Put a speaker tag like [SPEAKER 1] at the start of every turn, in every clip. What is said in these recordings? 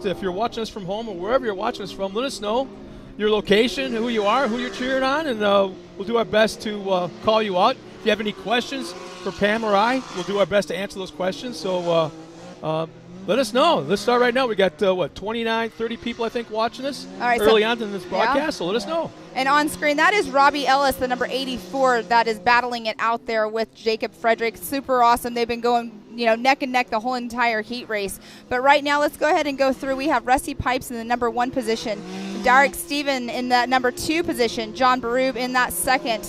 [SPEAKER 1] If you're watching us from home or wherever you're watching us from, let us know your location, who you are, who you're cheering on, and we'll do our best to call you out. If you have any questions for Pam or I, we'll do our best to answer those questions. So let us know. Let's start right now. We got, 29, 30 people, I think, watching us early on in this broadcast, so let us know.
[SPEAKER 2] And on screen, that is Robbie Ellis, the number 84, that is battling it out there with Jacob Frederick. Super awesome. They've been going, neck and neck the whole entire heat race. But right now, let's go ahead and go through. We have Rusty Pipes in the number 1 position, Derek Steven in the number 2 position, John Barub in that second.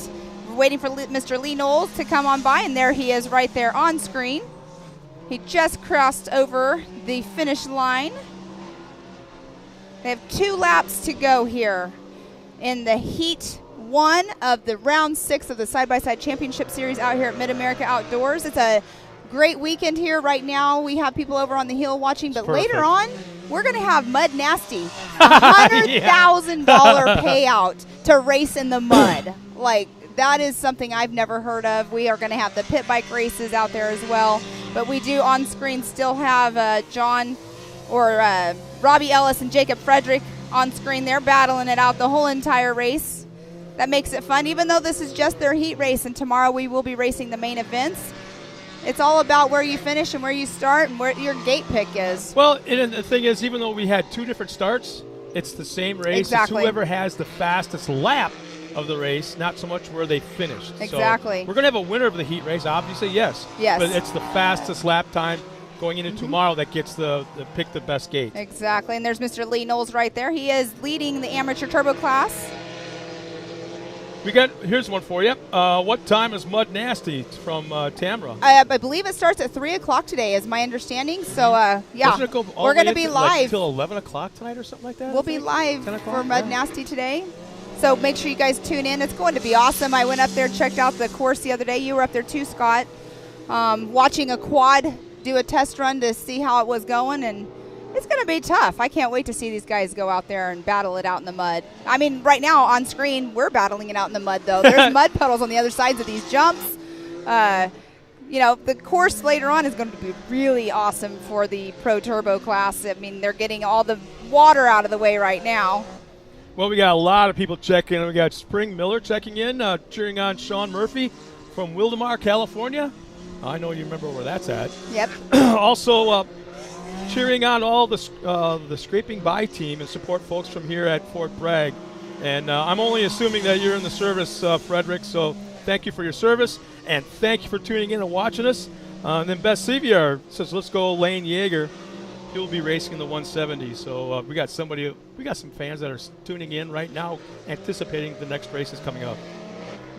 [SPEAKER 2] We're waiting for Mr. Lee Knowles to come on by, and there he is right there on screen. He just crossed over the finish line. They have 2 laps to go here in the Heat 1 of the Round 6 of the Side-by-Side Championship Series out here at Mid-America Outdoors. It's a great weekend here right now. We have people over on the hill watching, but later on, we're going to have Mud Nasty, $100,000 payout to race in the mud. Like, that is something I've never heard of. We are going to have the pit bike races out there as well. But we do on screen still have Robbie Ellis and Jacob Frederick on screen. They're battling it out the whole entire race. That makes it fun, even though this is just their heat race, and tomorrow we will be racing the main events. It's all about where you finish and where you start and where your gate pick is.
[SPEAKER 1] Well, and the thing is, even though we had 2 different starts, it's the same race.
[SPEAKER 2] Exactly.
[SPEAKER 1] It's whoever has the fastest lap of the race, not so much where they finished.
[SPEAKER 2] Exactly.
[SPEAKER 1] So we're going to have a winner of the heat race, obviously, yes.
[SPEAKER 2] Yes.
[SPEAKER 1] But it's the fastest lap time going into tomorrow that gets the pick the best gate.
[SPEAKER 2] Exactly, and there's Mr. Lee Knowles right there. He is leading the amateur turbo class.
[SPEAKER 1] Here's one for you. What time is Mud Nasty from Tamra?
[SPEAKER 2] I believe it starts at 3 o'clock today, is my understanding. So, we're going to be live.
[SPEAKER 1] Till 11 o'clock tonight or something like that?
[SPEAKER 2] We'll be live for Mud Nasty today. So make sure you guys tune in. It's going to be awesome. I went up there, checked out the course the other day. You were up there too, Scott, watching a quad do a test run to see how it was going, and it's going to be tough. I can't wait to see these guys go out there and battle it out in the mud. I mean, right now on screen, we're battling it out in the mud, though. There's mud puddles on the other sides of these jumps. The course later on is going to be really awesome for the Pro Turbo class. I mean, they're getting all the water out of the way right now.
[SPEAKER 1] Well, we got a lot of people checking in. We got Spring Miller checking in, cheering on Sean Murphy from Wildemar, California. I know you remember where that's at.
[SPEAKER 2] Yep.
[SPEAKER 1] Also, cheering on all the Scraping By team and support folks from here at Fort Bragg. And I'm only assuming that you're in the service, Frederick, so thank you for your service, and thank you for tuning in and watching us. And then Beth Sevier says, let's go Lane Yeager. He'll be racing in the 170. So we got some fans that are tuning in right now, anticipating the next race is coming up.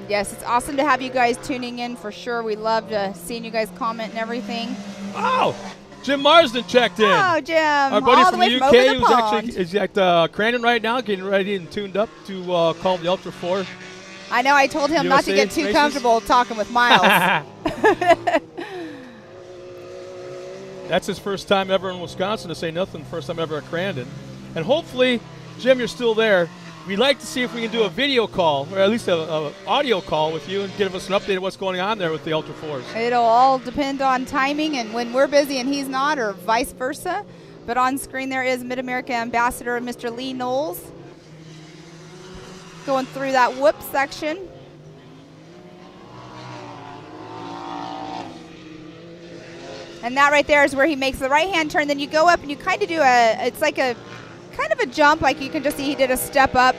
[SPEAKER 2] Yes, it's awesome to have you guys tuning in for sure. We love seeing you guys comment and everything.
[SPEAKER 1] Oh, Jim Marsden checked in.
[SPEAKER 2] Oh, Jim.
[SPEAKER 1] Our buddy from the UK who's at Crandon right now, getting ready and tuned up to call the Ultra 4.
[SPEAKER 2] I know. I told him not to get too comfortable talking with Miles.
[SPEAKER 1] That's his first time ever in Wisconsin, to say nothing, first time ever at Crandon. And hopefully, Jim, you're still there. We'd like to see if we can do a video call, or at least an audio call with you, and give us an update of what's going on there with the Ultra 4s.
[SPEAKER 2] It'll all depend on timing and when we're busy and he's not, or vice versa. But on screen there is Mid-America Ambassador Mr. Lee Knowles going through that whoop section. And that right there is where he makes the right-hand turn. Then you go up and you kind of do it's like a kind of a jump, like you can just see he did a step up.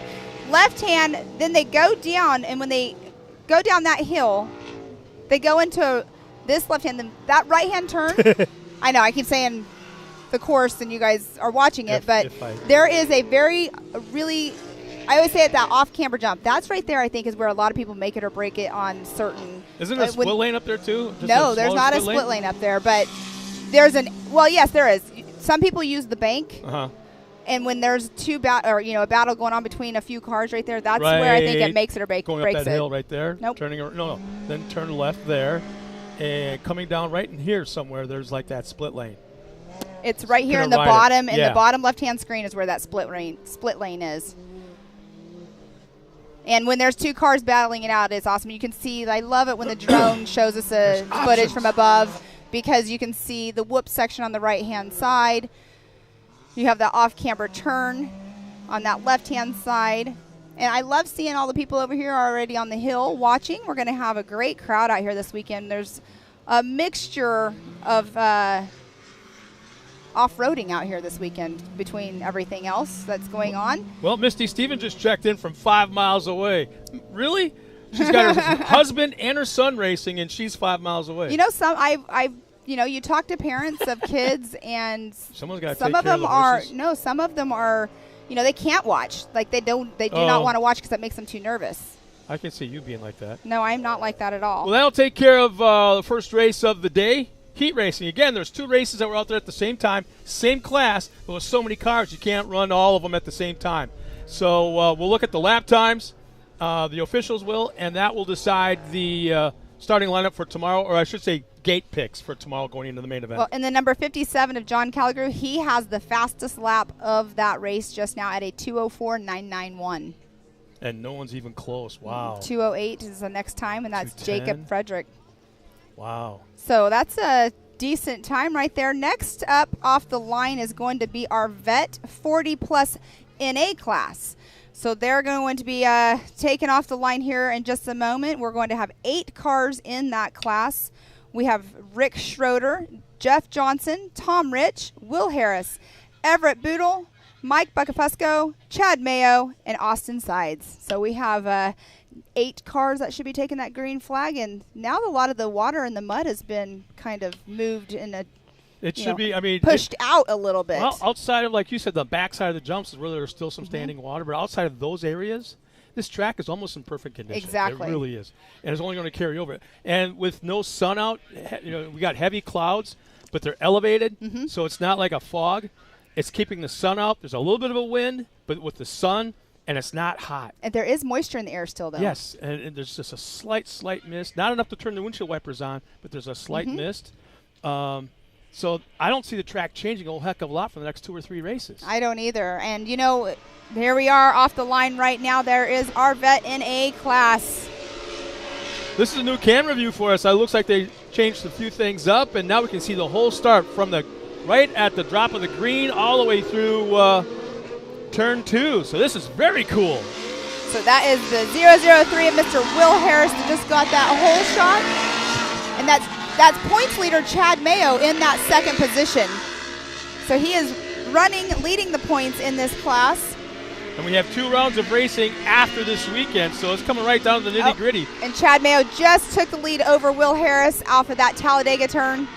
[SPEAKER 2] Left hand, then they go down, and when they go down that hill, they go into this left hand, then that right-hand turn. I know, I keep saying the course and you guys are watching it, but there is a really, I always say it, that off-camber jump. That's right there, I think, is where a lot of people make it or break it on certain.
[SPEAKER 1] Isn't there a split lane up there, too?
[SPEAKER 2] No, there's not a split lane up there, but there's well, yes, there is. Some people use the bank. Uh-huh. And when there's a battle going on between a few cars right there, that's where I think it makes it or breaks it.
[SPEAKER 1] Going up that hill right there.
[SPEAKER 2] Nope.
[SPEAKER 1] Turning no. Then turn left there, and coming down right in here somewhere. There's like that split lane.
[SPEAKER 2] It's right here in the bottom, in the bottom left-hand screen is where that split lane is. And when there's 2 cars battling it out, it's awesome. You can see. I love it when the drone shows us footage from above, because you can see the whoop section on the right-hand side. You have the off-camber turn on that left-hand side. And I love seeing all the people over here already on the hill watching. We're going to have a great crowd out here this weekend. There's a mixture of off-roading out here this weekend between everything else that's going on.
[SPEAKER 1] Well, Misty Stevens just checked in from 5 miles away. Really? She's got her husband and her son racing, and she's 5 miles away.
[SPEAKER 2] You know, you talk to parents of kids, and
[SPEAKER 1] someone's got to
[SPEAKER 2] some
[SPEAKER 1] take
[SPEAKER 2] of
[SPEAKER 1] care
[SPEAKER 2] them
[SPEAKER 1] of the
[SPEAKER 2] are
[SPEAKER 1] horses.
[SPEAKER 2] no, some of them are, they can't watch. Like they do not want to watch because that makes them too nervous.
[SPEAKER 1] I can see you being like that.
[SPEAKER 2] No, I'm not like that at all.
[SPEAKER 1] Well, that'll take care of the first race of the day, heat racing. Again, there's 2 races that were out there at the same time, same class, but with so many cars, you can't run all of them at the same time. So we'll look at the lap times, the officials will, and that will decide the starting lineup for tomorrow, or I should say gate picks for tomorrow going into the main event.
[SPEAKER 2] Well, in the number 57 of John Calgrew, he has the fastest lap of that race just now at a 2:04.991.
[SPEAKER 1] And no one's even close. Wow.
[SPEAKER 2] 2:08 is the next time, and that's
[SPEAKER 1] 2:10.
[SPEAKER 2] Jacob Frederick.
[SPEAKER 1] Wow.
[SPEAKER 2] So that's a decent time right there. Next up off the line is going to be our vet 40-plus NA class. So they're going to be taken off the line here in just a moment. We're going to have 8 cars in that class. We have Rick Schroeder, Jeff Johnson, Tom Rich, Will Harris, Everett Boodle, Mike Buckafusco, Chad Mayo, and Austin Sides. So we have 8 cars that should be taking that green flag, and now a lot of the water and the mud has been kind of moved in a
[SPEAKER 1] It should be,
[SPEAKER 2] pushed out a little bit.
[SPEAKER 1] Well, outside of, like you said, the backside of the jumps is where there's still some standing water, but outside of those areas, this track is almost in perfect condition.
[SPEAKER 2] Exactly.
[SPEAKER 1] It really is. And it's only going to carry over. And with no sun out, we got heavy clouds, but they're elevated, so it's not like a fog. It's keeping the sun out. There's a little bit of a wind, but with the sun, and it's not hot.
[SPEAKER 2] And there is moisture in the air still, though.
[SPEAKER 1] Yes, and there's just a slight mist. Not enough to turn the windshield wipers on, but there's a slight mist. So I don't see the track changing a whole heck of a lot for the next 2 or 3 races.
[SPEAKER 2] I don't either. And, here we are off the line right now. There is our vet in A class.
[SPEAKER 1] This is a new camera view for us. It looks like they changed a few things up, and now we can see the whole start from the right at the drop of the green all the way through turn 2. So this is very cool.
[SPEAKER 2] So that is the 003 of Mr. Will Harris that just got that whole shot. And that's points leader Chad Mayo in that second position. So he is leading the points in this class.
[SPEAKER 1] And we have 2 rounds of racing after this weekend, so it's coming right down to the nitty-gritty.
[SPEAKER 2] And Chad Mayo just took the lead over Will Harris off of that Talladega turn.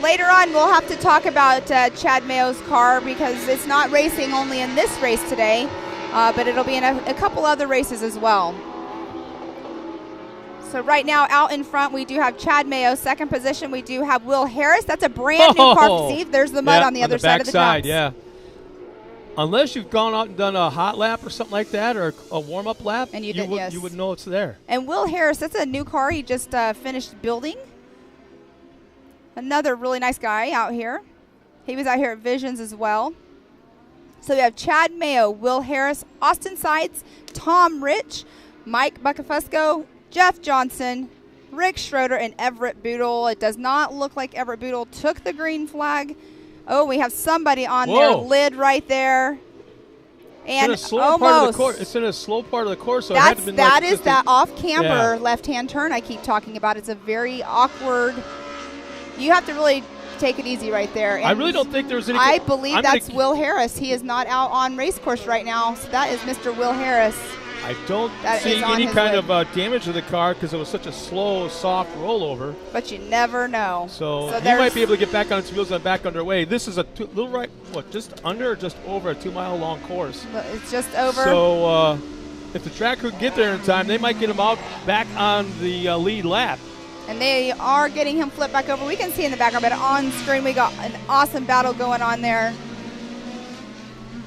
[SPEAKER 2] Later on, we'll have to talk about Chad Mayo's car because it's not racing only in this race today, but it'll be in a couple other races as well. So right now, out in front, we do have Chad Mayo. Second position, we do have Will Harris. That's a brand new car. See, there's the mud on the other side of the jumps.
[SPEAKER 1] Yeah. Unless you've gone out and done a hot lap or something like that, or a warm-up lap,
[SPEAKER 2] and
[SPEAKER 1] you would know it's there.
[SPEAKER 2] And Will Harris, that's a new car he just finished building. Another really nice guy out here. He was out here at Visions as well. So we have Chad Mayo, Will Harris, Austin Sides, Tom Rich, Mike Buckafusco, Jeff Johnson, Rick Schroeder, and Everett Boodle. It does not look like Everett Boodle took the green flag. Oh, we have somebody on their lid right there. And
[SPEAKER 1] it's in a slow part of the course. It's in a slow part of the course. So
[SPEAKER 2] that is that off-camber left-hand turn I keep talking about. It's a very awkward. You have to really take it easy right there. And
[SPEAKER 1] I really don't think there's any.
[SPEAKER 2] I believe that's Will Harris. He is not out on race course right now. So that is Mr. Will Harris.
[SPEAKER 1] I don't see any kind of damage to the car because it was such a slow, soft rollover.
[SPEAKER 2] But you never know.
[SPEAKER 1] So he might be able to get back on its wheels and back underway. This is a little right, just under or just over a 2-mile-long course?
[SPEAKER 2] It's just over.
[SPEAKER 1] So if the track could get there in time, they might get him out back on the lead lap.
[SPEAKER 2] And they are getting him flipped back over. We can see in the background, but on screen we got an awesome battle going on there.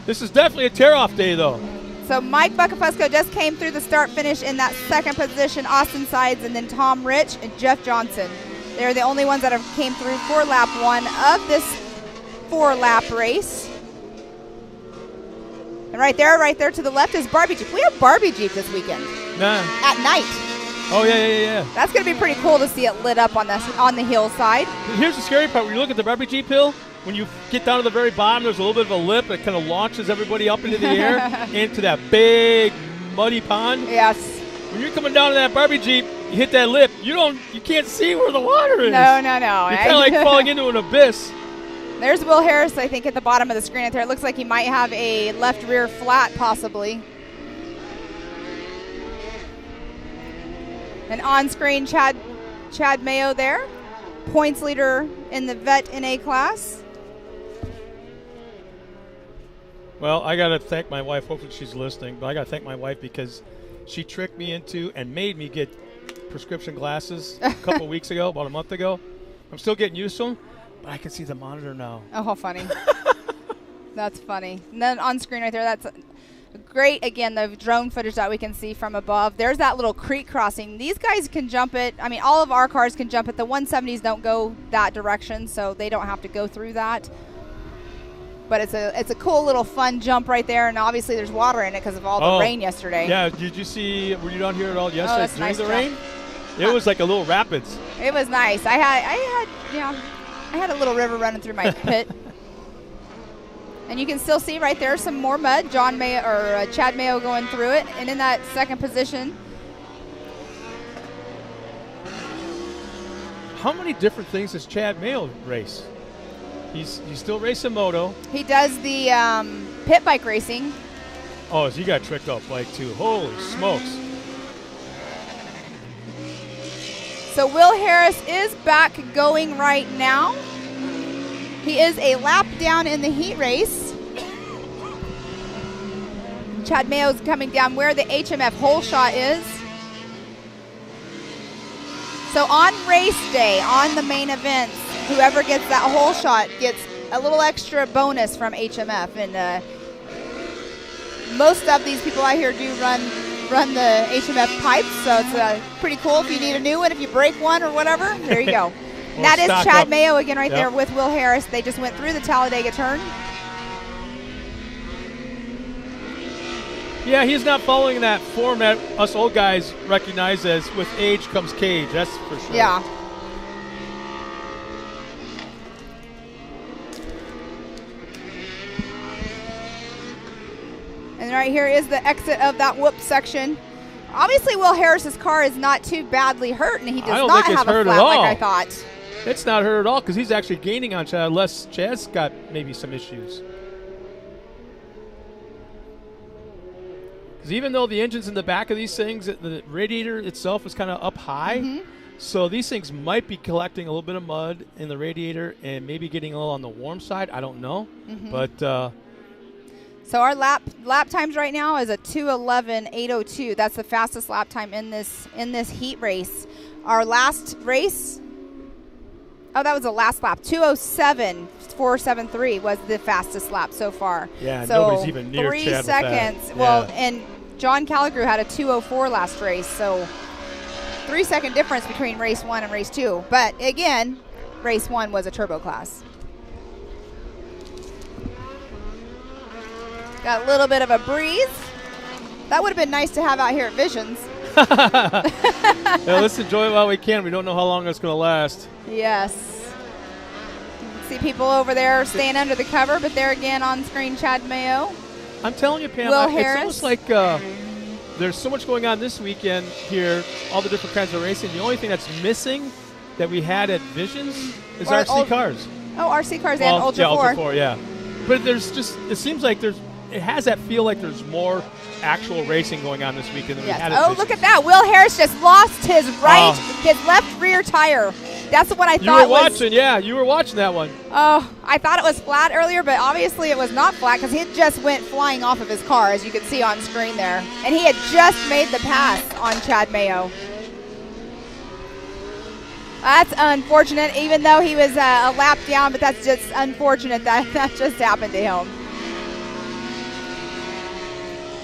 [SPEAKER 1] This is definitely a tear-off day, though.
[SPEAKER 2] So Mike Buckafusco just came through the start-finish in that second position. Austin Sides and then Tom Rich and Jeff Johnson. They're the only ones that have came through for lap 1 of this 4-lap race. And right there to the left is Barbie Jeep. We have Barbie Jeep this weekend.
[SPEAKER 1] Nah.
[SPEAKER 2] At night.
[SPEAKER 1] Oh, yeah.
[SPEAKER 2] That's going to be pretty cool to see it lit up on the hillside.
[SPEAKER 1] Here's the scary part. When you look at the rubber Jeep hill, when you get down to the very bottom, there's a little bit of a lip that kind of launches everybody up into the air into that big muddy pond.
[SPEAKER 2] Yes.
[SPEAKER 1] When you're coming down to that Barbie Jeep, you hit that lip, you can't see where the water is.
[SPEAKER 2] No.
[SPEAKER 1] You're kind of like falling into an abyss.
[SPEAKER 2] There's Will Harris, I think, at the bottom of the screen right there. It looks like he might have a left rear flat, possibly. And on-screen, Chad Mayo there, points leader in the Vet NA class.
[SPEAKER 1] Well, I got to thank my wife. Hopefully she's listening. But I got to thank my wife because she tricked me into and made me get prescription glasses a couple weeks ago, about a month ago. I'm still getting used to them, but I can see the monitor now.
[SPEAKER 2] Oh, how funny. That's funny. And then on screen right there, that's great. Again, the drone footage that we can see from above. There's that little creek crossing. These guys can jump it. I mean, all of our cars can jump it. The 170s don't go that direction, so they don't have to go through that. But it's a cool little fun jump right there, and obviously there's water in it because of all the rain yesterday.
[SPEAKER 1] Yeah, did you see, were you down here at all yesterday during
[SPEAKER 2] nice
[SPEAKER 1] the rain? It was like a little rapids.
[SPEAKER 2] It was nice. I had a little river running through my pit. And you can still see right there some more mud. Chad Mayo going through it, and in that second position.
[SPEAKER 1] How many different things does Chad Mayo race? He's still racing moto.
[SPEAKER 2] He does the pit bike racing.
[SPEAKER 1] Oh, so you got tricked off bike too. Holy smokes.
[SPEAKER 2] So Will Harris is back going right now. He is a lap down in the heat race. Chad Mayo's coming down where the HMF hole shot is. So on race day, on the main events, whoever gets that hole shot gets a little extra bonus from HMF. And most of these people out here do run the HMF pipes, so it's pretty cool if you need a new one, if you break one or whatever. There you go. And that is Chad Mayo again right there with Will Harris. They just went through the Talladega turn.
[SPEAKER 1] Yeah, he's not following that form that us old guys recognize as with age comes cage. That's for sure.
[SPEAKER 2] Yeah. And right here is the exit of that whoop section. Obviously, Will Harris's car is not too badly hurt, and he does not have a flat like I thought.
[SPEAKER 1] It's not hurt at all because he's actually gaining on Chad, unless Chad's got maybe some issues. Because even though the engine's in the back of these things, the radiator itself is kind of up high. So these things might be collecting a little bit of mud in the radiator and maybe getting a little on the warm side. I don't know. But
[SPEAKER 2] so our lap times right now is a 2:11.802. That's the fastest lap time in this heat race. Our last race, that was the last lap. 2:07.473 was the fastest lap so far.
[SPEAKER 1] Yeah,
[SPEAKER 2] so
[SPEAKER 1] nobody's even near
[SPEAKER 2] 3
[SPEAKER 1] Chad
[SPEAKER 2] seconds.
[SPEAKER 1] With that.
[SPEAKER 2] Well, and John Calligrew had a 2:04 last race, so 3-second difference between race 1 and race 2. But again, race 1 was a turbo class. Got a little bit of a breeze. That would have been nice to have out here at Visions.
[SPEAKER 1] Yeah, let's enjoy it while we can. We don't know how long it's going to last.
[SPEAKER 2] Yes. You can see people over there staying under the cover, but there again on screen, Chad Mayo.
[SPEAKER 1] I'm telling you, Pam,
[SPEAKER 2] Will Harris.
[SPEAKER 1] It's almost like there's so much going on this weekend here, all the different kinds of racing. The only thing that's missing that we had at Visions is RC cars.
[SPEAKER 2] Oh, RC cars and Ultra 4.
[SPEAKER 1] Ultra 4, yeah. But there's just, it seems like it has that feel like there's more actual racing going on this weekend than we had at Visions.
[SPEAKER 2] Look at that. Will Harris just lost his his left rear tire. That's what I thought.
[SPEAKER 1] You were watching, you were watching that one.
[SPEAKER 2] Oh, I thought it was flat earlier, but obviously it was not flat because he just went flying off of his car, as you can see on screen there. And he had just made the pass on Chad Mayo. That's unfortunate, even though he was a lap down, but that's just unfortunate that just happened to him.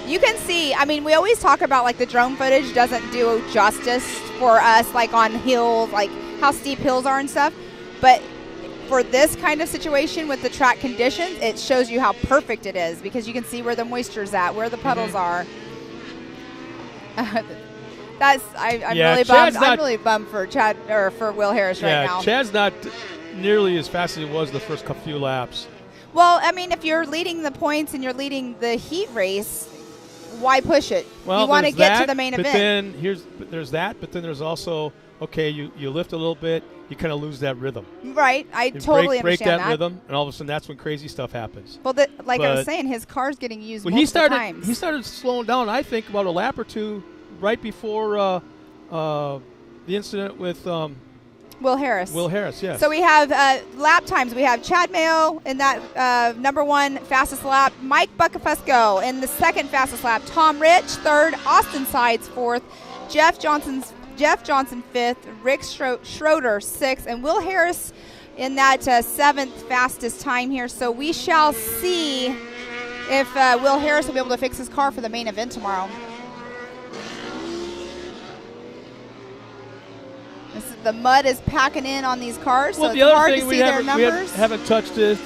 [SPEAKER 2] You can see, I mean, we always talk about like the drone footage doesn't do justice for us, like on hills, like how steep hills are and stuff. But for this kind of situation with the track conditions, it shows you how perfect it is because you can see where the moisture's at, where the puddles are. I'm
[SPEAKER 1] Yeah,
[SPEAKER 2] really
[SPEAKER 1] Chad's
[SPEAKER 2] bummed. I'm
[SPEAKER 1] not-
[SPEAKER 2] really bummed for Chad or for Will Harris right now.
[SPEAKER 1] Chad's not nearly as fast as he was the first few laps.
[SPEAKER 2] Well, I mean, if you're leading the points and you're leading the heat race, why push it?
[SPEAKER 1] Well,
[SPEAKER 2] you want to
[SPEAKER 1] there's
[SPEAKER 2] get to
[SPEAKER 1] that,
[SPEAKER 2] the main
[SPEAKER 1] but
[SPEAKER 2] event.
[SPEAKER 1] then there's that, but then there's also, okay, you lift a little bit, you kind of lose that rhythm.
[SPEAKER 2] Right, I
[SPEAKER 1] You
[SPEAKER 2] totally
[SPEAKER 1] break
[SPEAKER 2] understand
[SPEAKER 1] that rhythm, and all of a sudden that's when crazy stuff happens.
[SPEAKER 2] Well, like I was
[SPEAKER 1] But-
[SPEAKER 2] saying, his car's getting used
[SPEAKER 1] Well,
[SPEAKER 2] multiple times.
[SPEAKER 1] he started slowing down, I think, about a lap or two right before the incident with
[SPEAKER 2] Will Harris.
[SPEAKER 1] Will Harris, yes.
[SPEAKER 2] So we have lap times. We have Chad Mayo in that number 1 fastest lap. Mike Buckafesco in the 2nd fastest lap. Tom Rich 3rd. Austin Sides 4th. Jeff Johnson 5th. Rick Schroeder 6th. And Will Harris in that 7th fastest time here. So we shall see if Will Harris will be able to fix his car for the main event tomorrow. The mud is packing in on these cars,
[SPEAKER 1] well,
[SPEAKER 2] so
[SPEAKER 1] the
[SPEAKER 2] it's
[SPEAKER 1] other
[SPEAKER 2] hard
[SPEAKER 1] thing
[SPEAKER 2] to
[SPEAKER 1] we
[SPEAKER 2] see their
[SPEAKER 1] haven't,
[SPEAKER 2] numbers.
[SPEAKER 1] haven't touched is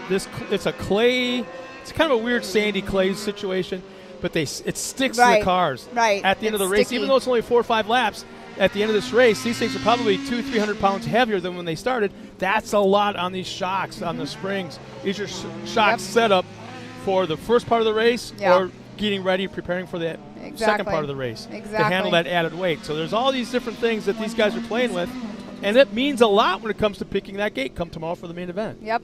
[SPEAKER 1] this. It's a clay. It's kind of a weird sandy clay situation, but it sticks to the cars.
[SPEAKER 2] Right.
[SPEAKER 1] At the end of the
[SPEAKER 2] It's
[SPEAKER 1] race,
[SPEAKER 2] sticky.
[SPEAKER 1] even though it's only 4 or 5 laps, at the end of this race, these things are probably 200-300 pounds heavier than when they started. That's a lot on these shocks, on the springs. These are shocks set up for the first part of the race or getting ready, preparing for the second part of the race to handle that added weight. So there's all these different things that these guys are playing with, and it means a lot when it comes to picking that gate come tomorrow for the main event.
[SPEAKER 2] Yep.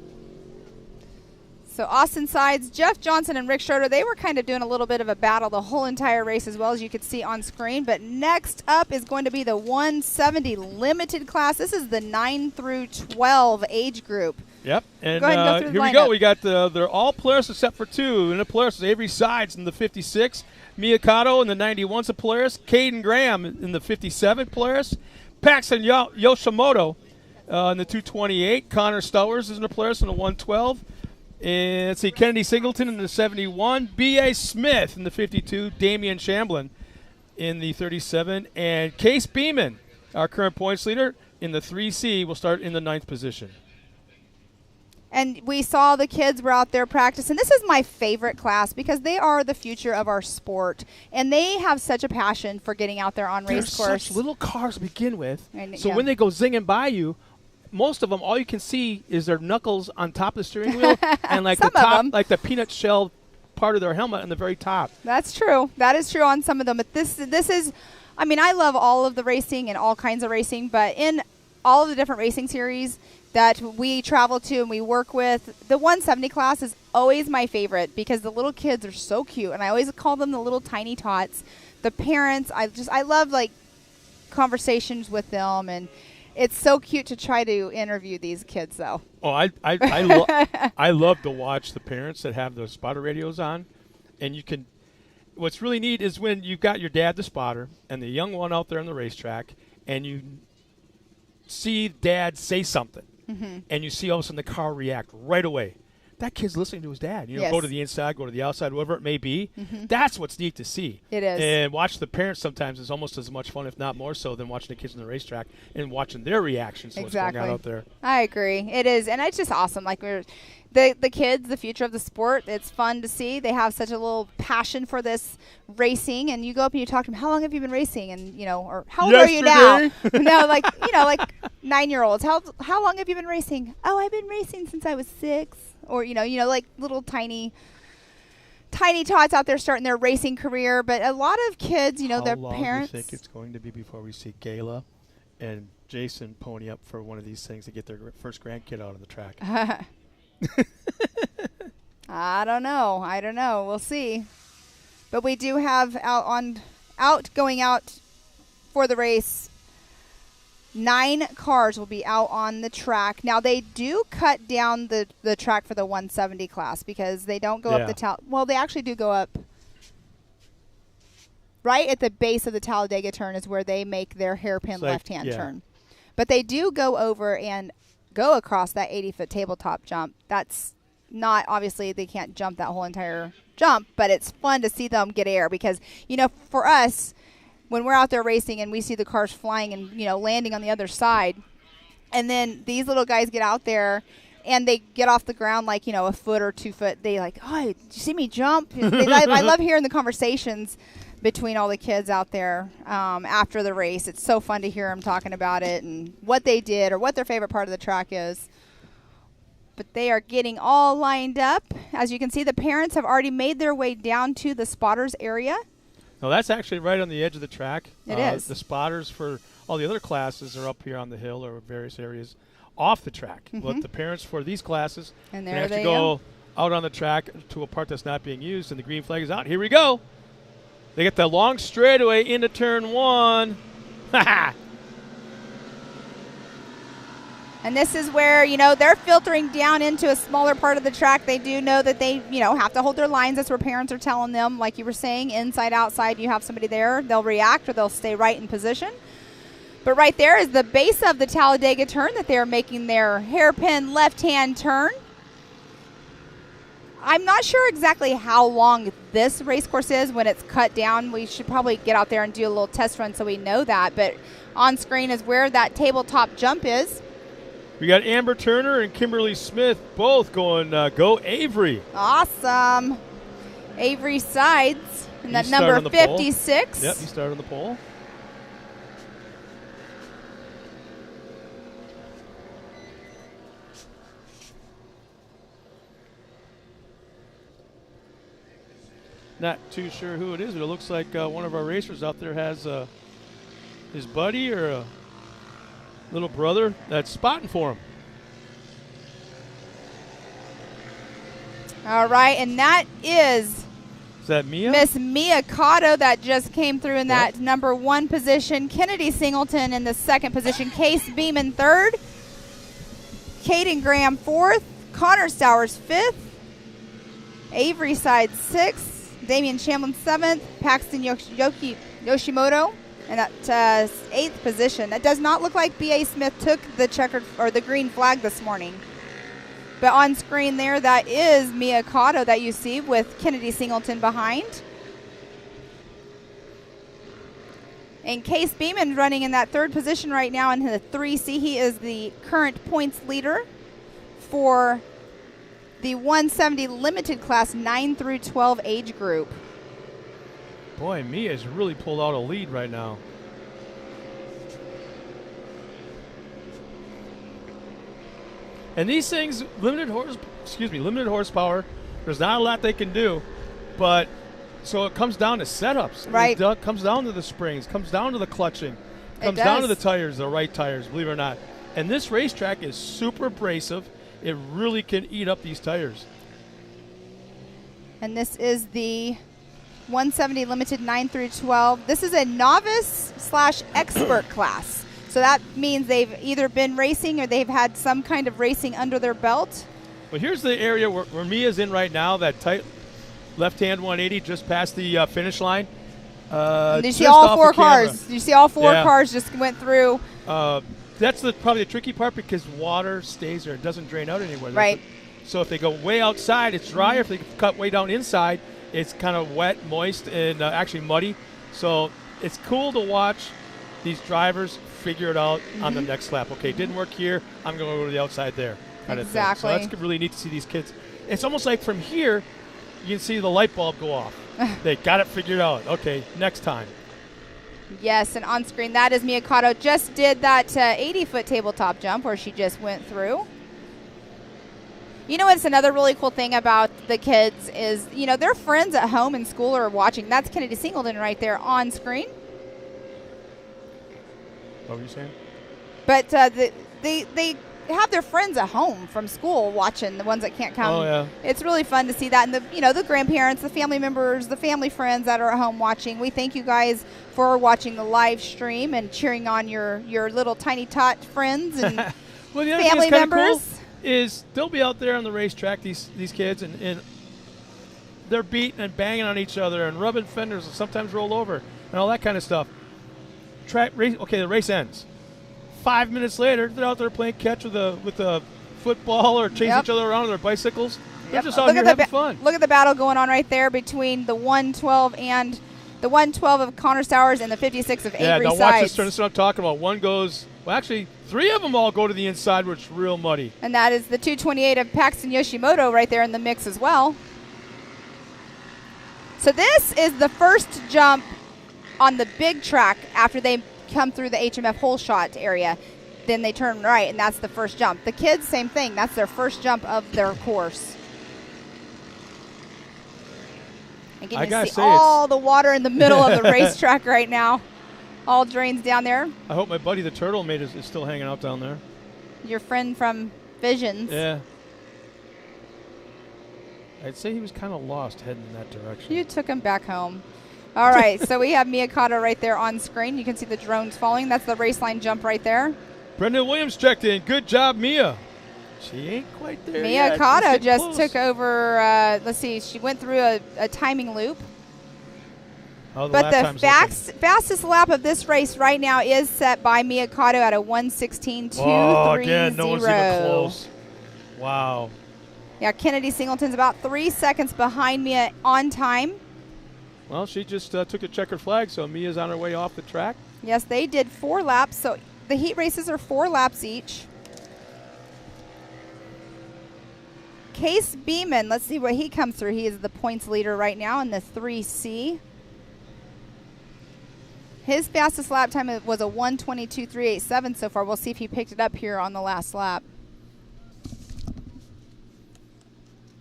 [SPEAKER 2] So Austin Sides, Jeff Johnson, and Rick Schroeder, they were kind of doing a little bit of a battle the whole entire race, as well as you could see on screen. But next up is going to be the 170 limited class. This is the 9 through 12 age group.
[SPEAKER 1] Yep, and
[SPEAKER 2] go ahead and go through the
[SPEAKER 1] here we
[SPEAKER 2] lineup.
[SPEAKER 1] go. We got they're all Polaris except for 2. In the Polaris is Avery Sides in the 56, Miyakato in the 91's a Polaris, Caden Graham in the 57 Polaris, Paxton Yoshimoto in the 228, Connor Stowers is in the Polaris in the 112, and let's see, Kennedy Singleton in the 71, B.A. Smith in the 52, Damian Shamblin in the 37, and Case Beeman, our current points leader, in the 3C, will start in the 9th position.
[SPEAKER 2] And we saw the kids were out there practicing. This is my favorite class because they are the future of our sport. And they have such a passion for getting out there on race course.
[SPEAKER 1] They're such little cars to begin with. So
[SPEAKER 2] yeah.
[SPEAKER 1] when they go zinging by you, most of them, all you can see is their knuckles on top of the steering wheel and like the top, like the peanut shell part of their helmet on the very top.
[SPEAKER 2] That's true. That is true on some of them. But this is, I mean, I love all of the racing and all kinds of racing, but in all of the different racing series that we travel to and we work with, the 170 class is always my favorite because the little kids are so cute, and I always call them the little tiny tots. The parents, I love like conversations with them, and it's so cute to try to interview these kids though.
[SPEAKER 1] Oh, I love to watch the parents that have the spotter radios on, and you can. What's really neat is when you've got your dad, the spotter, and the young one out there on the racetrack, and you see dad say something. Mm-hmm. And you see all of a sudden the car react right away. That kid's listening to his dad. You know, go to the inside, go to the outside, whatever it may be. Mm-hmm. That's what's neat to see.
[SPEAKER 2] It is.
[SPEAKER 1] And watch the parents sometimes is almost as much fun, if not more so, than watching the kids on the racetrack and watching their reactions to what's going on out there.
[SPEAKER 2] I agree. It is. And it's just awesome. Like the kids, the future of the sport, it's fun to see. They have such a little passion for this racing, and you go up and you talk to them, how long have you been racing? And, you know, or how old are you now? No, like, you know, like 9-year-olds. How long have you been racing? Oh, I've been racing since I was 6. Or, you know, like little tiny tots out there starting their racing career. But a lot of kids, you know, their parents.
[SPEAKER 1] How long do you think it's going to be before we see Gayla and Jason pony up for one of these things to get their first grandkid out on the track?
[SPEAKER 2] I don't know. We'll see. But we do have going out for the race. 9 cars will be out on the track. Now, they do cut down the track for the 170 class because they don't go up the well, they actually do go up right at the base of the Talladega turn is where they make their hairpin left-hand turn. But they do go over and go across that 80-foot tabletop jump. That's not, obviously, they can't jump that whole entire jump, but it's fun to see them get air because, you know, for us, when we're out there racing and we see the cars flying and, you know, landing on the other side, and then these little guys get out there and they get off the ground like, you know, a foot or 2 foot. They like, oh, did you see me jump? I love hearing the conversations between all the kids out there after the race. It's so fun to hear them talking about it and what they did or what their favorite part of the track is. But they are getting all lined up. As you can see, the parents have already made their way down to the spotters area.
[SPEAKER 1] No, that's actually right on the edge of the track.
[SPEAKER 2] It is.
[SPEAKER 1] The spotters for all the other classes are up here on the hill or various areas off the track. But the parents for these classes,
[SPEAKER 2] And
[SPEAKER 1] they
[SPEAKER 2] there
[SPEAKER 1] have to
[SPEAKER 2] they
[SPEAKER 1] go out on the track to a part that's not being used, and the green flag is out. Here we go. They get the long straightaway into turn 1.
[SPEAKER 2] And this is where, they're filtering down into a smaller part of the track. They do know that they, have to hold their lines. That's where parents are telling them, like you were saying, inside, outside, you have somebody there. They'll react or they'll stay right in position. But right there is the base of the Talladega turn that they're making their hairpin left-hand turn. I'm not sure exactly how long this race course is when it's cut down. We should probably get out there and do a little test run so we know that. But on screen is where that tabletop jump is.
[SPEAKER 1] We got Amber Turner and Kimberly Smith both going go Avery.
[SPEAKER 2] Awesome. Avery Sides and that
[SPEAKER 1] He started
[SPEAKER 2] number
[SPEAKER 1] on the pole.
[SPEAKER 2] 56.
[SPEAKER 1] Yep, he started on the pole. Not too sure who it is, but it looks like one of our racers out there has his buddy or a little brother that's spotting for him.
[SPEAKER 2] All right, and that is
[SPEAKER 1] that Mia?
[SPEAKER 2] Miss Mia Cotto that just came through in that number 1 position. Kennedy Singleton in the 2nd position. Case Beeman 3rd. Caden Graham 4th. Connor Stowers 5th. Avery Side 6th. Damian Shamlin 7th. Paxton Yoshimoto in that 8th position. That does not look like B.A. Smith took the checkered or the green flag this morning. But on screen there, that is Mia Cotto that you see with Kennedy Singleton behind. And Case Beeman running in that 3rd position right now in the 3C. He is the current points leader for the 170 limited class 9 through 12 age group.
[SPEAKER 1] Boy, Mia's really pulled out a lead right now. And these things, limited horsepower, there's not a lot they can do, but so it comes down to setups.
[SPEAKER 2] Right.
[SPEAKER 1] It comes down to the springs, comes down to the clutching, comes down to the tires, the right tires, believe it or not. And this racetrack is super abrasive. It really can eat up these tires.
[SPEAKER 2] And this is the 170 limited 9 through 12. This is a novice/expert class. So that means they've either been racing or they've had some kind of racing under their belt.
[SPEAKER 1] Well, here's the area where Mia's in right now, that tight left-hand 180 just past the finish line.
[SPEAKER 2] Did you see all 4 cars? Did you see all 4 cars just went through?
[SPEAKER 1] That's probably the tricky part because water stays there. It doesn't drain out anywhere.
[SPEAKER 2] Right.
[SPEAKER 1] So if they go way outside, it's drier. If they cut way down inside, it's kind of wet, moist, and actually muddy. So it's cool to watch these drivers figure it out on the next lap. Okay, didn't work here. I'm going to go to the outside there. Kind
[SPEAKER 2] Exactly.
[SPEAKER 1] of thing. So that's really neat to see these kids. It's almost like from here, you can see the light bulb go off. They got it figured out. Okay, next time.
[SPEAKER 2] Yes, and on screen, that is Mia Cotto. Just did that 80-foot tabletop jump where she just went through. You know what's another really cool thing about the kids is, their friends at home and school are watching. That's Kennedy Singleton right there on screen.
[SPEAKER 1] What were you saying?
[SPEAKER 2] But they have their friends at home from school watching, the ones that can't come.
[SPEAKER 1] Oh, yeah.
[SPEAKER 2] It's really fun to see that. And the grandparents, the family members, the family friends that are at home watching. We thank you guys for watching the live stream and cheering on your little tiny tot friends and
[SPEAKER 1] well, the other
[SPEAKER 2] family
[SPEAKER 1] thing
[SPEAKER 2] members.
[SPEAKER 1] Cool is they'll be out there on the racetrack, these kids, and they're beating and banging on each other and rubbing fenders and sometimes roll over and all that kind of stuff. The race ends. 5 minutes later, they're out there playing catch with a football or chasing each other around on their bicycles. They're just out here having fun.
[SPEAKER 2] Look at the battle going on right there between the 112 and the 112 of Connor Stowers and the 56 of Avery Sides.
[SPEAKER 1] Yeah, now watch this turn. This is what I'm talking about. One goes, well, actually, 3 of them all go to the inside, which is real muddy.
[SPEAKER 2] And that is the 228 of Paxton Yoshimoto right there in the mix as well. So this is the first jump on the big track after they come through the HMF hole shot area. Then they turn right, and that's the first jump. The kids, same thing. That's their first jump of their course. And you can see all the water in the middle of the racetrack right now. All drains down there.
[SPEAKER 1] I hope my buddy the Turtle Mate is still hanging out down there.
[SPEAKER 2] Your friend from Visions.
[SPEAKER 1] Yeah. I'd say he was kind of lost heading in that direction.
[SPEAKER 2] You took him back home. All right, so we have Mia Cotto right there on screen. You can see the drones following. That's the race line jump right there.
[SPEAKER 1] Brendan Williams checked in. Good job, Mia. She ain't quite there
[SPEAKER 2] Mia
[SPEAKER 1] yet.
[SPEAKER 2] Cotto just took over, let's see, she went through a timing loop.
[SPEAKER 1] Oh,
[SPEAKER 2] but the fastest lap of this race right now is set by Mia Cotto at a 1:16.230.
[SPEAKER 1] Oh, again, no one's even close. Wow.
[SPEAKER 2] Yeah, Kennedy Singleton's about 3 seconds behind Mia on time.
[SPEAKER 1] Well, she just took a checkered flag, so Mia's on her way off the track.
[SPEAKER 2] Yes, they did 4 laps, so the heat races are 4 laps each. Case Beeman, let's see what he comes through. He is the points leader right now in the 3C. His fastest lap time was a 1:22.387 so far. We'll see if he picked it up here on the last lap.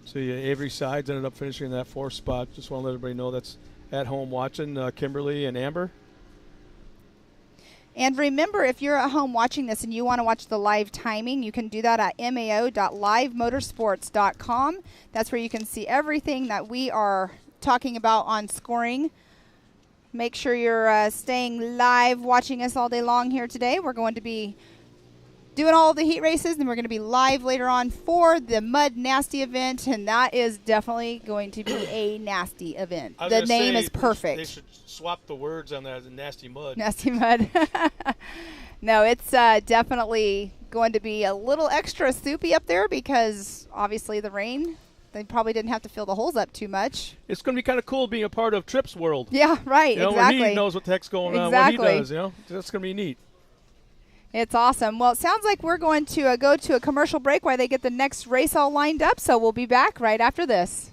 [SPEAKER 1] So yeah, Avery Sides ended up finishing in that 4th spot. Just want to let everybody know that's at home watching, Kimberly and Amber.
[SPEAKER 2] And remember, if you're at home watching this and you want to watch the live timing, you can do that at mao.livemotorsports.com. That's where you can see everything that we are talking about on scoring. Make sure you're staying live watching us all day long here today. We're going to be doing all of the heat races, and we're going to be live later on for the Mud Nasty event, and that is definitely going to be a nasty event. The name is perfect.
[SPEAKER 1] They should swap the words on that as Nasty Mud.
[SPEAKER 2] Nasty Mud. No, it's definitely going to be a little extra soupy up there because obviously the rain. They probably didn't have to fill the holes up too much.
[SPEAKER 1] It's going to be kind of cool being a part of Tripp's world.
[SPEAKER 2] Yeah, right, exactly.
[SPEAKER 1] Where he knows what the heck's going on, what he does, That's going to be neat.
[SPEAKER 2] It's awesome. Well, it sounds like we're going to go to a commercial break while they get the next race all lined up, so we'll be back right after this.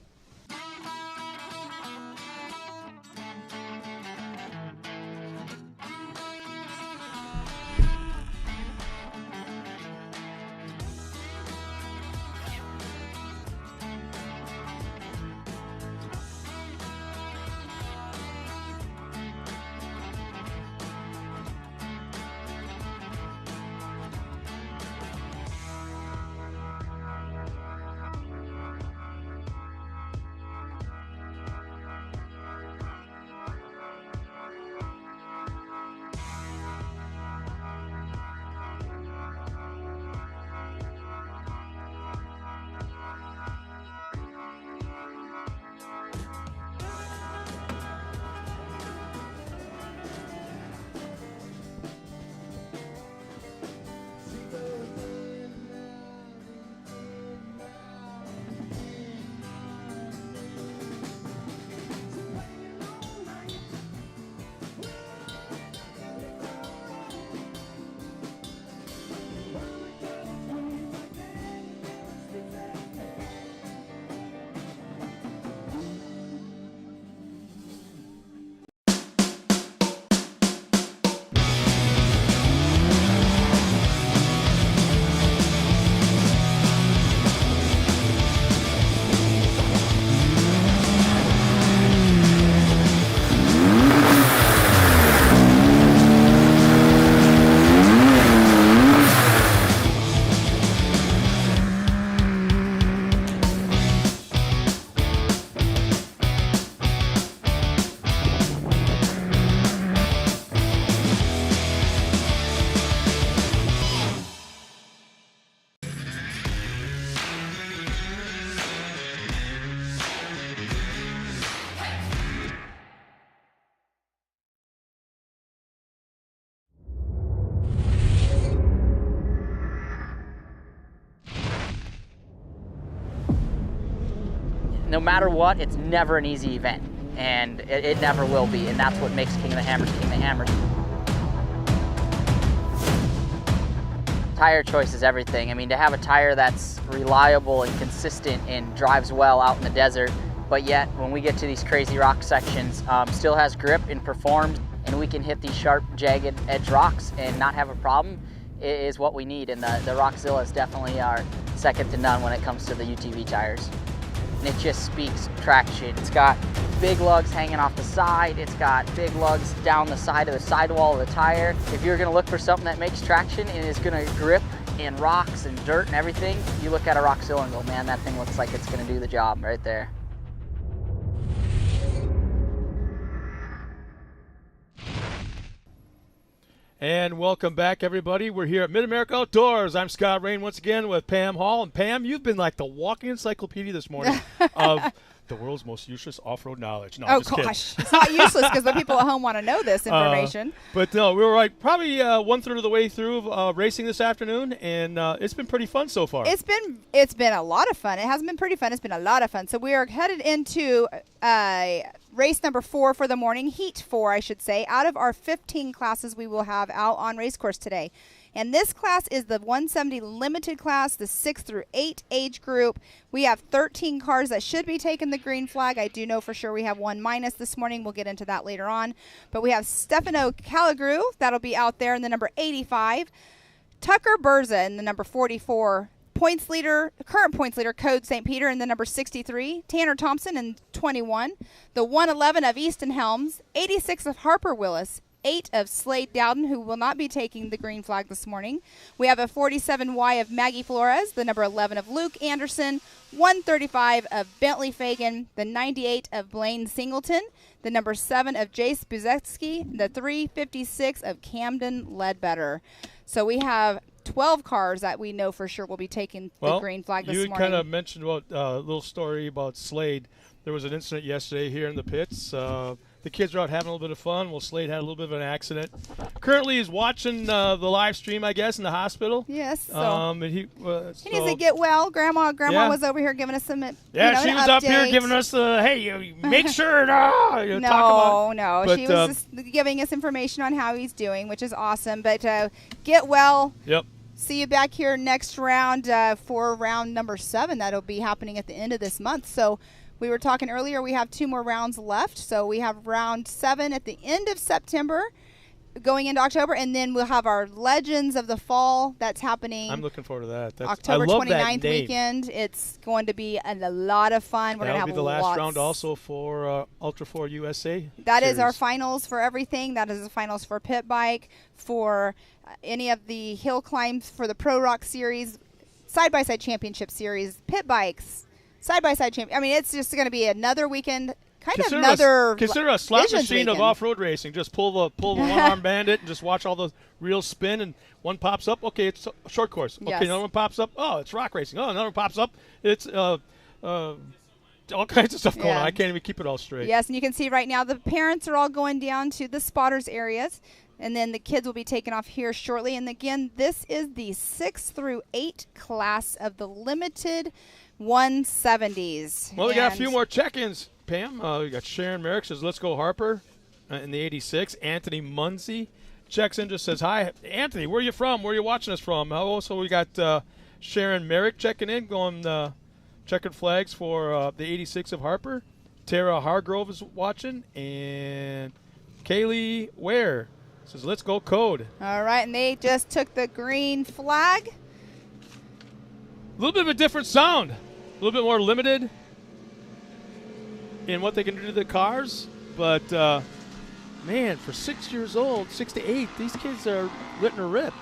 [SPEAKER 3] No matter what, it's never an easy event, and it never will be, and that's what makes King of the Hammers King of the Hammers. Tire choice is everything. I mean, to have a tire that's reliable and consistent and drives well out in the desert, but yet when we get to these crazy rock sections, still has grip and performs, and we can hit these sharp, jagged edge rocks and not have a problem is what we need. And the Rockzilla's definitely are second to none when it comes to the UTV tires. And it just speaks traction. It's got big lugs hanging off the side. It's got big lugs down the side of the sidewall of the tire. If you're gonna look for something that makes traction and is gonna grip in rocks and dirt and everything, you look at a Rockzilla and go, man, that thing looks like it's gonna do the job right there.
[SPEAKER 1] And welcome back, everybody. We're here at Mid-America Outdoors. I'm Scott Rain once again with Pam Hall. And Pam, you've been like the walking encyclopedia this morning of the world's most useless off-road knowledge. No,
[SPEAKER 2] Oh,
[SPEAKER 1] just kidding.
[SPEAKER 2] gosh. It's not useless because the people at home want to know this information.
[SPEAKER 1] But no, we were like probably 1/3 of the way through racing this afternoon, and it's been pretty fun so far.
[SPEAKER 2] It's been a lot of fun. It hasn't been pretty fun. It's been a lot of fun. So we are headed into race number 4 for the morning, heat 4, I should say, out of our 15 classes we will have out on race course today. And this class is the 170 limited class, the 6 through 8 age group. We have 13 cars that should be taking the green flag. I do know for sure we have 1 minus this morning. We'll get into that later on. But we have Stefano Calagru, that'll be out there in the number 85. Tucker Berza in the number 44. Points leader, current points leader, Code St. Peter in the number 63. Tanner Thompson in 21. The 111 of Easton Helms. 86 of Harper Willis. 8 of Slade Dowden, who will not be taking the green flag this morning. We have a 47Y of Maggie Flores, the number 11 of Luke Anderson, 135 of Bentley Fagan, the 98 of Blaine Singleton, the number 7 of Jace Buzetsky, the 356 of Camden Ledbetter. So we have 12 cars that we know for sure will be taking the green flag this morning.
[SPEAKER 1] You kind of mentioned about a little story about Slade. There was an incident yesterday here in the pits. The kids are out having a little bit of fun. Well, Slade had a little bit of an accident. Currently, he's watching the live stream, I guess, in the hospital.
[SPEAKER 2] Yes. So
[SPEAKER 1] And he
[SPEAKER 2] needs to get well. Grandma was over here giving us some.
[SPEAKER 1] Yeah, she was up here giving us the hey, make sure talk about.
[SPEAKER 2] No, she was just giving us information on how he's doing, which is awesome. But get well.
[SPEAKER 1] Yep.
[SPEAKER 2] See you back here next round for round number 7. That'll be happening at the end of this month. So. We were talking earlier, we have 2 more rounds left. So we have round 7 at the end of September going into October, and then we'll have our Legends of the Fall that's happening.
[SPEAKER 1] I'm looking forward to that.
[SPEAKER 2] October
[SPEAKER 1] I love
[SPEAKER 2] 29th
[SPEAKER 1] that name.
[SPEAKER 2] Weekend. It's going to be a lot of fun. We're going to have
[SPEAKER 1] That'll be the last round also for Ultra 4 USA.
[SPEAKER 2] That is our finals for everything. That is the finals for Pit Bike, for any of the hill climbs for the Pro Rock Series, Side-by-Side Championship Series, Pit Bikes, Side-by-Side champion. I mean, it's just going to be another weekend,
[SPEAKER 1] consider a slot machine
[SPEAKER 2] weekend
[SPEAKER 1] of off-road racing. Just pull the one-arm bandit and just watch all the reels spin, and one pops up. Okay, it's a short course. Okay,
[SPEAKER 2] Yes.
[SPEAKER 1] another one pops up. Oh, it's rock racing. Oh, another one pops up. It's all kinds of stuff going on. I can't even keep it all straight.
[SPEAKER 2] Yes, and you can see right now the parents are all going down to the spotters areas, and then the kids will be taken off here shortly. And again, this is the 6 through 8 class of the limited 170s.
[SPEAKER 1] Well, we got a few more check-ins, Pam. We got Sharon Merrick says, let's go Harper in the 86. Anthony Munsey checks in, just says, hi. Anthony, where are you from? Where are you watching us from? Also, we got Sharon Merrick checking in, going checkered flags for the 86 of Harper. Tara Hargrove is watching. And Kaylee Ware says, let's go Code.
[SPEAKER 2] All right, and they just took the green flag.
[SPEAKER 1] A little bit of a different sound. A little bit more limited in what they can do to the cars. But, man, for 6 years old, 6 to 8, these kids are letting her rip.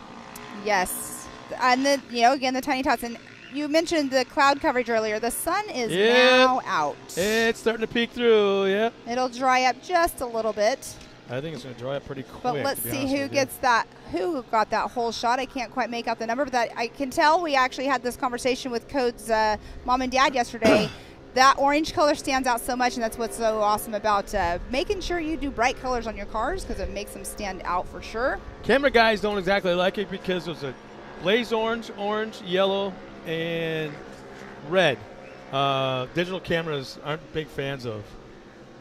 [SPEAKER 2] Yes. And then, again, the Tiny Tots. And you mentioned the cloud coverage earlier. The sun is now out.
[SPEAKER 1] It's starting to peek through, yep.
[SPEAKER 2] It'll dry up just a little bit.
[SPEAKER 1] I think it's going to dry up pretty quick.
[SPEAKER 2] But let's see who gets that. Who got that whole shot? I can't quite make out the number, but that I can tell. We actually had this conversation with Code's mom and dad yesterday. That orange color stands out so much, and that's what's so awesome about making sure you do bright colors on your cars, because it makes them stand out for sure.
[SPEAKER 1] Camera guys don't exactly like it because there's a blaze orange, yellow, and red. Digital cameras aren't big fans of.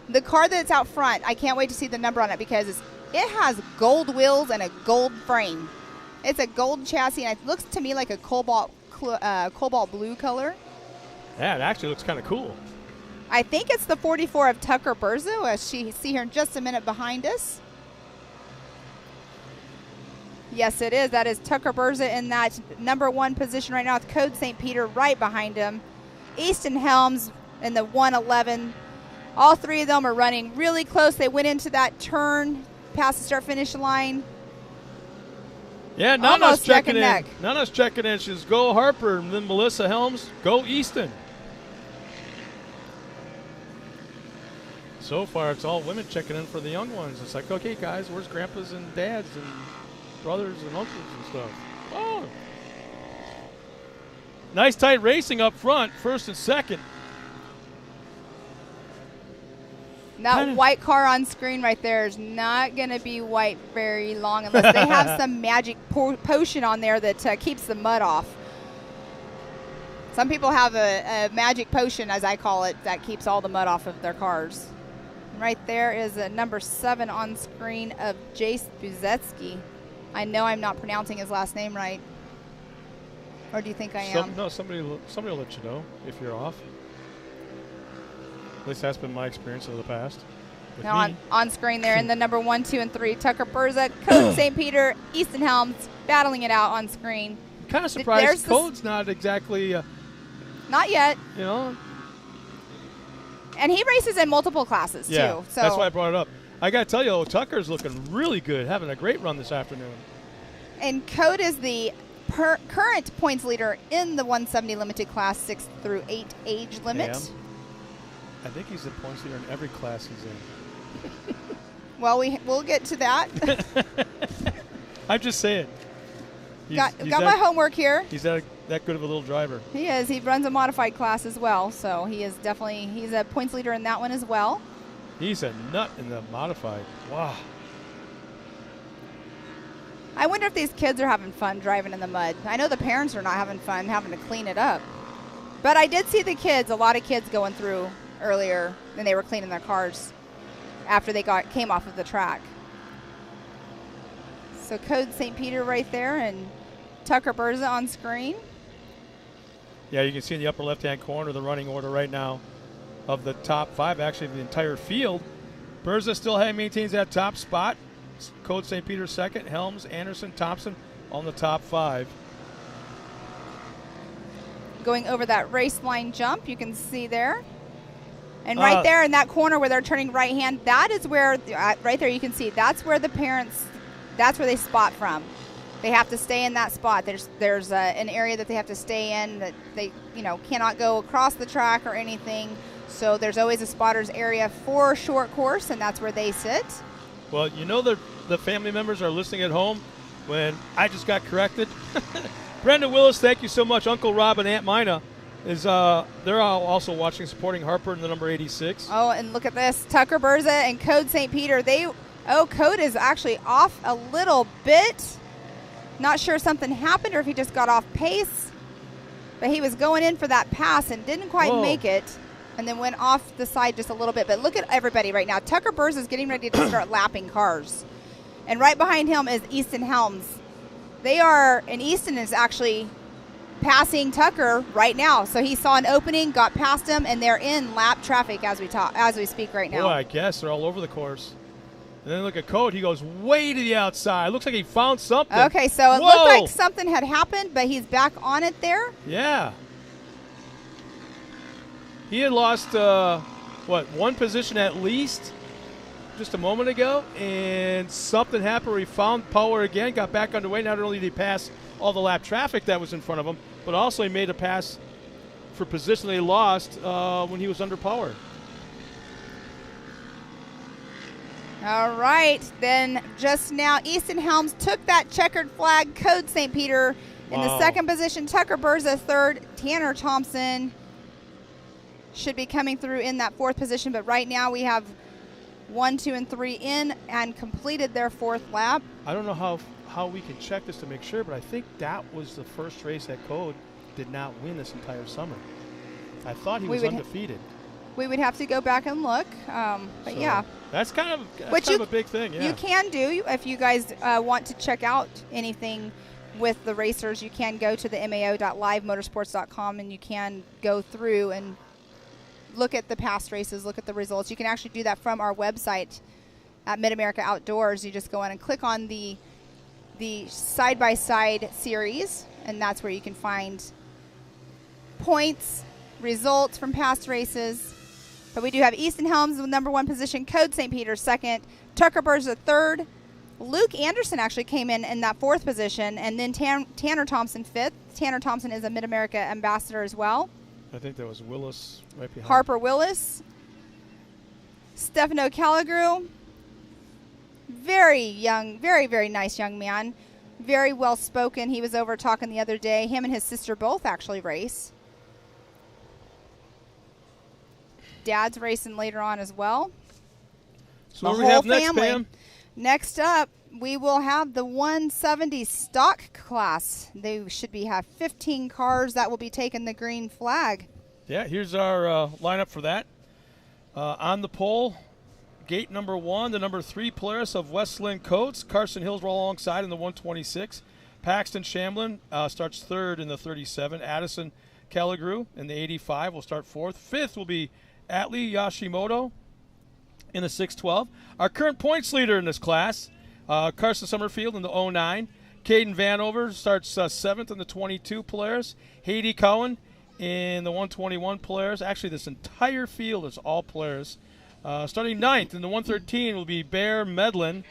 [SPEAKER 2] The car that's out front, I can't wait to see the number on it, because it has gold wheels and a gold frame. It's a gold chassis, and it looks to me like a cobalt blue color.
[SPEAKER 1] Yeah, it actually looks kind of cool.
[SPEAKER 2] I think it's the 44 of Tucker Berzo, as she see here in just a minute behind us. Yes, it is. That is Tucker Berza in that number 1 position right now with Code St. Peter right behind him. Easton Helms in the 111. All 3 of them are running really close. They went into that turn past the start-finish line.
[SPEAKER 1] Yeah, Nana's checking in.
[SPEAKER 2] Neck.
[SPEAKER 1] Nana's checking in. She says, go Harper. And then Melissa Helms, go Easton. So far, it's all women checking in for the young ones. It's like, okay, guys, where's grandpas and dads and brothers and uncles and stuff? Oh. Nice tight racing up front, first and second.
[SPEAKER 2] That white car on screen right there is not going to be white very long unless they have some magic potion on there that keeps the mud off. Some people have a magic potion, as I call it, that keeps all the mud off of their cars. Right there is a number 7 on screen of Jace Buzetsky. I know I'm not pronouncing his last name right. Or do you think I am?
[SPEAKER 1] No, somebody will let you know if you're off. At least that's been my experience of the past.
[SPEAKER 2] Now on screen there in the number 1, 2, and 3, Tucker Berza, Code St. Peter, Easton Helms battling it out on screen.
[SPEAKER 1] I'm kind of surprised Code's not exactly.
[SPEAKER 2] Not yet.
[SPEAKER 1] You know.
[SPEAKER 2] And he races in multiple classes too. So
[SPEAKER 1] that's why I brought it up. I got to tell you, Tucker's looking really good, having a great run this afternoon. And
[SPEAKER 2] Code is the current points leader in the 170 limited class 6 through 8 age limit.
[SPEAKER 1] I think he's the points leader in every class he's in.
[SPEAKER 2] Well, we'll get to that.
[SPEAKER 1] I'm just saying.
[SPEAKER 2] Got my homework here.
[SPEAKER 1] He's that good of a little driver.
[SPEAKER 2] He is. He runs a modified class as well, so he's a points leader in that one as well.
[SPEAKER 1] He's a nut in the modified. Wow.
[SPEAKER 2] I wonder if these kids are having fun driving in the mud. I know the parents are not having fun having to clean it up. But I did see a lot of kids going through earlier, and they were cleaning their cars after they came off of the track. So Code St. Peter right there and Tucker Berza on screen.
[SPEAKER 1] Yeah, you can see in the upper left-hand corner the running order right now of the top 5, actually the entire field. Berza still maintains that top spot. Code St. Peter second, Helms, Anderson, Thompson on the top 5.
[SPEAKER 2] Going over that race line jump, you can see there. And right there in that corner where they're turning right hand, that is where, right there you can see, that's where the parents, that's where they spot from. They have to stay in that spot. There's an area that they have to stay in that they cannot go across the track or anything. So there's always a spotter's area for short course, and that's where they sit. Well,
[SPEAKER 1] the family members are listening at home when I just got corrected. Brenda Willis, thank you so much. Uncle Rob and Aunt Mina they're all also watching, supporting Harper in the number 86.
[SPEAKER 2] Oh, and look at this. Tucker Berza and Code St. Peter. Code is actually off a little bit. Not sure if something happened or if he just got off pace. But he was going in for that pass and didn't quite make it. And then went off the side just a little bit. But look at everybody right now. Tucker Berza is getting ready to start lapping cars. And right behind him is Easton Helms. And Easton is actually passing Tucker right now. So he saw an opening, got past him, and they're in lap traffic as we speak right now.
[SPEAKER 1] Boy, I guess they're all over the course. And then look at Code. He goes way to the outside. Looks like he found something.
[SPEAKER 2] Okay, so it looked like something had happened, but he's back on it there.
[SPEAKER 1] Yeah. He had lost, one position at least just a moment ago, and something happened where he found power again, got back underway. Not only did he pass all the lap traffic that was in front of him, but also he made a pass for position they lost when he was under power.
[SPEAKER 2] All right, then just now Easton Helms took that checkered flag. Code St. Peter in the second position. Tucker Berza third. Tanner Thompson should be coming through in that fourth position, but right now we have 1, 2, and 3 in and completed their fourth lap.
[SPEAKER 1] I don't know how we can check this to make sure, but I think that was the first race that Code did not win this entire summer. I thought he was undefeated.
[SPEAKER 2] We would have to go back and look, but yeah.
[SPEAKER 1] That's kind of a big thing, yeah.
[SPEAKER 2] You can do, if you guys want to check out anything with the racers, you can go to the MAO.livemotorsports.com and you can go through and look at the past races, look at the results. You can actually do that from our website at Mid-America Outdoors. You just go in and click on the side-by-side series, and that's where you can find points, results from past races. But we do have Easton Helms with #1 position, Code St. Peter 2nd, Tucker Burrs the 3rd. Luke Anderson actually came in that 4th position, and then Tanner Thompson 5th. Tanner Thompson is a Mid-America ambassador as well.
[SPEAKER 1] I think that was Willis right behind.
[SPEAKER 2] Harper Willis. Stefano Calagru. Very young, very, very nice young man. Very well spoken. He was over talking the other day. Him and his sister both actually race. Dad's racing later on as well.
[SPEAKER 1] So what do we have next, Pam?
[SPEAKER 2] Next up, we will have the 170 stock class. They should have 15 cars that will be taking the green flag.
[SPEAKER 1] Yeah, here's our lineup for that. On the pole, gate number 1, the number 3 Polaris of Westland Coates. Carson Hills roll alongside in the 126. Paxton Shamblin starts 3rd in the 37. Addison Calagru in the 85 will start 4th. 5th will be Atlee Yashimoto in the 612. Our current points leader in this class, Carson Summerfield in the 09. Caden Vanover starts 7th in the 22 Polaris. Haiti Cohen in the 121 Polaris. Actually, this entire field is all Polaris. Starting 9th in the 113 will be Bear Medlin.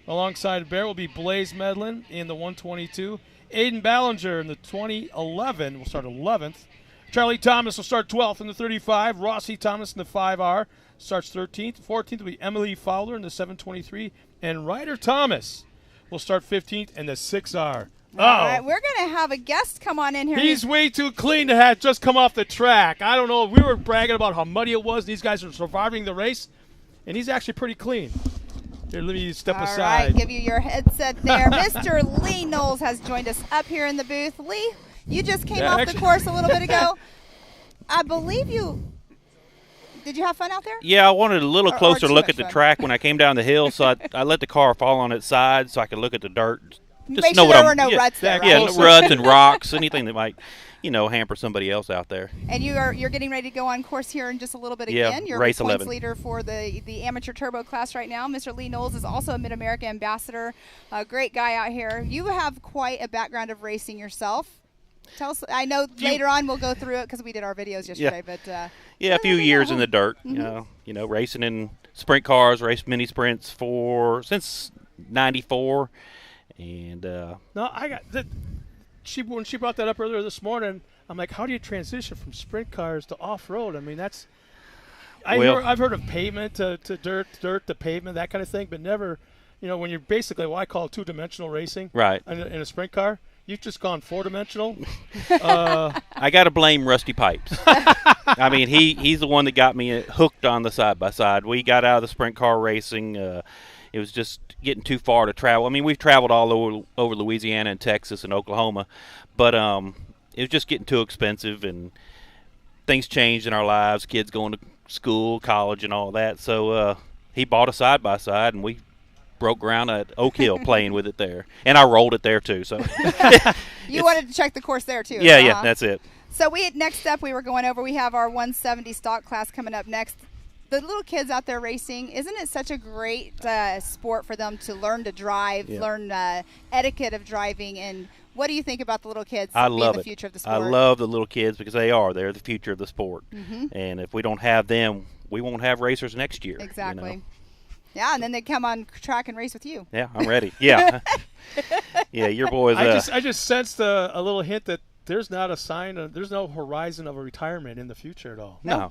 [SPEAKER 1] Alongside Bear will be Blaze Medlin in the 122. Aiden Ballinger in the 2011 will start 11th. Charlie Thomas will start 12th in the 35. Rossi Thomas in the 5R starts 13th. 14th will be Emily Fowler in the 723. And Ryder Thomas will start 15th in the 6R.
[SPEAKER 2] All right, we're going to have a guest come on in here.
[SPEAKER 1] He's way too clean to have just come off the track. I don't know. We were bragging about how muddy it was. These guys are surviving the race, and he's actually pretty clean. Here, let me step aside.
[SPEAKER 2] All right, give you your headset there. Mr. Lee Knowles has joined us up here in the booth. Lee, you just came off the course a little bit ago. I believe you. Did you have fun out there?
[SPEAKER 4] Yeah, I wanted a little closer look at the track when I came down the hill, so I let the car fall on its side so I could look at the dirt.
[SPEAKER 2] Just make sure there were no ruts there, right?
[SPEAKER 4] Yeah, no ruts and rocks, anything that might, hamper somebody else out there.
[SPEAKER 2] And you're getting ready to go on course here in just a little bit again. You're
[SPEAKER 4] race
[SPEAKER 2] the points
[SPEAKER 4] 11
[SPEAKER 2] leader for the amateur turbo class right now. Mr. Lee Knowles is also a Mid-America ambassador. A great guy out here. You have quite a background of racing yourself. Tell us. I know later on we'll go through it because we did our videos yesterday. But
[SPEAKER 4] a few years in the dirt. Racing in sprint cars, raced mini sprints since '94, and
[SPEAKER 1] no, I got that. When she brought that up earlier this morning, I'm like, how do you transition from sprint cars to off road? I mean, that's. I've heard of pavement to dirt to pavement, that kind of thing, but never, when you're basically what I call 2-dimensional racing,
[SPEAKER 4] right?
[SPEAKER 1] In a sprint car. You've just gone 4-dimensional.
[SPEAKER 4] I got to blame Rusty Pipes. I mean, he's the one that got me hooked on the side-by-side. We got out of the sprint car racing. It was just getting too far to travel. I mean, we've traveled all over Louisiana and Texas and Oklahoma, but it was just getting too expensive, and things changed in our lives, kids going to school, college, and all that. So he bought a side-by-side, and we broke ground at Oak Hill playing with it there. And I rolled it there, too. So
[SPEAKER 2] you wanted to check the course there, too.
[SPEAKER 4] Yeah, that's it.
[SPEAKER 2] So next up, we were going over, we have our 170 stock class coming up next. The little kids out there racing, isn't it such a great sport for them to learn to drive, learn etiquette of driving, and what do you think about the little kids being the future of the sport?
[SPEAKER 4] I love the little kids because they're the future of the sport. Mm-hmm. And if we don't have them, we won't have racers next year.
[SPEAKER 2] Exactly. Yeah, and then they come on track and race with you.
[SPEAKER 4] Yeah, I'm ready. Yeah. Yeah, your boys.
[SPEAKER 1] I just sensed a little hint that there's not a sign there's no horizon of a retirement in the future at all.
[SPEAKER 4] No.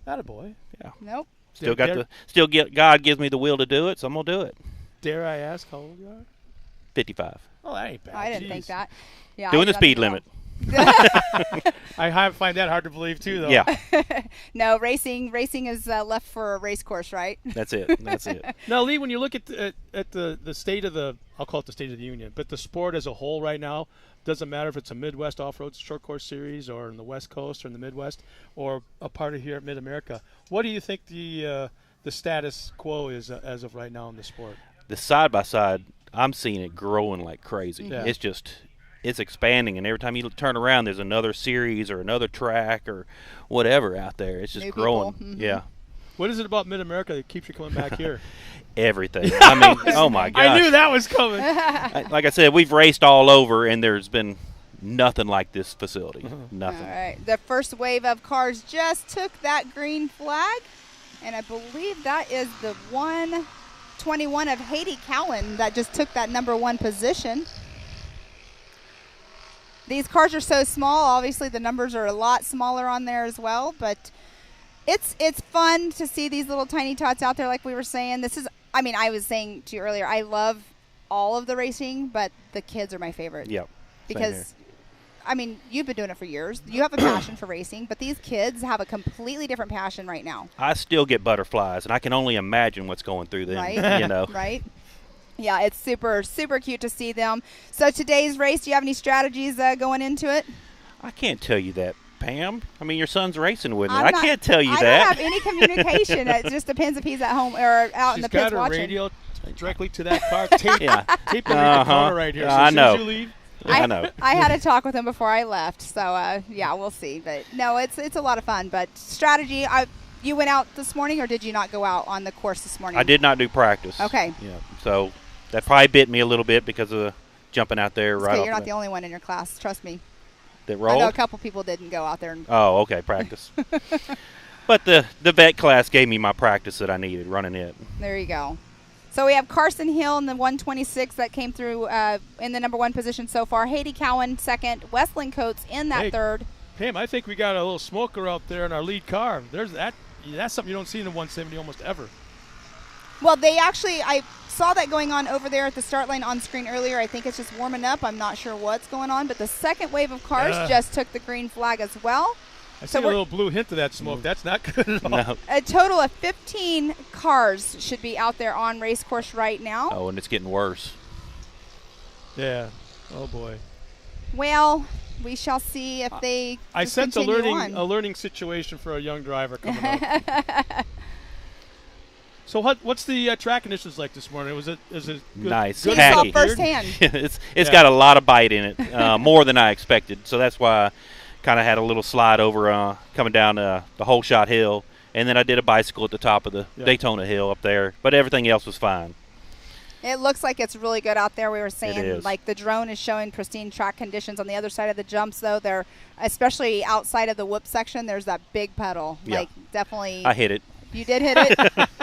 [SPEAKER 1] Attaboy.
[SPEAKER 4] Yeah.
[SPEAKER 2] Nope.
[SPEAKER 4] God gives me the will to do it, so I'm going to do it.
[SPEAKER 1] Dare I ask how old you are?
[SPEAKER 4] 55.
[SPEAKER 1] Oh, that ain't bad.
[SPEAKER 2] I didn't think that. Yeah,
[SPEAKER 4] doing the speed limit.
[SPEAKER 1] I find that hard to believe too, though.
[SPEAKER 4] Yeah.
[SPEAKER 2] No, racing is left for a race course, right?
[SPEAKER 4] That's it.
[SPEAKER 1] Now, Lee, when you look at the state of I'll call it the state of the union, but the sport as a whole right now, doesn't matter if it's a Midwest off-road short course series or in the West Coast or in the Midwest or a part of here at Mid-America. What do you think the status quo is as of right now in the sport?
[SPEAKER 4] The side-by-side, I'm seeing it growing like crazy. Yeah. it's expanding, and every time you turn around, there's another series or another track or whatever out there. It's just
[SPEAKER 2] New
[SPEAKER 4] growing.
[SPEAKER 2] people.
[SPEAKER 4] Yeah.
[SPEAKER 1] What is it about Mid-America that keeps you coming back here?
[SPEAKER 4] Everything. I mean, oh my gosh.
[SPEAKER 1] I knew that was coming.
[SPEAKER 4] Like I said, we've raced all over, and there's been nothing like this facility. Nothing.
[SPEAKER 2] All right. The first wave of cars just took that green flag, and I believe that is the 121 of Haiti Cowan that just took that #1 position. These cars are so small. Obviously, the numbers are a lot smaller on there as well, but it's fun to see these little tiny tots out there like we were saying. This is, I mean, I was saying to you earlier, I love all of the racing, but the kids are my favorite.
[SPEAKER 4] Yep.
[SPEAKER 2] Because, I mean, you've been doing it for years. You have a passion for racing, but these kids have a completely different passion right now.
[SPEAKER 4] I still get butterflies, and I can only imagine what's going through them,
[SPEAKER 2] Right?
[SPEAKER 4] you know.
[SPEAKER 2] Right? Yeah, it's super, super cute to see them. So today's race, do you have any strategies going into it?
[SPEAKER 4] I can't tell you that, Pam. I mean, your son's racing with me.
[SPEAKER 2] I'm
[SPEAKER 4] I
[SPEAKER 2] not-
[SPEAKER 4] can't tell you
[SPEAKER 2] I
[SPEAKER 4] that.
[SPEAKER 2] don't have any communication. It just depends if he's at home or out in
[SPEAKER 1] She's
[SPEAKER 2] the pits
[SPEAKER 1] got her
[SPEAKER 2] watching.
[SPEAKER 1] radio directly to that car. Tape,
[SPEAKER 4] Yeah.
[SPEAKER 1] tape it right the corner right here. So
[SPEAKER 4] I
[SPEAKER 1] as soon
[SPEAKER 4] know.
[SPEAKER 1] as you leave,
[SPEAKER 4] I know.
[SPEAKER 2] I had a talk with him before I left, so yeah, we'll see. But no, it's a lot of fun. But strategy, you went out this morning, or did you not go out on the course this morning?
[SPEAKER 4] I did not do practice.
[SPEAKER 2] Okay.
[SPEAKER 4] Yeah. So that probably bit me a little bit because of jumping out there
[SPEAKER 2] It's
[SPEAKER 4] right
[SPEAKER 2] okay,
[SPEAKER 4] off
[SPEAKER 2] you're not the only one in your class. Trust me.
[SPEAKER 4] that
[SPEAKER 2] I know
[SPEAKER 4] rolled.
[SPEAKER 2] a couple people didn't go out there. And,
[SPEAKER 4] Oh, okay, practice. But the vet class gave me my practice that I needed running it.
[SPEAKER 2] there you go. So we have Carson Hill in the 126 that came through in the #1 position so far. Haiti Cowan second. Westlin Coates in that
[SPEAKER 1] Hey.
[SPEAKER 2] third.
[SPEAKER 1] Pam, I think we got a little smoker out there in our lead car. There's that. That's something you don't see in the 170 almost ever.
[SPEAKER 2] Well, I saw that going on over there at the start line on screen earlier. I think it's just warming up. I'm not sure what's going on, but the second wave of cars
[SPEAKER 1] Yeah.
[SPEAKER 2] just took the green flag as well.
[SPEAKER 1] I
[SPEAKER 2] So
[SPEAKER 1] see a
[SPEAKER 2] we're-
[SPEAKER 1] little blue hint of that smoke. That's not good at all.
[SPEAKER 4] No.
[SPEAKER 2] A total of 15 cars should be out there on race course right now.
[SPEAKER 4] Oh, and it's getting worse.
[SPEAKER 1] Yeah. Oh boy.
[SPEAKER 2] Well, we shall see if they
[SPEAKER 1] I
[SPEAKER 2] just
[SPEAKER 1] sense a
[SPEAKER 2] continue
[SPEAKER 1] learning
[SPEAKER 2] on.
[SPEAKER 1] situation for a young driver coming up. So what's the track conditions like this morning? Is it good?
[SPEAKER 4] Nice.
[SPEAKER 1] Good
[SPEAKER 2] You saw
[SPEAKER 4] Tacky.
[SPEAKER 2] firsthand.
[SPEAKER 4] it's
[SPEAKER 1] Yeah.
[SPEAKER 4] got a lot of bite in it, more than I expected. So that's why I kind of had a little slide over coming down the whole shot hill, and then I did a bicycle at the top of the
[SPEAKER 1] Yeah.
[SPEAKER 4] Daytona hill up there. But everything else was fine.
[SPEAKER 2] It looks like it's really good out there. We were saying,
[SPEAKER 4] is.
[SPEAKER 2] like, the drone is showing pristine track conditions. On the other side of the jumps, though, they're especially outside of the whoop section. There's that big pedal.
[SPEAKER 4] Yeah.
[SPEAKER 2] Like, definitely.
[SPEAKER 4] I hit it.
[SPEAKER 2] You did hit it.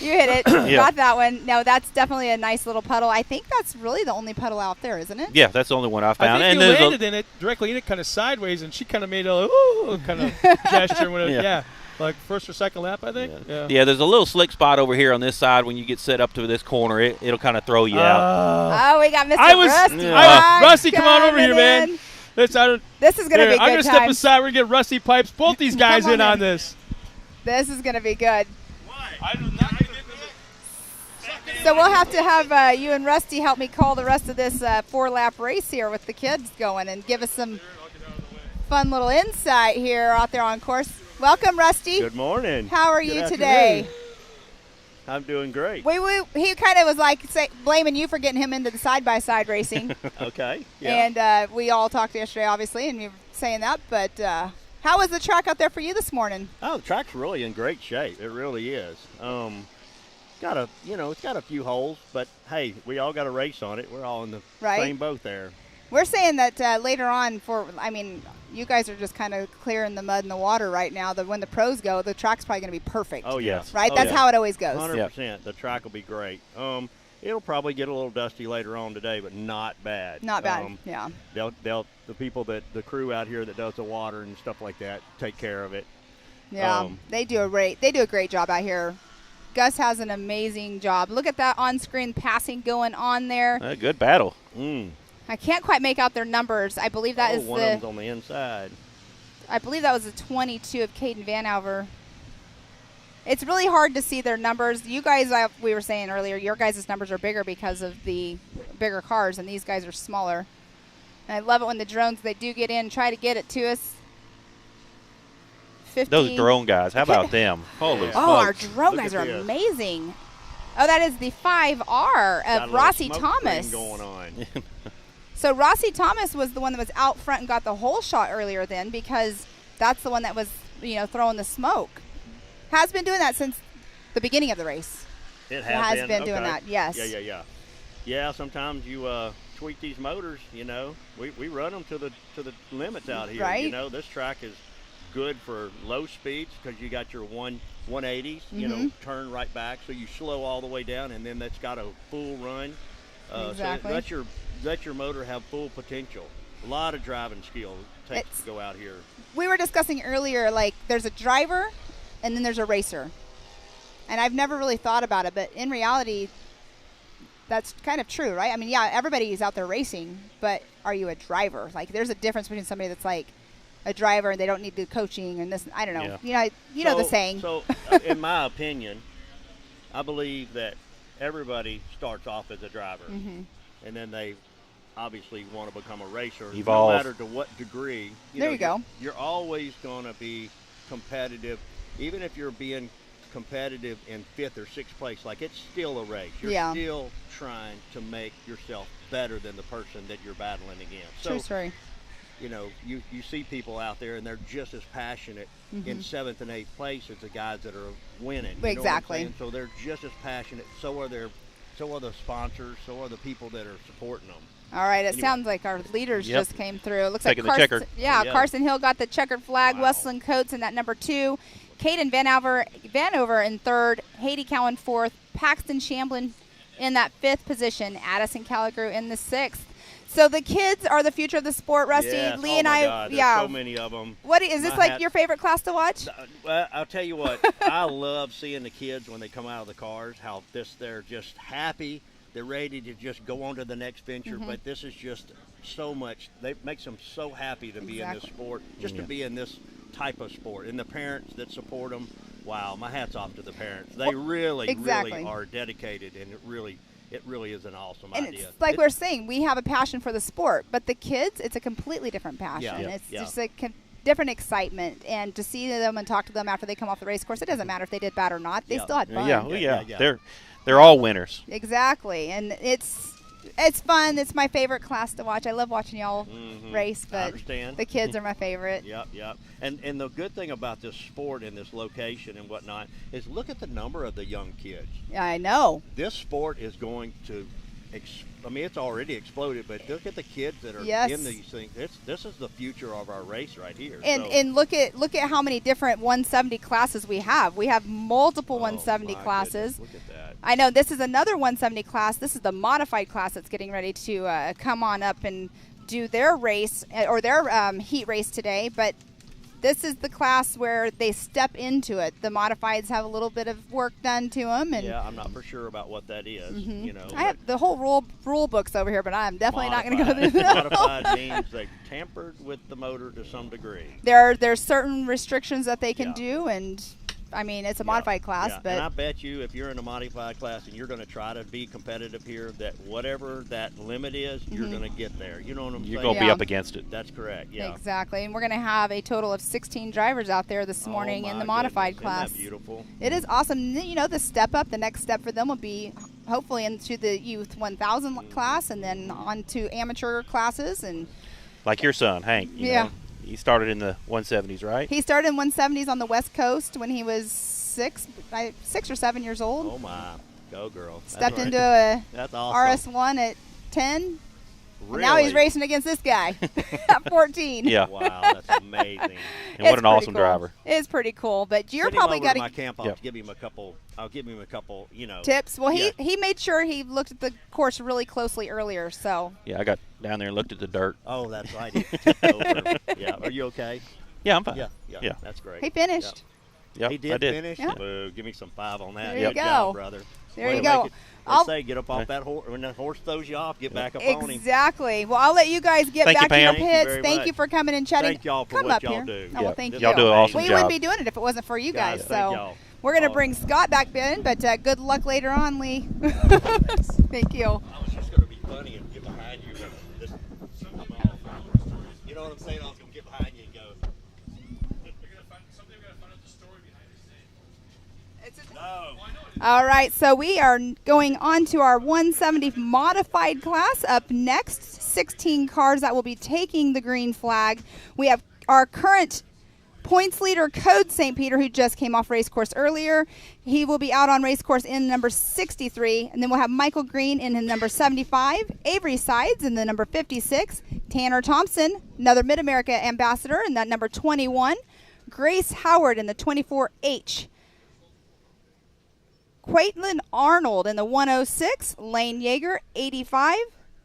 [SPEAKER 2] You hit it.
[SPEAKER 4] Yeah.
[SPEAKER 2] Got that one. No, that's definitely a nice little pedal. I think that's really the only pedal out there, isn't it?
[SPEAKER 4] Yeah, that's the only one I
[SPEAKER 1] I
[SPEAKER 4] found.
[SPEAKER 1] think
[SPEAKER 4] and
[SPEAKER 1] you
[SPEAKER 4] there's
[SPEAKER 1] landed in it directly in it, kind of sideways, and she kind of made a ooh kind of gesture when it,
[SPEAKER 4] Yeah.
[SPEAKER 1] like first or second lap, I think.
[SPEAKER 4] yeah, there's a little slick spot over here on this side. When you get set up to this corner, it'll kind of throw you out.
[SPEAKER 2] Oh, we got Mr.
[SPEAKER 1] Rusty,
[SPEAKER 4] Yeah.
[SPEAKER 1] Rusty, come on over here,
[SPEAKER 2] coming
[SPEAKER 1] man.
[SPEAKER 2] in.
[SPEAKER 1] This
[SPEAKER 2] This is going to be
[SPEAKER 1] I'm
[SPEAKER 2] good
[SPEAKER 1] gonna step
[SPEAKER 2] times.
[SPEAKER 1] aside. We're gonna get Rusty Pipes, both these guys
[SPEAKER 2] Come on
[SPEAKER 1] in on
[SPEAKER 2] in.
[SPEAKER 1] this.
[SPEAKER 2] This is going to be good.
[SPEAKER 1] I do not get
[SPEAKER 2] So we'll have to have you and Rusty help me call the rest of this 4-lap race here with the kids going and give us some fun little insight here out there on course. Welcome, Rusty.
[SPEAKER 5] Good morning.
[SPEAKER 2] How are
[SPEAKER 5] Good
[SPEAKER 2] you
[SPEAKER 5] afternoon.
[SPEAKER 2] today?
[SPEAKER 5] I'm doing great.
[SPEAKER 2] He kind of was like blaming you for getting him into the side-by-side racing.
[SPEAKER 5] Okay. Yeah.
[SPEAKER 2] And we all talked yesterday, obviously, and you were saying that. But how was the track out there for you this morning?
[SPEAKER 5] Oh, the track's really in great shape. It really is. It's got a few holes, but hey, we all got a race on it. We're all in the
[SPEAKER 2] Right.
[SPEAKER 5] same boat there.
[SPEAKER 2] We're saying that later on you guys are just kind of clearing the mud and the water right now. That when the pros go, the track's probably going to be perfect.
[SPEAKER 5] Oh yes.
[SPEAKER 2] Right?
[SPEAKER 5] Oh,
[SPEAKER 2] That's
[SPEAKER 5] yeah.
[SPEAKER 2] how it always goes.
[SPEAKER 5] 100%. The track will be great. It'll probably get a little dusty later on today, but not bad.
[SPEAKER 2] Not bad. Yeah.
[SPEAKER 5] The the crew out here that does the water and stuff like that take care of it.
[SPEAKER 2] Yeah. They do a great job out here. Gus has an amazing job. Look at that on-screen passing going on there.
[SPEAKER 4] Good battle.
[SPEAKER 2] I can't quite make out their numbers. I believe that is
[SPEAKER 5] one of them's on the inside.
[SPEAKER 2] I believe that was the 22 of Caden Vanover. It's really hard to see their numbers. You guys, we were saying earlier, your guys' numbers are bigger because of the bigger cars, and these guys are smaller. And I love it when the drones, they do get in, try to get it to us. 50.
[SPEAKER 4] Those drone guys, how about them? Holy smokes.
[SPEAKER 2] Oh, our drone
[SPEAKER 5] Look
[SPEAKER 2] guys
[SPEAKER 5] at
[SPEAKER 2] are
[SPEAKER 5] this.
[SPEAKER 2] amazing. Oh, that is the 5R
[SPEAKER 5] Got a
[SPEAKER 2] of
[SPEAKER 5] little
[SPEAKER 2] Rossi
[SPEAKER 5] smoke
[SPEAKER 2] Thomas.
[SPEAKER 5] screen going on.
[SPEAKER 2] So Rossi Thomas was the one that was out front and got the whole shot earlier then, because that's the one that was, throwing the smoke. Has been doing that since the beginning of the race.
[SPEAKER 5] It has
[SPEAKER 2] been doing that, yes.
[SPEAKER 5] Yeah. Yeah, sometimes you tweak these motors, We run them to the limits out here.
[SPEAKER 2] Right.
[SPEAKER 5] This track is good for low speeds because you got your 180s, turn right back, so you slow all the way down, and then that's got a full run.
[SPEAKER 2] Exactly.
[SPEAKER 5] So let your motor have full potential. A lot of driving skill it takes to go out here.
[SPEAKER 2] We were discussing earlier, like, there's a driver and then there's a racer. And I've never really thought about it, but in reality, that's kind of true, right? I mean, yeah, everybody is out there racing, but are you a driver? Like, there's a difference between somebody that's like a driver and they don't need the coaching and this. I don't know.
[SPEAKER 5] Yeah.
[SPEAKER 2] You know the saying.
[SPEAKER 5] So, in my opinion, I believe that everybody starts off as a driver, and then they obviously want to become a racer.
[SPEAKER 4] Evolve.
[SPEAKER 5] No matter to what degree.
[SPEAKER 2] There you go.
[SPEAKER 5] You're always going to be competitive, even if you're being competitive in 5th or 6th place. Like, it's still a race. You're still trying to make yourself better than the person that you're battling against.
[SPEAKER 2] True story.
[SPEAKER 5] You see people out there and they're just as passionate in 7th and 8th place as the guys that are winning. You
[SPEAKER 2] Exactly.
[SPEAKER 5] know what I'm saying? So they're just as passionate. So are the sponsors. So are the people that are supporting them.
[SPEAKER 2] All right, it sounds like our leaders just came through. It looks
[SPEAKER 4] Taking
[SPEAKER 2] like
[SPEAKER 4] the checker.
[SPEAKER 2] Carson Hill got the checkered flag.
[SPEAKER 5] Wow.
[SPEAKER 2] Wesleyan Coates in that number 2. Caden Vanover in 3rd. Haiti Cowan 4th. Paxton Shamblin in that 5th position. Addison Calligrew in the 6th. So the kids are the future of the sport, Rusty.
[SPEAKER 5] Yes.
[SPEAKER 2] Lee and
[SPEAKER 5] my
[SPEAKER 2] I,
[SPEAKER 5] God, there's so many of them.
[SPEAKER 2] What is this like your favorite class to watch?
[SPEAKER 5] Well, I'll tell you what. I love seeing the kids when they come out of the cars. How they're just happy. They're ready to just go on to the next venture. But this is just so much. It makes them so happy to be in this sport, just to be in this type of sport. And the parents that support them, wow, my hat's off to the parents. They really are dedicated, and it really is an awesome idea.
[SPEAKER 2] And it's like we're saying, we have a passion for the sport, but the kids, it's a completely different passion. It's just a different excitement, and to see them and talk to them after they come off the race course, it doesn't matter if they did bad or not. They still had fun.
[SPEAKER 4] Yeah. They're all winners.
[SPEAKER 2] Exactly, and it's fun. It's my favorite class to watch. I love watching y'all race, but the kids are my favorite.
[SPEAKER 5] Yep. And the good thing about this sport and this location and whatnot is look at the number of the young kids.
[SPEAKER 2] Yeah, I know.
[SPEAKER 5] This sport is going to, it's already exploded, but look at the kids that are in these things. This is the future of our race right here.
[SPEAKER 2] And look at how many different 170 classes we have. We have multiple 170 classes.
[SPEAKER 5] Goodness, look at that.
[SPEAKER 2] I know this is another 170 class. This is the modified class that's getting ready to come on up and do their race or their heat race today. But this is the class where they step into it. The modifieds have a little bit of work done to them. And
[SPEAKER 5] I'm not for sure about what that is.
[SPEAKER 2] I have the whole rule books over here, but I'm definitely not going to go through them.
[SPEAKER 5] Modified means they tampered with the motor to some degree.
[SPEAKER 2] There's certain restrictions that they can do, and I mean, it's a modified class, but
[SPEAKER 5] and I bet you if you're in a modified class and you're going to try to be competitive here, that whatever that limit is, you're going to get there. You know what I'm saying?
[SPEAKER 4] You're going to be up against it.
[SPEAKER 5] That's correct. Yeah.
[SPEAKER 2] Exactly. And we're going to have a total of 16 drivers out there this morning in the modified class.
[SPEAKER 5] Isn't that beautiful?
[SPEAKER 2] It is awesome. The step up, the next step for them will be hopefully into the youth 1000 class and then on to amateur classes. And
[SPEAKER 4] like your son, Hank. You know, he started in the 170s, right?
[SPEAKER 2] He started in 170s on the West Coast when he was 6 or 7 years old.
[SPEAKER 5] Oh, my. Go, girl.
[SPEAKER 2] Stepped into a
[SPEAKER 5] That's awesome.
[SPEAKER 2] RS1 at 10.
[SPEAKER 5] Really?
[SPEAKER 2] And now he's racing against this guy at 14.
[SPEAKER 4] Yeah.
[SPEAKER 5] Wow, that's amazing.
[SPEAKER 4] And what an awesome driver.
[SPEAKER 2] It's pretty cool. But you're
[SPEAKER 5] Send
[SPEAKER 2] probably got
[SPEAKER 5] to my camp. I'll give him a couple.
[SPEAKER 2] Tips. Well, he made sure he looked at the course really closely earlier. So
[SPEAKER 4] yeah, I got down there and looked at the dirt.
[SPEAKER 5] Oh, that's right. He tipped over. Yeah. Are you okay?
[SPEAKER 4] Yeah, I'm fine.
[SPEAKER 5] Yeah. That's great.
[SPEAKER 2] He finished.
[SPEAKER 4] Yep,
[SPEAKER 5] he did
[SPEAKER 4] I did.
[SPEAKER 5] finish.
[SPEAKER 2] Yeah.
[SPEAKER 5] Boo, give me some 5 on that.
[SPEAKER 2] There you
[SPEAKER 5] Good
[SPEAKER 2] go.
[SPEAKER 5] job, brother.
[SPEAKER 2] There you go.
[SPEAKER 5] They say get up off that horse. When the horse throws you off, get back up on him.
[SPEAKER 2] Exactly. Well, I'll let you guys get
[SPEAKER 4] Thank
[SPEAKER 2] back
[SPEAKER 4] you,
[SPEAKER 2] to your
[SPEAKER 4] Pam.
[SPEAKER 2] pits. Thank you for coming and chatting.
[SPEAKER 5] Thank y'all for
[SPEAKER 2] Come
[SPEAKER 5] what
[SPEAKER 2] up
[SPEAKER 5] y'all
[SPEAKER 2] here.
[SPEAKER 5] do.
[SPEAKER 2] Oh, well, thank you.
[SPEAKER 4] Y'all do an awesome
[SPEAKER 2] We
[SPEAKER 4] job.
[SPEAKER 2] wouldn't be doing it if it wasn't for you guys.
[SPEAKER 5] Thank
[SPEAKER 2] So
[SPEAKER 5] y'all.
[SPEAKER 2] we're going to bring Scott back in, but good luck later on, Lee. Thank you.
[SPEAKER 5] I was just going to be funny and get behind you. But you know what I'm saying? I was going to get behind you and go.
[SPEAKER 2] All right, so we are going on to our 170 modified class. Up next, 16 cars that will be taking the green flag. We have our current points leader, Code St. Peter, who just came off race course earlier. He will be out on race course in number 63. And then we'll have Michael Green in number 75, Avery Sides in the number 56, Tanner Thompson, another Mid-America ambassador, in that number 21, Grace Howard in the 24H, Quaitlin Arnold in the 106, Lane Yeager, 85,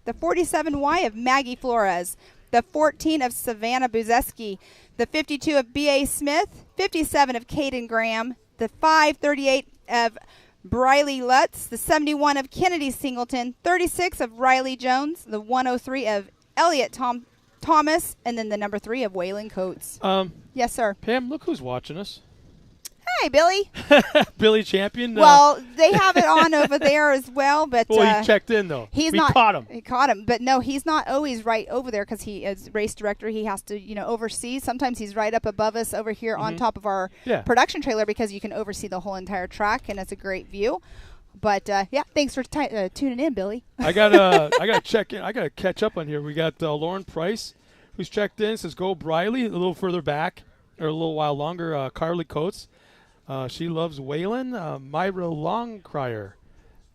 [SPEAKER 2] the 47Y of Maggie Flores, the 14 of Savannah Buzeski, the 52 of B.A. Smith, 57 of Caden Graham, the 538 of Briley Lutz, the 71 of Kennedy Singleton, 36 of Riley Jones, the 103 of Elliot Thomas, and then the number 3 of Waylon Coates. Yes, sir.
[SPEAKER 1] Pam, look who's watching us.
[SPEAKER 2] Hey, Billy.
[SPEAKER 1] Billy Champion.
[SPEAKER 2] Well, they have it on over there as well, but
[SPEAKER 1] well, he checked in though.
[SPEAKER 2] We caught him. He caught him, but no, he's not always right over there because he is race director. He has to, oversee. Sometimes he's right up above us over here on top of our production trailer because you can oversee the whole entire track, and it's a great view. But yeah, thanks for tuning in, Billy.
[SPEAKER 1] I gotta check in. I gotta catch up on here. We got Lauren Price, who's checked in. Says go Briley. A little further back, or a little while longer. Carly Coates. She loves Waylon. Myra Longcrier.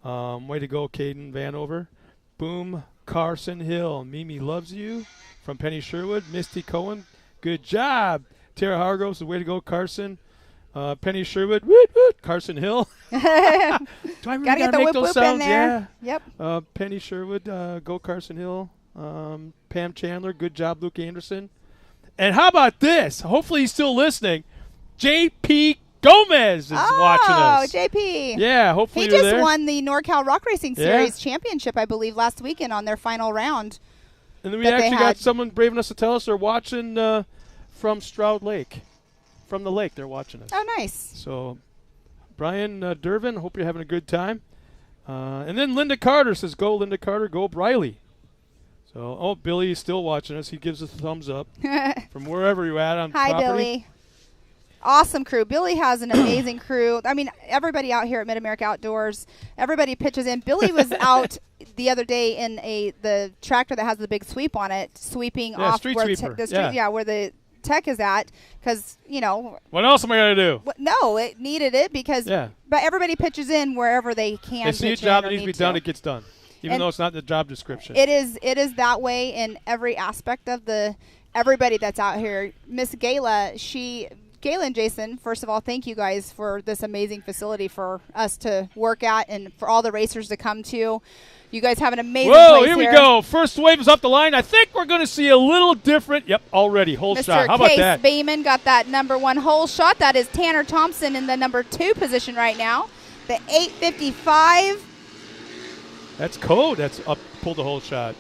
[SPEAKER 1] Way to go, Caden Vanover. Boom Carson Hill. Mimi loves you. From Penny Sherwood. Misty Cohen. Good job. Tara Hargroves. Way to go, Carson. Penny Sherwood. Woot, woot. Carson Hill. Do I really
[SPEAKER 2] gotta get the
[SPEAKER 1] make
[SPEAKER 2] whoop
[SPEAKER 1] those
[SPEAKER 2] whoop
[SPEAKER 1] sounds?
[SPEAKER 2] in there.
[SPEAKER 1] Yeah.
[SPEAKER 2] Yep.
[SPEAKER 1] Penny Sherwood. Go Carson Hill. Pam Chandler. Good job, Luke Anderson. And how about this? Hopefully he's still listening. J.P. Gomez is watching us.
[SPEAKER 2] Oh, JP.
[SPEAKER 1] Yeah, hopefully
[SPEAKER 2] he
[SPEAKER 1] you're
[SPEAKER 2] just
[SPEAKER 1] there.
[SPEAKER 2] won the NorCal Rock Racing Series championship, I believe, last weekend on their final round.
[SPEAKER 1] And then we actually got someone brave enough to tell us they're watching from Stroud Lake. From the lake, they're watching us.
[SPEAKER 2] Oh, nice.
[SPEAKER 1] So, Brian Dervin, hope you're having a good time. And then Linda Carter says, go Linda Carter, go Briley. So, Billy is still watching us. He gives us a thumbs up from wherever you're at on
[SPEAKER 2] Hi,
[SPEAKER 1] property.
[SPEAKER 2] Billy. Awesome crew. Billy has an amazing crew. I mean, everybody out here at Mid-America Outdoors, everybody pitches in. Billy was out the other day in the tractor that has the big sweep on it, sweeping off
[SPEAKER 1] street
[SPEAKER 2] where
[SPEAKER 1] sweeper.
[SPEAKER 2] where the tech is at, because
[SPEAKER 1] What else am I gonna do?
[SPEAKER 2] No, it needed it because. Yeah. But everybody pitches in wherever they can.
[SPEAKER 1] They see a job that needs to be done, it gets done, even though it's not in the job description.
[SPEAKER 2] It is that way in every aspect of everybody that's out here. Miss Gayla and Jason, first of all, thank you guys for this amazing facility for us to work at and for all the racers to come to. You guys have an amazing place
[SPEAKER 1] here we go. First wave is up the line. I think we're going to see a little different. Yep, already. Hole shot. How about that?
[SPEAKER 2] Mr. Case Bayman got that number 1 hole shot. That is Tanner Thompson in the number 2 position right now. The 855.
[SPEAKER 1] That's Code. That's up. Pulled the hole shot.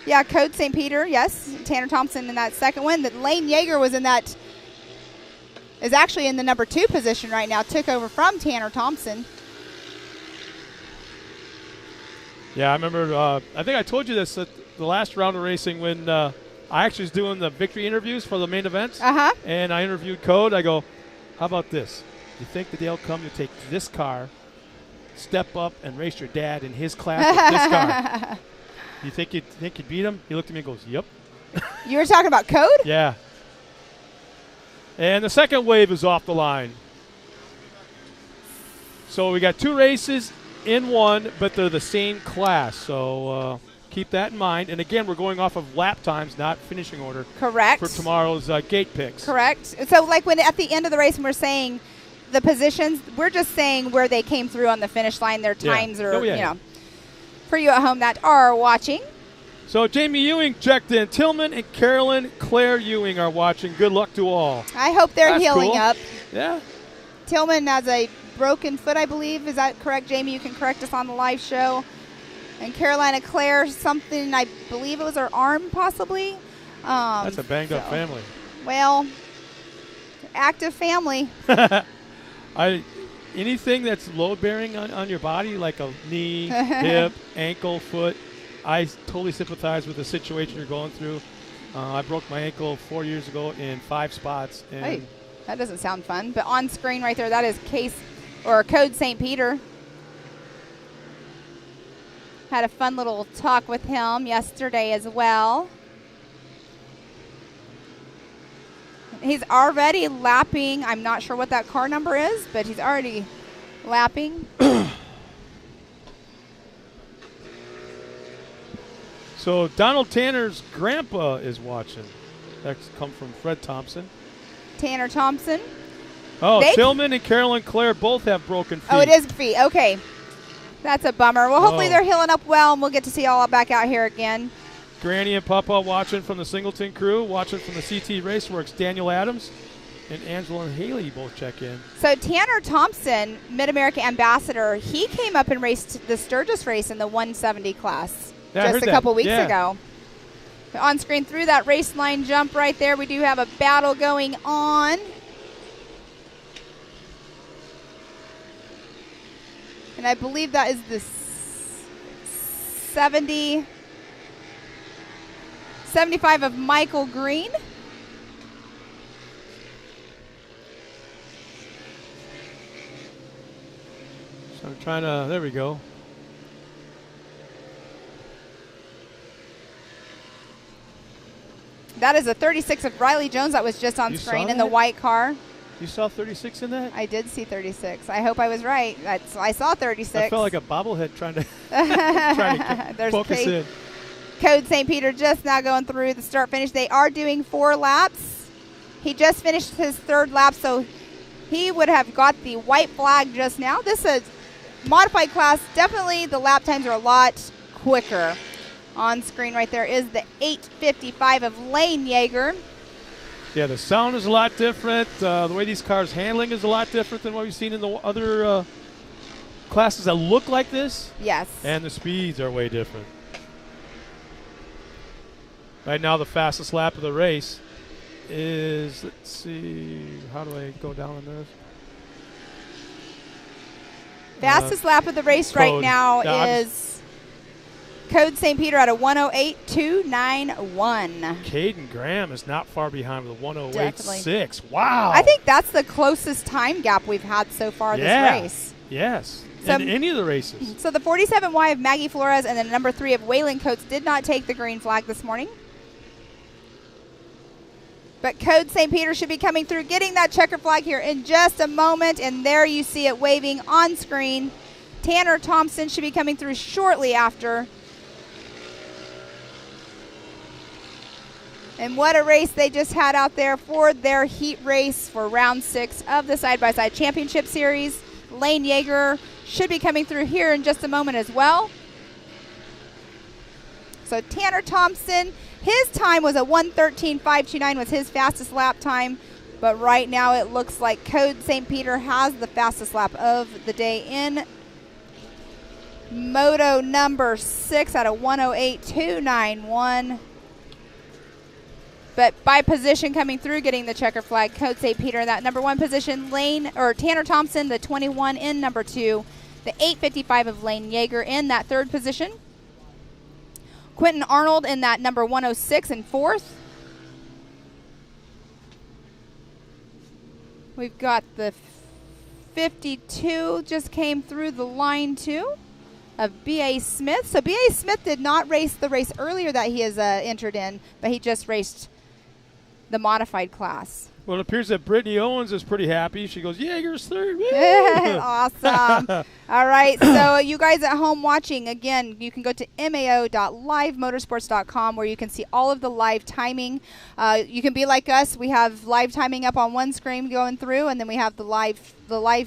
[SPEAKER 2] Yeah, Code St. Peter. Yes, Tanner Thompson in that second one. That Lane Yeager was in that. Is actually in the number 2 position right now. Took over from Tanner Thompson.
[SPEAKER 1] Yeah, I remember. I think I told you this at the last round of racing when I actually was doing the victory interviews for the main events. And I interviewed Code. I go, how about this? You think the day will come you take this car, step up and race your dad in his class with this car? You think you'd beat him? He looked at me and goes, yep.
[SPEAKER 2] You were talking about Code?
[SPEAKER 1] Yeah. And the second wave is off the line. So we got 2 races in one, but they're the same class. So keep that in mind. And again, we're going off of lap times, not finishing order.
[SPEAKER 2] Correct.
[SPEAKER 1] For tomorrow's gate picks.
[SPEAKER 2] Correct. So like when at the end of the race, when we're saying the positions, we're just saying where they came through on the finish line, their times are, for you at home that are watching.
[SPEAKER 1] So Jamie Ewing checked in. Tillman and Carolyn Claire Ewing are watching. Good luck to all.
[SPEAKER 2] I hope they're healing up.
[SPEAKER 1] Yeah.
[SPEAKER 2] Tillman has a broken foot, I believe. Is that correct, Jamie? You can correct us on the live show. And Carolina Claire, something, I believe it was her arm, possibly.
[SPEAKER 1] That's a banged up family.
[SPEAKER 2] Well, active family.
[SPEAKER 1] Anything that's load bearing on your body, like a knee, hip, ankle, foot. I totally sympathize with the situation you're going through. I broke my ankle 4 years ago in 5 spots. And
[SPEAKER 2] hey, that doesn't sound fun. But on screen right there, that is Case or Code St. Peter. Had a fun little talk with him yesterday as well. He's already lapping. I'm not sure what that car number is, but he's already lapping.
[SPEAKER 1] So Donald Tanner's grandpa is watching. That's come from Fred Thompson.
[SPEAKER 2] Tanner Thompson.
[SPEAKER 1] Oh, Tillman and Carolyn Clare both have broken feet.
[SPEAKER 2] Oh, it is feet. Okay. That's a bummer. Well, hopefully they're healing up well, and we'll get to see all back out here again.
[SPEAKER 1] Granny and Papa watching from the Singleton crew, watching from the CT Raceworks. Daniel Adams and Angela and Haley both check in.
[SPEAKER 2] So Tanner Thompson, Mid-America Ambassador, he came up and raced the Sturgis race in the 170 class just a couple weeks ago. On screen through that race line jump right there, we do have a battle going on. And I believe that is the 75 of Michael Green.
[SPEAKER 1] So I'm trying to, there we go.
[SPEAKER 2] That is a 36 of Riley Jones that was just on screen in the white car.
[SPEAKER 1] You saw 36 in that?
[SPEAKER 2] I did see 36. I hope I was right. I saw 36.
[SPEAKER 1] I felt like a bobblehead trying to, trying to focus in.
[SPEAKER 2] Code St. Peter just now going through the start finish. They are doing 4 laps. He just finished his 3rd lap, so he would have got the white flag just now. This is modified class. Definitely the lap times are a lot quicker. On screen right there is the 8:55 of Lane Yeager.
[SPEAKER 1] Yeah, the sound is a lot different. The way these cars handling is a lot different than what we've seen in the other classes that look like this.
[SPEAKER 2] Yes.
[SPEAKER 1] And the speeds are way different. Right now, the fastest lap of the race is, let's see, how do I go down on this?
[SPEAKER 2] Fastest lap of the race right now is Code St. Peter at a 108.291.
[SPEAKER 1] Caden Graham is not far behind with a 108.6. Wow.
[SPEAKER 2] I think that's the closest time gap we've had so far this race.
[SPEAKER 1] Yes.
[SPEAKER 2] So,
[SPEAKER 1] in any of the races.
[SPEAKER 2] So the 47Y of Maggie Flores and then number 3 of Waylon Coates did not take the green flag this morning. But Code St. Peter should be coming through, getting that checker flag here in just a moment. And there you see it waving on screen. Tanner Thompson should be coming through shortly after. And what a race they just had out there for their heat race for round 6 of the Side-by-Side Championship Series. Lane Yeager should be coming through here in just a moment as well. So Tanner Thompson, his time was a 1:13.529 was his fastest lap time. But right now it looks like Code St. Peter has the fastest lap of the day in Moto number 6 at a 108.291. But by position coming through, getting the checker flag, Code St. Peter in that number 1 position. Tanner Thompson, the 21 in number 2. The 8:55 of Lane Yeager in that 3rd position. Quentin Arnold in that number 106 in 4th. We've got the 52 just came through the line too of B.A. Smith. So B.A. Smith did not race the race earlier that he has entered in, but he just raced the modified class.
[SPEAKER 1] Well, it appears that Brittany Owens is pretty happy. She goes, Yeager's 3rd.
[SPEAKER 2] Awesome. All right. So you guys at home watching, again, you can go to mao.livemotorsports.com where you can see all of the live timing. You can be like us. We have live timing up on one screen going through, and then we have the live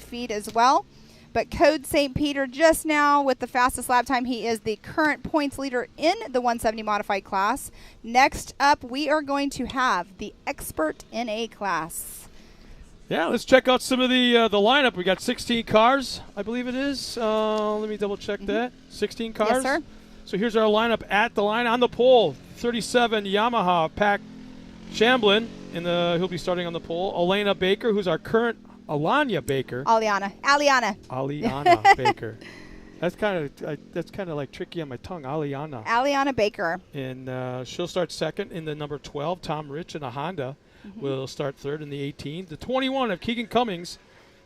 [SPEAKER 2] feed as well. But Code St. Peter just now with the fastest lap time. He is the current points leader in the 170 modified class. Next up, we are going to have the Expert NA class.
[SPEAKER 1] Yeah, let's check out some of the lineup. We got 16 cars, I believe it is. Let me double check that. 16 cars.
[SPEAKER 2] Yes, sir.
[SPEAKER 1] So here's our lineup at the line on the pole. 37 Yamaha Pac Shamblin. He'll be starting on the pole. Elena Baker, who's our current Alania Baker.
[SPEAKER 2] Aliana
[SPEAKER 1] Baker. That's kind of like tricky on my tongue.
[SPEAKER 2] Aliana Baker.
[SPEAKER 1] And she'll start 2nd in the number 12. Tom Rich in a Honda will start 3rd in the 18. The 21 of Keegan Cummings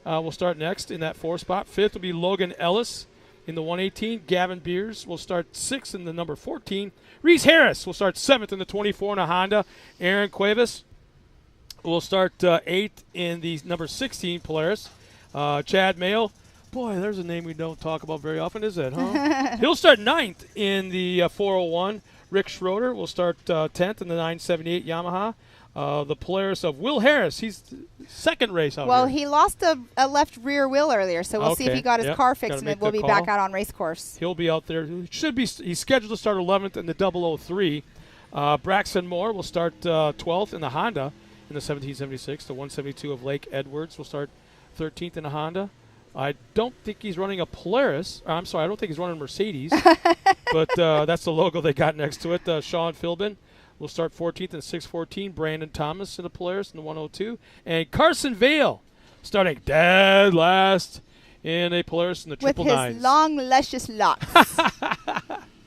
[SPEAKER 1] will start next in that 4 spot. 5th will be Logan Ellis in the 118. Gavin Beers will start 6th in the number 14. Reese Harris will start 7th in the 24 in a Honda. Aaron Cuevas will start 8th in the number 16 Polaris. Chad Mayo, boy, there's a name we don't talk about very often, is it, huh? He'll start 9th in the 401. Rick Schroeder will start 10th in the 978 Yamaha. The Polaris of Will Harris, he's second race out
[SPEAKER 2] Well,
[SPEAKER 1] here.
[SPEAKER 2] he lost a left rear wheel earlier, so we'll see if he got his car fixed, and we'll be back out on race course.
[SPEAKER 1] He'll be out there. He's scheduled to start 11th in the 003. Braxton Moore will start 12th in the Honda in the 1776. The 172 of Lake Edwards will start 13th in a Honda. I don't think he's running a Polaris. I'm sorry, I don't think he's running a Mercedes. But that's the logo they got next to it. Sean Philbin will start 14th in the 614. Brandon Thomas in the Polaris in the 102. And Carson Vale starting dead last in a Polaris in the
[SPEAKER 2] With
[SPEAKER 1] 999s.
[SPEAKER 2] his long, luscious locks.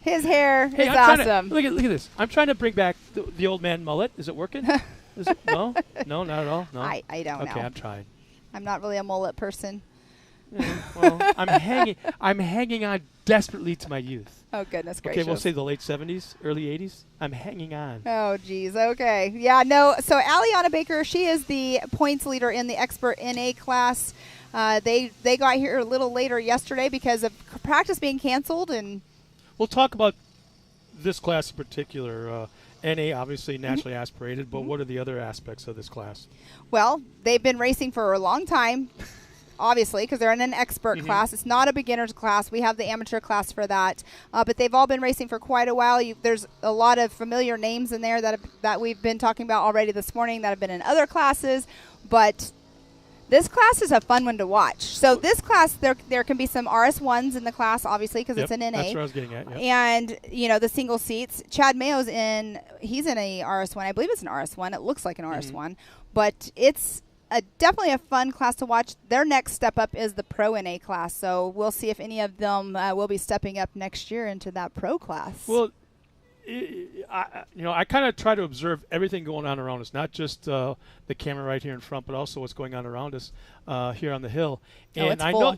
[SPEAKER 2] His hair is
[SPEAKER 1] I'm
[SPEAKER 2] awesome.
[SPEAKER 1] Look at this. I'm trying to bring back the old man mullet. Is it working? Is it? No? No, not at all? No?
[SPEAKER 2] I don't know.
[SPEAKER 1] Okay, I'm trying.
[SPEAKER 2] I'm not really a mullet person.
[SPEAKER 1] Yeah, well, I'm hanging on desperately to my youth.
[SPEAKER 2] Oh, goodness gracious.
[SPEAKER 1] Okay, we'll say the late 70s, early 80s. I'm hanging on.
[SPEAKER 2] Oh, geez. Okay. Yeah, no. So Aliana Baker, she is the points leader in the Expert NA class. They got here a little later yesterday because of practice being canceled. And
[SPEAKER 1] we'll talk about this class in particular. NA, obviously, naturally aspirated, but what are the other aspects of this class?
[SPEAKER 2] Well, they've been racing for a long time. Obviously, because they're in an expert class. It's not a beginner's class. We have the amateur class for that. But they've all been racing for quite a while. There's a lot of familiar names in there that we've been talking about already this morning that have been in other classes. But this class is a fun one to watch. So this class, there can be some RS1s in the class, obviously, because it's an NA.
[SPEAKER 1] That's what I was getting at. Yep.
[SPEAKER 2] And, the single seats. Chad Mayo's he's in a RS1. I believe it's an RS1. It looks like an RS1. But it's definitely a fun class to watch. Their next step up is the Pro NA class, so we'll see if any of them will be stepping up next year into that Pro class.
[SPEAKER 1] Well, I kind of try to observe everything going on around us, not just the camera right here in front, but also what's going on around us here on the hill. And
[SPEAKER 2] it's
[SPEAKER 1] I
[SPEAKER 2] full.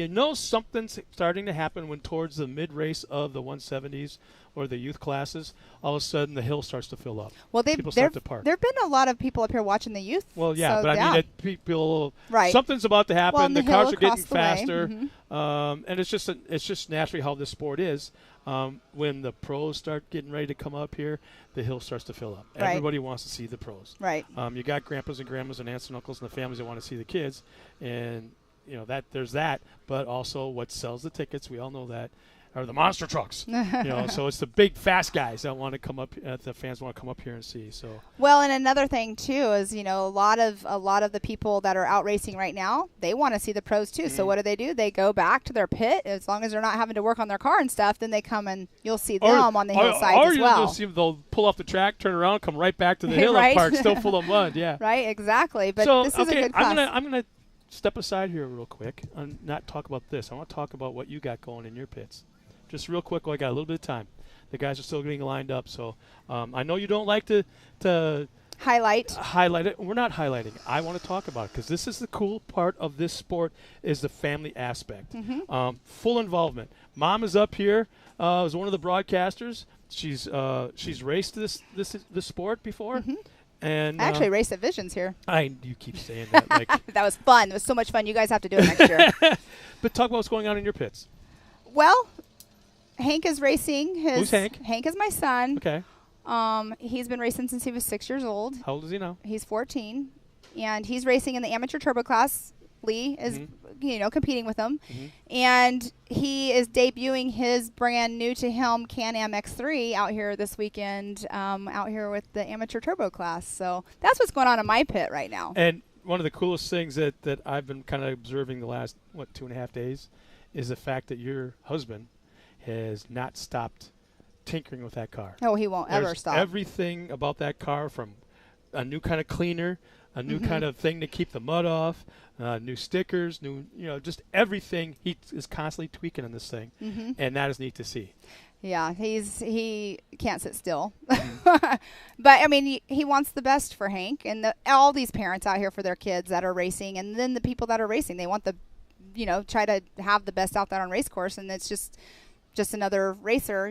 [SPEAKER 1] know something's starting to happen when towards the mid-race of the 170s or the youth classes, all of a sudden the hill starts to fill up.
[SPEAKER 2] Well,
[SPEAKER 1] people start to park.
[SPEAKER 2] There have been a lot of people up here watching the youth.
[SPEAKER 1] Well, yeah,
[SPEAKER 2] so
[SPEAKER 1] but I mean, that people,
[SPEAKER 2] right.
[SPEAKER 1] Something's about to happen.
[SPEAKER 2] Well,
[SPEAKER 1] the
[SPEAKER 2] the
[SPEAKER 1] cars
[SPEAKER 2] hill
[SPEAKER 1] are getting
[SPEAKER 2] across the way.
[SPEAKER 1] faster, and it's just naturally how this sport is. When the pros start getting ready to come up here, the hill starts to fill up.
[SPEAKER 2] Right.
[SPEAKER 1] Everybody wants to see the pros.
[SPEAKER 2] Right.
[SPEAKER 1] You got grandpas and grandmas and aunts and uncles and the families that want to see the kids, and that there's that. But also, what sells the tickets? We all know that. Are the monster trucks, so it's the big fast guys that want to come up. The fans want to come up here and see. So
[SPEAKER 2] well, and another thing too is a lot of the people that are out racing right now, they want to see the pros too. So what do? They go back to their pit as long as they're not having to work on their car and stuff. Then they come and you'll see them on the hillside as well.
[SPEAKER 1] Or you'll see they'll pull off the track, turn around, come right back to the hill
[SPEAKER 2] Right.
[SPEAKER 1] and park, still full of mud. Yeah,
[SPEAKER 2] right, exactly. But
[SPEAKER 1] so,
[SPEAKER 2] this is a good class.
[SPEAKER 1] I'm gonna step aside here real quick and not talk about this. I want to talk about what you got going in your pits. Just real quick, I got a little bit of time. The guys are still getting lined up, so I know you don't like to highlight it. We're not highlighting. I want to talk about it because this is the cool part of this sport is the family aspect. Full involvement. Mom is up here as one of the broadcasters. She's raced this sport before. And
[SPEAKER 2] I actually raced at Visions here.
[SPEAKER 1] You keep saying that.
[SPEAKER 2] That was fun. It was so much fun. You guys have to do it next year.
[SPEAKER 1] But talk about what's going on in your pits.
[SPEAKER 2] Well, Hank is racing.
[SPEAKER 1] Who's Hank?
[SPEAKER 2] Hank is my son.
[SPEAKER 1] Okay.
[SPEAKER 2] He's been racing since he was 6 years old.
[SPEAKER 1] How old is he now?
[SPEAKER 2] He's 14, and he's racing in the amateur turbo class. Lee is, competing with him, and he is debuting his brand new to him Can-Am X3 out here this weekend, out here with the amateur turbo class. So that's what's going on in my pit right now.
[SPEAKER 1] And one of the coolest things that I've been kind of observing the last 2.5 days is the fact that your husband has not stopped tinkering with that car.
[SPEAKER 2] Oh, he won't ever stop.
[SPEAKER 1] Everything about that car, from a new kind of cleaner, a new kind of thing to keep the mud off, new stickers, just everything. He is constantly tweaking on this thing, and that is neat to see.
[SPEAKER 2] Yeah, he can't sit still. But, I mean, he wants the best for Hank and all these parents out here for their kids that are racing. And then the people that are racing, they want try to have the best out there on race course. And it's just another racer,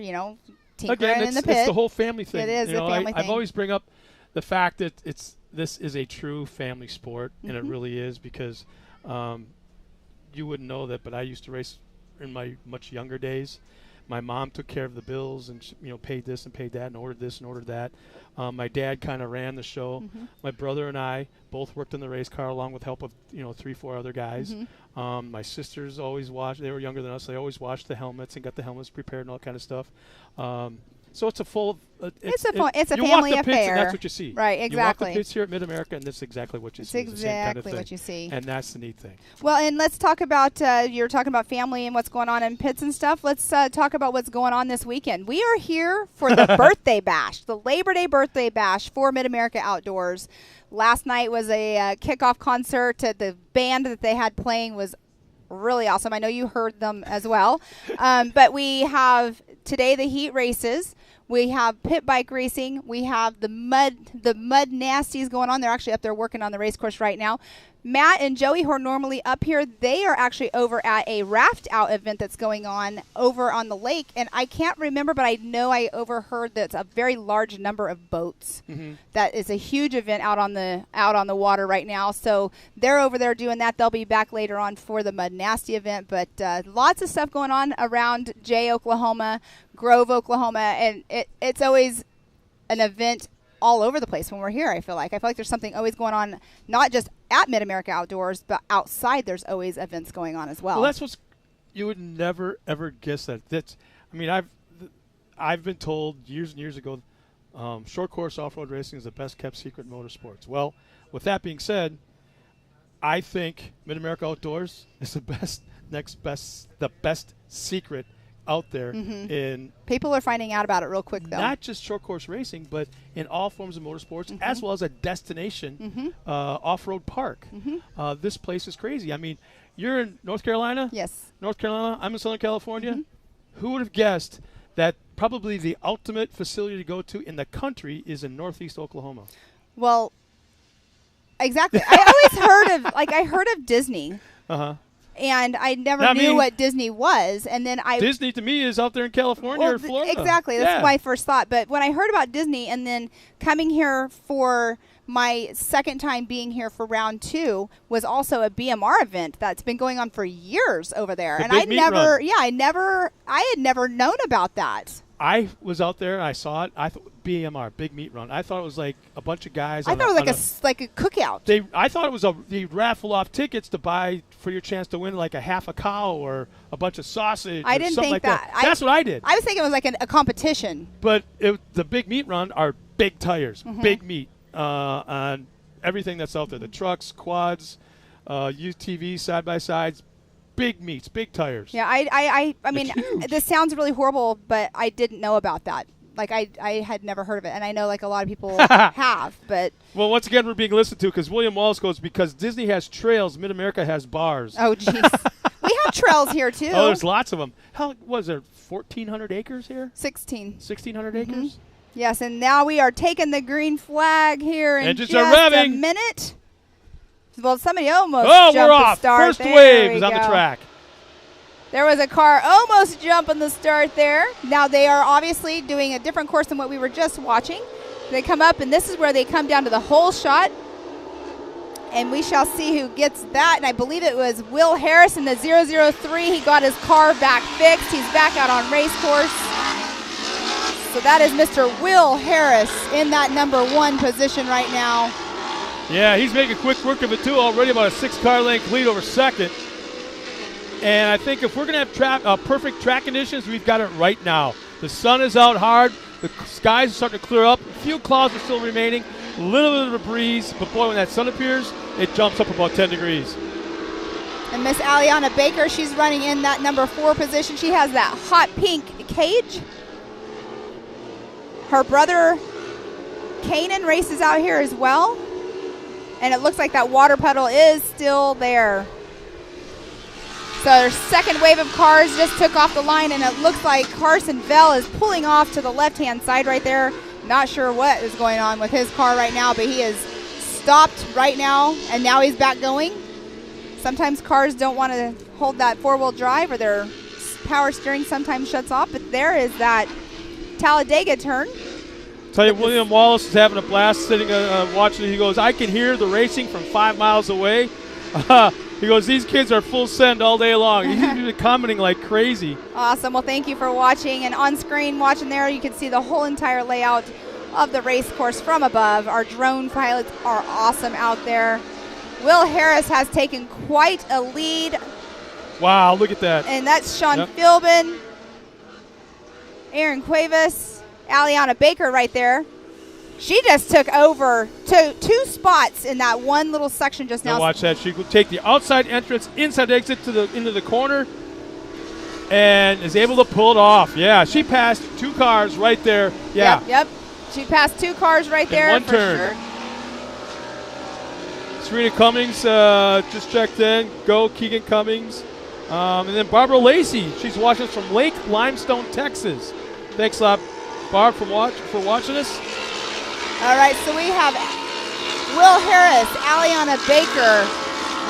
[SPEAKER 2] tinkering in the pit.
[SPEAKER 1] It's the whole family thing.
[SPEAKER 2] It is a family thing.
[SPEAKER 1] I've always bring up the fact that this is a true family sport, and it really is, because you wouldn't know that, but I used to race in my much younger days. My mom took care of the bills and paid this and paid that and ordered this and ordered that. My dad kind of ran the show. My brother and I both worked in the race car along with help of 3-4 other guys. My sisters always watched. They were younger than us. They always watched the helmets and got the helmets prepared and all that kind of stuff. So it's a full.
[SPEAKER 2] It's a family affair.
[SPEAKER 1] You walk the pits and that's what you see.
[SPEAKER 2] Right, exactly.
[SPEAKER 1] You walk the pits here at Mid-America, and that's exactly what you see.
[SPEAKER 2] It's exactly what you see.
[SPEAKER 1] And that's the neat thing.
[SPEAKER 2] Well, and let's talk about, you're talking about family and what's going on in pits and stuff. Let's talk about what's going on this weekend. We are here for the birthday bash, the Labor Day birthday bash for Mid-America Outdoors. Last night was a kickoff concert. The band that they had playing was really awesome. I know you heard them as well. But we have today the heat races. We have pit bike racing. We have the mud nasties going on. They're actually up there working on the race course right now. Matt and Joey, who are normally up here, they are actually over at a raft out event that's going on over on the lake. And I can't remember, but I know I overheard that it's a very large number of boats. That is a huge event out on the water right now. So they're over there doing that. They'll be back later on for the Mud Nasty event. But lots of stuff going on around Jay, Oklahoma, Grove, Oklahoma, and it's always an event all over the place when we're here. I feel like there's something always going on, not just at Mid-America Outdoors, but outside there's always events going on as well.
[SPEAKER 1] Well, that's what's, you would never ever guess that. I've been told years and years ago, short course off-road racing is the best kept secret in motorsports. Well, with that being said, I think Mid-America Outdoors is the best secret out there. In
[SPEAKER 2] people are finding out about it real quick, though.
[SPEAKER 1] Not just short course racing, but in all forms of motorsports, as well as a destination off-road park. This place is crazy. I mean, you're in North Carolina?
[SPEAKER 2] Yes.
[SPEAKER 1] North Carolina. I'm in Southern California. Who would have guessed that probably the ultimate facility to go to in the country is in Northeast Oklahoma?
[SPEAKER 2] Well, exactly. I heard of Disney. And I never knew what Disney was. And then
[SPEAKER 1] Disney to me is out there in California or Florida.
[SPEAKER 2] Exactly. That's my first thought. But when I heard about Disney and then coming here for my second time being here for round 2 was also a BMR event that's been going on for years over there. And I had never known about that.
[SPEAKER 1] I was out there and I saw it. I thought BMR, Big Meat Run. I thought it was like a bunch of guys.
[SPEAKER 2] I thought it was like a cookout.
[SPEAKER 1] I thought it was they raffle off tickets to buy for your chance to win like a half a cow or a bunch of sausage.
[SPEAKER 2] I didn't think that.
[SPEAKER 1] That's what I did.
[SPEAKER 2] I was thinking it was like a competition.
[SPEAKER 1] But the Big Meat Run are big tires, big meat on everything that's out there. The trucks, quads, UTVs, side by sides. Big meats, big tires.
[SPEAKER 2] Yeah, I mean, this sounds really horrible, but I didn't know about that. Like, I had never heard of it, and I know, like, a lot of people have, but...
[SPEAKER 1] Well, once again, we're being listened to because William Wallace goes, because Disney has trails, Mid-America has bars.
[SPEAKER 2] Oh, jeez. We have trails here, too.
[SPEAKER 1] Oh, there's lots of them. How was there, 1,400 acres here? 1,600 acres?
[SPEAKER 2] Yes, and now we are taking the green flag here in
[SPEAKER 1] Engines
[SPEAKER 2] just
[SPEAKER 1] are revving.
[SPEAKER 2] A minute. Well, somebody almost jumped
[SPEAKER 1] we're off.
[SPEAKER 2] The start.
[SPEAKER 1] First wave is on the track.
[SPEAKER 2] There was a car almost jumping the start there. Now they are obviously doing a different course than what we were just watching. They come up, and this is where they come down to the hole shot. And we shall see who gets that. And I believe it was Will Harris in the 003. He got his car back fixed. He's back out on race course. So that is Mr. Will Harris in that number 1 position right now.
[SPEAKER 1] Yeah, he's making quick work of it, too, already about a 6-car length lead over second. And I think if we're going to have perfect track conditions, we've got it right now. The sun is out hard. The skies are starting to clear up. A few clouds are still remaining. A little bit of a breeze. But, boy, when that sun appears, it jumps up about 10 degrees.
[SPEAKER 2] And Miss Aliana Baker, she's running in that number 4 position. She has that hot pink cage. Her brother, Kanan, races out here as well. And it looks like that water puddle is still there. So their second wave of cars just took off the line, and it looks like Carson Vell is pulling off to the left-hand side right there. Not sure what is going on with his car right now, but he is stopped right now, and now he's back going. Sometimes cars don't want to hold that four-wheel drive, or their power steering sometimes shuts off, but there is that Talladega turn.
[SPEAKER 1] Tell you, William Wallace is having a blast sitting watching it. He goes, I can hear the racing from 5 miles away. He goes, these kids are full send all day long. He's been commenting like crazy.
[SPEAKER 2] Awesome. Well, thank you for watching. And on screen, watching there, you can see the whole entire layout of the race course from above. Our drone pilots are awesome out there. Will Harris has taken quite a lead.
[SPEAKER 1] Wow, look at that.
[SPEAKER 2] And that's Sean Philbin, Aaron Cuevas, Aliana Baker right there. She just took over two spots in that one little section just now.
[SPEAKER 1] Now watch that. She could take the outside entrance, inside exit into the corner, and is able to pull it off. Yeah, she passed 2 cars right there. Yeah.
[SPEAKER 2] Yep. She passed 2 cars right there.
[SPEAKER 1] One
[SPEAKER 2] for
[SPEAKER 1] turn.
[SPEAKER 2] Sure.
[SPEAKER 1] Serena Cummings just checked in. Go Keegan Cummings. And then Barbara Lacey. She's watching us from Lake Limestone, Texas. Thanks a lot, Barb, for watching us.
[SPEAKER 2] All right, so we have Will Harris, Aliana Baker,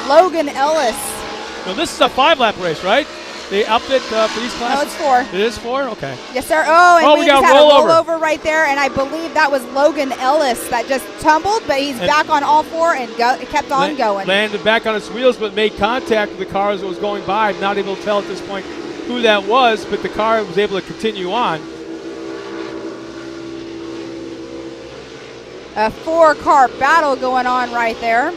[SPEAKER 2] Logan Ellis.
[SPEAKER 1] Now this is a 5-lap race, right? They upped it for these classes?
[SPEAKER 2] No, it's 4.
[SPEAKER 1] It is 4? Okay.
[SPEAKER 2] Yes, sir. Oh, and we
[SPEAKER 1] got
[SPEAKER 2] just had
[SPEAKER 1] rollover.
[SPEAKER 2] a rollover right there, and I believe that was Logan Ellis that just tumbled, but he's back on all 4 and kept on going.
[SPEAKER 1] Landed back on its wheels, but made contact with the car as it was going by. I'm not able to tell at this point who that was, but the car was able to continue on.
[SPEAKER 2] A 4-car battle going on right there.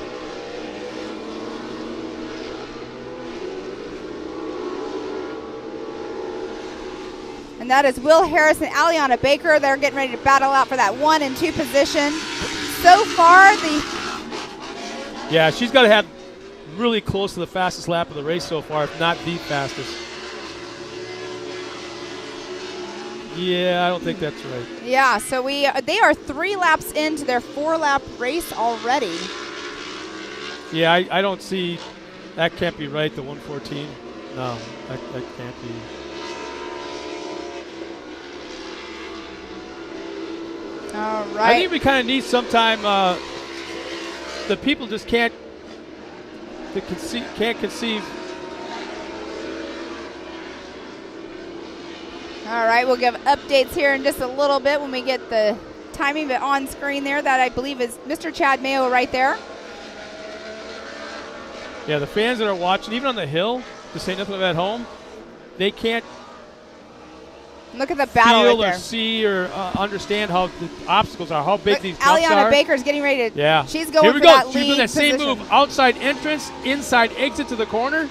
[SPEAKER 2] And that is Will Harris and Aliana Baker. They're getting ready to battle out for that 1 and 2 position. So far,
[SPEAKER 1] Yeah, she's got to have really close to the fastest lap of the race so far, if not the fastest. Yeah, I don't think that's right.
[SPEAKER 2] Yeah, so they are 3 laps into their 4-lap race already.
[SPEAKER 1] Yeah, I don't see, that can't be right, the 114. No, that can't be.
[SPEAKER 2] All right.
[SPEAKER 1] I think we kind of need sometime, the people just can't conceive.
[SPEAKER 2] All right, we'll give updates here in just a little bit when we get the timing, but on screen there, that I believe is Mr. Chad Mayo right there.
[SPEAKER 1] Yeah, the fans that are watching, even on the hill, to say nothing of at home, they can't
[SPEAKER 2] Look at the battle
[SPEAKER 1] feel
[SPEAKER 2] right
[SPEAKER 1] or
[SPEAKER 2] there.
[SPEAKER 1] see or understand how the obstacles are, how big
[SPEAKER 2] Look,
[SPEAKER 1] these jumps
[SPEAKER 2] Aliana
[SPEAKER 1] are.
[SPEAKER 2] Baker's getting ready to.
[SPEAKER 1] Yeah.
[SPEAKER 2] She's going
[SPEAKER 1] Here we
[SPEAKER 2] for
[SPEAKER 1] go.
[SPEAKER 2] that
[SPEAKER 1] She's
[SPEAKER 2] lead
[SPEAKER 1] doing that same
[SPEAKER 2] position.
[SPEAKER 1] move. Outside entrance, inside exit to the corner.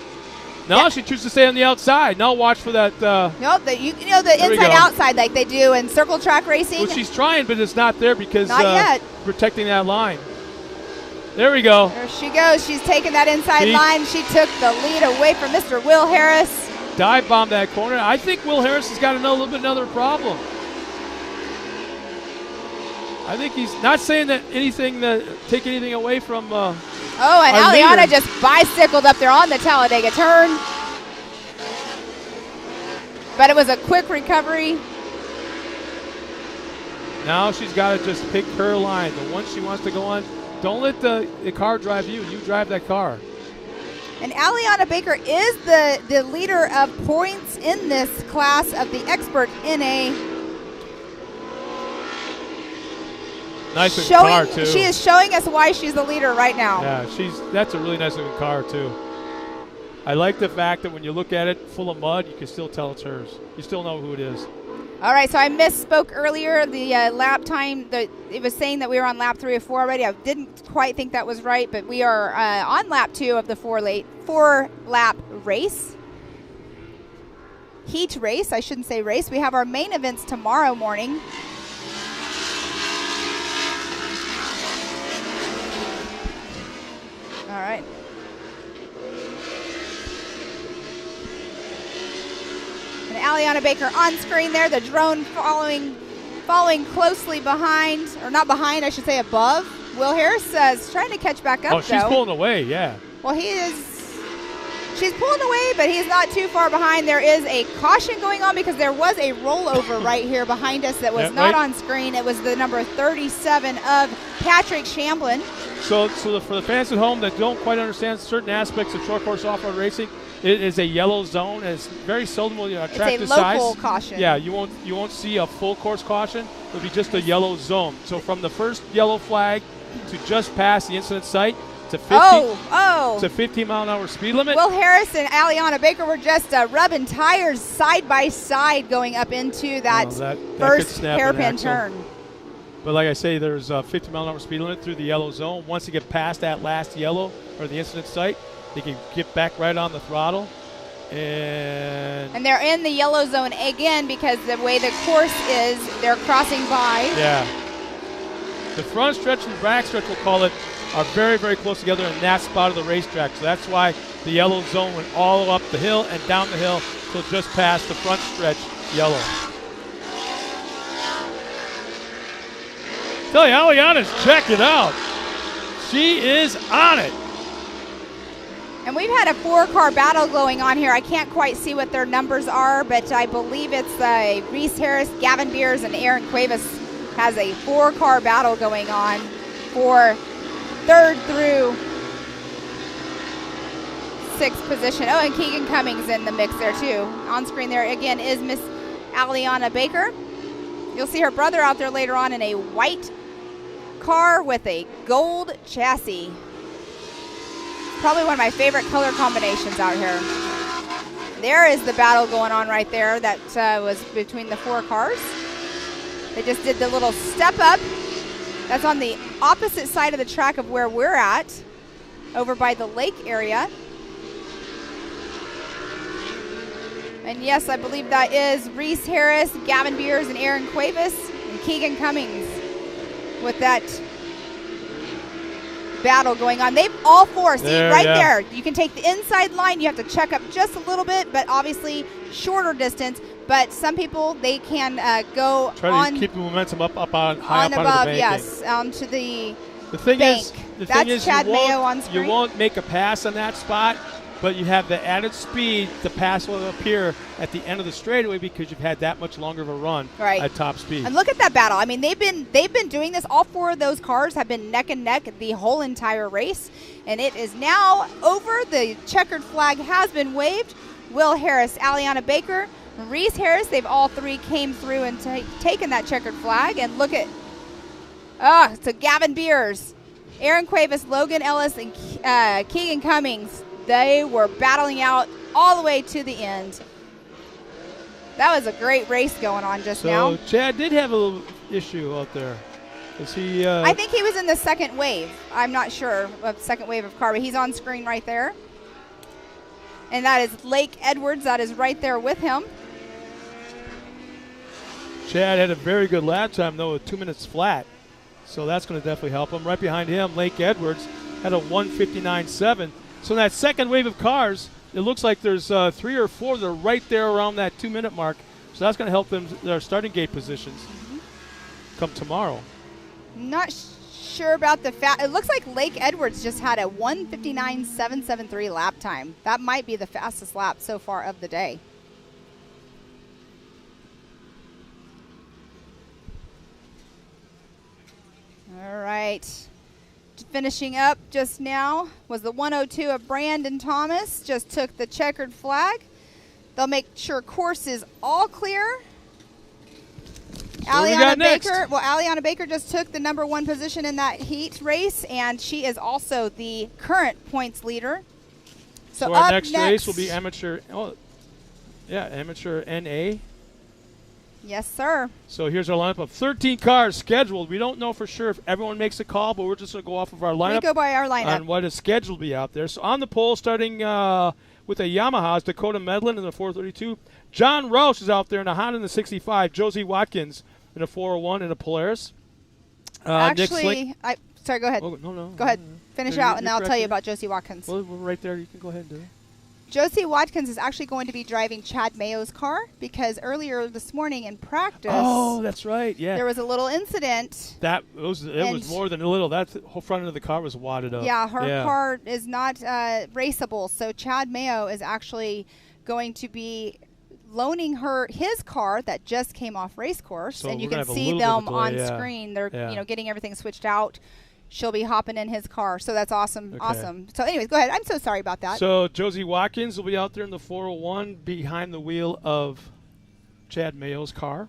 [SPEAKER 1] Now
[SPEAKER 2] Yeah.
[SPEAKER 1] she chooses to stay on the outside. Now watch for that.
[SPEAKER 2] Nope, the
[SPEAKER 1] There we
[SPEAKER 2] inside
[SPEAKER 1] go.
[SPEAKER 2] outside like they do in circle track racing.
[SPEAKER 1] Well, she's trying, but it's not there because
[SPEAKER 2] Not yet.
[SPEAKER 1] protecting that line. There we go.
[SPEAKER 2] There she goes. She's taking that inside
[SPEAKER 1] See?
[SPEAKER 2] line. She took the lead away from Mr. Will Harris.
[SPEAKER 1] Dive bomb that corner. I think Will Harris has got another problem. I think he's not saying that take anything away from.
[SPEAKER 2] Oh, and
[SPEAKER 1] our
[SPEAKER 2] Aliana
[SPEAKER 1] leader.
[SPEAKER 2] just bicycled up there on the Talladega turn. But it was a quick recovery.
[SPEAKER 1] Now she's got to just pick her line, the one she wants to go on. Don't let the car drive you. You drive that car.
[SPEAKER 2] And Aliana Baker is the leader of points in this class of the Expert NA.
[SPEAKER 1] Nice looking car too.
[SPEAKER 2] She is showing us why she's the leader right now.
[SPEAKER 1] Yeah, that's a really nice looking car too. I like the fact that when you look at it full of mud, you can still tell it's hers. You still know who it is.
[SPEAKER 2] All right, so I misspoke earlier. The lap time, it was saying that we were on lap 3 or 4 already. I didn't quite think that was right, but we are on lap 2 of the 4-lap race. Heat race, I shouldn't say race. We have our main events tomorrow morning. All right. And Aliana Baker on screen there, the drone following closely behind, or not behind, I should say above. Will Harris is trying to catch back up,
[SPEAKER 1] Oh, she's
[SPEAKER 2] though.
[SPEAKER 1] pulling away, yeah.
[SPEAKER 2] Well, he is She's pulling away, but he's not too far behind. There is a caution going on because there was a rollover right here behind us that was not on screen. It was the number 37 of Patrick Shamblin.
[SPEAKER 1] So for the fans at home that don't quite understand certain aspects of short course off-road racing, it is a yellow zone, and it's very seldom will track this size.
[SPEAKER 2] It's a local caution.
[SPEAKER 1] Yeah, you won't see a full course caution. It'll be just a yellow zone. So from the first yellow flag to just past the incident site, it's a 15-mile-an-hour speed limit.
[SPEAKER 2] Will Harris and Aliana Baker were just rubbing tires side by side going up into that first hairpin turn.
[SPEAKER 1] But like I say, there's a 50-mile-an-hour speed limit through the yellow zone. Once you get past that last yellow or the incident site, they can get back right on the throttle. And
[SPEAKER 2] they're in the yellow zone again because the way the course is, they're crossing by.
[SPEAKER 1] Yeah. The front stretch and back stretch, we'll call it, are very, very close together in that spot of the racetrack. So that's why the yellow zone went all up the hill and down the hill till just past the front stretch yellow. Tell you, Aliana's checking out. She is on it.
[SPEAKER 2] And we've had a 4-car battle going on here. I can't quite see what their numbers are, but I believe it's Reese Harris, Gavin Beers, and Aaron Cuevas has a 4-car battle going on for 3rd through 6th position. Oh, and Keegan Cummings in the mix there too. On screen there again is Miss Aliana Baker. You'll see her brother out there later on in a white car with a gold chassis. Probably one of my favorite color combinations out here. There is the battle going on right there. That was between the 4 cars. They just did the little step up. That's on the opposite side of the track of where we're at, over by the lake area. And yes, I believe that is Reese Harris, Gavin Beers, and Aaron Cuevas, and Keegan Cummings with that battle going on. They've all 4, see there. You can take the inside line. You have to check up just a little bit, but obviously shorter distance. But some people, they can go
[SPEAKER 1] try to keep the momentum up on high up
[SPEAKER 2] above,
[SPEAKER 1] onto the bank.
[SPEAKER 2] yes, onto the
[SPEAKER 1] thing
[SPEAKER 2] bank.
[SPEAKER 1] Is,
[SPEAKER 2] Chad Mayo on screen.
[SPEAKER 1] You won't make a pass on that spot, but you have the added speed. The pass will appear at the end of the straightaway because you've had that much longer of a run at top speed.
[SPEAKER 2] And look at that battle. I mean, they've been doing this. All 4 of those cars have been neck and neck the whole entire race, and it is now over. The checkered flag has been waved. Will Harris, Aliana Baker, Reese Harris, they've all 3 came through and taken that checkered flag. And look at, so Gavin Beers, Aaron Cuevas, Logan Ellis, and Keegan Cummings. They were battling out all the way to the end. That was a great race going on just now.
[SPEAKER 1] So Chad did have a little issue out there. Is he?
[SPEAKER 2] I think he was in the second wave. I'm not sure of second wave of car, but he's on screen right there. And that is Lake Edwards. That is right there with him.
[SPEAKER 1] Chad had a very good lap time, though, with 2 minutes flat. So that's going to definitely help him. Right behind him, Lake Edwards had a 1:59.7. So in that second wave of cars, it looks like there's 3 or 4 that are right there around that 2-minute mark. So that's going to help them their starting gate positions come tomorrow.
[SPEAKER 2] Not sure about the it looks like Lake Edwards just had a 1:59.773 lap time. That might be the fastest lap so far of the day. All right. Finishing up just now was the 102 of Brandon Thomas. Just took the checkered flag. They'll make sure course is all clear. Aliana Baker. Well, Aliana Baker just took the number 1 position in that heat race, and she is also the current points leader.
[SPEAKER 1] So our next race will be amateur. Oh, yeah, amateur NA.
[SPEAKER 2] Yes, sir.
[SPEAKER 1] So here's our lineup of 13 cars scheduled. We don't know for sure if everyone makes a call, but we're just going to go off of our lineup.
[SPEAKER 2] We go by our lineup.
[SPEAKER 1] On what is scheduled to be out there. So on the pole, starting with a Yamaha's Dakota Medlin in the 432. John Roush is out there in a Honda in the 65. Josie Watkins in a 401 in a Polaris.
[SPEAKER 2] Actually, sorry, go ahead.
[SPEAKER 1] Oh, no.
[SPEAKER 2] Go ahead. Finish out, and then I'll tell you about Josie Watkins.
[SPEAKER 1] Well, we're right there. You can go ahead and do it.
[SPEAKER 2] Josie Watkins is actually going to be driving Chad Mayo's car because earlier this morning in practice,
[SPEAKER 1] Oh, that's right. Yeah.
[SPEAKER 2] there was a little incident.
[SPEAKER 1] It was more than a little. That whole front end of the car was wadded up.
[SPEAKER 2] Yeah, her car is not raceable, so Chad Mayo is actually going to be loaning her his car that just came off race course,
[SPEAKER 1] So
[SPEAKER 2] and you
[SPEAKER 1] we're
[SPEAKER 2] can
[SPEAKER 1] gonna have a
[SPEAKER 2] see
[SPEAKER 1] little
[SPEAKER 2] them
[SPEAKER 1] bit of a
[SPEAKER 2] on
[SPEAKER 1] delay, yeah.
[SPEAKER 2] screen. They're
[SPEAKER 1] Yeah.
[SPEAKER 2] getting everything switched out. She'll be hopping in his car, so that's awesome.
[SPEAKER 1] Okay.
[SPEAKER 2] Awesome. So, anyways, go ahead. I'm so sorry about that.
[SPEAKER 1] So Josie Watkins will be out there in the 401 behind the wheel of Chad Mayo's car.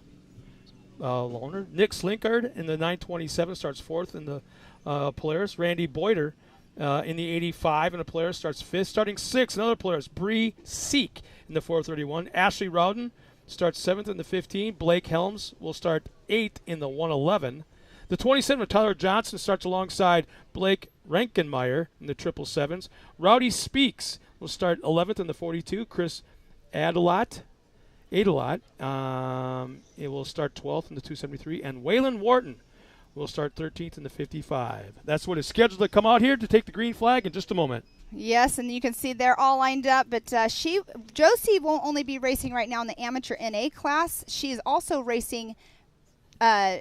[SPEAKER 1] Loaner. Nick Slinkard in the 927 starts fourth in the Polaris. Randy Boyder in the 85 in the Polaris starts fifth. Starting sixth, another Polaris. Bree Seek in the 431. Ashley Rowden starts seventh in the 15. Blake Helms will start eighth in the 111. The 27 of Tyler Johnson starts alongside Blake Rankenmeyer in the 777s. Rowdy Speaks will start 11th in the 42. Chris Adelot. It will start 12th in the 273. And Waylon Wharton will start 13th in the 55. That's what is scheduled to come out here to take the green flag in just a moment.
[SPEAKER 2] Yes, and you can see they're all lined up, but Josie won't only be racing right now in the amateur NA class. She is also racing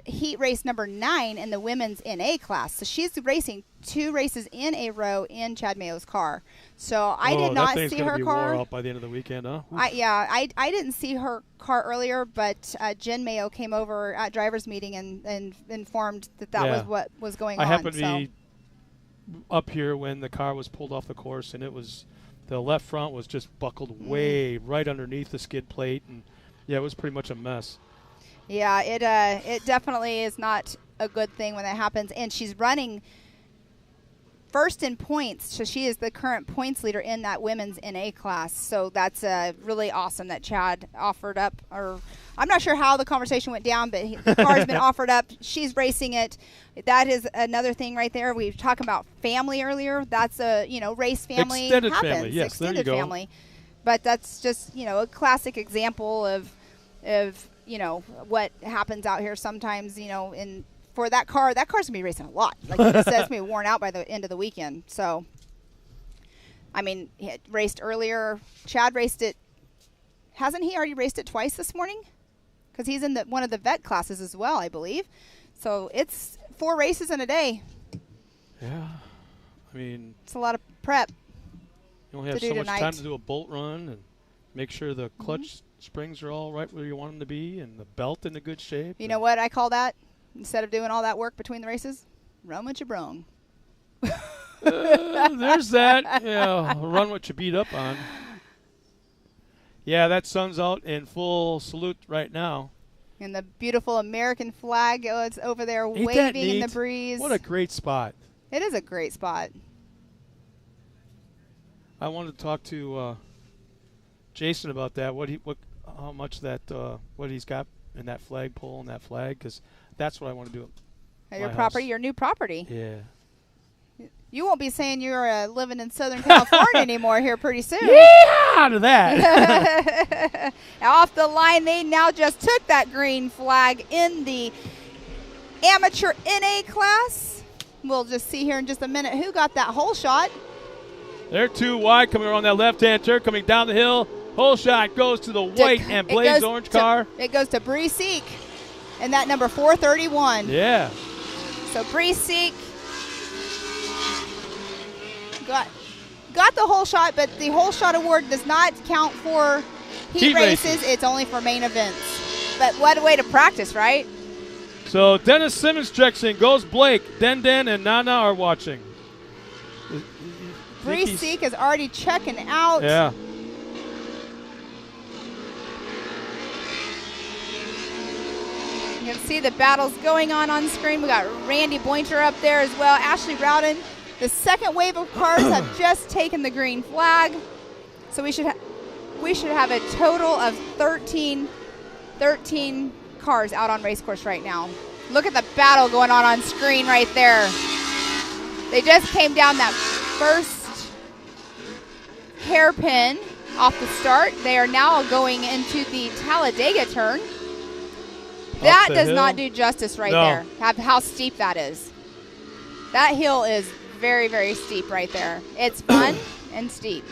[SPEAKER 2] heat race number 9 in the women's NA class. So she's racing 2 races in a row in Chad Mayo's car. So I did not see her car.
[SPEAKER 1] Wore out by the end of the weekend, huh?
[SPEAKER 2] I didn't see her car earlier, but Jen Mayo came over at driver's meeting and informed that was what was going on.
[SPEAKER 1] I happened to be up here when the car was pulled off the course, and the left front was just buckled way right underneath the skid plate, and it was pretty much a mess.
[SPEAKER 2] Yeah, it definitely is not a good thing when that happens. And she's running first in points, so she is the current points leader in that women's NA class. So that's really awesome that Chad offered up. Or I'm not sure how the conversation went down, but the car's been offered up. She's racing it. That is another thing right there. We were talking about family earlier. That's a race family.
[SPEAKER 1] Extended
[SPEAKER 2] happens.
[SPEAKER 1] family, yes,
[SPEAKER 2] Extended
[SPEAKER 1] there you go.
[SPEAKER 2] family. But that's just a classic example of what happens out here sometimes, and for that car's going to be racing a lot. Like you said, it's going to be worn out by the end of the weekend. So, I mean, he had raced earlier. Chad raced it. Hasn't he already raced it twice this morning? Because he's in one of the vet classes as well, I believe. So it's 4 races in a day.
[SPEAKER 1] Yeah. I mean,
[SPEAKER 2] it's a lot of prep.
[SPEAKER 1] You only have so much time to do a bolt run and make sure the clutch springs are all right where you want them to be and the belt in a good shape.
[SPEAKER 2] You know what I call that? Instead of doing all that work between the races? Run what you brung.
[SPEAKER 1] There's that. Yeah, run what you beat up on. Yeah, that sun's out in full salute right now.
[SPEAKER 2] And the beautiful American flag, it's over there
[SPEAKER 1] Ain't that
[SPEAKER 2] waving in
[SPEAKER 1] neat?
[SPEAKER 2] the breeze.
[SPEAKER 1] What a great spot.
[SPEAKER 2] It is a great spot.
[SPEAKER 1] I wanted to talk to Jason about that. How much that what he's got in that flagpole and that flag, because that's what I want to do.
[SPEAKER 2] At your property, your new property.
[SPEAKER 1] Yeah.
[SPEAKER 2] You won't be saying you're living in Southern California anymore here pretty soon.
[SPEAKER 1] Yeah, to that.
[SPEAKER 2] Off the line, they now just took that green flag in the amateur NA class. We'll just see here in just a minute who got that hole shot.
[SPEAKER 1] They're 2 wide coming around that left-hand turn, coming down the hill. Hole shot goes to the white and blaze orange car.
[SPEAKER 2] It goes to Bree Seek and that number 431.
[SPEAKER 1] Yeah.
[SPEAKER 2] So Bree Seek got the hole shot, but the hole shot award does not count for heat races. It's only for main events. But what a way to practice, right?
[SPEAKER 1] So Dennis Simmons checks in. Goes Blake. Den and Nana are watching.
[SPEAKER 2] Bree Seek is already checking out.
[SPEAKER 1] Yeah.
[SPEAKER 2] You can see the battles going on screen. We got Randy Boynter up there as well. Ashley Rowden. The second wave of cars have just taken the green flag. So we should have a total of 13 cars out on race course right now. Look at the battle going on screen right there. They just came down that first hairpin off the start. They are now going into the Talladega turn. That does not do justice right there. How steep that is. That hill is very, very steep right there. It's fun and steep.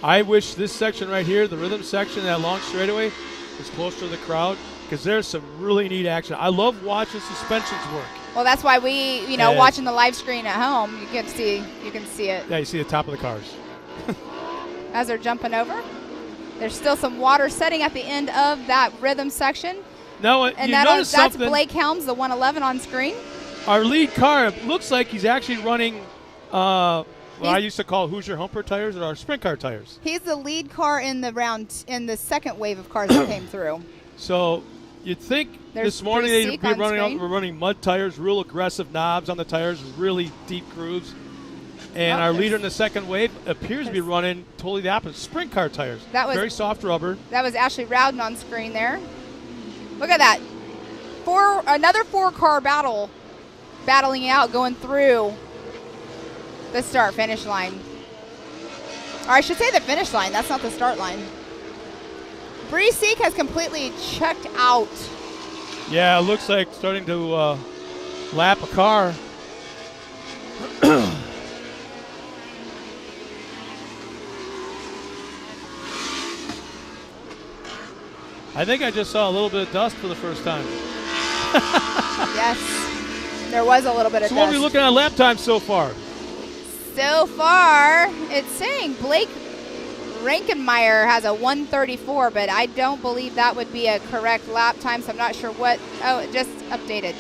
[SPEAKER 1] I wish this section right here, the rhythm section, that long straightaway, is closer to the crowd because there's some really neat action. I love watching suspensions work.
[SPEAKER 2] Well, that's why we,
[SPEAKER 1] And-
[SPEAKER 2] watching the live screen at home, you can see it
[SPEAKER 1] Yeah, you see the top of the cars.
[SPEAKER 2] as they're jumping over. There's still some water setting at the end of that rhythm section.
[SPEAKER 1] No,
[SPEAKER 2] And
[SPEAKER 1] you
[SPEAKER 2] that's
[SPEAKER 1] notice something.
[SPEAKER 2] Blake Helms, the 111 on screen.
[SPEAKER 1] Our lead car looks like he's actually running what I
[SPEAKER 2] He's-
[SPEAKER 1] used to call Hoosier Humper tires or our sprint car tires.
[SPEAKER 2] He's the lead car in the second wave of cars that came through.
[SPEAKER 1] So you'd think
[SPEAKER 2] There's
[SPEAKER 1] this morning
[SPEAKER 2] Bruce
[SPEAKER 1] they'd
[SPEAKER 2] Seek
[SPEAKER 1] be
[SPEAKER 2] on
[SPEAKER 1] running out.
[SPEAKER 2] screen.
[SPEAKER 1] We're running mud tires, real aggressive knobs on the tires, really deep grooves. And
[SPEAKER 2] Oh,
[SPEAKER 1] our
[SPEAKER 2] there's-
[SPEAKER 1] leader in the second wave appears to be
[SPEAKER 2] there's-
[SPEAKER 1] running totally the opposite, sprint car tires.
[SPEAKER 2] That was-
[SPEAKER 1] very soft rubber.
[SPEAKER 2] That was Ashley Rowden on screen there. Look at that. Another 4-car battling it out, going through the start-finish line. Or I should say the finish line. That's not the start line. Bree Seek has completely checked out.
[SPEAKER 1] Yeah, it looks like starting to lap a car. I think I just saw a little bit of dust for the first time.
[SPEAKER 2] Yes, there was a little bit of
[SPEAKER 1] So what are we
[SPEAKER 2] dust.
[SPEAKER 1] looking at lap time so far?
[SPEAKER 2] So far, it's saying Blake Rankenmeyer has a 134, but I don't believe that would be a correct lap time, so I'm not sure what. Oh, it just updated.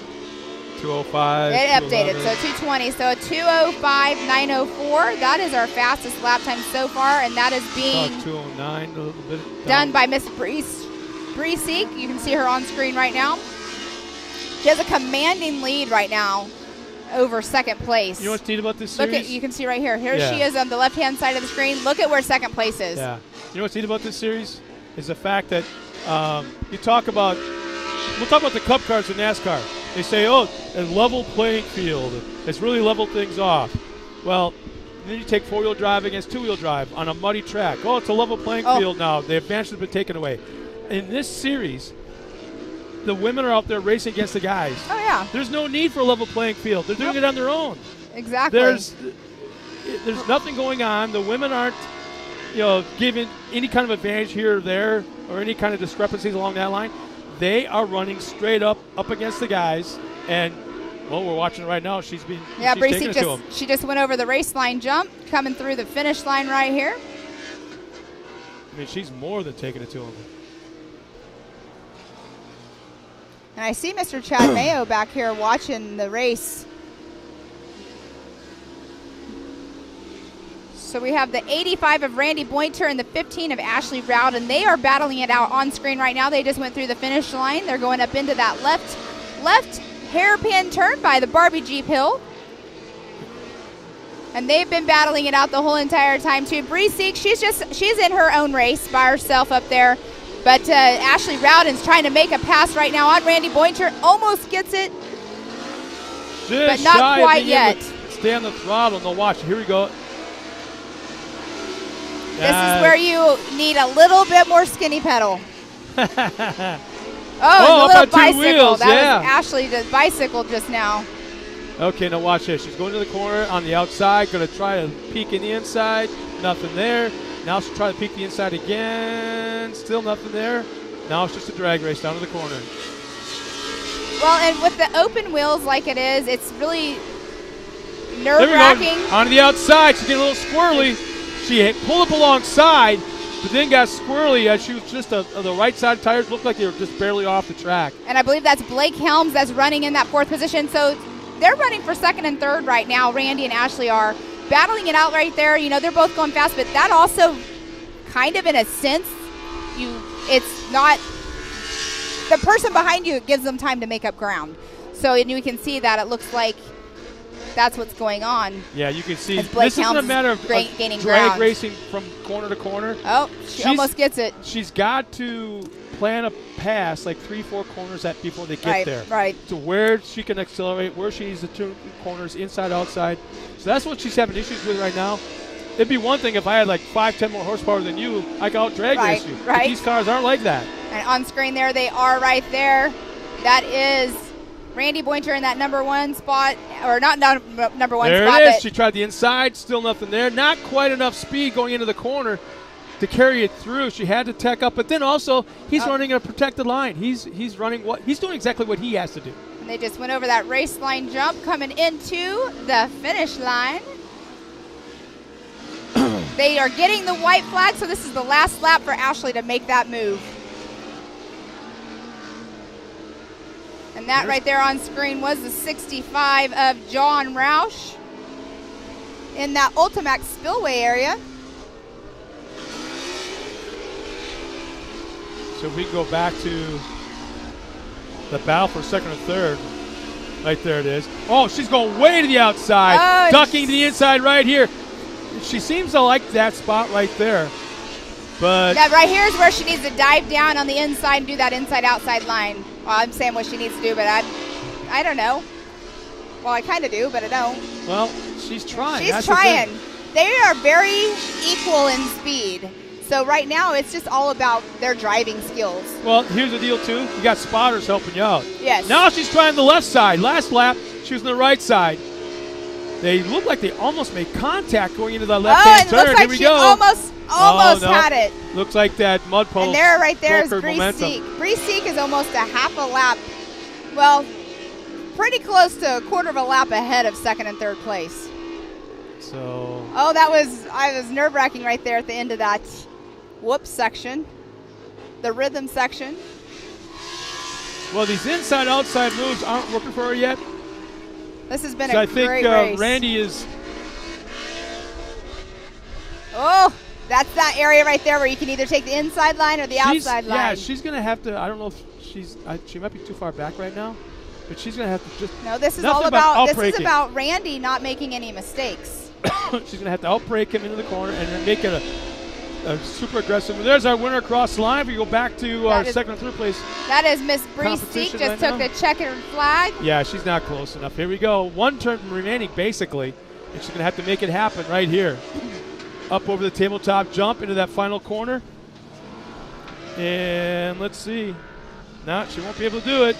[SPEAKER 1] 205.
[SPEAKER 2] It updated,
[SPEAKER 1] 211.
[SPEAKER 2] so 220. So a 205.904. That is our fastest lap time so far, and that is being
[SPEAKER 1] About 209 a little bit.
[SPEAKER 2] done by Miss Bree Seek. You can see her on screen right now. She has a commanding lead right now over second place.
[SPEAKER 1] You know what's neat about this
[SPEAKER 2] Look
[SPEAKER 1] series?
[SPEAKER 2] at, you can see right here. Here
[SPEAKER 1] Yeah.
[SPEAKER 2] she is on the left-hand side of the screen. Look at where second place is.
[SPEAKER 1] Yeah. You know what's neat about this series is the fact that you talk about. We'll talk about the Cup cars in NASCAR. They say, "Oh, a level playing field. It's really leveled things off." Well, then you take four-wheel drive against two-wheel drive on a muddy track. Oh, it's a level playing field now. The advantage has been taken away. In this series, the women are out there racing against the guys.
[SPEAKER 2] Oh, yeah.
[SPEAKER 1] There's no need for a level playing field. They're doing it on their own.
[SPEAKER 2] Exactly.
[SPEAKER 1] There's nothing going on. The women aren't, given any kind of advantage here or there or any kind of discrepancies along that line. They are running straight up against the guys, and well, we're watching it right now. She's
[SPEAKER 2] Bree
[SPEAKER 1] taking it to them.
[SPEAKER 2] she just went over the race line jump, coming through the finish line right here.
[SPEAKER 1] I mean, she's more than taking it to them.
[SPEAKER 2] And I see Mr. Chad Mayo back here watching the race. So we have the 85 of Randy Boynter and the 15 of Ashley Rowden. They are battling it out on screen right now. They just went through the finish line. They're going up into that left hairpin turn by the Barbie Jeep Hill. And they've been battling it out the whole entire time too. Bree Seek, she's in her own race by herself up there. But Ashley Rowden's trying to make a pass right now on Randy Boynter. Almost gets it, but not
[SPEAKER 1] shy of
[SPEAKER 2] quite
[SPEAKER 1] being able
[SPEAKER 2] yet.
[SPEAKER 1] to stay on the throttle. No, watch. Here we go.
[SPEAKER 2] This is where you need a little bit more skinny pedal. Oh,
[SPEAKER 1] Oh,
[SPEAKER 2] the
[SPEAKER 1] up
[SPEAKER 2] little
[SPEAKER 1] on two
[SPEAKER 2] bicycle.
[SPEAKER 1] wheels,
[SPEAKER 2] That
[SPEAKER 1] yeah.
[SPEAKER 2] was Ashley's bicycle just now.
[SPEAKER 1] Okay, now watch this. She's going to the corner on the outside, going to try to peek in the inside. Nothing there. Now she'll try to peek the inside again. Still nothing there. Now it's just a drag race down to the corner.
[SPEAKER 2] Well, and with the open wheels like it is, it's really
[SPEAKER 1] There we
[SPEAKER 2] nerve-wracking.
[SPEAKER 1] go. On the outside, she's getting a little squirrely. She pulled up alongside, but then got squirrely as she was just on the right side tires looked like they were just barely off the track.
[SPEAKER 2] And I believe that's Blake Helms that's running in that fourth position. So they're running for second and third right now. Randy and Ashley are battling it out right there. They're both going fast, but that also kind of in a sense, it's not the person behind you. It gives them time to make up ground. So and you can see that it looks like that's what's going on.
[SPEAKER 1] Yeah, you can see
[SPEAKER 2] As Blake
[SPEAKER 1] this isn't a
[SPEAKER 2] Helms
[SPEAKER 1] matter of
[SPEAKER 2] gaining
[SPEAKER 1] drag
[SPEAKER 2] ground.
[SPEAKER 1] racing from corner to corner.
[SPEAKER 2] Oh, she almost gets it.
[SPEAKER 1] She's got to plan a pass like 3-4 corners before they get there.
[SPEAKER 2] Right.
[SPEAKER 1] To where she can accelerate, where she needs to turn corners, inside, outside. So that's what she's having issues with right now. It'd be one thing if I had like 5-10 more horsepower than you, I could out drag race you. But
[SPEAKER 2] Right.
[SPEAKER 1] these cars aren't like that.
[SPEAKER 2] And on screen there, they are right there. That is Randy Boynter in that number one spot, or not number one
[SPEAKER 1] There
[SPEAKER 2] spot.
[SPEAKER 1] it is.
[SPEAKER 2] But
[SPEAKER 1] She tried the inside, still nothing there. Not quite enough speed going into the corner. to carry it through. She had to tech up, but then also he's running a protected line. He's running he's doing exactly what he has to do.
[SPEAKER 2] And they just went over that race line jump coming into the finish line. They are getting the white flag, so this is the last lap for Ashley to make that move. And that right there on screen was the 65 of John Roush in that Ultimax Spillway area.
[SPEAKER 1] So if we go back to the battle for second or third, right there it is. Oh, she's going way to the outside, ducking to the inside right here. She seems to like that spot right there. But
[SPEAKER 2] that right here is where she needs to dive down on the inside and do that inside-outside line. Well, I'm saying what she needs to do, but I don't know. Well, I kind of do, but I don't.
[SPEAKER 1] Well, she's trying.
[SPEAKER 2] She's trying. They are very equal in speed. So right now, it's just all about their driving skills.
[SPEAKER 1] Well, here's the deal, too. You got spotters helping you out.
[SPEAKER 2] Yes.
[SPEAKER 1] Now she's trying the left side. Last lap, she was on the right side. They look like they almost made contact going into the left-hand turn.
[SPEAKER 2] Looks like
[SPEAKER 1] Here we
[SPEAKER 2] she
[SPEAKER 1] go.
[SPEAKER 2] almost had it.
[SPEAKER 1] Looks like that mud pole.
[SPEAKER 2] And there, right there, is
[SPEAKER 1] broke her momentum.
[SPEAKER 2] Brees is almost a half a lap. Well, pretty close to a quarter of a lap ahead of second and third place.
[SPEAKER 1] So.
[SPEAKER 2] Oh, I was nerve-wracking right there at the end of that whoop section, the rhythm section.
[SPEAKER 1] Well, these inside-outside moves aren't working for her yet.
[SPEAKER 2] This has been
[SPEAKER 1] so
[SPEAKER 2] a
[SPEAKER 1] I think
[SPEAKER 2] great race.
[SPEAKER 1] Randy is.
[SPEAKER 2] Oh, that's that area right there where you can either take the inside line or the outside line.
[SPEAKER 1] Yeah, she's going to have to. I don't know if she might be too far back right now, but she's going to have to just.
[SPEAKER 2] No, this is all about. This is about Randy not making any mistakes.
[SPEAKER 1] She's going to have to outbrake him into the corner and then make it a super aggressive. There's our winner across the line. We go back to our second and third place.
[SPEAKER 2] That is Miss Brees just took the checkered flag.
[SPEAKER 1] Yeah, she's not close enough. Here we go. One turn remaining, basically, and she's going to have to make it happen right here. Up over the tabletop jump into that final corner. And let's see. No, she won't be able to do it.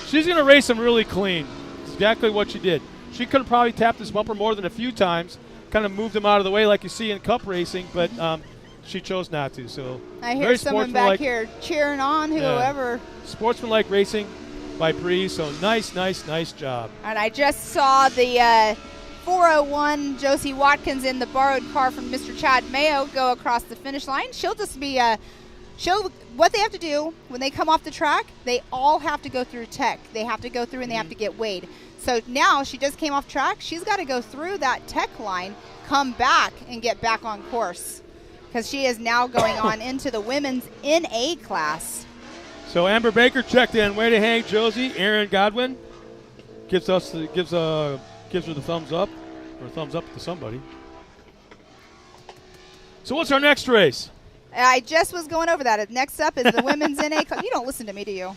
[SPEAKER 1] She's going to race them really clean. That's exactly what she did. She could have probably tapped this bumper more than a few times, kind of moved them out of the way like you see in cup racing, but she chose not to. So
[SPEAKER 2] I hear someone back here cheering on whoever.
[SPEAKER 1] Sportsmanlike racing by Breeze, so nice job. And
[SPEAKER 2] I just saw the 401 Josie Watkins in the borrowed car from Mr. Chad Mayo go across the finish line. She'll just be what they have to do when they come off the track. They all have to go through tech. They have to go through and they have to get weighed. So now she just came off track. She's got to go through that tech line, come back, and get back on course because she is now going on into the women's NA class.
[SPEAKER 1] So Amber Baker checked in. Way to hang, Josie. Aaron Godwin gives her the thumbs up, or thumbs up to somebody. So what's our next race?
[SPEAKER 2] I just was going over that. Next up is the women's NA class. You don't listen to me, do you?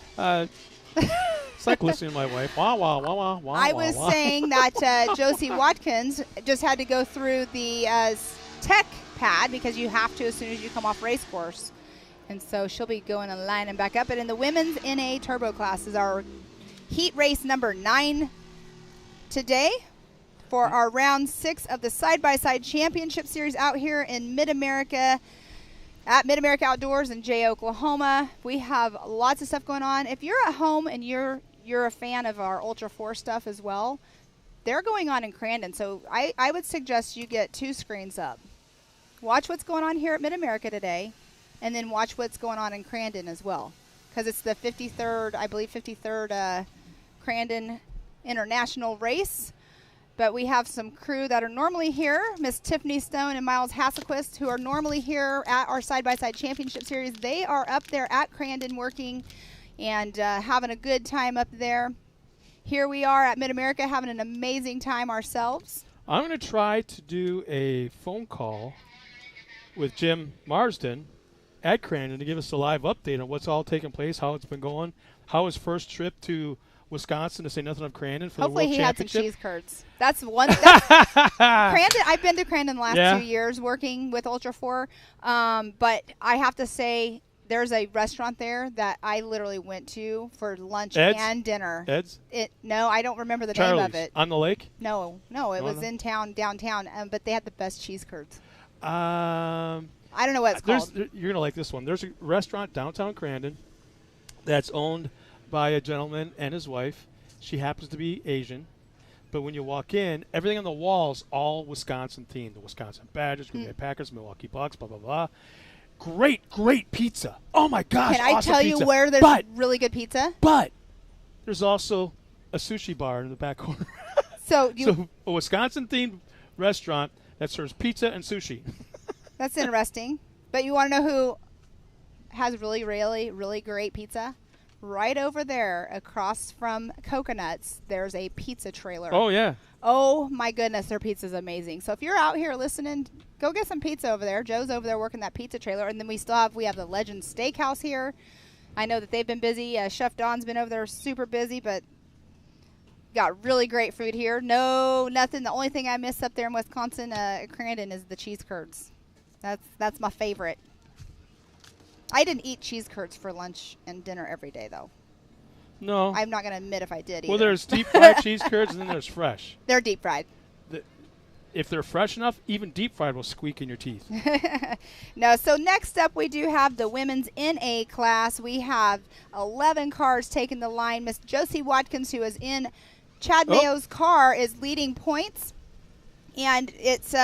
[SPEAKER 1] It's like listening to my wife. Wah, wah, wah, wah, wah,
[SPEAKER 2] I was saying that Josie Watkins just had to go through the tech pad because you have to as soon as you come off race course. And so she'll be going and lining back up. And in the women's NA turbo class is our heat race number 9 today for our round 6 of the side-by-side championship series out here in Mid-America at Mid-America Outdoors in Jay, Oklahoma. We have lots of stuff going on. If you're at home and you're a fan of our Ultra 4 stuff as well, they're going on in Crandon. So I would suggest you get 2 screens up. Watch what's going on here at Mid-America today, and then watch what's going on in Crandon as well. Because it's the 53rd Crandon International Race. But we have some crew that are normally here, Miss Tiffany Stone and Miles Hasselquist, who are normally here at our side-by-side championship series. They are up there at Crandon working and having a good time up there. Here we are at Mid-America having an amazing time ourselves.
[SPEAKER 1] I'm going to try to do a phone call with Jim Marsden at Crandon to give us a live update on what's all taking place, how it's been going, how his first trip to Wisconsin, to say nothing of Crandon, for
[SPEAKER 2] hopefully
[SPEAKER 1] the World Championship.
[SPEAKER 2] Hopefully he had some cheese curds. That's one. Crandon. I've been to Crandon the last 2 years working with Ultra 4, but I have to say there's a restaurant there that I literally went to for lunch and dinner.
[SPEAKER 1] Ed's?
[SPEAKER 2] No, I don't remember the
[SPEAKER 1] Charlie's.
[SPEAKER 2] name of it.
[SPEAKER 1] On the lake?
[SPEAKER 2] No, it was in town, downtown, but they had the best cheese curds. I don't know what it's called.
[SPEAKER 1] You're going to like this one. There's a restaurant downtown Crandon that's owned by a gentleman and his wife. She happens to be Asian. But when you walk in, everything on the walls, all Wisconsin themed. The Wisconsin Badgers, Green Bay Packers, Milwaukee Bucks, blah, blah, blah. Great, great pizza. Oh, my gosh.
[SPEAKER 2] Can I
[SPEAKER 1] awesome
[SPEAKER 2] tell
[SPEAKER 1] pizza.
[SPEAKER 2] you where there's really good pizza?
[SPEAKER 1] But there's also a sushi bar in the back corner.
[SPEAKER 2] So
[SPEAKER 1] a Wisconsin-themed restaurant that serves pizza and sushi.
[SPEAKER 2] That's interesting. But you want to know who has really, really, really great pizza? Right over there, across from Coconuts, there's a pizza trailer.
[SPEAKER 1] Oh, yeah.
[SPEAKER 2] Oh, my goodness, their pizza's amazing. So if you're out here listening, go get some pizza over there. Joe's over there working that pizza trailer. And then we have the Legend Steakhouse here. I know that they've been busy. Chef Don's been over there super busy, but got really great food here. No, nothing. The only thing I miss up there in Wisconsin, Crandon, is the cheese curds. That's my favorite. I didn't eat cheese curds for lunch and dinner every day, though.
[SPEAKER 1] No.
[SPEAKER 2] I'm not going to admit if I did either.
[SPEAKER 1] Well, there's deep-fried cheese curds, and then there's fresh.
[SPEAKER 2] They're deep-fried.
[SPEAKER 1] If they're fresh enough, even deep-fried will squeak in your teeth.
[SPEAKER 2] No, so next up we do have the women's NA class. We have 11 cars taking the line. Miss Josie Watkins, who is in Chad Mayo's car, is leading points. And it's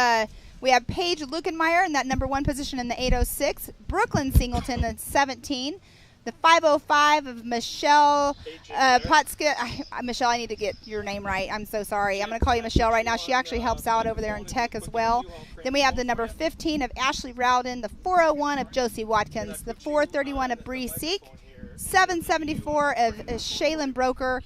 [SPEAKER 2] we have Paige Lukenmeyer in that number 1 position in the 806. Brooklyn Singleton in 17. The 505 of Michelle Potska. Michelle, I need to get your name right. I'm so sorry. I'm going to call you Michelle right now. She actually helps out over there in tech as well. Then we have the number 15 of Ashley Rowden, the 401 of Josie Watkins, the 431 of Bree Seek, 774 of Shaylin Broker,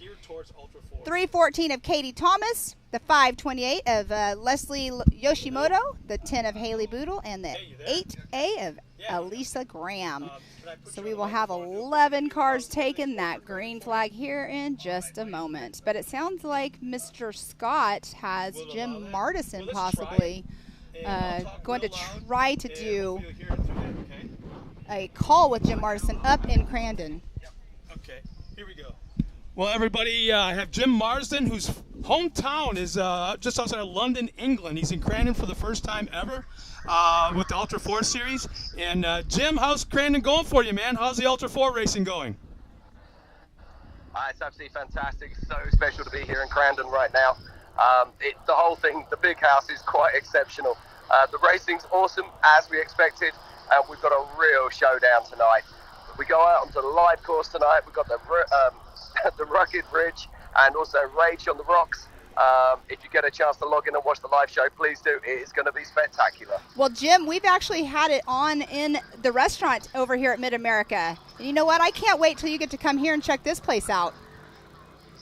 [SPEAKER 2] 314 of Katie Thomas, the 528 of Leslie Yoshimoto, the 10 of Haley Boodle, and the 8A of Elisa Graham. So we will have 11 cars taking that green flag here in just a moment. But it sounds like Mr. Scott has Jim Martison possibly going to try to do a call with Jim Martison up in Crandon.
[SPEAKER 1] Okay, here we go. Well, everybody, I have Jim Marsden, whose hometown is just outside of London, England. He's in Crandon for the first time ever with the Ultra 4 Series. And, Jim, how's Crandon going for you, man? How's the Ultra 4 racing going?
[SPEAKER 6] It's absolutely fantastic. It's so special to be here in Crandon right now. The whole thing, the big house, is quite exceptional. The racing's awesome, as we expected, and we've got a real showdown tonight. We go out onto the live course tonight. We've got the Rugged Ridge and also Rage on the Rocks. If you get a chance to log in and watch the live show, please do. It is going to be spectacular.
[SPEAKER 2] Well, Jim, we've actually had it on in the restaurant over here at Mid-America. And you know what? I can't wait till you get to come here and check this place out.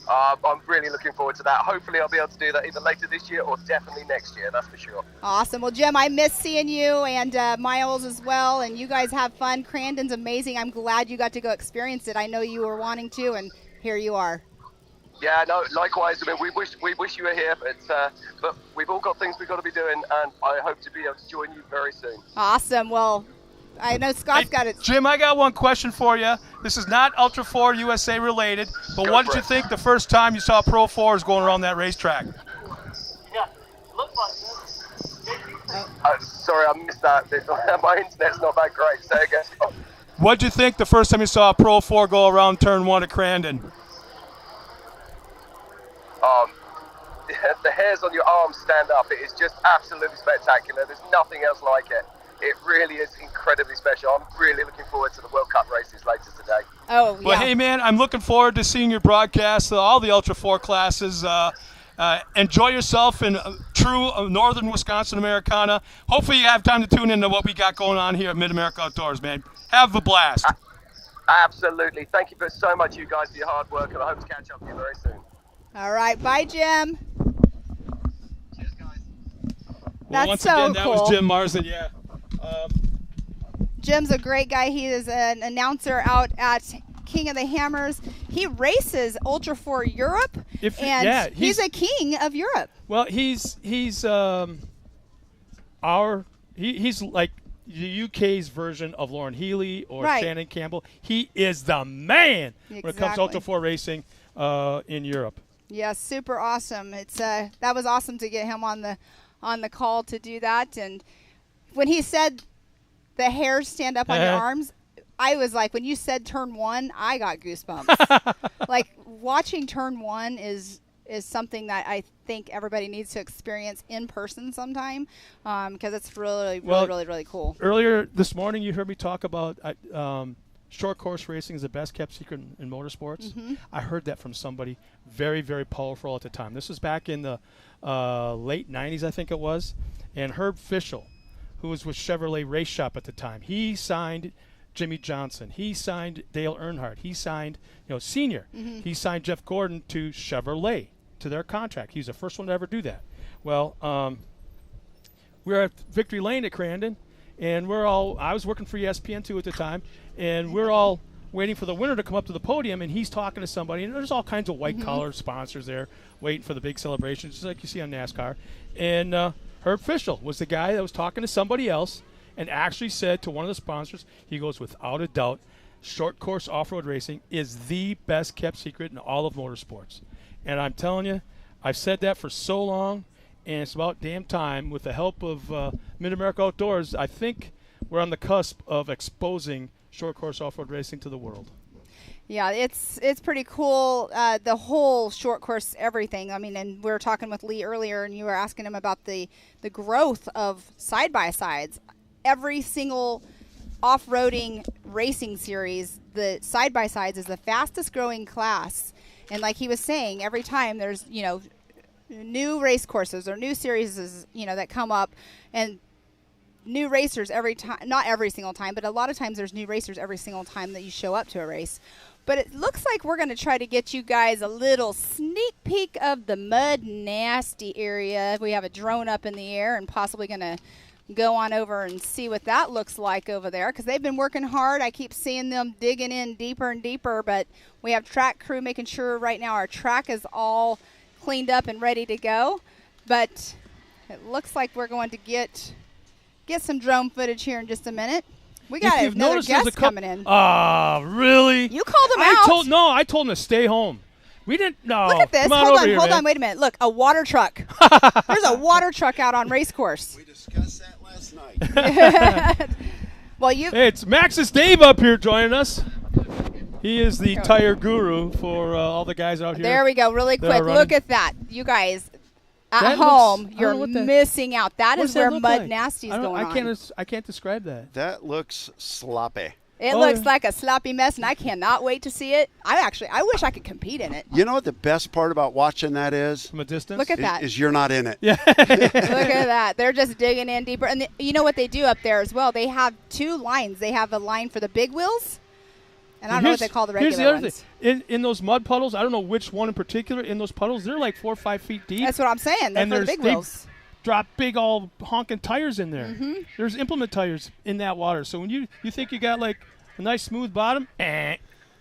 [SPEAKER 6] I'm really looking forward to that. Hopefully I'll be able to do that either later this year or definitely next year, that's for sure.
[SPEAKER 2] Awesome. Well, Jim, I miss seeing you and Miles as well, and you guys have fun. Crandon's amazing. I'm glad you got to go experience it. I know you were wanting to, and here you are.
[SPEAKER 6] Yeah, no, likewise. I mean, we wish you were here, but we've all got things we've got to be doing, and I hope to be able to join you very soon.
[SPEAKER 2] Awesome. Well, I know Scott's got it.
[SPEAKER 1] Jim, I got one question for you. This is not Ultra 4 USA related, but what did you think the first time you saw Pro 4s going around that racetrack?
[SPEAKER 6] Yeah, looks like sorry, I missed that. My internet's not that great. Say again.
[SPEAKER 1] What did you think the first time you saw a Pro 4 go around turn 1 at Crandon?
[SPEAKER 6] The hairs on your arms stand up. It is just absolutely spectacular. There's nothing else like it. It really is incredibly special. I'm really looking forward to the World Cup races later today.
[SPEAKER 2] Oh, yeah.
[SPEAKER 1] Well, hey, man, I'm looking forward to seeing your broadcast, all the Ultra 4 classes. Enjoy yourself in true northern Wisconsin Americana. Hopefully you have time to tune into what we got going on here at Mid-America Outdoors, man. Have a blast.
[SPEAKER 6] Absolutely. Thank you so much, you guys, for your hard work, and I hope to catch up with you very soon.
[SPEAKER 2] All right. Bye, Jim.
[SPEAKER 6] Cheers, guys.
[SPEAKER 1] Well,
[SPEAKER 2] That's
[SPEAKER 1] once
[SPEAKER 2] so
[SPEAKER 1] again, that
[SPEAKER 2] cool.
[SPEAKER 1] was Jim Marsden, yeah.
[SPEAKER 2] Jim's a great guy. He is an announcer out at King of the Hammers. He races Ultra 4 Europe, and he's a king of Europe.
[SPEAKER 1] Well, he's like the UK's version of Lauren Healy or Shannon Campbell. He is the man when it comes to Ultra 4 racing in Europe.
[SPEAKER 2] Yeah, super awesome. It's that was awesome to get him on the call to do that. And when he said the hairs stand up on your arms. I was like, when you said turn 1, I got goosebumps. Like, watching turn 1 is something that I think everybody needs to experience in person sometime, because it's really cool.
[SPEAKER 1] Earlier this morning, you heard me talk about short course racing is the best kept secret in motorsports. I heard that from somebody very, very powerful at the time. This was back in the late 90s, I think it was. And Herb Fischel, who was with Chevrolet Race Shop at the time, he signed Jimmy Johnson. He signed Dale Earnhardt. He signed, Senior. He signed Jeff Gordon to Chevrolet, to their contract. He's the first one to ever do that. Well, we're at Victory Lane at Crandon, and I was working for ESPN2 at the time, and we're all waiting for the winner to come up to the podium, and he's talking to somebody, and there's all kinds of white-collar sponsors there waiting for the big celebration, just like you see on NASCAR. And Herb Fischel was the guy that was talking to somebody else and actually said to one of the sponsors, he goes, without a doubt, short course off-road racing is the best kept secret in all of motorsports. And I'm telling you, I've said that for so long, and it's about damn time. With the help of Mid-America Outdoors, I think we're on the cusp of exposing short course off-road racing to the world.
[SPEAKER 2] Yeah, it's pretty cool, the whole short course everything. I mean, and we were talking with Lee earlier, and you were asking him about the growth of side-by-sides. Every single off-roading racing series, the side-by-sides is the fastest growing class. And like he was saying, every time there's, new race courses or new series, that come up, and new racers every time, not every single time, but a lot of times there's new racers every single time that you show up to a race. But it looks like we're going to try to get you guys a little sneak peek of the Mud Nasty area. We have a drone up in the air and possibly going to go on over and see what that looks like over there, because they've been working hard. I keep seeing them digging in deeper and deeper, but we have track crew making sure right now our track is all cleaned up and ready to go. But it looks like we're going to get some drone footage here in just a minute. We got another guest coming in.
[SPEAKER 1] Really?
[SPEAKER 2] You called him out.
[SPEAKER 1] I told him to stay home. We didn't. No.
[SPEAKER 2] Look at this. Hold on. Wait a minute. Look, a water truck. There's a water truck out on race course.
[SPEAKER 7] We discussed that last night.
[SPEAKER 2] Well,
[SPEAKER 1] Hey, it's Max's Dave up here joining us. He is the tire guru for all the guys out here.
[SPEAKER 2] There we go. Really quick. Look at that. You guys at home, you're missing out. That is where Mud Nasty is going on.
[SPEAKER 1] I can't describe that.
[SPEAKER 7] That looks sloppy.
[SPEAKER 2] It looks like a sloppy mess, and I cannot wait to see it. I wish I could compete in it.
[SPEAKER 7] You know what the best part about watching that is?
[SPEAKER 1] From a distance?
[SPEAKER 2] Look at that.
[SPEAKER 7] Is you're not in it.
[SPEAKER 1] Yeah.
[SPEAKER 2] Look at that. They're just digging in deeper. And you know what they do up there as well? They have 2 lines. They have a line for the big wheels, and I don't know what they call the regular
[SPEAKER 1] here's the other
[SPEAKER 2] ones.
[SPEAKER 1] thing. In those mud puddles, I don't know which one in particular, in those puddles, they're like 4 or 5 feet deep.
[SPEAKER 2] That's what I'm saying. They're for the big wheels.
[SPEAKER 1] Drop big all honking tires in there. There's implement tires in that water. So when you think you got like a nice smooth bottom,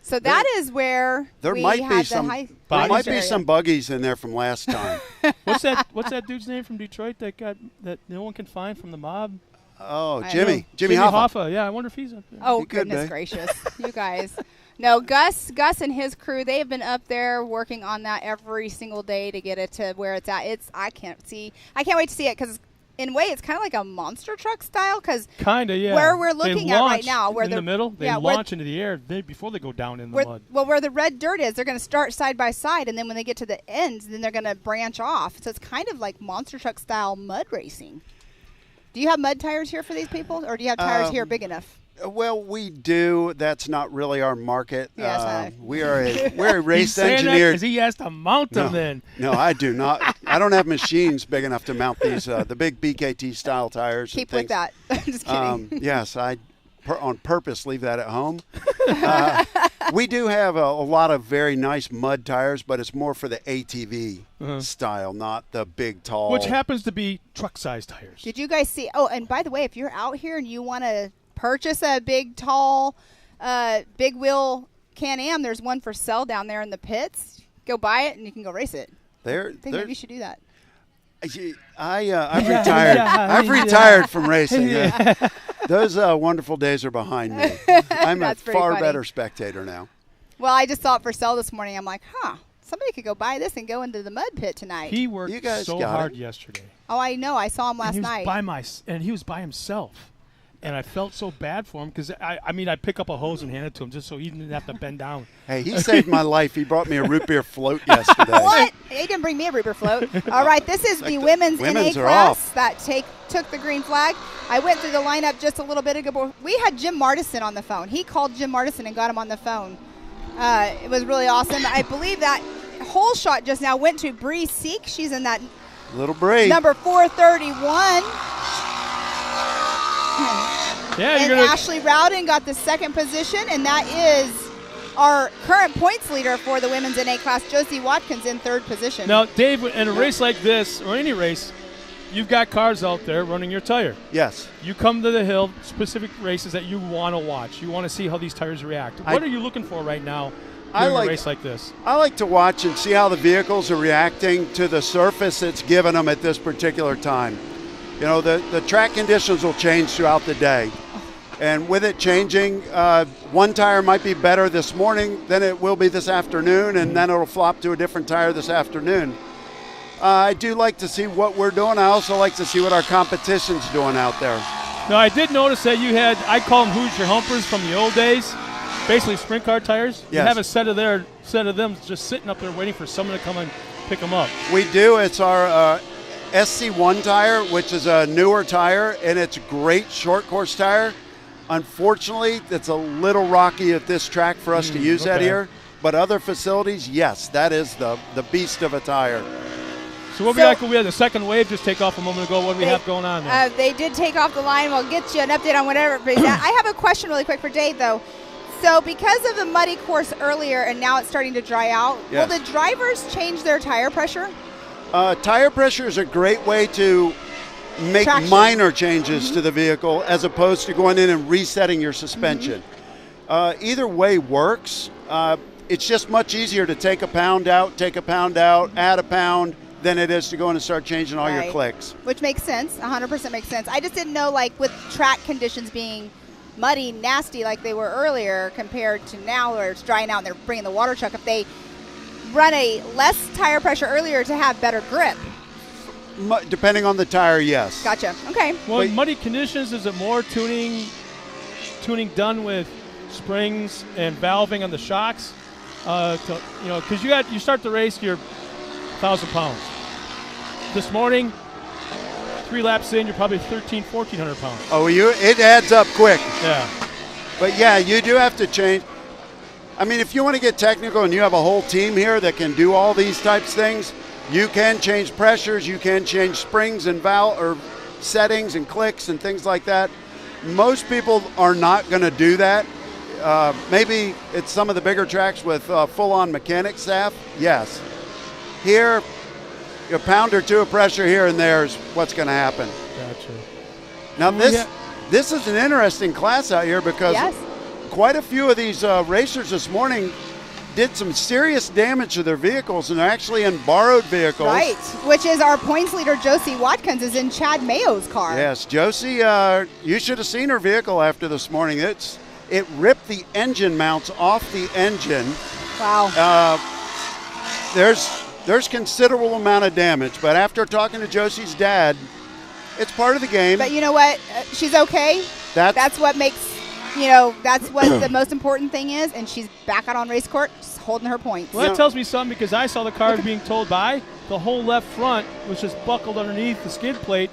[SPEAKER 2] So that is where
[SPEAKER 7] there
[SPEAKER 2] we
[SPEAKER 7] might
[SPEAKER 2] had
[SPEAKER 7] be some.
[SPEAKER 2] high
[SPEAKER 7] There might be
[SPEAKER 2] area.
[SPEAKER 7] some buggies in there from last time.
[SPEAKER 1] What's that dude's name from Detroit that no one can find from the mob?
[SPEAKER 7] Oh,
[SPEAKER 2] I
[SPEAKER 7] Jimmy
[SPEAKER 2] know.
[SPEAKER 7] Hoffa.
[SPEAKER 1] Yeah, I wonder if he's up there.
[SPEAKER 2] Oh,
[SPEAKER 7] He could
[SPEAKER 2] goodness
[SPEAKER 7] be.
[SPEAKER 2] gracious. You guys. No, Gus and his crew, they have been up there working on that every single day to get it to where it's at. I can't wait to see it, because in a way it's kind of like a monster truck style, because
[SPEAKER 1] yeah.
[SPEAKER 2] where we're looking at right now, where
[SPEAKER 1] in the middle, they launch into the air before they go down in the mud.
[SPEAKER 2] Well, where the red dirt is, they're going to start side by side, and then when they get to the ends, then they're going to branch off. So it's kind of like monster truck style mud racing. Do you have mud tires here for these people, or do you have tires here big enough?
[SPEAKER 7] Well, we do. That's not really our market.
[SPEAKER 2] Yes,
[SPEAKER 7] we're a race
[SPEAKER 1] He's saying
[SPEAKER 7] engineer.
[SPEAKER 1] because he has to mount them then.
[SPEAKER 7] No, I do not. I don't have machines big enough to mount these the big BKT style tires.
[SPEAKER 2] Keep
[SPEAKER 7] and
[SPEAKER 2] with that. Just kidding.
[SPEAKER 7] Yes, I on purpose leave that at home. We do have a lot of very nice mud tires, but it's more for the ATV style, not the big, tall.
[SPEAKER 1] Which happens to be truck-sized tires.
[SPEAKER 2] Did you guys see? Oh, and by the way, if you're out here and you want to purchase a big, tall, big wheel Can-Am, there's one for sale down there in the pits. Go buy it, and you can go race it. I think maybe you should do that.
[SPEAKER 7] I've retired. I've retired from racing. Those wonderful days are behind me. I'm a far better spectator now.
[SPEAKER 2] Well, I just saw it for sale this morning. I'm like, somebody could go buy this and go into the mud pit tonight.
[SPEAKER 1] He worked so hard yesterday.
[SPEAKER 2] Oh, I know. I saw him last night.
[SPEAKER 1] And he was by himself. and I felt so bad for him because I pick up a hose and hand it to him just so he didn't have to bend down.
[SPEAKER 7] Hey, he saved my life. He brought me a root beer float yesterday.
[SPEAKER 2] What? He didn't bring me a root beer float. All right, this is the women's NA
[SPEAKER 7] are
[SPEAKER 2] class
[SPEAKER 7] off.
[SPEAKER 2] that took the green flag. I went through the lineup just a little bit ago. We had Jim Martison on the phone. He called Jim Martison and got him on the phone. It was really awesome. I believe that hole shot just now went to Bree Seek. She's in that
[SPEAKER 7] Little Bree.
[SPEAKER 2] number 431.
[SPEAKER 1] Yeah,
[SPEAKER 2] And
[SPEAKER 1] you're gonna.
[SPEAKER 2] Ashley Rowden got the second position, and that is our current points leader for the women's NA class, Josie Watkins, in third position.
[SPEAKER 1] Now, Dave, in a race like this or any race, you've got cars out there running your tire.
[SPEAKER 7] Yes.
[SPEAKER 1] You come to the hill, specific races that you want to watch. You want to see how these tires react. What are you looking for right now during a race like this?
[SPEAKER 7] I like to watch and see how the vehicles are reacting to the surface it's given them at this particular time. You know, the track conditions will change throughout the day. And with it changing, one tire might be better this morning than it will be this afternoon, and then it'll flop to a different tire this afternoon. I do like to see what we're doing. I also like to see what our competition's doing out there.
[SPEAKER 1] Now, I did notice that you had, I call them Hoosier Humpers from the old days, basically sprint car tires.
[SPEAKER 7] Yes.
[SPEAKER 1] You have a set of them just sitting up there waiting for someone to come and pick them up.
[SPEAKER 7] We do. It's our SC1 tire, which is a newer tire, and it's a great short course tire. Unfortunately, it's a little rocky at this track for us to use that here. But other facilities, yes, that is the beast of a tire.
[SPEAKER 1] So what we got? We had the second wave just take off a moment ago. What do we have going on there?
[SPEAKER 2] They did take off the line. We'll get you an update on whatever. I have a question really quick for Dave, though. So because of the muddy course earlier and now it's starting to dry out,
[SPEAKER 7] yes.
[SPEAKER 2] Will the drivers change their tire pressure?
[SPEAKER 7] Tire pressure is a great way to make minor changes to the vehicle as opposed to going in and resetting your suspension. Either way works. It's just much easier to take a pound out, add a pound, than it is to go in and start changing all your clicks.
[SPEAKER 2] Which makes sense, 100% makes sense. I just didn't know, like, with track conditions being muddy, nasty like they were earlier compared to now where it's drying out and they're bringing the water truck, if they run a less tire pressure earlier to have better grip.
[SPEAKER 7] Depending on the tire, yes.
[SPEAKER 2] Gotcha. Okay.
[SPEAKER 1] Well, in muddy conditions, is it more tuning done with springs and valving on the shocks? Because you start the race, you're 1,000 pounds. This morning, 3 laps in, you're probably 1,400 pounds.
[SPEAKER 7] Oh, it adds up quick.
[SPEAKER 1] Yeah.
[SPEAKER 7] But yeah, you do have to change. I mean, if you want to get technical and you have a whole team here that can do all these types of things, you can change pressures, you can change springs and valve or settings and clicks and things like that. Most people are not going to do that. Maybe it's some of the bigger tracks with full-on mechanic staff. Yes. Here, a pound or two of pressure here and there is what's going to happen.
[SPEAKER 1] Gotcha.
[SPEAKER 7] Now this is an interesting class out here because quite a few of these racers this morning did some serious damage to their vehicles and they're actually in borrowed vehicles.
[SPEAKER 2] Right, which is our points leader, Josie Watkins, is in Chad Mayo's car.
[SPEAKER 7] Yes, Josie, you should have seen her vehicle after this morning. It ripped the engine mounts off the engine.
[SPEAKER 2] Wow.
[SPEAKER 7] There's considerable amount of damage, but after talking to Josie's dad, it's part of the game.
[SPEAKER 2] But you know what? She's okay. That's what makes, that's what the most important thing is, and she's back out on race court, just holding her points.
[SPEAKER 1] Well, that tells me something because I saw the car being towed by. The whole left front was just buckled underneath the skid plate.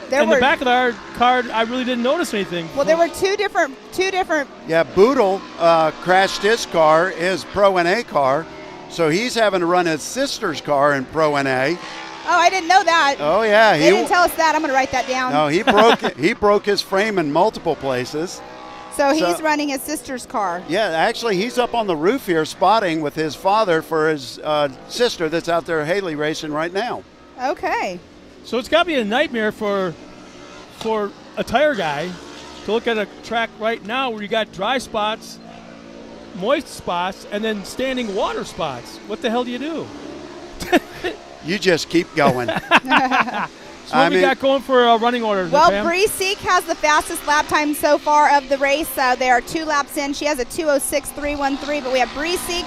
[SPEAKER 1] The back of our car, I really didn't notice anything.
[SPEAKER 2] Well, there were two different.
[SPEAKER 7] Yeah, Boodle crashed his car, his Pro NA car, so he's having to run his sister's car in Pro NA.
[SPEAKER 2] Oh, I didn't know that.
[SPEAKER 7] Oh yeah,
[SPEAKER 2] they didn't tell us that. I'm going to write that down.
[SPEAKER 7] No, he broke his frame in multiple places.
[SPEAKER 2] So he's running his sister's car.
[SPEAKER 7] Yeah, actually, he's up on the roof here spotting with his father for his sister that's out there Haley racing right now.
[SPEAKER 2] Okay.
[SPEAKER 1] So it's got to be a nightmare for a tire guy to look at a track right now where you got dry spots, moist spots, and then standing water spots. What the hell do you do?
[SPEAKER 7] You just keep going.
[SPEAKER 1] So what we got going for running orders?
[SPEAKER 2] Well, Bree Seek has the fastest lap time so far of the race. They are 2 laps in. She has a 2:06.313, but we have Bree Seek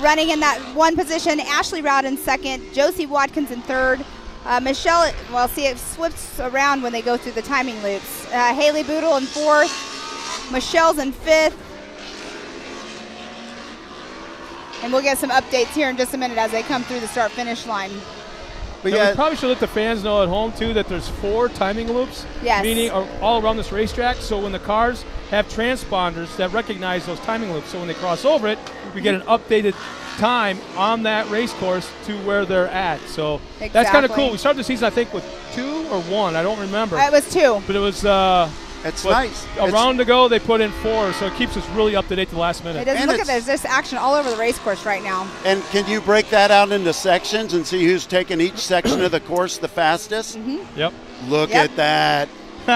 [SPEAKER 2] running in that one position, Ashley Rowden second, Josie Watkins in third, Michelle, well, see, it flips around when they go through the timing loops. Haley Boodle in 4th. Michelle's in 5th. And we'll get some updates here in just a minute as they come through the start-finish line.
[SPEAKER 7] But
[SPEAKER 1] We probably should let the fans know at home, too, that there's 4 timing loops.
[SPEAKER 2] Yes.
[SPEAKER 1] Meaning all around this racetrack. So when the cars have transponders that recognize those timing loops, so when they cross over it, we get an updated time on that race course to where they're at. So that's kind of cool. We started the season, I think, with 2 or 1. I don't remember.
[SPEAKER 2] It was 2.
[SPEAKER 1] But it was
[SPEAKER 7] it's nice.
[SPEAKER 1] A round to go, they put in 4, so it keeps us really up to date to the last minute.
[SPEAKER 2] It does. Look at this. There's action all over the race course right now.
[SPEAKER 7] And can you break that out into sections and see who's taking each section of the course the fastest?
[SPEAKER 1] Yep.
[SPEAKER 7] Look at that.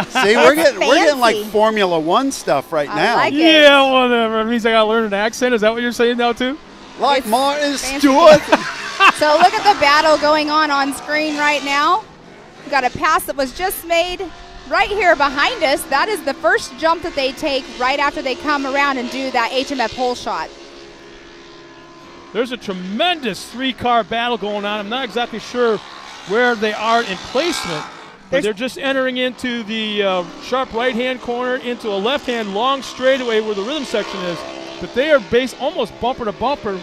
[SPEAKER 7] See, we're getting like Formula One stuff right now.
[SPEAKER 2] Like it.
[SPEAKER 1] Yeah, whatever. It means I gotta learn an accent. Is that what you're saying now too?
[SPEAKER 7] Like Martin Stewart.
[SPEAKER 2] So look at the battle going on screen right now. We've got a pass that was just made right here behind us. That is the first jump that they take right after they come around and do that HMF hole shot.
[SPEAKER 1] There's a tremendous 3-car battle going on. I'm not exactly sure where they are in placement, but they're just entering into the sharp right-hand corner into a left-hand long straightaway where the rhythm section is. But they are based almost bumper to bumper.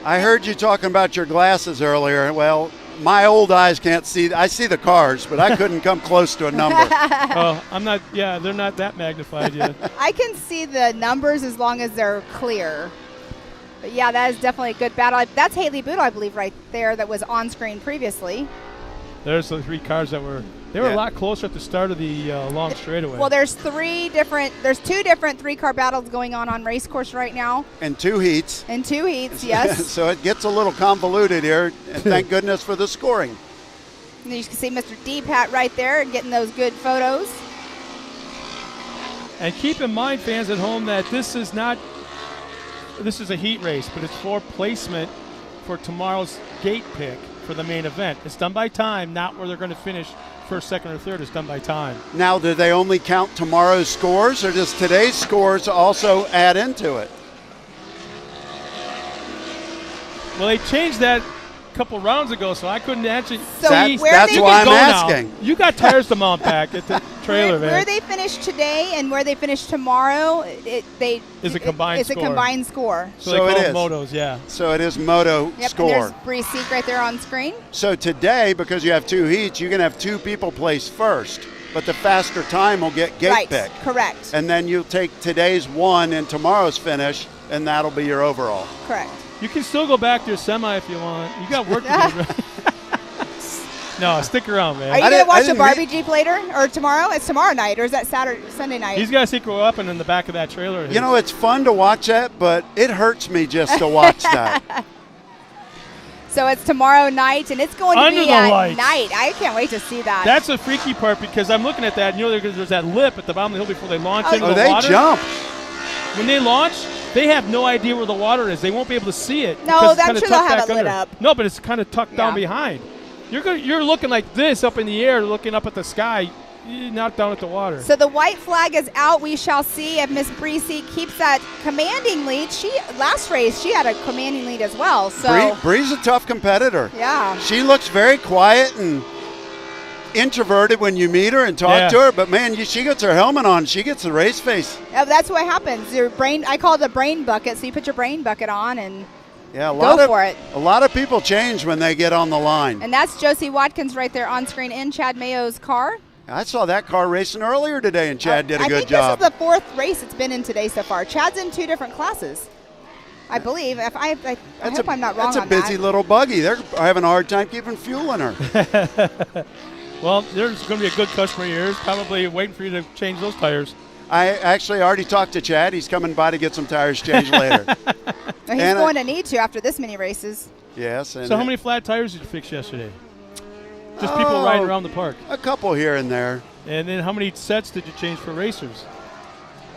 [SPEAKER 7] I heard you talking about your glasses earlier. Well, my old eyes can't see. I see the cars, but I couldn't come close to a number.
[SPEAKER 1] I'm not. Yeah, they're not that magnified yet.
[SPEAKER 2] I can see the numbers as long as they're clear. But yeah, that is definitely a good battle. That's Haley Boodle, I believe, right there that was on screen previously.
[SPEAKER 1] There's the 3 cars that were. They were a lot closer at the start of the long straightaway.
[SPEAKER 2] Well, there's 2 different 3-car battles going on race course right now.
[SPEAKER 7] And 2 heats.
[SPEAKER 2] And 2 heats, yes.
[SPEAKER 7] So it gets a little convoluted here, and thank goodness for the scoring.
[SPEAKER 2] And you can see Mr. D-Pat right there getting those good photos.
[SPEAKER 1] And keep in mind, fans at home, that this is a heat race, but it's for placement for tomorrow's gate pick for the main event. It's done by time, not where they're going to finish first, second, or third. It's done by time.
[SPEAKER 7] Now, do they only count tomorrow's scores, or does today's scores also add into it?
[SPEAKER 1] Well, they changed that a couple rounds ago, so I couldn't actually
[SPEAKER 2] So
[SPEAKER 1] see.
[SPEAKER 7] That's why I'm asking.
[SPEAKER 1] Now. You got tires to mount back at the trailer, man.
[SPEAKER 2] Where they finish today and where they finish tomorrow,
[SPEAKER 1] is a combined score.
[SPEAKER 2] It's a combined score.
[SPEAKER 1] So they call it motos, yeah.
[SPEAKER 7] So it is moto score.
[SPEAKER 2] And there's Bree Seek right there on screen.
[SPEAKER 7] So today, because you have 2 heats, you can have 2 people place first, but the faster time will get gate pick.
[SPEAKER 2] Correct.
[SPEAKER 7] And then you'll take today's 1 and tomorrow's finish, and that'll be your overall.
[SPEAKER 2] Correct.
[SPEAKER 1] You can still go back to your semi if you want. You got work to do. Right? No, stick around, man.
[SPEAKER 2] Are you going to watch the Barbie Jeep later or tomorrow? It's tomorrow night, or is that Sunday night?
[SPEAKER 1] He's got a secret weapon in the back of that trailer.
[SPEAKER 7] You know, it's fun to watch that, but it hurts me just to watch that.
[SPEAKER 2] So it's tomorrow night, and it's going to
[SPEAKER 1] Under
[SPEAKER 2] be
[SPEAKER 1] the
[SPEAKER 2] at
[SPEAKER 1] lights.
[SPEAKER 2] night. I can't wait to see that.
[SPEAKER 1] That's the freaky part, because I'm looking at that, and you know, there's that lip at the bottom of the hill before they launch into the water.
[SPEAKER 7] They jump.
[SPEAKER 1] When they launch, they have no idea where the water is. They won't be able to see it.
[SPEAKER 2] No,
[SPEAKER 1] because
[SPEAKER 2] I'm sure they'll have it lit up.
[SPEAKER 1] No, but it's kind of tucked down behind. You're looking like this up in the air, looking up at the sky, not down at the water.
[SPEAKER 2] So the white flag is out. We shall see if Miss Breesy keeps that commanding lead. Last race, she had a commanding lead as well. So
[SPEAKER 7] Bree's a tough competitor.
[SPEAKER 2] Yeah.
[SPEAKER 7] She looks very quiet and introverted when you meet her and talk to her, but man, she gets her helmet on, she gets the race face.
[SPEAKER 2] That's what happens. Your brain, I call it the brain bucket. So you put your brain bucket on and
[SPEAKER 7] go
[SPEAKER 2] for it.
[SPEAKER 7] A lot of people change when they get on the line.
[SPEAKER 2] And that's Josie Watkins right there on screen in Chad Mayo's car.
[SPEAKER 7] I saw that car racing earlier today, and Chad did a good job.
[SPEAKER 2] This is the 4th race it's been in today so far. Chad's in 2 different classes, I believe. I hope I'm not wrong on that.
[SPEAKER 7] That's a busy little buggy. They're having a hard time keeping fuel in her.
[SPEAKER 1] Well, there's going to be a good customer of yours, probably waiting for you to change those tires.
[SPEAKER 7] I actually already talked to Chad. He's coming by to get some tires changed later.
[SPEAKER 2] He's going to need to after this many races.
[SPEAKER 7] Yes. And
[SPEAKER 1] so how many flat tires did you fix yesterday? Just people riding around the park?
[SPEAKER 7] A couple here and there.
[SPEAKER 1] And then how many sets did you change for racers?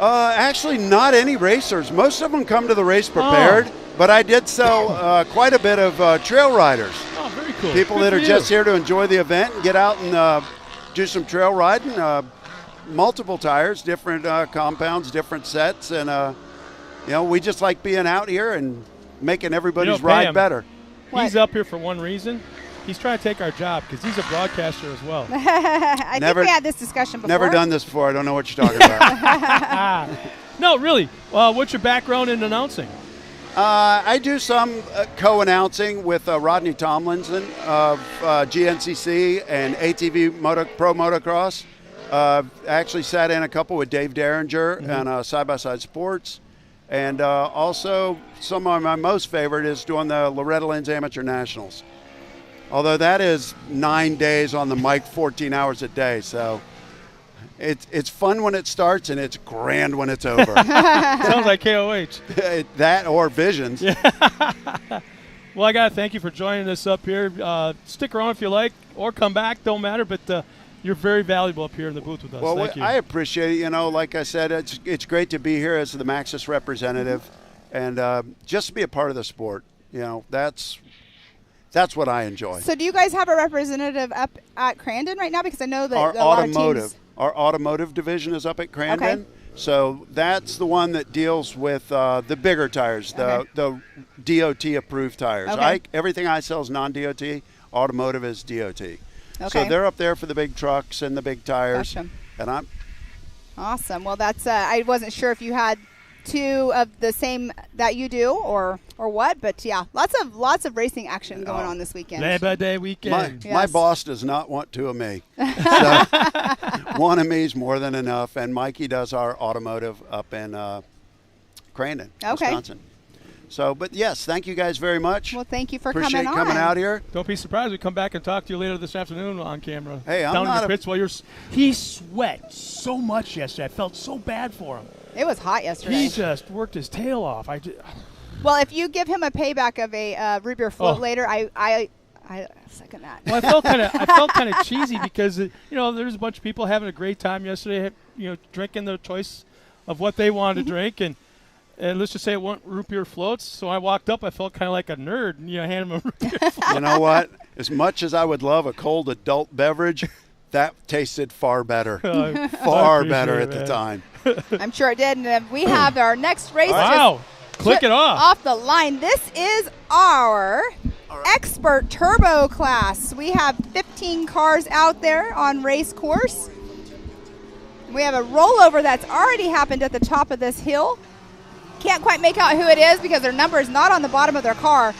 [SPEAKER 7] Actually, not any racers. Most of them come to the race prepared, but I did sell quite a bit of trail riders.
[SPEAKER 1] Oh, very cool.
[SPEAKER 7] People that are just here to enjoy the event and get out and do some trail riding. Multiple tires, different compounds, different sets, and we just like being out here and making everybody's ride better.
[SPEAKER 1] He's up here for one reason. He's trying to take our job because he's a broadcaster as well.
[SPEAKER 2] I think we had this discussion before.
[SPEAKER 7] Never done this before. I don't know what you're talking about.
[SPEAKER 1] No, really. What's your background in announcing?
[SPEAKER 7] I do some co-announcing with Rodney Tomlinson of GNCC and ATV Pro Motocross. I actually sat in a couple with Dave Derringer on Side by Side Sports. And also, some of my most favorite is doing the Loretta Lynn's Amateur Nationals. Although that is 9 days on the mic, 14 hours a day. So it's fun when it starts and it's grand when it's over.
[SPEAKER 1] Sounds like KOH.
[SPEAKER 7] That or Visions.
[SPEAKER 1] Yeah. Well, I got to thank you for joining us up here. Stick around if you like, or come back. Don't matter, but you're very valuable up here in the booth with us.
[SPEAKER 7] Well,
[SPEAKER 1] thank you.
[SPEAKER 7] I appreciate it. You know, like I said, it's great to be here as the Maxxis representative and just to be a part of the sport. You know, that's what I enjoy.
[SPEAKER 2] So do you guys have a representative up at Crandon right now? Because I know that
[SPEAKER 7] Our
[SPEAKER 2] a lot of
[SPEAKER 7] automotive.
[SPEAKER 2] teams.
[SPEAKER 7] Our automotive division is up at Crandon.
[SPEAKER 2] Okay.
[SPEAKER 7] So that's the one that deals with the bigger tires, the DOT-approved tires.
[SPEAKER 2] Okay.
[SPEAKER 7] Everything I sell is non-DOT. Automotive is DOT.
[SPEAKER 2] Okay.
[SPEAKER 7] So they're up there for the big trucks and the big tires.
[SPEAKER 2] Gotcha.
[SPEAKER 7] And I'm
[SPEAKER 2] Awesome. Well, that's I wasn't sure if you had two of the same that you do or what, but yeah, lots of racing action going on this weekend.
[SPEAKER 1] Labor Day weekend.
[SPEAKER 7] my boss does not want two of me. So one of me is more than enough. And Mikey does our automotive up in Crandon, Wisconsin. So, but yes, thank you guys very much.
[SPEAKER 2] Well, thank you for
[SPEAKER 7] Appreciate
[SPEAKER 2] coming on.
[SPEAKER 7] coming out here.
[SPEAKER 1] Don't be surprised. We come back and talk to you later this afternoon on camera.
[SPEAKER 7] Hey, I'm
[SPEAKER 1] down
[SPEAKER 7] not
[SPEAKER 1] in the pits while you're. He sweat so much yesterday. I felt so bad for him.
[SPEAKER 2] It was hot yesterday.
[SPEAKER 1] He just worked his tail off.
[SPEAKER 2] Well, if you give him a payback of a root beer float later, I second that.
[SPEAKER 1] Well, I felt kind of cheesy because there's a bunch of people having a great time yesterday. Drinking their choice of what they wanted to drink, and let's just say it weren't root beer floats. So I walked up. I felt kind of like a nerd, and hand him a root beer float.
[SPEAKER 7] You know what? As much as I would love a cold adult beverage, that tasted far better. Far better at the time.
[SPEAKER 2] I'm sure it did. And we have our next race.
[SPEAKER 1] Wow. Click it off
[SPEAKER 2] the line. This is our expert turbo class. We have 15 cars out there on race course. We have a rollover that's already happened at the top of this hill. Can't quite make out who it is because their number is not on the bottom of their car.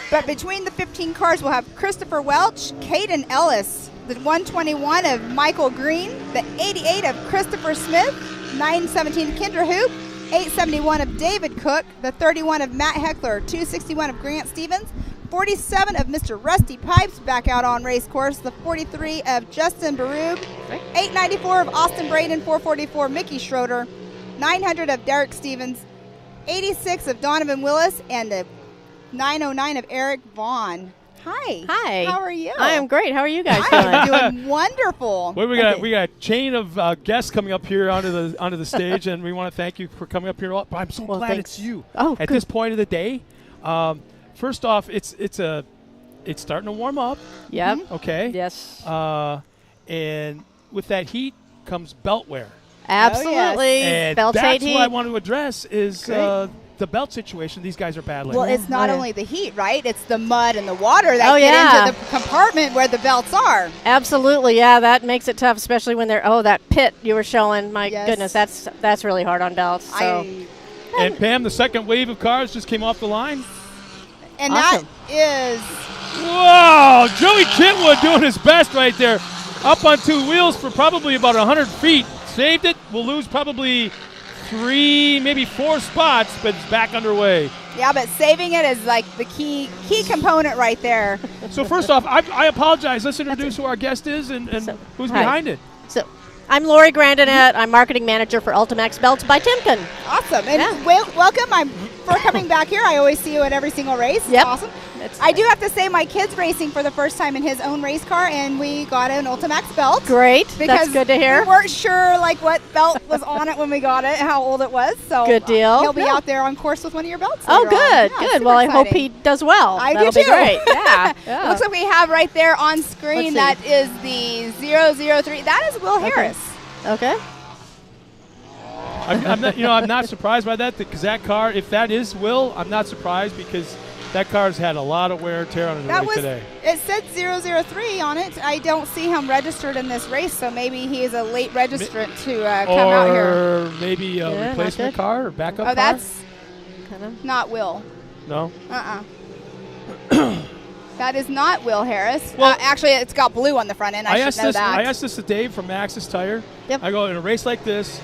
[SPEAKER 2] But between the 15 cars, we'll have Christopher Welch, Caden Ellis, the 121 of Michael Green, the 88 of Christopher Smith, 917 Kendra Hoop, 871 of David Cook, the 31 of Matt Heckler, 261 of Grant Stevens, 47 of Mr. Rusty Pipes back out on race course, the 43 of Justin Barub, 894 of Austin Braden, 444 Mickey Schroeder, 900 of Derek Stevens, 86 of Donovan Willis, and the 909 of Eric Vaughn. Hi.
[SPEAKER 8] Hi.
[SPEAKER 2] How are you?
[SPEAKER 8] I am great. How are you guys
[SPEAKER 2] I
[SPEAKER 8] doing?
[SPEAKER 2] am doing wonderful.
[SPEAKER 1] Well, we got a chain of guests coming up here onto the stage, and we want to thank you for coming up here. But I'm so glad
[SPEAKER 8] thanks.
[SPEAKER 1] it's you.
[SPEAKER 8] Oh,
[SPEAKER 1] at
[SPEAKER 8] good.
[SPEAKER 1] this point of the day. First off, it's starting to warm up.
[SPEAKER 8] Yep.
[SPEAKER 1] Okay.
[SPEAKER 8] Yes.
[SPEAKER 1] And with that heat comes belt wear.
[SPEAKER 8] Absolutely.
[SPEAKER 1] And
[SPEAKER 8] Belt
[SPEAKER 1] that's
[SPEAKER 8] heat.
[SPEAKER 1] what I want to address is the belt situation these guys are battling.
[SPEAKER 2] Well, it's not
[SPEAKER 8] Oh, yeah.
[SPEAKER 2] only the heat, right? It's the mud and the water that
[SPEAKER 8] Oh,
[SPEAKER 2] get
[SPEAKER 8] yeah.
[SPEAKER 2] into the compartment where the belts are.
[SPEAKER 8] Absolutely. Yeah, that makes it tough, especially when they're that pit you were showing. My
[SPEAKER 2] Yes.
[SPEAKER 8] goodness, that's really hard on belts. So
[SPEAKER 1] And Pam, the second wave of cars just came off the line.
[SPEAKER 2] And
[SPEAKER 8] Awesome.
[SPEAKER 2] that is
[SPEAKER 1] Whoa! Joey Kitwood doing his best right there. Up on two wheels for probably about 100 feet. Saved it. We'll lose probably 3, maybe 4 spots, but it's back underway.
[SPEAKER 2] yeah, but saving it is like the key component right there.
[SPEAKER 1] So first off, I apologize. Let's introduce who our guest is and who's
[SPEAKER 8] hi.
[SPEAKER 1] behind it.
[SPEAKER 8] So I'm Lori Grandinette. I'm marketing manager for Ultimax Belts by Timken.
[SPEAKER 2] Awesome. And
[SPEAKER 8] Yeah.
[SPEAKER 2] welcome. For coming back here. I always see you at every single race. It's
[SPEAKER 8] Yep.
[SPEAKER 2] awesome. I do have to say my kid's racing for the first time in his own race car, and we got an Ultimax belt.
[SPEAKER 8] Great.
[SPEAKER 2] Because
[SPEAKER 8] That's good to hear.
[SPEAKER 2] we weren't sure like what belt was on it when we got it, how old it was. So
[SPEAKER 8] Good deal.
[SPEAKER 2] He'll be
[SPEAKER 8] Yeah.
[SPEAKER 2] out there on course with one of your belts.
[SPEAKER 8] Oh,
[SPEAKER 2] later on.
[SPEAKER 8] good,
[SPEAKER 2] Yeah,
[SPEAKER 8] good.
[SPEAKER 2] super
[SPEAKER 8] Well, I hope
[SPEAKER 2] exciting.
[SPEAKER 8] he does well.
[SPEAKER 2] I
[SPEAKER 8] That'll
[SPEAKER 2] do
[SPEAKER 8] be
[SPEAKER 2] too.
[SPEAKER 8] great. Yeah. Yeah.
[SPEAKER 2] Looks like we have right there on screen
[SPEAKER 8] Let's
[SPEAKER 2] that is the 003. That is Will Harris.
[SPEAKER 8] Okay.
[SPEAKER 1] I'm not surprised by that because that car, if that is Will, I'm not surprised because that car's had a lot of wear and tear on it today.
[SPEAKER 2] It said 003 on it. I don't see him registered in this race, so maybe he is a late registrant to come out here.
[SPEAKER 1] Or maybe a replacement car or backup car.
[SPEAKER 2] Oh, that's not Will.
[SPEAKER 1] No?
[SPEAKER 2] That is not Will Harris.
[SPEAKER 1] Well,
[SPEAKER 2] actually, it's got blue on the front end. I should know that.
[SPEAKER 1] I asked this to Dave from Maxxis Tire.
[SPEAKER 2] Yep.
[SPEAKER 1] I go, in a race like this,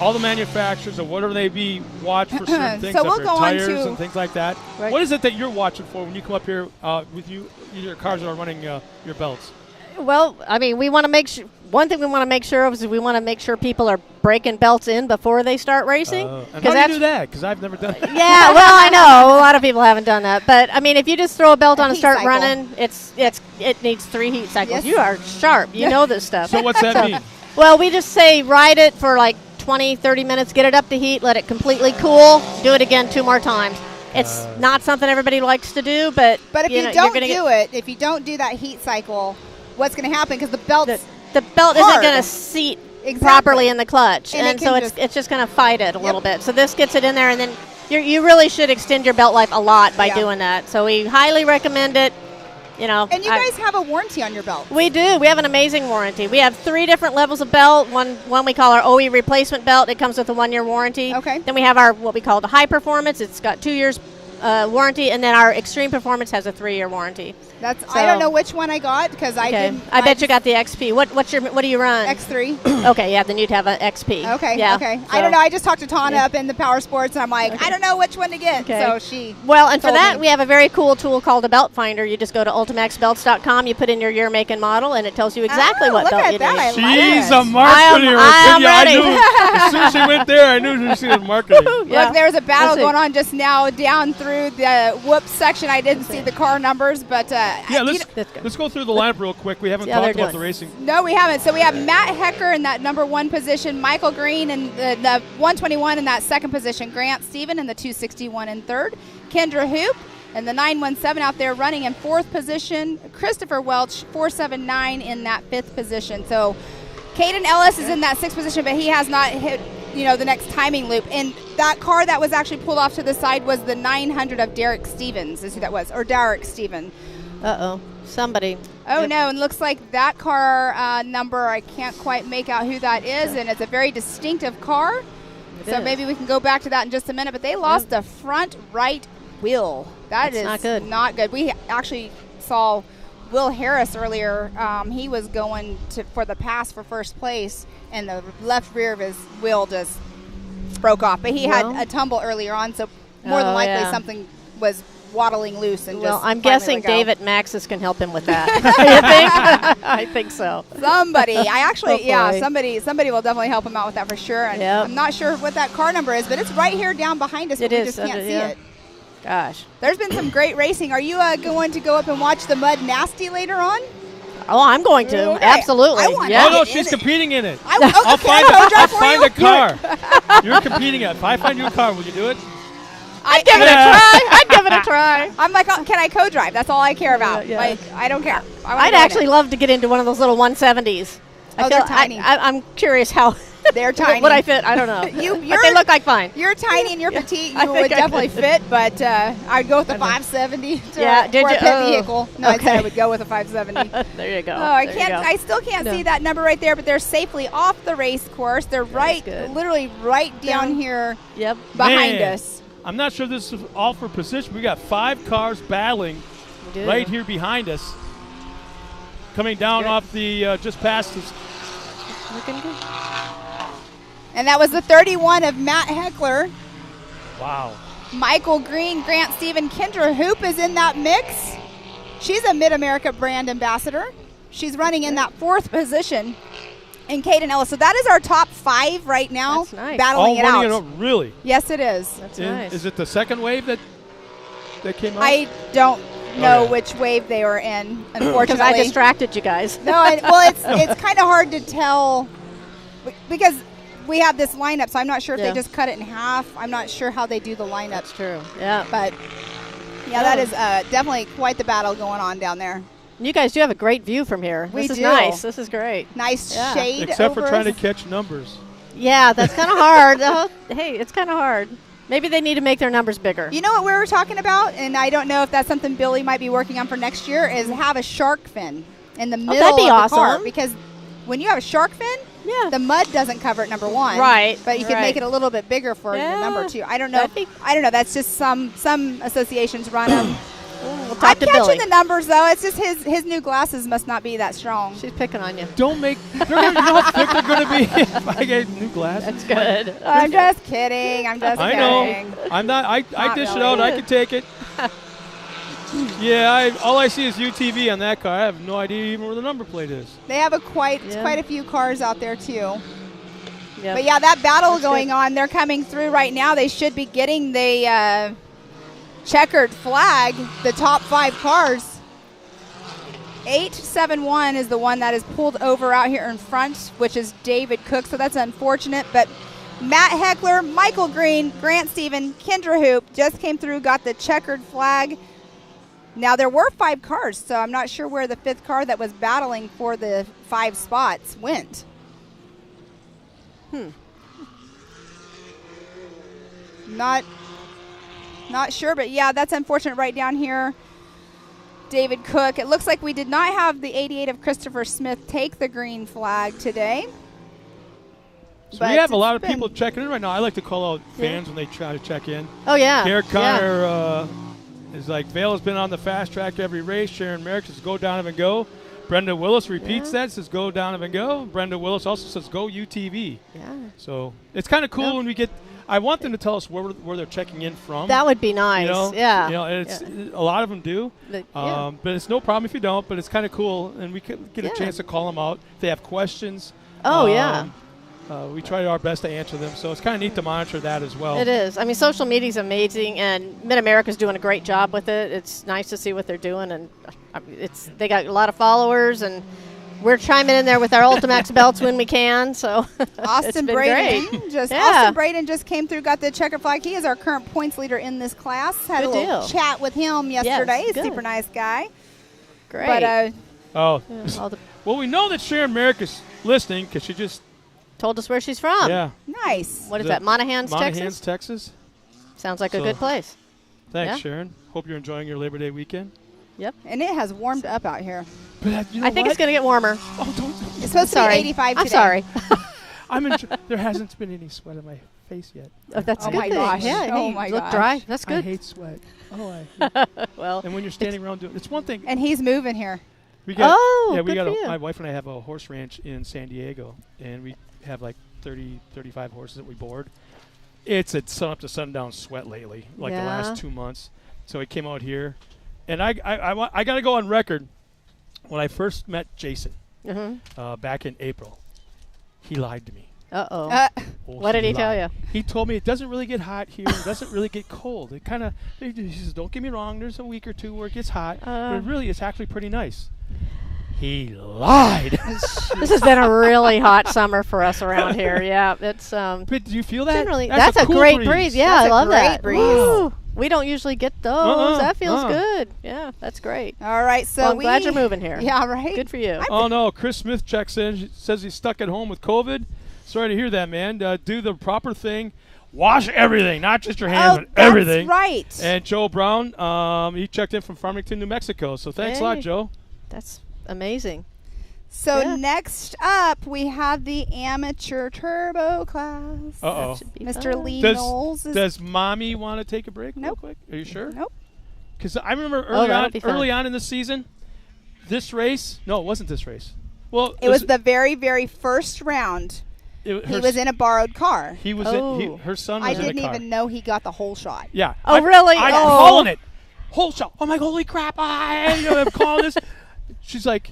[SPEAKER 1] all the manufacturers or whatever they be watch for certain things,
[SPEAKER 2] So
[SPEAKER 1] like
[SPEAKER 2] we'll
[SPEAKER 1] their
[SPEAKER 2] go on
[SPEAKER 1] tires
[SPEAKER 2] to-
[SPEAKER 1] and things like that.
[SPEAKER 8] Right.
[SPEAKER 1] What is it that you're watching for when you come up here with your cars that are running your belts?
[SPEAKER 8] Well, I mean, we want to make sure. One thing we want to make sure of is we want to make sure people are breaking belts in before they start racing.
[SPEAKER 1] And how do you do that? Because I've never done that.
[SPEAKER 8] Yeah, well, I know a lot of people haven't done that, but I mean, if you just throw a belt on and
[SPEAKER 2] heat
[SPEAKER 8] start
[SPEAKER 2] cycle.
[SPEAKER 8] running, it needs 3 heat cycles.
[SPEAKER 2] Yes.
[SPEAKER 8] You are sharp. You know this stuff.
[SPEAKER 1] So what's that mean?
[SPEAKER 8] Well, we just say ride it for like 20, 30 minutes, get it up to heat, let it completely cool, do it again 2 more times. It's not something everybody likes to do, but
[SPEAKER 2] But if you
[SPEAKER 8] know,
[SPEAKER 2] don't
[SPEAKER 8] you're
[SPEAKER 2] do
[SPEAKER 8] gonna
[SPEAKER 2] it, if you don't do that heat cycle, what's going to happen? Because the belt's
[SPEAKER 8] the belt
[SPEAKER 2] hard.
[SPEAKER 8] isn't going to seat
[SPEAKER 2] Exactly.
[SPEAKER 8] properly in the clutch,
[SPEAKER 2] And
[SPEAKER 8] and
[SPEAKER 2] it
[SPEAKER 8] so
[SPEAKER 2] can
[SPEAKER 8] it's just going to fight it a little
[SPEAKER 2] Yep.
[SPEAKER 8] bit. So this gets it in there, and then you really should extend your belt life a lot by
[SPEAKER 2] Yeah.
[SPEAKER 8] doing that. So we highly recommend it. You know,
[SPEAKER 2] And you guys have a warranty on your belt.
[SPEAKER 8] we do. We have an amazing warranty. We have 3 different levels of belt. One we call our OE replacement belt. It comes with a 1-year warranty.
[SPEAKER 2] Okay.
[SPEAKER 8] Then we have our what we call the high performance. It's got 2 years warranty, and then our extreme performance has a 3-year warranty.
[SPEAKER 2] I don't know which one I got because I didn't.
[SPEAKER 8] I bet you got the XP. What do you run?
[SPEAKER 2] X3.
[SPEAKER 8] Okay, yeah, then you'd have an XP.
[SPEAKER 2] Okay.
[SPEAKER 8] Yeah.
[SPEAKER 2] Okay.
[SPEAKER 8] So-
[SPEAKER 2] I don't know. I just talked to Tana up in the Power Sports, and I'm like, I don't know which one to get.
[SPEAKER 8] Okay.
[SPEAKER 2] So she.
[SPEAKER 8] Well, and for
[SPEAKER 2] told
[SPEAKER 8] that,
[SPEAKER 2] me.
[SPEAKER 8] we have a very cool tool called a belt finder. You just go to ultimaxbelts.com, you put in your year, make, and model, and it tells you exactly what
[SPEAKER 2] look
[SPEAKER 8] belt
[SPEAKER 2] at
[SPEAKER 8] you
[SPEAKER 2] that.
[SPEAKER 8] need.
[SPEAKER 2] I like
[SPEAKER 1] She's
[SPEAKER 2] it.
[SPEAKER 1] a marketer.
[SPEAKER 8] I am
[SPEAKER 1] I
[SPEAKER 8] ready.
[SPEAKER 1] knew as soon as she went there, I knew she was marketing.
[SPEAKER 8] Yeah.
[SPEAKER 2] Look, there's a battle
[SPEAKER 8] Let's see.
[SPEAKER 2] going on just now down through the whoops section. I didn't see the car numbers, but
[SPEAKER 1] Yeah,
[SPEAKER 8] That's good.
[SPEAKER 1] let's go through the lineup real quick. We haven't
[SPEAKER 8] See how
[SPEAKER 1] talked
[SPEAKER 8] they're
[SPEAKER 1] about the
[SPEAKER 8] doing.
[SPEAKER 1] racing.
[SPEAKER 2] no, we haven't. So we have Matt Hecker in that number 1 position, Michael Green in the 121 in that 2nd position, Grant Stephen in the 261 in 3rd, Kendra Hoop and the 917 out there running in 4th position, Christopher Welch 479 in that 5th position. So Caden Ellis is in that 6th position, but he has not hit the next timing loop. And that car that was actually pulled off to the side was the 900 of Derek Stevens, is who that was, or Derek Steven.
[SPEAKER 8] Uh-oh. Somebody.
[SPEAKER 2] Oh,
[SPEAKER 8] Yep.
[SPEAKER 2] no, and looks like that car number, I can't quite make out who that is, and it's a very distinctive car.
[SPEAKER 8] It
[SPEAKER 2] So
[SPEAKER 8] is.
[SPEAKER 2] maybe we can go back to that in just a minute, but they lost the front right wheel.
[SPEAKER 8] That's
[SPEAKER 2] That is
[SPEAKER 8] not good.
[SPEAKER 2] not good. We actually saw Will Harris earlier. He was going for the pass for first place, and the left rear of his wheel just broke off. But he
[SPEAKER 8] Well.
[SPEAKER 2] had a tumble earlier on, so more than
[SPEAKER 8] Oh,
[SPEAKER 2] likely
[SPEAKER 8] yeah.
[SPEAKER 2] something was waddling loose and
[SPEAKER 8] Well,
[SPEAKER 2] just
[SPEAKER 8] I'm
[SPEAKER 2] finally
[SPEAKER 8] guessing
[SPEAKER 2] let go.
[SPEAKER 8] David Maxis can help him with that. You think? I think so.
[SPEAKER 2] Somebody, I actually,
[SPEAKER 8] Oh, boy.
[SPEAKER 2] somebody will definitely help him out with that for sure. And
[SPEAKER 8] Yep.
[SPEAKER 2] I'm not sure what that car number is, but it's right here down behind us.
[SPEAKER 8] It
[SPEAKER 2] but we
[SPEAKER 8] is,
[SPEAKER 2] just can't see
[SPEAKER 8] yeah.
[SPEAKER 2] it.
[SPEAKER 8] Gosh.
[SPEAKER 2] There's been some great racing. Are you going to go up and watch the Mud Nasty later on?
[SPEAKER 8] Oh, I'm going to.
[SPEAKER 2] Okay.
[SPEAKER 8] Absolutely.
[SPEAKER 2] I want
[SPEAKER 8] Yeah.
[SPEAKER 1] Oh no,
[SPEAKER 2] in
[SPEAKER 1] she's
[SPEAKER 2] it.
[SPEAKER 1] competing in it.
[SPEAKER 2] I'll
[SPEAKER 1] I'll find
[SPEAKER 2] drive for
[SPEAKER 1] find
[SPEAKER 2] you.
[SPEAKER 1] a car. You're competing in it. If I find you a car, will you do it?
[SPEAKER 8] I'd give it a
[SPEAKER 1] Yeah.
[SPEAKER 8] try. I'd give it a try.
[SPEAKER 2] I'm like, oh, can I co-drive? That's all I care about.
[SPEAKER 8] Yeah.
[SPEAKER 2] Like, I don't care. I wanna
[SPEAKER 8] I'd
[SPEAKER 2] go in
[SPEAKER 8] actually
[SPEAKER 2] it.
[SPEAKER 8] love to get into one of those little 170s.
[SPEAKER 2] Oh, they're tiny.
[SPEAKER 8] I'm curious how.
[SPEAKER 2] They're tiny.
[SPEAKER 8] Would I fit? I don't know. But they look like fine.
[SPEAKER 2] You're tiny and you're petite.
[SPEAKER 8] I
[SPEAKER 2] You
[SPEAKER 8] think
[SPEAKER 2] would
[SPEAKER 8] I
[SPEAKER 2] definitely
[SPEAKER 8] could.
[SPEAKER 2] fit, but I'd go with the 570
[SPEAKER 8] Yeah, did
[SPEAKER 2] for a
[SPEAKER 8] you?
[SPEAKER 2] pit
[SPEAKER 8] Oh,
[SPEAKER 2] vehicle. No, I said
[SPEAKER 8] okay.
[SPEAKER 2] I would go with a 570.
[SPEAKER 8] There you go.
[SPEAKER 2] Oh, I
[SPEAKER 8] There you
[SPEAKER 2] can't.
[SPEAKER 8] go.
[SPEAKER 2] I still can't
[SPEAKER 8] No.
[SPEAKER 2] see that number right there, but they're safely off the race course. They're right,
[SPEAKER 8] good.
[SPEAKER 2] literally right down here
[SPEAKER 8] Yep.
[SPEAKER 2] behind
[SPEAKER 1] Man,
[SPEAKER 2] us.
[SPEAKER 1] I'm not sure this is all for position. We got 5 cars battling
[SPEAKER 8] We do.
[SPEAKER 1] right here behind us. Coming down
[SPEAKER 8] Good.
[SPEAKER 1] off the just past us.
[SPEAKER 8] Looking good.
[SPEAKER 2] And that was the 31 of Matt Heckler.
[SPEAKER 1] Wow.
[SPEAKER 2] Michael Green, Grant Stephen, Kendra Hoop is in that mix. She's a Mid-America brand ambassador. She's running in that 4th position. And Caden Ellis. So that is our top 5 right now,
[SPEAKER 8] That's nice.
[SPEAKER 2] battling
[SPEAKER 1] All
[SPEAKER 2] it
[SPEAKER 1] running
[SPEAKER 2] out.
[SPEAKER 1] really?
[SPEAKER 2] Yes, it is.
[SPEAKER 8] That's
[SPEAKER 1] In-
[SPEAKER 8] nice.
[SPEAKER 1] Is it the second wave that came out?
[SPEAKER 2] I don't know
[SPEAKER 1] Okay.
[SPEAKER 2] which wave they were in,
[SPEAKER 8] Because
[SPEAKER 2] unfortunately.
[SPEAKER 8] I distracted you guys.
[SPEAKER 2] No, it's kind of hard to tell because we have this lineup, so I'm not sure if
[SPEAKER 8] Yeah.
[SPEAKER 2] they just cut it in half. I'm not sure how they do the lineup.
[SPEAKER 8] That's true. Yeah.
[SPEAKER 2] But yeah, that is definitely quite the battle going on down there.
[SPEAKER 8] You guys do have a great view from here.
[SPEAKER 2] We
[SPEAKER 8] This is
[SPEAKER 2] do.
[SPEAKER 8] nice. This is great.
[SPEAKER 2] Nice
[SPEAKER 8] Yeah.
[SPEAKER 2] shade
[SPEAKER 1] Except for
[SPEAKER 2] over
[SPEAKER 1] trying to
[SPEAKER 2] us.
[SPEAKER 1] catch numbers.
[SPEAKER 8] Yeah, that's kind of hard. Hey, it's kind of hard. Maybe they need to make their numbers bigger.
[SPEAKER 2] You know what we were talking about, and I don't know if that's something Billy might be working on for next year, is have a shark fin in the middle
[SPEAKER 8] that'd be
[SPEAKER 2] of the car.
[SPEAKER 8] awesome.
[SPEAKER 2] Because when you have a shark fin, the mud doesn't cover it, number one.
[SPEAKER 8] Right.
[SPEAKER 2] But you can make it a little bit bigger for your number two. I don't know. I don't know. That's just some associations run them.
[SPEAKER 8] We'll talk
[SPEAKER 2] I'm
[SPEAKER 8] to
[SPEAKER 2] catching
[SPEAKER 8] Billy.
[SPEAKER 2] the numbers, though. It's just his new glasses must not be that strong.
[SPEAKER 8] She's picking on you.
[SPEAKER 1] Don't make. You know how thick they're going to be if I get new glasses.
[SPEAKER 8] That's good.
[SPEAKER 2] I'm just kidding. I'm just
[SPEAKER 1] I
[SPEAKER 2] kidding.
[SPEAKER 1] know. I'm not. I dish it
[SPEAKER 2] really.
[SPEAKER 1] out. I can take it. Yeah. All I see is UTV on that car. I have no idea even where the number plate is.
[SPEAKER 2] They have quite a few cars out there too.
[SPEAKER 8] Yep.
[SPEAKER 2] But yeah, that battle going on. They're coming through right now. They should be getting the checkered flag. The top 5 cars. 871 is the one that is pulled over out here in front, which is David Cook. So that's unfortunate. But Matt Heckler, Michael Green, Grant Stephen, Kendra Hoop just came through, got the checkered flag. Now, there were 5 cars, so I'm not sure where the 5th car that was battling for the 5 spots went. Not sure, but yeah, that's unfortunate right down here. David Cook. It looks like we did not have the 88 of Christopher Smith take the green flag today.
[SPEAKER 1] So
[SPEAKER 2] But
[SPEAKER 1] we have a
[SPEAKER 2] it's
[SPEAKER 1] lot of
[SPEAKER 2] been-
[SPEAKER 1] people checking in right now. I like to call out fans when they try to check in.
[SPEAKER 8] Oh, yeah.
[SPEAKER 1] Garrett
[SPEAKER 8] Yeah.
[SPEAKER 1] Connor is like, Vail has been on the fast track every race. Sharon Merrick says, go Donovan, go. Brenda Willis repeats that, says, go Donovan, go. Brenda Willis also says, go UTV.
[SPEAKER 8] Yeah.
[SPEAKER 1] So it's kind of cool when we get, I want them to tell us where they're checking in from.
[SPEAKER 8] That would be nice.
[SPEAKER 1] You know,
[SPEAKER 8] yeah.
[SPEAKER 1] You know, and it's a lot of them do.
[SPEAKER 8] Yeah.
[SPEAKER 1] But it's no problem if you don't. But it's kind of cool, and we can get a chance to call them out if they have questions.
[SPEAKER 8] Oh, yeah.
[SPEAKER 1] We try our best to answer them, so it's kind of neat to monitor that as well.
[SPEAKER 8] It is. I mean, social media is amazing, and Mid-America's doing a great job with it. It's nice to see what they're doing, and they got a lot of followers, and we're chiming in there with our Ultimax belts when we can. So
[SPEAKER 2] Austin Braden just came through, got the checker flag. He is our current points leader in this class. Had
[SPEAKER 8] Good
[SPEAKER 2] a little
[SPEAKER 8] deal.
[SPEAKER 2] chat with him yesterday.
[SPEAKER 8] Yes,
[SPEAKER 2] He's a
[SPEAKER 8] good.
[SPEAKER 2] super nice guy.
[SPEAKER 8] Great.
[SPEAKER 2] But
[SPEAKER 1] well, we know that Sharon Merrick is listening because she just
[SPEAKER 8] told us where she's from.
[SPEAKER 1] Yeah.
[SPEAKER 2] Nice.
[SPEAKER 8] What is that, Monahans,
[SPEAKER 1] Monahans, Texas?
[SPEAKER 8] Sounds like a good place.
[SPEAKER 1] Thanks,
[SPEAKER 8] Yeah.
[SPEAKER 1] Sharon. Hope you're enjoying your Labor Day weekend.
[SPEAKER 8] Yep.
[SPEAKER 2] And it has warmed up out here.
[SPEAKER 1] But you know
[SPEAKER 8] I think it's going to get warmer.
[SPEAKER 1] Oh, don't.
[SPEAKER 2] It's supposed to be 85 today.
[SPEAKER 8] I'm sorry.
[SPEAKER 1] There hasn't been any sweat on my face yet.
[SPEAKER 8] Oh, that's
[SPEAKER 2] Oh
[SPEAKER 8] a good
[SPEAKER 2] my
[SPEAKER 8] thing.
[SPEAKER 2] gosh.
[SPEAKER 8] Yeah,
[SPEAKER 2] Oh
[SPEAKER 8] hey,
[SPEAKER 2] my
[SPEAKER 8] you look
[SPEAKER 2] gosh.
[SPEAKER 8] dry. That's
[SPEAKER 1] I
[SPEAKER 8] good.
[SPEAKER 1] hate sweat. Oh,
[SPEAKER 8] Well,
[SPEAKER 1] and when you're standing around doing, it's one thing.
[SPEAKER 2] And he's moving here.
[SPEAKER 1] We got,
[SPEAKER 8] Oh,
[SPEAKER 1] we
[SPEAKER 8] good
[SPEAKER 1] got
[SPEAKER 8] for you.
[SPEAKER 1] my wife and I have a horse ranch in San Diego, and we have like 30, 35 horses that we board. It's a sun up to sundown sweat lately, like the last 2 months. So we came out here, and I got to go on record. When I first met Jason back in April, he lied to me.
[SPEAKER 8] Uh-oh. What did he tell you?
[SPEAKER 1] He told me it doesn't really get hot here. It doesn't really get cold. It kind of, he says, don't get me wrong, there's a week or two where it gets hot, but really it's actually pretty nice. He lied.
[SPEAKER 8] This has been a really hot summer for us around here. Yeah, it's
[SPEAKER 1] But do you feel that?
[SPEAKER 8] generally that's a
[SPEAKER 1] cool
[SPEAKER 8] great breeze. Yeah,
[SPEAKER 2] That's
[SPEAKER 8] I
[SPEAKER 2] a
[SPEAKER 8] love
[SPEAKER 2] great
[SPEAKER 8] that.
[SPEAKER 2] breeze.
[SPEAKER 8] Woo. We don't usually get those. That feels
[SPEAKER 1] uh-uh.
[SPEAKER 8] good. Yeah, that's great.
[SPEAKER 2] All right, so
[SPEAKER 8] Well, I'm glad you're moving here.
[SPEAKER 2] Yeah, right.
[SPEAKER 8] Good for you.
[SPEAKER 1] Oh no, Chris Smith checks in, says he's stuck at home with COVID. Sorry to hear that, man. Do the proper thing. Wash everything, not just your hands, but everything.
[SPEAKER 2] That's right.
[SPEAKER 1] And Joe Brown, he checked in from Farmington, New Mexico. So thanks a lot,
[SPEAKER 8] Hey.
[SPEAKER 1] Joe.
[SPEAKER 8] That's amazing.
[SPEAKER 2] So next up, we have the amateur turbo class.
[SPEAKER 1] Uh-oh.
[SPEAKER 8] Should be
[SPEAKER 2] Mr.
[SPEAKER 8] fun.
[SPEAKER 2] Lee Knowles.
[SPEAKER 1] Does Mommy want to take a break real
[SPEAKER 2] Nope.
[SPEAKER 1] quick? Are you sure?
[SPEAKER 2] Nope.
[SPEAKER 1] Because I remember
[SPEAKER 8] that'll be fun.
[SPEAKER 1] early on in the season, this race. No, it wasn't this race. Well,
[SPEAKER 2] It was the very, very first round. He was in a borrowed car.
[SPEAKER 1] He was
[SPEAKER 8] Oh.
[SPEAKER 1] her son was
[SPEAKER 2] I
[SPEAKER 1] in a
[SPEAKER 2] didn't
[SPEAKER 1] car.
[SPEAKER 2] even know he got the whole shot.
[SPEAKER 1] Yeah.
[SPEAKER 8] Oh, really?
[SPEAKER 1] I'm
[SPEAKER 8] Oh.
[SPEAKER 1] calling it. Whole shot. I'm like, holy crap! I'm calling this. She's like,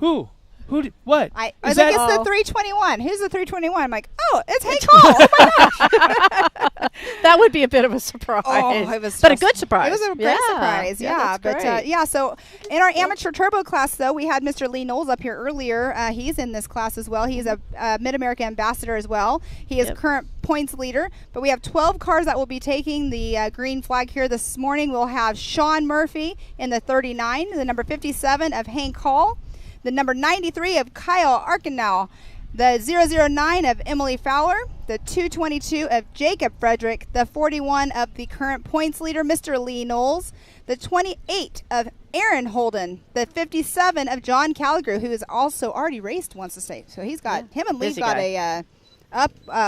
[SPEAKER 1] who? Who did what?
[SPEAKER 2] I
[SPEAKER 1] Is
[SPEAKER 2] was like,
[SPEAKER 1] that-
[SPEAKER 2] it's the 321. Who's the 321? I'm like, oh, it's Hank Hall. Oh my gosh.
[SPEAKER 8] That would be a bit of a surprise.
[SPEAKER 2] Oh, it was
[SPEAKER 8] but a
[SPEAKER 2] just-
[SPEAKER 8] good surprise.
[SPEAKER 2] It was a great surprise, yeah.
[SPEAKER 8] that's
[SPEAKER 2] But
[SPEAKER 8] great.
[SPEAKER 2] so in our amateur turbo class, though, we had Mr. Lee Knowles up here earlier. He's in this class as well. He's a Mid-America ambassador as well. He is current points leader. But we have 12 cars that will be taking the green flag here this morning. We'll have Sean Murphy in the 39, the number 57 of Hank Hall, the number 93 of Kyle Arkenau, the 009 of Emily Fowler, the 222 of Jacob Frederick, the 41 of the current points leader, Mr. Lee Knowles, the 28 of Aaron Holden, the 57 of John Calgrew, who has also already raced once the state. So he's got, him and Lee's
[SPEAKER 8] Busy
[SPEAKER 2] got
[SPEAKER 8] guy.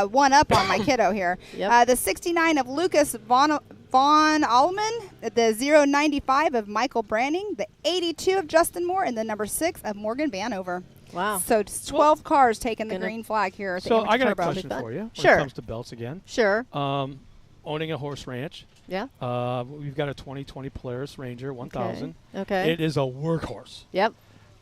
[SPEAKER 2] one up on my kiddo here.
[SPEAKER 8] Yep.
[SPEAKER 2] The 69 of Lucas Von Allman, the 095 of Michael Branning, the 82 of Justin Moore, and the number 6 of Morgan Vanover.
[SPEAKER 8] Wow.
[SPEAKER 2] So it's 12 cars taking the green flag here at the
[SPEAKER 1] So
[SPEAKER 2] Amateur
[SPEAKER 1] I got a
[SPEAKER 2] Turbo.
[SPEAKER 1] question for you when
[SPEAKER 8] Sure.
[SPEAKER 1] it comes to belts again.
[SPEAKER 8] Sure.
[SPEAKER 1] Owning a horse ranch.
[SPEAKER 8] Yeah.
[SPEAKER 1] We've got a 2020 Polaris Ranger 1000.
[SPEAKER 8] Okay.
[SPEAKER 1] It is a workhorse.
[SPEAKER 8] Yep.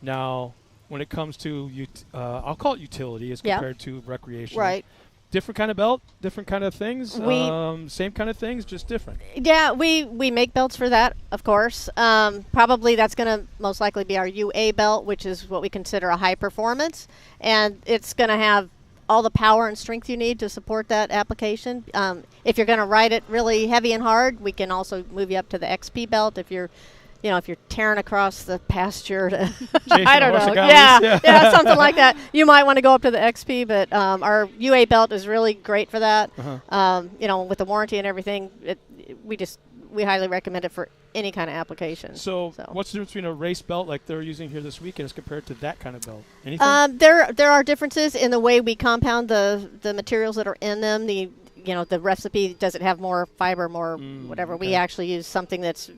[SPEAKER 1] Now, when it comes to, I'll call it utility as compared to recreation.
[SPEAKER 8] Right.
[SPEAKER 1] Different kind of belt, different kind of things. Same kind of things, just different.
[SPEAKER 8] Yeah, we make belts for that, of course. Probably that's going to most likely be our UA belt, which is what we consider a high performance. And it's going to have all the power and strength you need to support that application. If you're going to ride it really heavy and hard, we can also move you up to the XP belt if you're tearing across the pasture to, I don't know, yeah, something like that. You might want to go up to the XP, but our UA belt is really great for that. With the warranty and everything, we highly recommend it for any kind of application.
[SPEAKER 1] So what's the difference between a race belt like they're using here this weekend as compared to that kind of belt? Anything?
[SPEAKER 8] There are differences in the way we compound the materials that are in them. The recipe, does it have more fiber, more whatever? Okay. We actually use something it's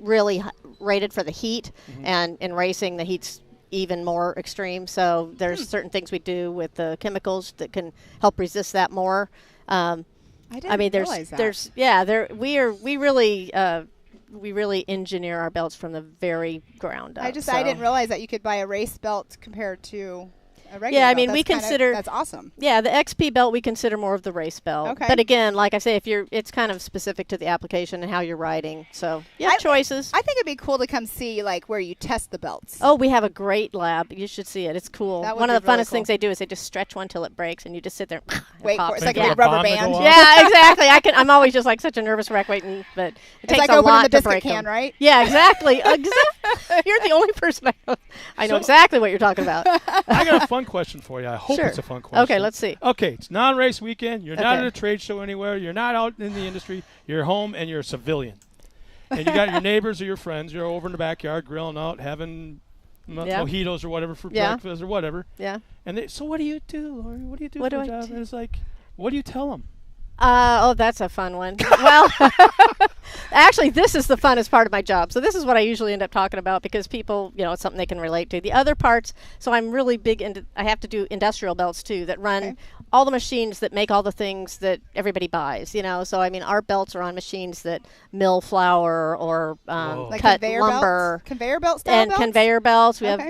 [SPEAKER 8] really rated for the heat, and in racing the heat's even more extreme. So there's certain things we do with the chemicals that can help resist that more. I mean, realize that. We really engineer our belts from the very ground up.
[SPEAKER 2] I didn't realize that you could buy a race belt compared to a regular belt.
[SPEAKER 8] I mean, that's
[SPEAKER 2] awesome.
[SPEAKER 8] Yeah, the XP belt we consider more of the race belt.
[SPEAKER 2] Okay.
[SPEAKER 8] But again, like I say, it's kind of specific to the application and how you're riding. So you have choices.
[SPEAKER 2] I think it'd be cool to come see where you test the belts.
[SPEAKER 8] Oh, we have a great lab. You should see it. It's cool. One of the funnest things they do is they just stretch one till it breaks, and you just sit there.
[SPEAKER 2] Wait for it. It's like a big rubber band.
[SPEAKER 8] Yeah, exactly. I'm always just like such a nervous wreck waiting, but it takes a lot to break
[SPEAKER 2] can,
[SPEAKER 8] them.
[SPEAKER 2] right?
[SPEAKER 8] Yeah, exactly. You're the only person I know exactly what you're talking about.
[SPEAKER 1] I got a fun question for you. I hope it's a fun question.
[SPEAKER 8] Okay, let's see.
[SPEAKER 1] Okay, it's non-race weekend. You're not at a trade show anywhere. You're not out in the industry. You're home and you're a civilian. And you got your neighbors or your friends. You're over in the backyard grilling out, having mojitos or whatever for breakfast or whatever.
[SPEAKER 8] Yeah.
[SPEAKER 1] And so what do you do, Lori? What do you do for a job? And it's like, what do you tell them?
[SPEAKER 8] That's a fun one. Well, actually, this is the funnest part of my job. So this is what I usually end up talking about because people, it's something they can relate to. The other parts, so I'm really big into, I have to do industrial belts too that run all the machines that make all the things that everybody buys, So, I mean, our belts are on machines that mill flour or
[SPEAKER 2] like
[SPEAKER 8] cut
[SPEAKER 2] conveyor
[SPEAKER 8] lumber.
[SPEAKER 2] Belts? Conveyor belt style
[SPEAKER 8] and
[SPEAKER 2] belts?
[SPEAKER 8] Conveyor belts. We have,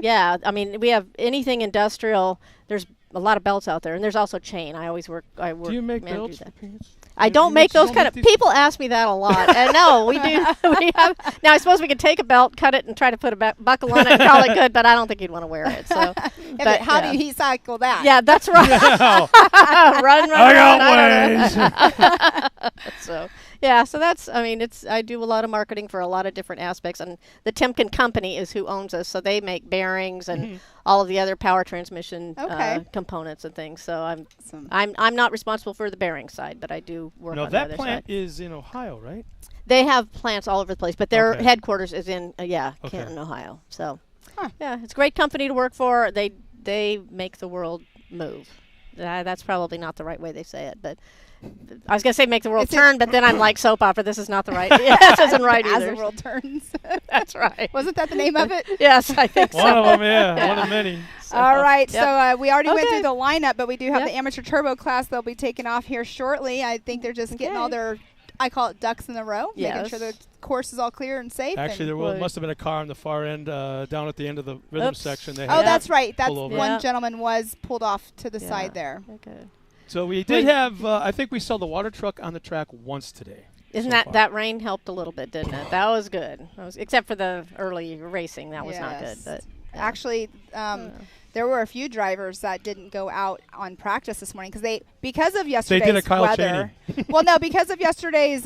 [SPEAKER 8] I mean, we have anything industrial. There's a lot of belts out there, and there's also chain.
[SPEAKER 1] Do you make belts for pants?
[SPEAKER 8] I don't make those kind of. People ask me that a lot, and no, we do. We have now. I suppose we could take a belt, cut it, and try to put a buckle on it and call it good, but I don't think you'd want to wear it. So,
[SPEAKER 2] but how do you heat cycle that?
[SPEAKER 8] Yeah, that's right. run.
[SPEAKER 1] I got ways.
[SPEAKER 8] So. Yeah, so that's, I mean, I do a lot of marketing for a lot of different aspects, and the Timken company is who owns us, so they make bearings and all of the other power transmission components and things. So I'm not responsible for the bearing side, but I do work on the other
[SPEAKER 1] that plant
[SPEAKER 8] side.
[SPEAKER 1] is in Ohio, right?
[SPEAKER 8] They have plants all over the place, but their headquarters is in Canton, Ohio. So yeah, it's a great company to work for. They make the world move. That's probably not the right way they say it, but I was going to say make the world turn, but then I'm like soap opera. This is not the right. This isn't right either.
[SPEAKER 2] As the world turns.
[SPEAKER 8] That's right.
[SPEAKER 2] Wasn't that the name of it?
[SPEAKER 8] Yes, I think so.
[SPEAKER 1] One of them, yeah. One of many.
[SPEAKER 2] So, all right. So we already went through the lineup, but we do have the amateur turbo class. They'll be taking off here shortly. I think they're just getting all their, I call it ducks in a row, making sure the course is all clear and safe.
[SPEAKER 1] Actually, there must have been a car on the far end, down at the end of the rhythm section. They
[SPEAKER 2] that's right. That's one gentleman was pulled off to the side there.
[SPEAKER 8] Okay.
[SPEAKER 1] So we did have, I think we saw the water truck on the track once today.
[SPEAKER 8] Isn't that rain helped a little bit, didn't it? That was good. Except for the early racing, that was not good. But
[SPEAKER 2] Actually, there were a few drivers that didn't go out on practice this morning because of yesterday's
[SPEAKER 1] did a Kyle
[SPEAKER 2] weather. Well, no, because of yesterday's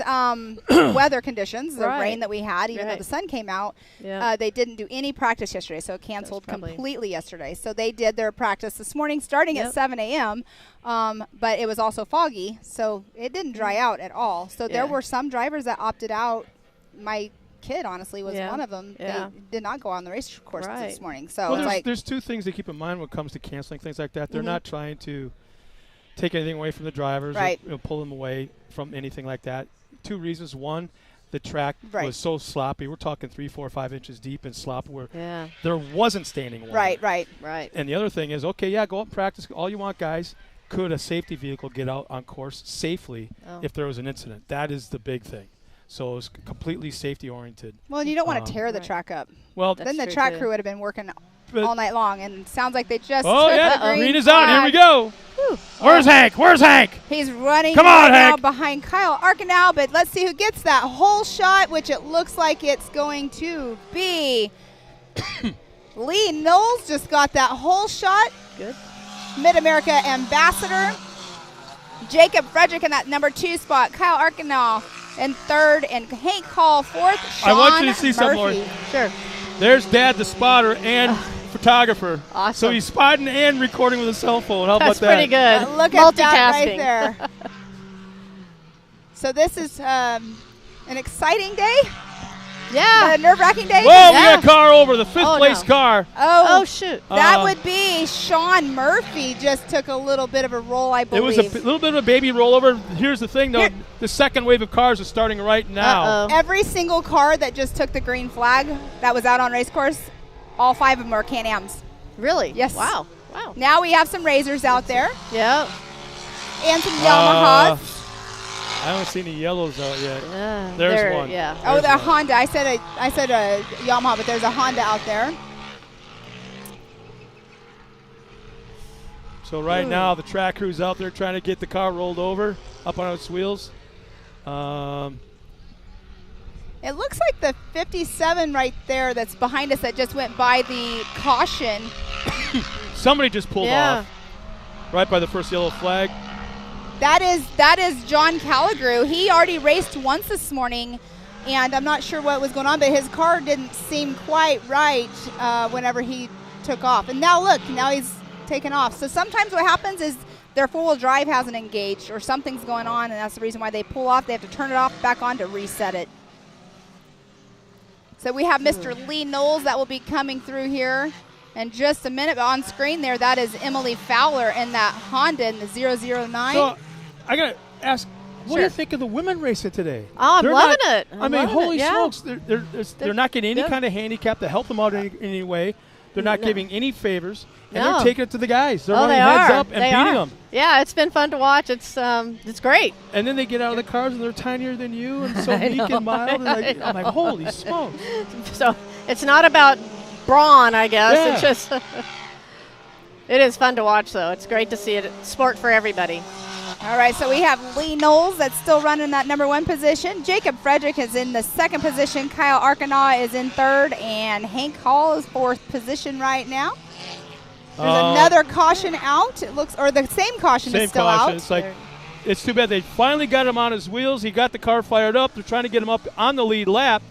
[SPEAKER 2] weather conditions, the
[SPEAKER 8] Right.
[SPEAKER 2] rain that we had, even though
[SPEAKER 8] Right.
[SPEAKER 2] the sun came out,
[SPEAKER 8] Yeah.
[SPEAKER 2] they didn't do any practice yesterday, so it canceled
[SPEAKER 8] probably-
[SPEAKER 2] completely yesterday. So they did their practice this morning, starting at 7 a.m., but it was also foggy, so it didn't dry out at all. So there
[SPEAKER 8] Yeah.
[SPEAKER 2] were some drivers that opted out. My kid, honestly, was
[SPEAKER 8] Yeah.
[SPEAKER 2] one of them.
[SPEAKER 8] Yeah.
[SPEAKER 2] They did not go on the race course this
[SPEAKER 8] Right.
[SPEAKER 2] morning. So
[SPEAKER 1] Well,
[SPEAKER 2] it's like,
[SPEAKER 1] there's two things to keep in mind when it comes to canceling things like that. They're
[SPEAKER 2] Mhm.
[SPEAKER 1] not trying to take anything away from the drivers
[SPEAKER 2] Right.
[SPEAKER 1] or pull them away from anything like that. Two reasons. One, the track
[SPEAKER 2] Right.
[SPEAKER 1] was so sloppy. We're talking 3, 4, 5 inches deep in slop where
[SPEAKER 8] Yeah.
[SPEAKER 1] there wasn't standing water.
[SPEAKER 2] right.
[SPEAKER 8] Right.
[SPEAKER 1] And the other thing is, okay, yeah, go up and practice all you want, guys. Could a safety vehicle get out on course safely
[SPEAKER 8] Oh.
[SPEAKER 1] if there was an incident? That is the big thing. So it's completely safety oriented.
[SPEAKER 2] Well, you don't want to tear the
[SPEAKER 8] Right.
[SPEAKER 2] track up.
[SPEAKER 1] Well,
[SPEAKER 8] That's
[SPEAKER 2] Then the
[SPEAKER 8] true,
[SPEAKER 2] track
[SPEAKER 8] too.
[SPEAKER 2] crew would have been working
[SPEAKER 1] but-
[SPEAKER 2] all night long, and it sounds like they just
[SPEAKER 1] oh
[SPEAKER 2] took
[SPEAKER 1] yeah,
[SPEAKER 2] the
[SPEAKER 1] the
[SPEAKER 2] green
[SPEAKER 1] green is out. Here we
[SPEAKER 2] flag.
[SPEAKER 1] go. Where's Hank? Where's Hank?
[SPEAKER 2] He's running
[SPEAKER 1] Come on,
[SPEAKER 2] right now
[SPEAKER 1] Hank.
[SPEAKER 2] behind Kyle Arkenau, but let's see who gets that whole shot, which it looks like it's going to be Lee Knowles. Just got that whole shot.
[SPEAKER 8] Good.
[SPEAKER 2] Mid-America Ambassador. Jacob Frederick in that number 2 spot. Kyle Arkenau in 3rd, and Hank Hall 4th.
[SPEAKER 1] I want you to
[SPEAKER 2] Sean
[SPEAKER 1] see something,
[SPEAKER 2] Murphy.
[SPEAKER 1] Lori.
[SPEAKER 8] Sure.
[SPEAKER 1] There's Dad, the spotter and photographer.
[SPEAKER 8] Awesome.
[SPEAKER 1] So he's spotting and recording with a cell phone. How
[SPEAKER 8] That's
[SPEAKER 1] about that?
[SPEAKER 8] pretty good.
[SPEAKER 2] Look at that right
[SPEAKER 8] Multitasking.
[SPEAKER 2] there. So this is an exciting day,
[SPEAKER 8] Yeah.
[SPEAKER 2] a nerve-wracking day.
[SPEAKER 1] Whoa, we
[SPEAKER 8] Yeah.
[SPEAKER 1] got a car over, the 5th
[SPEAKER 8] Oh,
[SPEAKER 1] place
[SPEAKER 8] no.
[SPEAKER 1] car.
[SPEAKER 8] Oh, shoot.
[SPEAKER 2] That would be Sean Murphy. Just took a little bit of a roll, I
[SPEAKER 1] It
[SPEAKER 2] believe.
[SPEAKER 1] was a little bit of a baby rollover. Here's the thing, though.
[SPEAKER 2] Here-
[SPEAKER 1] The second wave of cars is starting right now.
[SPEAKER 8] Uh-oh.
[SPEAKER 2] Every single car that just took the green flag that was out on race course, all 5 of them are Can-Ams.
[SPEAKER 8] Really?
[SPEAKER 2] Yes.
[SPEAKER 8] Wow. Wow.
[SPEAKER 2] Now we have some Razors out there
[SPEAKER 8] Yeah.
[SPEAKER 2] and some Yamahas.
[SPEAKER 1] I haven't seen the yellows out yet.
[SPEAKER 8] Yeah.
[SPEAKER 1] There's
[SPEAKER 8] There-
[SPEAKER 1] one.
[SPEAKER 8] Yeah.
[SPEAKER 2] Oh,
[SPEAKER 1] There's
[SPEAKER 2] the
[SPEAKER 1] one.
[SPEAKER 2] Honda. I said a Yamaha, but there's a Honda out there.
[SPEAKER 1] So right now, the track crew's out there trying to get the car rolled over, up on its wheels.
[SPEAKER 2] It looks like the 57 right there that's behind us that just went by the caution.
[SPEAKER 1] Somebody just pulled
[SPEAKER 8] Yeah.
[SPEAKER 1] off right by the first yellow flag.
[SPEAKER 2] That is John Calligrew. He already raced once this morning, and I'm not sure what was going on, but his car didn't seem quite right whenever he took off. And now look, now he's taken off. So sometimes what happens is their four-wheel drive hasn't engaged or something's going on, and that's the reason why they pull off. They have to turn it off back on to reset it. So we have Mr. Lee Knowles that will be coming through here in just a minute. But on screen there, that is Emily Fowler in that Honda in the 009.
[SPEAKER 1] So I got to ask, what do you
[SPEAKER 2] Sure.
[SPEAKER 1] think of the women racing today?
[SPEAKER 8] Oh, I'm
[SPEAKER 1] They're
[SPEAKER 8] loving
[SPEAKER 1] not-
[SPEAKER 8] it.
[SPEAKER 1] I mean, holy
[SPEAKER 8] yeah.
[SPEAKER 1] smokes, they're not getting any
[SPEAKER 8] They're-
[SPEAKER 1] kind of handicap to help them out in any way. They're not
[SPEAKER 8] No.
[SPEAKER 1] giving any favors, and
[SPEAKER 8] No.
[SPEAKER 1] they're taking it to the guys. They're
[SPEAKER 8] Oh,
[SPEAKER 1] running
[SPEAKER 8] they
[SPEAKER 1] heads
[SPEAKER 8] are.
[SPEAKER 1] up and
[SPEAKER 8] They
[SPEAKER 1] beating
[SPEAKER 8] are.
[SPEAKER 1] them.
[SPEAKER 8] Yeah, it's been fun to watch. It's great.
[SPEAKER 1] And then they get out of the cars and they're tinier than you and so
[SPEAKER 8] I
[SPEAKER 1] meek
[SPEAKER 8] know.
[SPEAKER 1] and mild. And I'm like, holy smokes.
[SPEAKER 8] So it's not about brawn, I guess.
[SPEAKER 1] Yeah.
[SPEAKER 8] It's just it is fun to watch, though. It's great to see it. Sport for everybody.
[SPEAKER 2] All right, so we have Lee Knowles that's still running that number 1 position. Jacob Frederick is in the 2nd position. Kyle Arkenau is in 3rd, and Hank Hall is 4th position right now. There's another caution out. It looks, or the same caution
[SPEAKER 1] Same
[SPEAKER 2] is still
[SPEAKER 1] caution.
[SPEAKER 2] out.
[SPEAKER 1] It's like, it's too bad they finally got him on his wheels. He got the car fired up. They're trying to get him up on the lead lap.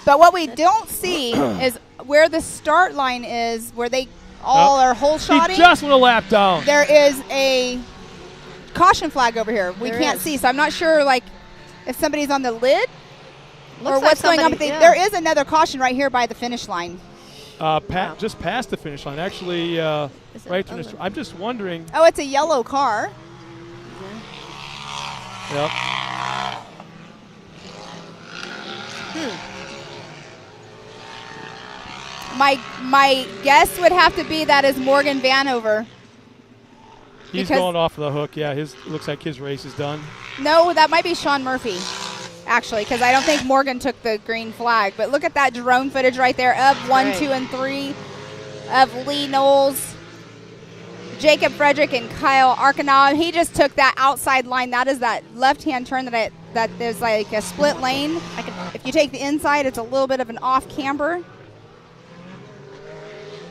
[SPEAKER 2] But what we don't see is where the start line is, where they all are hole shotting.
[SPEAKER 1] He just went a lap down.
[SPEAKER 2] There is a caution flag over here. We
[SPEAKER 8] There
[SPEAKER 2] can't
[SPEAKER 8] is.
[SPEAKER 2] see, so I'm not sure like if somebody's on the lid or
[SPEAKER 8] Looks like
[SPEAKER 2] what's going on. But
[SPEAKER 8] somebody- yeah.
[SPEAKER 2] there is another caution right here by the finish line.
[SPEAKER 1] Just past the finish line. Actually,
[SPEAKER 8] Is it
[SPEAKER 1] right.
[SPEAKER 8] on the-
[SPEAKER 1] I'm just wondering.
[SPEAKER 2] Oh, it's a yellow car.
[SPEAKER 1] Yep.
[SPEAKER 2] My guess would have to be that is Morgan Vanover.
[SPEAKER 1] He's
[SPEAKER 2] Because-
[SPEAKER 1] going off the hook. Yeah, his looks like his race is done.
[SPEAKER 2] No, that might be Sean Murphy, actually, because I don't think Morgan took the green flag. But look at that drone footage right there of 1,
[SPEAKER 8] Right.
[SPEAKER 2] 2, and 3 of Lee Knowles, Jacob Frederick, and Kyle Arkenau. He just took that outside line. That is that left-hand turn that there's like a split lane. If you take the inside, it's a little bit of an off camber.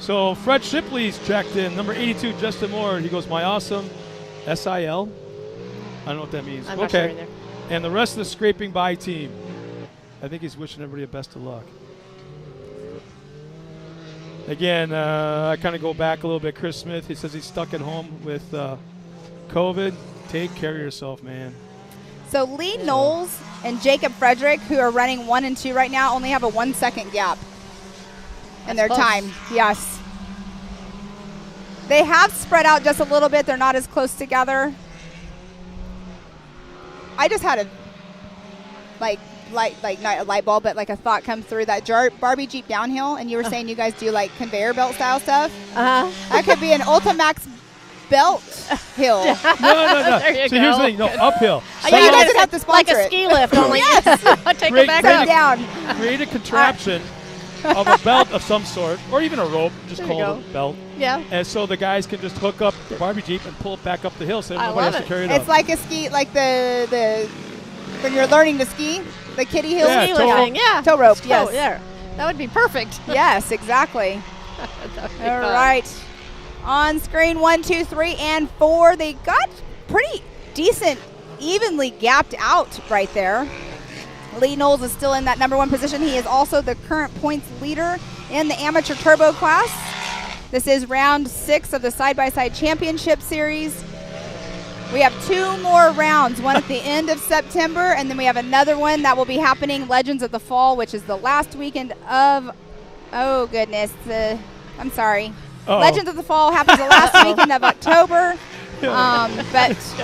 [SPEAKER 1] So Fred Shipley's checked in. Number 82, Justin Moore. He goes, my awesome SIL. I don't know what that means.
[SPEAKER 8] I'm not sure either.
[SPEAKER 1] And the rest of the scraping by team. I think he's wishing everybody the best of luck. Again, I kind of go back a little bit. Chris Smith, he says he's stuck at home with COVID. Take care of yourself, man.
[SPEAKER 2] So Lee Knowles and Jacob Frederick, who are running 1 and 2 right now, only have a 1 second gap in their
[SPEAKER 8] close.
[SPEAKER 2] time. Yes. They have spread out just a little bit. They're not as close together. I just had a not a light bulb, but like a thought come through that Barbie Jeep downhill, and you were saying you guys do like conveyor belt style stuff. That could be an Ultimax belt hill.
[SPEAKER 1] No.
[SPEAKER 8] There you
[SPEAKER 1] So here's the
[SPEAKER 8] go.
[SPEAKER 1] thing. No, uphill.
[SPEAKER 2] Yeah, you guys would have to
[SPEAKER 8] like
[SPEAKER 2] sponsor
[SPEAKER 8] a
[SPEAKER 2] it.
[SPEAKER 8] ski lift, only take
[SPEAKER 1] Great-
[SPEAKER 8] it back
[SPEAKER 1] great
[SPEAKER 8] up.
[SPEAKER 2] Down.
[SPEAKER 1] Create a contraption of a belt of some sort, or even a rope, just
[SPEAKER 8] There you
[SPEAKER 1] call it
[SPEAKER 8] go.
[SPEAKER 1] a belt.
[SPEAKER 8] Yeah.
[SPEAKER 1] And so the guys can just hook up the Barbie Jeep and pull it back up the hill so
[SPEAKER 8] I
[SPEAKER 1] nobody
[SPEAKER 8] love
[SPEAKER 1] has to
[SPEAKER 8] it.
[SPEAKER 1] carry it
[SPEAKER 2] It's
[SPEAKER 1] up.
[SPEAKER 2] like a ski, like the when you're learning to ski, the kiddie hill.
[SPEAKER 1] Yeah,
[SPEAKER 8] Ski
[SPEAKER 1] tow
[SPEAKER 8] lifting, yeah.
[SPEAKER 2] Tow rope,
[SPEAKER 8] Oh,
[SPEAKER 2] yes.
[SPEAKER 8] there. That would be perfect.
[SPEAKER 2] Yes, exactly.
[SPEAKER 8] That would be
[SPEAKER 2] All
[SPEAKER 8] fun.
[SPEAKER 2] right. On screen 1, 2, 3, and 4. They got pretty decent, evenly gapped out right there. Lee Knowles is still in that number 1 position. He is also the current points leader in the amateur turbo class. This is round 6 of the side-by-side championship series. We have 2 more rounds, one at the end of September, and then we have another one that will be happening, Legends of the Fall, which is the last weekend of, oh goodness, I'm sorry.
[SPEAKER 1] Uh-oh.
[SPEAKER 2] Legends of the Fall happens the last weekend of October, but
[SPEAKER 1] It's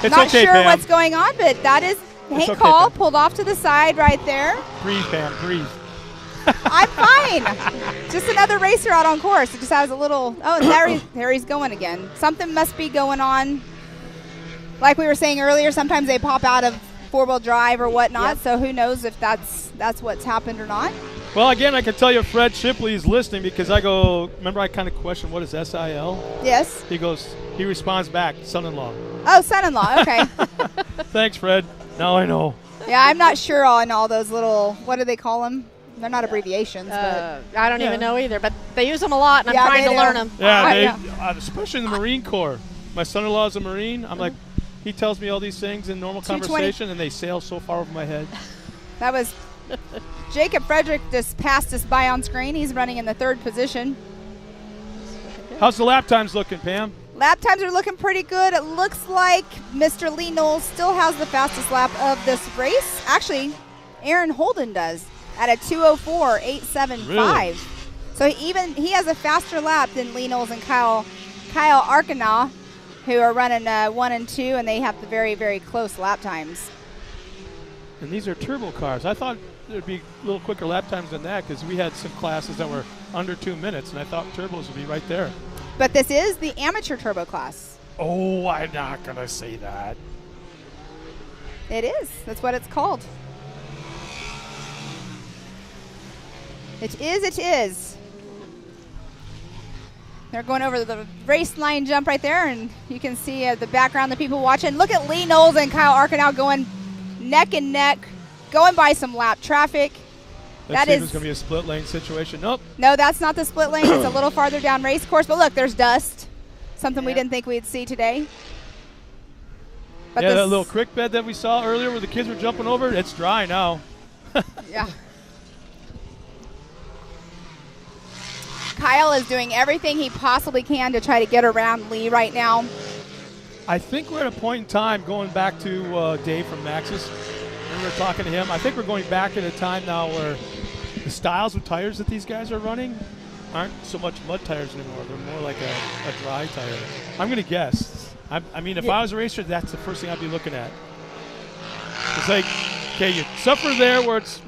[SPEAKER 2] not
[SPEAKER 1] okay,
[SPEAKER 2] sure
[SPEAKER 1] Pam.
[SPEAKER 2] what's going on, but that is Hank
[SPEAKER 1] okay,
[SPEAKER 2] Hall
[SPEAKER 1] Pam.
[SPEAKER 2] pulled off to the side right there.
[SPEAKER 1] Breathe, Pam, breathe.
[SPEAKER 2] I'm fine. Just another racer out on course. It just has a little, oh, and there he's going again. Something must be going on. Like we were saying earlier, sometimes they pop out of four-wheel drive or whatnot, so who knows if that's what's happened or not.
[SPEAKER 1] Well, again, I can tell you Fred Shipley is listening because I go, remember I kind of questioned what is SIL?
[SPEAKER 2] Yes.
[SPEAKER 1] He responds back, son-in-law.
[SPEAKER 2] Oh, son-in-law, okay.
[SPEAKER 1] Thanks, Fred. Now I know.
[SPEAKER 2] Yeah, I'm not sure on all those little, what do they call them? They're not abbreviations, but.
[SPEAKER 8] I don't even know either, but they use them a lot, and I'm
[SPEAKER 2] Yeah,
[SPEAKER 8] trying
[SPEAKER 2] they
[SPEAKER 8] to
[SPEAKER 2] do.
[SPEAKER 8] learn them.
[SPEAKER 1] Yeah, especially in the Marine Corps. My son-in-law is a Marine. I'm like, he tells me all these things in normal
[SPEAKER 2] 220.
[SPEAKER 1] conversation, and they sail so far over my head.
[SPEAKER 2] That was Jacob Frederick just passed us by on screen. He's running in the 3rd position.
[SPEAKER 1] How's the lap times looking, Pam?
[SPEAKER 2] Lap times are looking pretty good. It looks like Mr. Lee Knowles still has the fastest lap of this race. Actually, Aaron Holden does at a 2:04.875.
[SPEAKER 1] Really?
[SPEAKER 2] So he has a faster lap than Lee Knowles and Kyle Arcana, who are running 1 and 2, and they have the very, very close lap times.
[SPEAKER 1] And these are turbo cars. I thought there'd be a little quicker lap times than that because we had some classes that were under 2 minutes, and I thought turbos would be right there.
[SPEAKER 2] But this is the amateur turbo class.
[SPEAKER 1] Oh, I'm not going to say that.
[SPEAKER 2] It is. That's what it's called. It is. They're going over the race line jump right there, and you can see the background, the people watching. Look at Lee Knowles and Kyle Arcanow going neck and neck, going by some lap traffic.
[SPEAKER 1] Let's see if it's going to be a split lane situation. Nope.
[SPEAKER 2] No, that's not the split lane. It's a little farther down race course. But look, there's dust. Something we didn't think we'd see today. But
[SPEAKER 1] Yeah, that little creek bed that we saw earlier where the kids were jumping over, it's dry now.
[SPEAKER 2] Yeah. Kyle is doing everything he possibly can to try to get around Lee right now.
[SPEAKER 1] I think we're at a point in time, going back to Dave from Maxxis, when we were talking to him, I think we're going back at a time now where the styles of tires that these guys are running aren't so much mud tires anymore. They're more like a dry tire. I'm going to guess. I mean, if I was a racer, that's the first thing I'd be looking at. It's like, okay, you suffer there where it's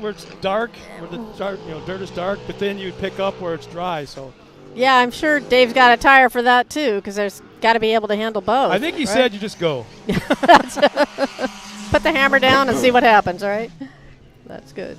[SPEAKER 1] dark, where the dirt is dark, but then you pick up where it's dry. So
[SPEAKER 8] Yeah, I'm sure Dave's got a tire for that too, because there's got to be able to handle both.
[SPEAKER 1] I think he
[SPEAKER 8] right?
[SPEAKER 1] said you just go.
[SPEAKER 8] Put the hammer down and see what happens, all right? That's good.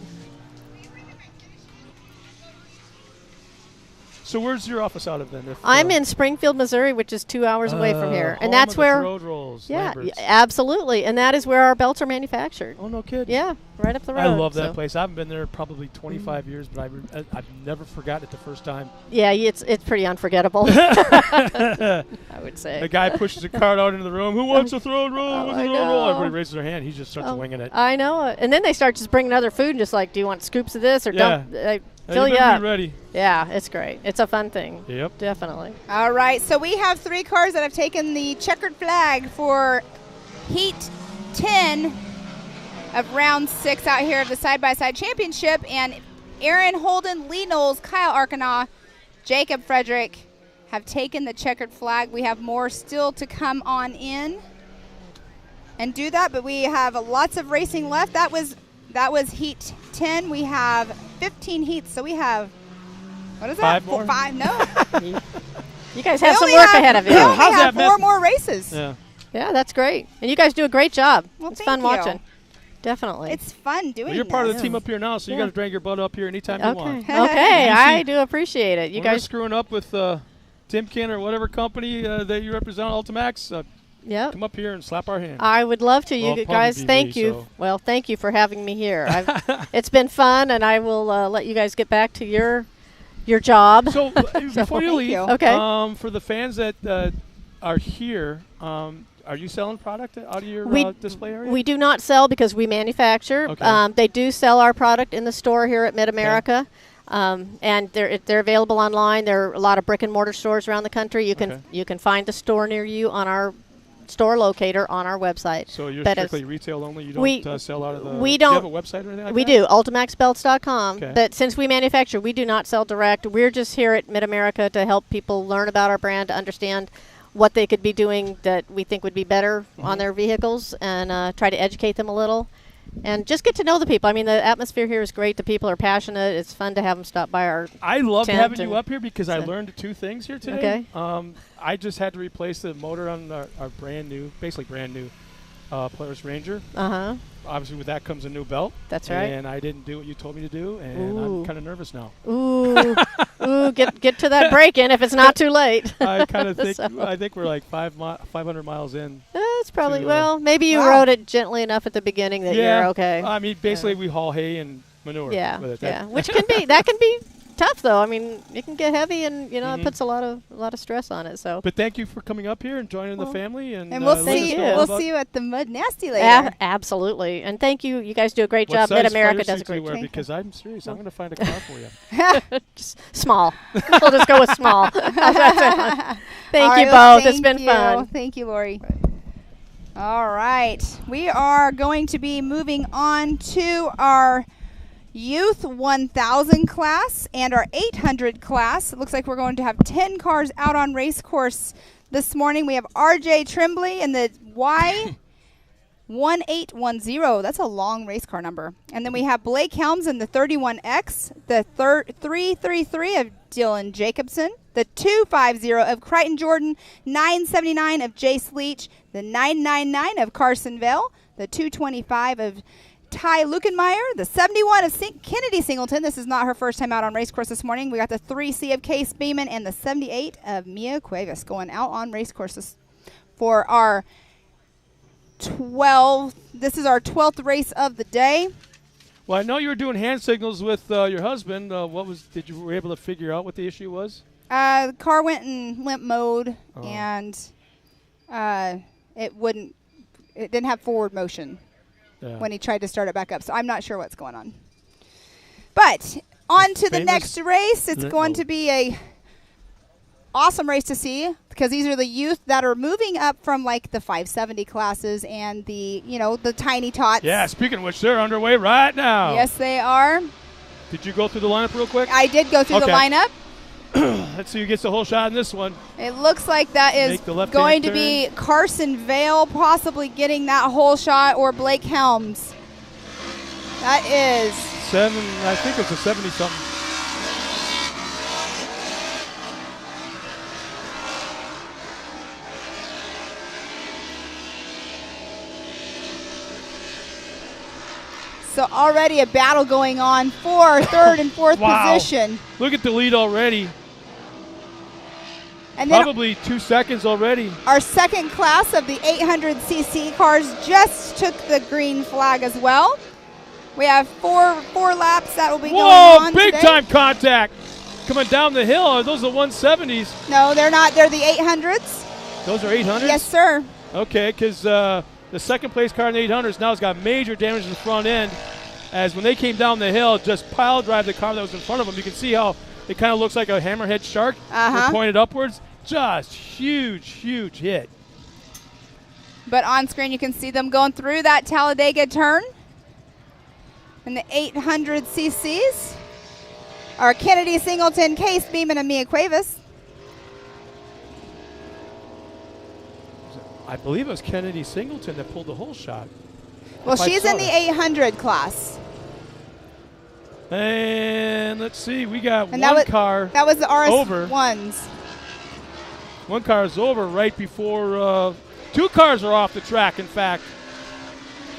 [SPEAKER 1] So where's your office out of then? If,
[SPEAKER 8] I'm in Springfield, Missouri, which is 2 hours away from here, and that's where.
[SPEAKER 1] Road rolls.
[SPEAKER 8] Yeah,
[SPEAKER 1] Lambert's.
[SPEAKER 8] absolutely, and that is where our belts are manufactured.
[SPEAKER 1] Oh, no kidding.
[SPEAKER 8] Yeah, right up the road.
[SPEAKER 1] I love that
[SPEAKER 8] so.
[SPEAKER 1] place. I haven't been there probably 25 years, but I've never forgotten it the first time.
[SPEAKER 8] Yeah, it's pretty unforgettable. I would say.
[SPEAKER 1] The guy pushes a cart out into the room. Who wants a throw and roll? Who wants a
[SPEAKER 8] I
[SPEAKER 1] throw and roll?
[SPEAKER 8] know.
[SPEAKER 1] Everybody raises their hand. He just starts winging it.
[SPEAKER 8] I know it. And then they start just bringing other food and just like, do you want scoops of this or don't? Fill you up.
[SPEAKER 1] Be ready.
[SPEAKER 8] Yeah, it's great. It's a fun thing.
[SPEAKER 1] Yep.
[SPEAKER 8] Definitely.
[SPEAKER 2] All right, so we have 3 cars that have taken the checkered flag for Heat 10 of round 6 out here of the side-by-side championship. And Aaron Holden, Lee Knowles, Kyle Arcanaugh, Jacob Frederick have taken the checkered flag. We have more still to come on in and do that, but we have lots of racing left. That was Heat 10. We have 15 heats, so we have, what is that?
[SPEAKER 1] 5 more?
[SPEAKER 2] 5, no.
[SPEAKER 8] You guys have some work ahead of you.
[SPEAKER 2] We only
[SPEAKER 1] How's
[SPEAKER 2] have
[SPEAKER 1] that
[SPEAKER 2] 4 more races.
[SPEAKER 1] Yeah.
[SPEAKER 8] Yeah, that's great. And you guys do a great job.
[SPEAKER 2] Well,
[SPEAKER 8] it's
[SPEAKER 2] thank
[SPEAKER 8] fun
[SPEAKER 2] you.
[SPEAKER 8] watching. Definitely.
[SPEAKER 2] It's fun doing
[SPEAKER 1] Well, you're part of the
[SPEAKER 2] this.
[SPEAKER 1] team up here now, so you
[SPEAKER 8] Yeah.
[SPEAKER 1] got to drag your butt up here anytime you want.
[SPEAKER 8] Okay,
[SPEAKER 1] You
[SPEAKER 8] I
[SPEAKER 1] see-
[SPEAKER 8] do appreciate it. You
[SPEAKER 1] When we're
[SPEAKER 8] guys,
[SPEAKER 1] screwing up with Timken or whatever company that you represent, Ultimax,
[SPEAKER 8] yep.
[SPEAKER 1] come up here and slap our hand.
[SPEAKER 8] I would love to.
[SPEAKER 1] Well,
[SPEAKER 8] You
[SPEAKER 1] probably
[SPEAKER 8] guys,
[SPEAKER 1] be
[SPEAKER 8] thank
[SPEAKER 1] me,
[SPEAKER 8] you.
[SPEAKER 1] so.
[SPEAKER 8] Well, thank you for having me here. It's been fun, and I will let you guys get back to your job.
[SPEAKER 1] So before you
[SPEAKER 2] Thank
[SPEAKER 1] leave,
[SPEAKER 2] you.
[SPEAKER 8] Okay.
[SPEAKER 1] For the fans that are here, are you selling product out of your display area?
[SPEAKER 8] We do not sell because we manufacture.
[SPEAKER 1] Okay.
[SPEAKER 8] They do sell our product in the store here at Mid-America. And they're available online. There are a lot of brick and mortar stores around the country. You can find a store near you on our store locator on our website.
[SPEAKER 1] So you're
[SPEAKER 8] But
[SPEAKER 1] strictly retail only? You don't sell out of the...
[SPEAKER 8] we
[SPEAKER 1] Do you
[SPEAKER 8] don't-
[SPEAKER 1] have a website or anything like
[SPEAKER 8] We
[SPEAKER 1] that?
[SPEAKER 8] do, ultimaxbelts.com.
[SPEAKER 1] Okay.
[SPEAKER 8] But since we manufacture, we do not sell direct. We're just here at Mid-America to help people learn about our brand, to understand what they could be doing that we think would be better on their vehicles, and try to educate them a little. And just get to know the people. I mean, the atmosphere here is great. The people are passionate. It's fun to have them stop by our
[SPEAKER 1] I love
[SPEAKER 8] tent
[SPEAKER 1] having
[SPEAKER 8] and-
[SPEAKER 1] you up here because I
[SPEAKER 8] so-
[SPEAKER 1] learned 2 things here today.
[SPEAKER 8] Okay.
[SPEAKER 1] I just had to replace the motor on our basically brand new Polaris Ranger.
[SPEAKER 8] Uh-huh.
[SPEAKER 1] Obviously, with that comes a new belt.
[SPEAKER 8] That's right.
[SPEAKER 1] And I didn't do what you told me to do, and
[SPEAKER 8] Ooh.
[SPEAKER 1] I'm kind of nervous now.
[SPEAKER 8] Ooh, get to that break-in if it's not too late.
[SPEAKER 1] I kind of think
[SPEAKER 8] So-
[SPEAKER 1] I think we're like 500 miles in.
[SPEAKER 8] It's probably,
[SPEAKER 1] to,
[SPEAKER 8] well, maybe you
[SPEAKER 2] Wow.
[SPEAKER 8] rode it gently enough at the beginning that you're okay.
[SPEAKER 1] I mean, basically, we haul hay and manure.
[SPEAKER 8] Yeah,
[SPEAKER 1] with it.
[SPEAKER 8] yeah.
[SPEAKER 1] That-
[SPEAKER 8] Which can be tough though. I mean, it can get heavy, and it
[SPEAKER 1] Mhm.
[SPEAKER 8] puts a lot of stress on it. So
[SPEAKER 1] But thank you for coming up here and joining the
[SPEAKER 8] Well,
[SPEAKER 1] family, and
[SPEAKER 2] And we'll
[SPEAKER 1] let us
[SPEAKER 2] see.
[SPEAKER 1] know all
[SPEAKER 2] We'll
[SPEAKER 1] about
[SPEAKER 2] see you at the Mud Nasty later.
[SPEAKER 8] absolutely. And thank you. You guys do a great
[SPEAKER 1] what
[SPEAKER 8] job.
[SPEAKER 1] size
[SPEAKER 8] Mid-America
[SPEAKER 1] fire
[SPEAKER 8] does a
[SPEAKER 1] suits we
[SPEAKER 8] great
[SPEAKER 1] wear,
[SPEAKER 8] job.
[SPEAKER 1] because I'm serious. I'm going to find a car for you.
[SPEAKER 8] Just small. We'll just go with small. How's that sound? Thank
[SPEAKER 2] All
[SPEAKER 8] you
[SPEAKER 2] right, well,
[SPEAKER 8] both. It's been
[SPEAKER 2] thank you.
[SPEAKER 8] fun.
[SPEAKER 2] Thank you, Lori. All right. We are going to be moving on to our Youth 1000 class and our 800 class. It looks like we're going to have 10 cars out on race course this morning. We have RJ Trimbley in the Y1810. That's a long race car number. And then we have Blake Helms in the 31X, the 333 of Dylan Jacobson, the 250 of Crichton Jordan, 979 of Jace Leach, the 999 of Carson Vale, the 225 of Ty Lukenmeyer, the 71 of Kennedy Singleton. This is not her first time out on race course this morning. We got the 3C of Case Beeman and the 78 of Mia Cuevas going out on race courses for our 12. This is our 12th race of the day.
[SPEAKER 1] Well, I know you were doing hand signals with your husband. Did you were able to figure out what the issue was?
[SPEAKER 2] The car went in limp mode,
[SPEAKER 1] Oh.
[SPEAKER 2] and it didn't have forward motion
[SPEAKER 1] Yeah.
[SPEAKER 2] when he tried to start it back up. So I'm not sure what's going on. But on to the
[SPEAKER 1] famous
[SPEAKER 2] next race. It's
[SPEAKER 1] limp
[SPEAKER 2] going
[SPEAKER 1] mode.
[SPEAKER 2] to be a awesome race to see, because these are the youth that are moving up from like the 570 classes and the tiny tots.
[SPEAKER 1] Yeah, speaking of which, they're underway right now.
[SPEAKER 2] Yes, they are.
[SPEAKER 1] Did you go through the lineup real quick?
[SPEAKER 2] I did go through the
[SPEAKER 1] Okay.
[SPEAKER 2] lineup.
[SPEAKER 1] Let's see who gets the whole shot in this one.
[SPEAKER 2] It looks like that is
[SPEAKER 1] Make the left-hand
[SPEAKER 2] going to
[SPEAKER 1] turn.
[SPEAKER 2] be Carson Vale possibly getting that whole shot, or Blake Helms. That is
[SPEAKER 1] 7, I think it's a 70-something.
[SPEAKER 2] so already a battle going on for third and fourth
[SPEAKER 1] Wow.
[SPEAKER 2] position.
[SPEAKER 1] Look at the lead already.
[SPEAKER 2] And then
[SPEAKER 1] Probably 2 seconds already.
[SPEAKER 2] our second class of the 800cc cars just took the green flag as well. We have four laps that will be going on
[SPEAKER 1] Big
[SPEAKER 2] today.
[SPEAKER 1] time contact. Coming down the hill. Are those the 170s?
[SPEAKER 2] No, they're not. They're the 800s.
[SPEAKER 1] Those are 800s?
[SPEAKER 2] Yes, sir.
[SPEAKER 1] Okay, because the second place car in the 800s now has got major damage to the front end. As when they came down the hill, just pile drive the car that was in front of them. You can see how it kind of looks like a hammerhead shark.
[SPEAKER 2] Uh-huh.
[SPEAKER 1] Pointed upwards. Just huge, huge hit.
[SPEAKER 2] But on screen, you can see them going through that Talladega turn. And the 800cc's are Kennedy Singleton, Case Beeman, and Mia Cuevas.
[SPEAKER 1] I believe it was Kennedy Singleton that pulled the whole shot.
[SPEAKER 2] Well,
[SPEAKER 1] If I
[SPEAKER 2] she's
[SPEAKER 1] saw
[SPEAKER 2] in the
[SPEAKER 1] that.
[SPEAKER 2] 800 class.
[SPEAKER 1] And let's see, we got
[SPEAKER 2] And
[SPEAKER 1] one car.
[SPEAKER 2] That was the
[SPEAKER 1] over.
[SPEAKER 2] RS1s.
[SPEAKER 1] One car is over right before, 2 cars are off the track, in fact,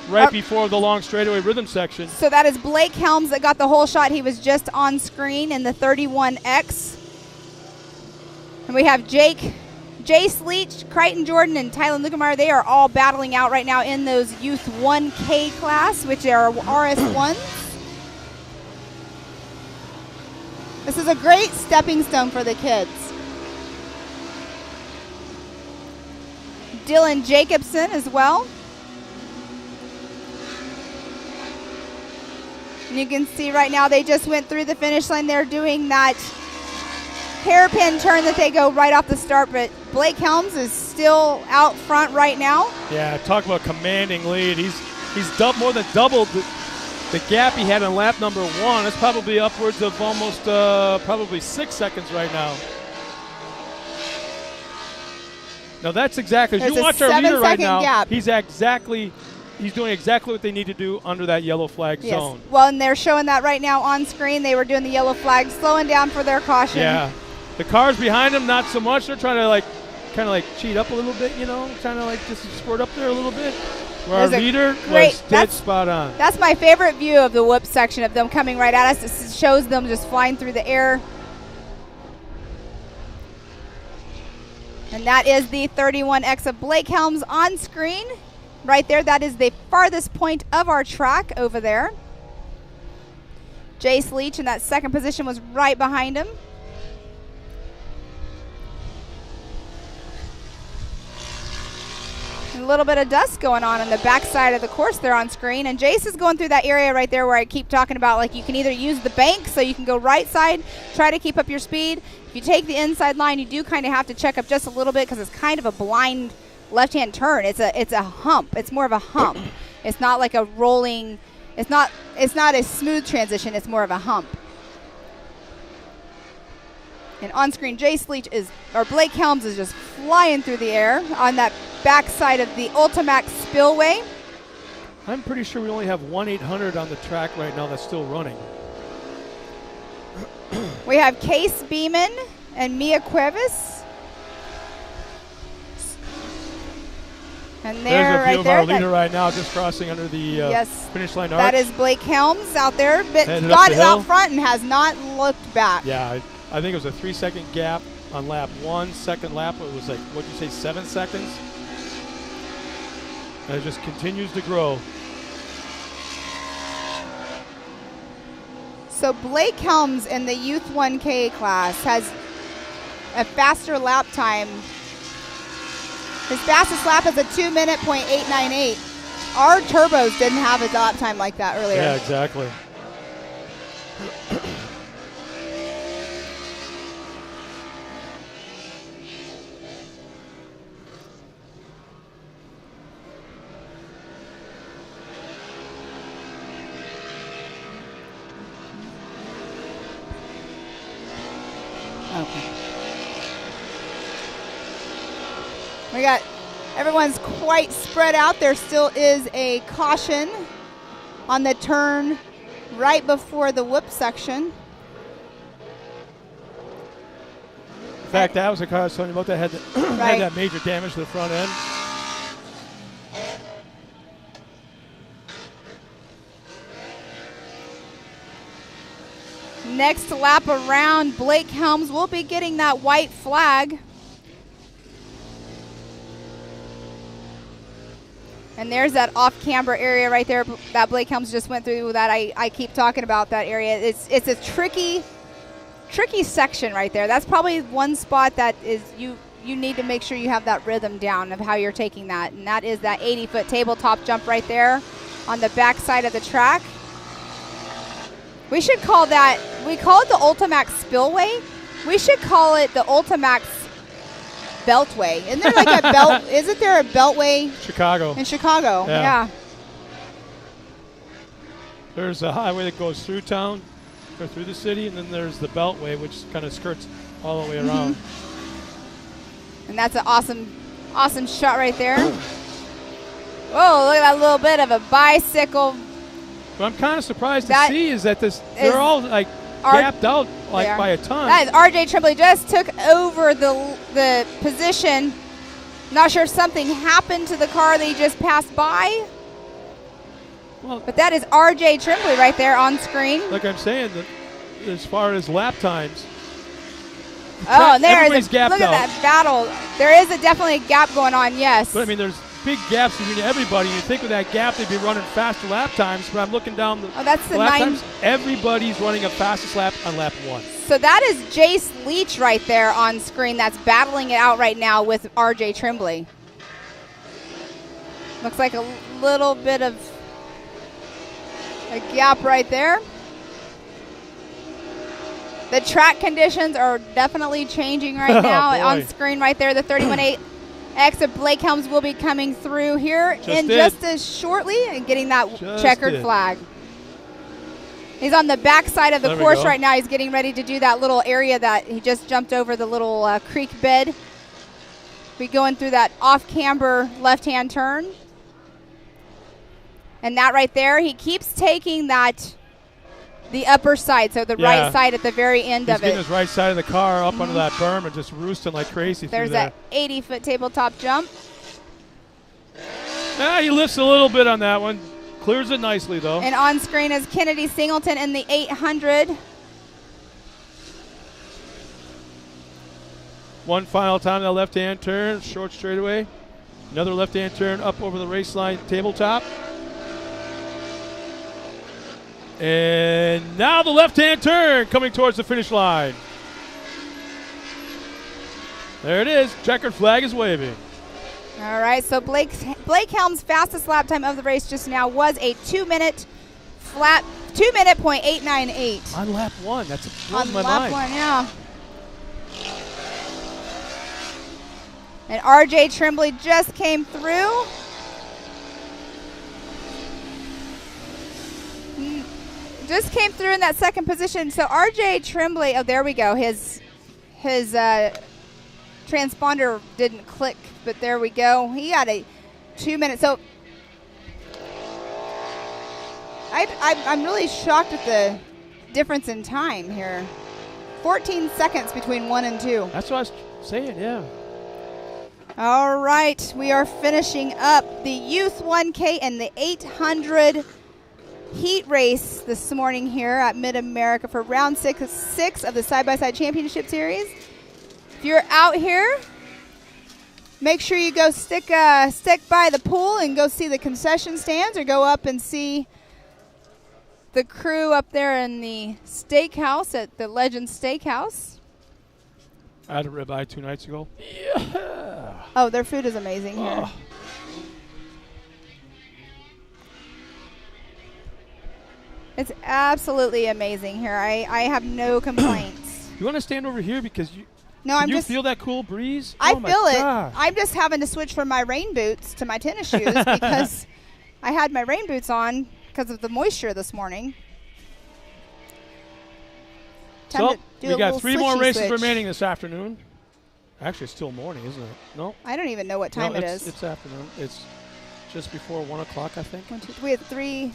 [SPEAKER 1] right before the long straightaway rhythm section.
[SPEAKER 2] So that is Blake Helms that got the whole shot. He was just on screen in the 31X. And we have Jace Leach, Crichton Jordan, and Tylen Lukemeyer. They are all battling out right now in those Youth 1K class, which are RS1s. This is a great stepping stone for the kids. Dylan Jacobson as well. And you can see right now they just went through the finish line. They're doing that hairpin turn that they go right off the start, but Blake Helms is still out front right now.
[SPEAKER 1] Yeah, talk about commanding lead. He's more than doubled the gap he had in lap number 1. It's probably upwards of almost probably 6 seconds right now. Now that's exactly, as
[SPEAKER 2] There's
[SPEAKER 1] you
[SPEAKER 2] a
[SPEAKER 1] watch our leader right
[SPEAKER 2] 7-second
[SPEAKER 1] now,
[SPEAKER 2] gap.
[SPEAKER 1] he's doing exactly what they need to do under that yellow flag
[SPEAKER 2] Yes.
[SPEAKER 1] zone.
[SPEAKER 2] Well, and they're showing that right now on screen. They were doing the yellow flag, slowing down for their caution.
[SPEAKER 1] Yeah. The cars behind him, not so much. They're trying to kind of cheat up a little bit, trying to just squirt up there a little bit. Where our
[SPEAKER 2] There's a
[SPEAKER 1] leader
[SPEAKER 2] great-
[SPEAKER 1] was dead
[SPEAKER 2] that's-
[SPEAKER 1] spot on.
[SPEAKER 2] That's my favorite view of the whoop section, of them coming right at us. It shows them just flying through the air. And that is the 31X of Blake Helms on screen. Right there, that is the farthest point of our track over there. Jace Leach in that second position was right behind him. A little bit of dust going on the backside of the course there on screen. And Jace is going through that area right there where I keep talking about, you can either use the bank so you can go right side, try to keep up your speed. If you take the inside line, you do kind of have to check up just a little bit because it's kind of a blind left-hand turn. It's a hump. It's more of a hump. It's not like a rolling, it's not a smooth transition. It's more of a hump. And on screen, Blake Helms is just flying through the air on that backside of the Ultimax Spillway.
[SPEAKER 1] I'm pretty sure we only have one 800 on the track right now that's still running.
[SPEAKER 2] We have Case Beeman and Mia Cuevas. And
[SPEAKER 1] There's
[SPEAKER 2] they're
[SPEAKER 1] a view
[SPEAKER 2] right
[SPEAKER 1] of
[SPEAKER 2] there.
[SPEAKER 1] our leader right now, just crossing under the finish line arch.
[SPEAKER 2] That is Blake Helms out there, but
[SPEAKER 1] Headed up
[SPEAKER 2] got
[SPEAKER 1] the
[SPEAKER 2] it out
[SPEAKER 1] hill.
[SPEAKER 2] front and has not looked back.
[SPEAKER 1] Yeah, I think it was a 3-second gap on lap 1. Second lap, it was what'd you say, 7 seconds? And it just continues to grow.
[SPEAKER 2] So Blake Helms in the Youth 1K class has a faster lap time. His fastest lap is a 2-minute .898. Our turbos didn't have a lap time like that earlier.
[SPEAKER 1] Yeah, exactly.
[SPEAKER 2] Okay. We got, everyone's quite spread out. There still is a caution on the turn right before the whoop section.
[SPEAKER 1] In fact, that was the car I was telling you about that had, had that major damage to the front end.
[SPEAKER 2] Next lap around, Blake Helms will be getting that white flag. And there's that off-camber area right there that Blake Helms just went through that I keep talking about that area. It's a tricky section right there. That's probably one spot that is you need to make sure you have that rhythm down of how you're taking that. And that is that 80-foot tabletop jump right there on the back side of the track. We should call that, we call it the Ultimax Spillway. We should call it the Ultimax Beltway. Isn't there like a belt? Isn't there a beltway?
[SPEAKER 1] Chicago.
[SPEAKER 2] In Chicago, yeah.
[SPEAKER 1] There's a highway that goes through town, or through the city, and then there's the beltway, which kind of skirts all the way around.
[SPEAKER 2] And that's an awesome shot right there. Whoa, look at that little bit of a bicycle.
[SPEAKER 1] What I'm kind of surprised to see is that they're all like gapped out like by a ton.
[SPEAKER 2] That is RJ Tremblay just took over the position. Not sure if something happened to the car that he just passed by.
[SPEAKER 1] Well,
[SPEAKER 2] but that is RJ Tremblay right there on screen.
[SPEAKER 1] Like I'm saying, as far as lap times.
[SPEAKER 2] Oh, and there is
[SPEAKER 1] look at
[SPEAKER 2] that battle. There is definitely a gap going on, yes.
[SPEAKER 1] But I mean, there's big gaps between everybody. You think with that gap they'd be running faster lap times, but I'm looking down the
[SPEAKER 2] that's the
[SPEAKER 1] lap times. Everybody's running a fastest lap on lap 1.
[SPEAKER 2] So that is Jace Leach right there on screen that's battling it out right now with RJ Tremblay. Looks like a little bit of a gap right there. The track conditions are definitely changing right now. On screen right there, the 31.8X of Blake Helms will be coming through here just as shortly and getting that checkered flag. He's on the back side of the course right now. He's getting ready to do that little area that he just jumped over, the little creek bed. Be going through that off-camber left-hand turn. And that right there, he keeps taking the upper side, so the right side at the very end of it.
[SPEAKER 1] He's getting his right side of the car up under that berm and just roosting like crazy
[SPEAKER 2] There's
[SPEAKER 1] through there.
[SPEAKER 2] that 80-foot tabletop jump.
[SPEAKER 1] He lifts a little bit on that one. Clears it nicely, though.
[SPEAKER 2] And on screen is Kennedy Singleton in the 800.
[SPEAKER 1] One final time, that left-hand turn, short straightaway. Another left-hand turn up over the race line tabletop. And now the left-hand turn coming towards the finish line. There it is. Checkered flag is waving.
[SPEAKER 2] All right, so Blake Helms' fastest lap time of the race just now was a 2-minute flat, 2-minute .898.
[SPEAKER 1] On lap 1, that's
[SPEAKER 2] on
[SPEAKER 1] my
[SPEAKER 2] lap
[SPEAKER 1] mind.
[SPEAKER 2] 1, yeah. And RJ Tremblay just came through. Just came through in that second position. So RJ Tremblay, oh, there we go. His transponder didn't click, but there we go. He had a 2-minute. So I'm really shocked at the difference in time here. 14 seconds between 1 and 2.
[SPEAKER 1] That's what I was saying, yeah.
[SPEAKER 2] All right, we are finishing up the Youth 1K and the 800 heat race this morning here at Mid-America for round 6 of the Side-by-Side Championship Series. If you're out here, make sure you go stick by the pool and go see the concession stands, or go up and see the crew up there in the steakhouse at the Legend Steakhouse.
[SPEAKER 1] I had a ribeye 2 nights ago.
[SPEAKER 2] Yeah. Oh, their food is amazing here. It's absolutely amazing here. I have no complaints.
[SPEAKER 1] You want to stand over here because you?
[SPEAKER 2] No, I'm
[SPEAKER 1] you
[SPEAKER 2] just.
[SPEAKER 1] Feel that cool breeze?
[SPEAKER 2] I feel it. I'm just having to switch from my rain boots to my tennis shoes because I had my rain boots on because of the moisture this morning.
[SPEAKER 1] So we got 3 more races remaining this afternoon. Actually, it's still morning, isn't it? No.
[SPEAKER 2] I don't even know what time it is.
[SPEAKER 1] It's afternoon. It's just before 1 o'clock, I think.
[SPEAKER 2] We have 3.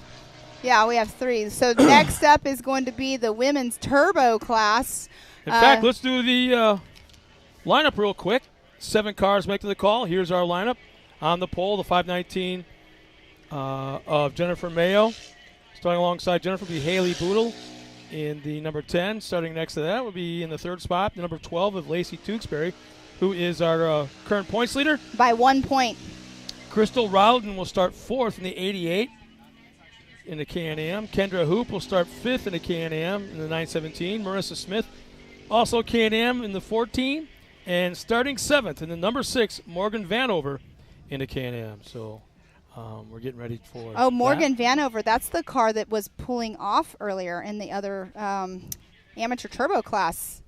[SPEAKER 2] Yeah, we have 3. So next up is going to be the women's turbo class.
[SPEAKER 1] In fact, let's do the lineup real quick. 7 cars make the call. Here's our lineup. On the pole, the 519 of Jennifer Mayo. Starting alongside Jennifer will be Haley Boodle in the number 10. Starting next to that will be in the 3rd spot, the number 12 of Lacey Tewksbury, who is our current points leader.
[SPEAKER 2] By 1 point.
[SPEAKER 1] Crystal Rowden will start 4th in the 88 in the Can-Am. Kendra Hoop will start 5th in the Can-Am in the 917. Marissa Smith, also Can-Am in the 14. And starting 7th in the number 6, Morgan Vanover in the Can-Am. So we're getting ready for
[SPEAKER 2] Morgan Vanover. That's the car that was pulling off earlier in the other amateur turbo class.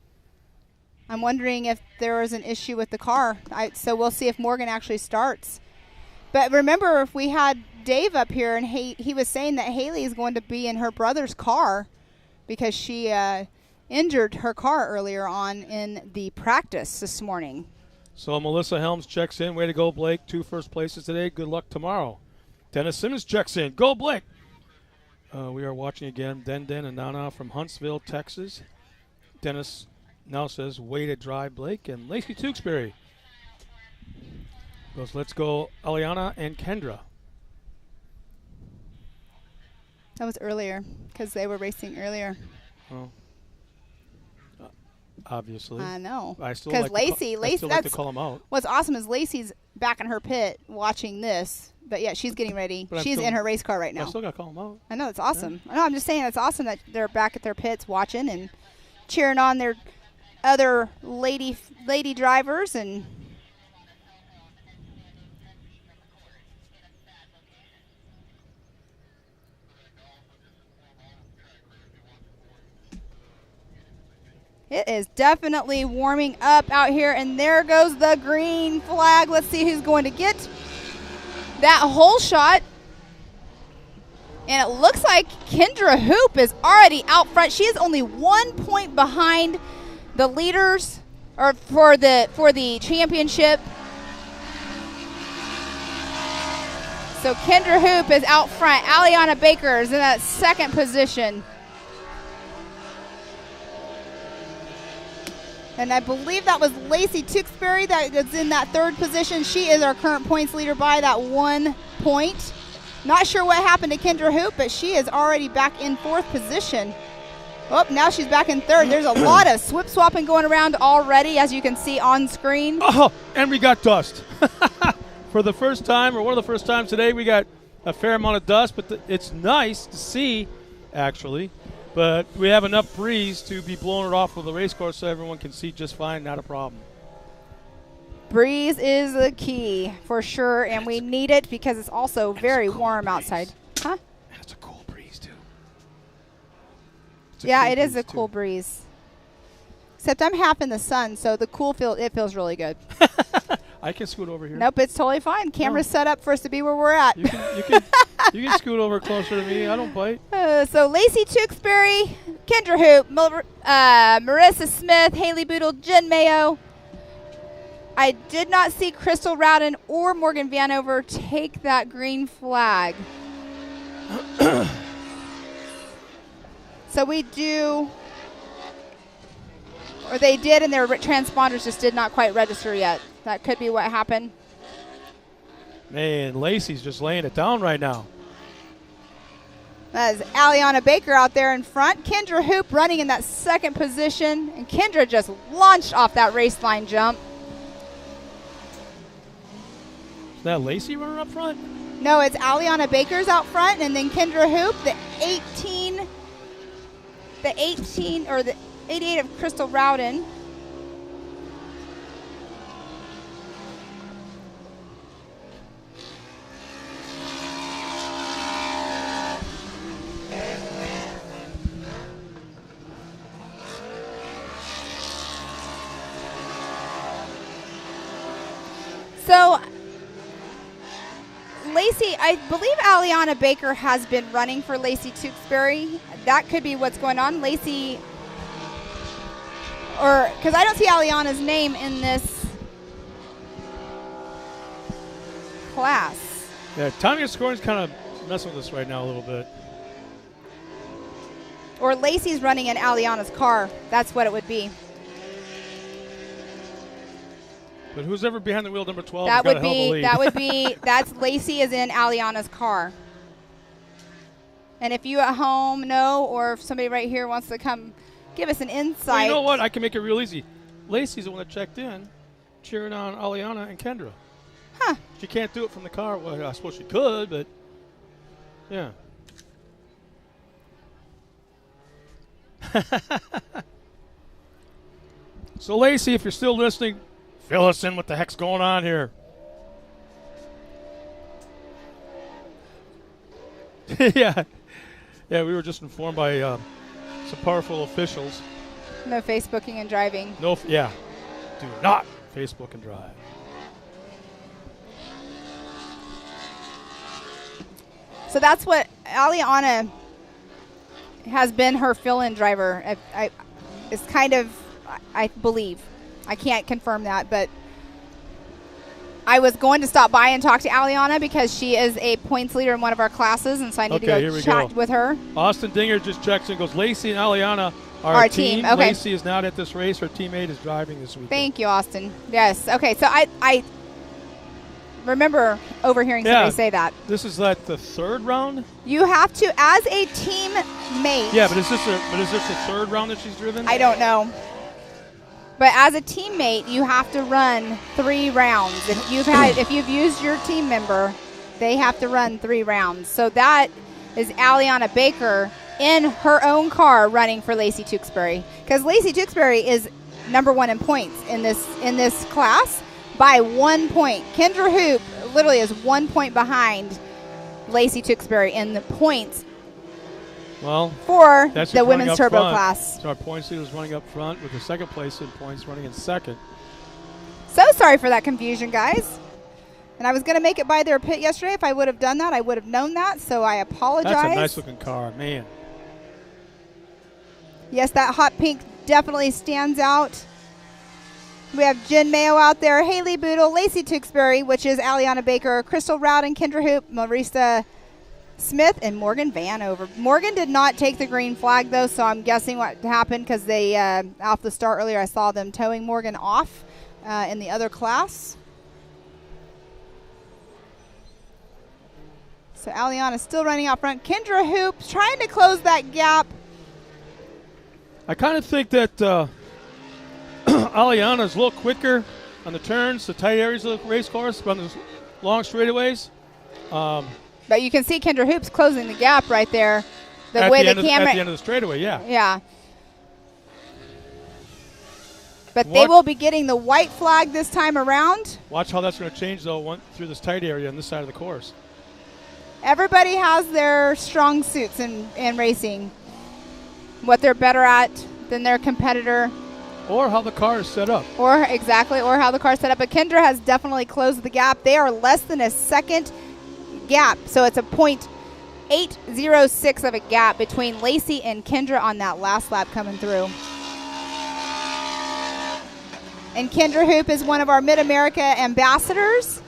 [SPEAKER 2] I'm wondering if there was an issue with the car. So we'll see if Morgan actually starts. But remember, if we had Dave up here, and he was saying that Haley is going to be in her brother's car because she injured her car earlier on in the practice this morning.
[SPEAKER 1] So Melissa Helms checks in. Way to go, Blake. 2 first places today. Good luck tomorrow. Dennis Simmons checks in. Go, Blake. We are watching again. Den and Nana from Huntsville, Texas. Dennis now says, way to drive, Blake. And Lacey Tewksbury goes, let's go, Aliana and Kendra.
[SPEAKER 2] That was earlier because they were racing earlier.
[SPEAKER 1] Oh. Obviously.
[SPEAKER 2] I know.
[SPEAKER 1] I still
[SPEAKER 2] because
[SPEAKER 1] like to call them out.
[SPEAKER 2] What's awesome is Lacey's back in her pit watching this. But, yeah, she's getting ready. She's in her race car right now.
[SPEAKER 1] I still got to call them out.
[SPEAKER 2] I know. It's awesome. Yeah. I know. I'm just saying it's awesome that they're back at their pits watching and cheering on their other lady drivers. And it is definitely warming up out here. And there goes the green flag. Let's see who's going to get that whole shot. And it looks like Kendra Hoop is already out front. She is only 1 point behind the leaders or for the championship. So Kendra Hoop is out front. Aliana Baker is in that 2nd position. And I believe that was Lacey Tewksbury that is in that 3rd position. She is our current points leader by that 1 point. Not sure what happened to Kendra Hoop, but she is already back in 4th position. Oh, now she's back in 3rd. There's a lot of swip swapping going around already, as you can see on screen.
[SPEAKER 1] Oh, and we got dust. For the first time, or one of the first times today, we got a fair amount of dust, but it's nice to see, actually. But we have enough breeze to be blowing it off of the race course so everyone can see just fine, not a problem.
[SPEAKER 2] Breeze is the key for sure, and we need it because it's also very warm outside. Huh?
[SPEAKER 1] And it's a cool breeze, too.
[SPEAKER 2] Yeah, it is a cool breeze. Except I'm half in the sun, so the it feels really good.
[SPEAKER 1] I can scoot over here.
[SPEAKER 2] Nope, it's totally fine. Camera's set up for us to be where we're at.
[SPEAKER 1] You can scoot over closer to me. I don't bite.
[SPEAKER 2] So Lacey Tewksbury, Kendra Hoop, Marissa Smith, Haley Boodle, Jen Mayo. I did not see Crystal Rowden or Morgan Vanover take that green flag. So we do, or they did, and their transponders just did not quite register yet. That could be what happened.
[SPEAKER 1] Man, Lacey's just laying it down right now.
[SPEAKER 2] That is Aliana Baker out there in front. Kendra Hoop running in that 2nd position. And Kendra just launched off that race line jump.
[SPEAKER 1] Is that Lacey running up front?
[SPEAKER 2] No, it's Aliana Baker's out front. And then Kendra Hoop, the 88 of Crystal Rowden. So, Lacey, I believe Aliana Baker has been running for Lacey Tewksbury. That could be what's going on. Lacey, or because I don't see Aliana's name in this class.
[SPEAKER 1] Yeah, timing and scoring is kind of messing with us right now a little bit.
[SPEAKER 2] Or Lacey's running in Aliana's car. That's what it would be.
[SPEAKER 1] But who's ever behind the wheel, number 12?
[SPEAKER 2] That's Lacey is in Aliana's car. And if you at home know, or if somebody right here wants to come give us an insight.
[SPEAKER 1] Well, you know what? I can make it real easy. Lacey's the one that checked in, cheering on Aliana and Kendra.
[SPEAKER 2] Huh.
[SPEAKER 1] she can't do it from the car. Well, I suppose she could, but yeah. So, Lacey, if you're still listening, fill us in what the heck's going on here. Yeah. Yeah, we were just informed by some powerful officials.
[SPEAKER 2] No Facebooking and driving.
[SPEAKER 1] No, yeah. Do not Facebook and drive.
[SPEAKER 2] So that's what Aliana has been her fill-in driver. It's kind of, I believe. I can't confirm that, but I was going to stop by and talk to Aliana because she is a points leader in one of our classes, and so I need to go chat with her.
[SPEAKER 1] Austin Dinger just checks and goes, Lacey and Aliana are our team.
[SPEAKER 2] Okay.
[SPEAKER 1] Lacey is not at this race. Her teammate is driving this weekend.
[SPEAKER 2] Thank you, Austin. Yes. Okay, so I remember overhearing somebody say that.
[SPEAKER 1] This is like the third round?
[SPEAKER 2] You have to, as a teammate.
[SPEAKER 1] Yeah, but is this the third round that she's driven?
[SPEAKER 2] I don't know. But as a teammate, you have to run 3 rounds. If you've used your team member, they have to run 3 rounds. So that is Aliana Baker in her own car running for Lacey Tewksbury. Because Lacey Tewksbury is number 1 in points in this class by 1 point. Kendra Hoop literally is 1 point behind Lacey Tewksbury in the points.
[SPEAKER 1] Well,
[SPEAKER 2] for the women's turbo class.
[SPEAKER 1] So our points leader is running up front with the second place in points running in second.
[SPEAKER 2] So sorry for that confusion, guys. And I was going to make it by their pit yesterday. If I would have done that, I would have known that. So I apologize.
[SPEAKER 1] That's a nice looking car, man.
[SPEAKER 2] Yes, that hot pink definitely stands out. We have Jen Mayo out there, Haley Boodle, Lacey Tewksbury, which is Aliana Baker, Crystal Rowden, Kendra Hoop, Marisa Smith, and Morgan Vanover. Morgan did not take the green flag, though, so I'm guessing what happened because they, off the start earlier, I saw them towing Morgan off in the other class. So Aliana's still running out front. Kendra Hoop trying to close that gap.
[SPEAKER 1] I kind of think that Aliana's a little quicker on the turns, the tight areas of the race course, on the long straightaways.
[SPEAKER 2] But you can see Kendra Hoop's closing the gap right there.
[SPEAKER 1] At the end of the straightaway, yeah.
[SPEAKER 2] Yeah. But they will be getting the white flag this time around.
[SPEAKER 1] Watch how that's going to change, though, through this tight area on this side of the course.
[SPEAKER 2] Everybody has their strong suits in racing. What they're better at than their competitor.
[SPEAKER 1] Or how the car is set up.
[SPEAKER 2] Or how the car is set up. But Kendra has definitely closed the gap. They are less than a second gap. So it's a 0.806 of a gap between Lacey and Kendra on that last lap coming through. And Kendra Hoop is one of our Mid-America ambassadors.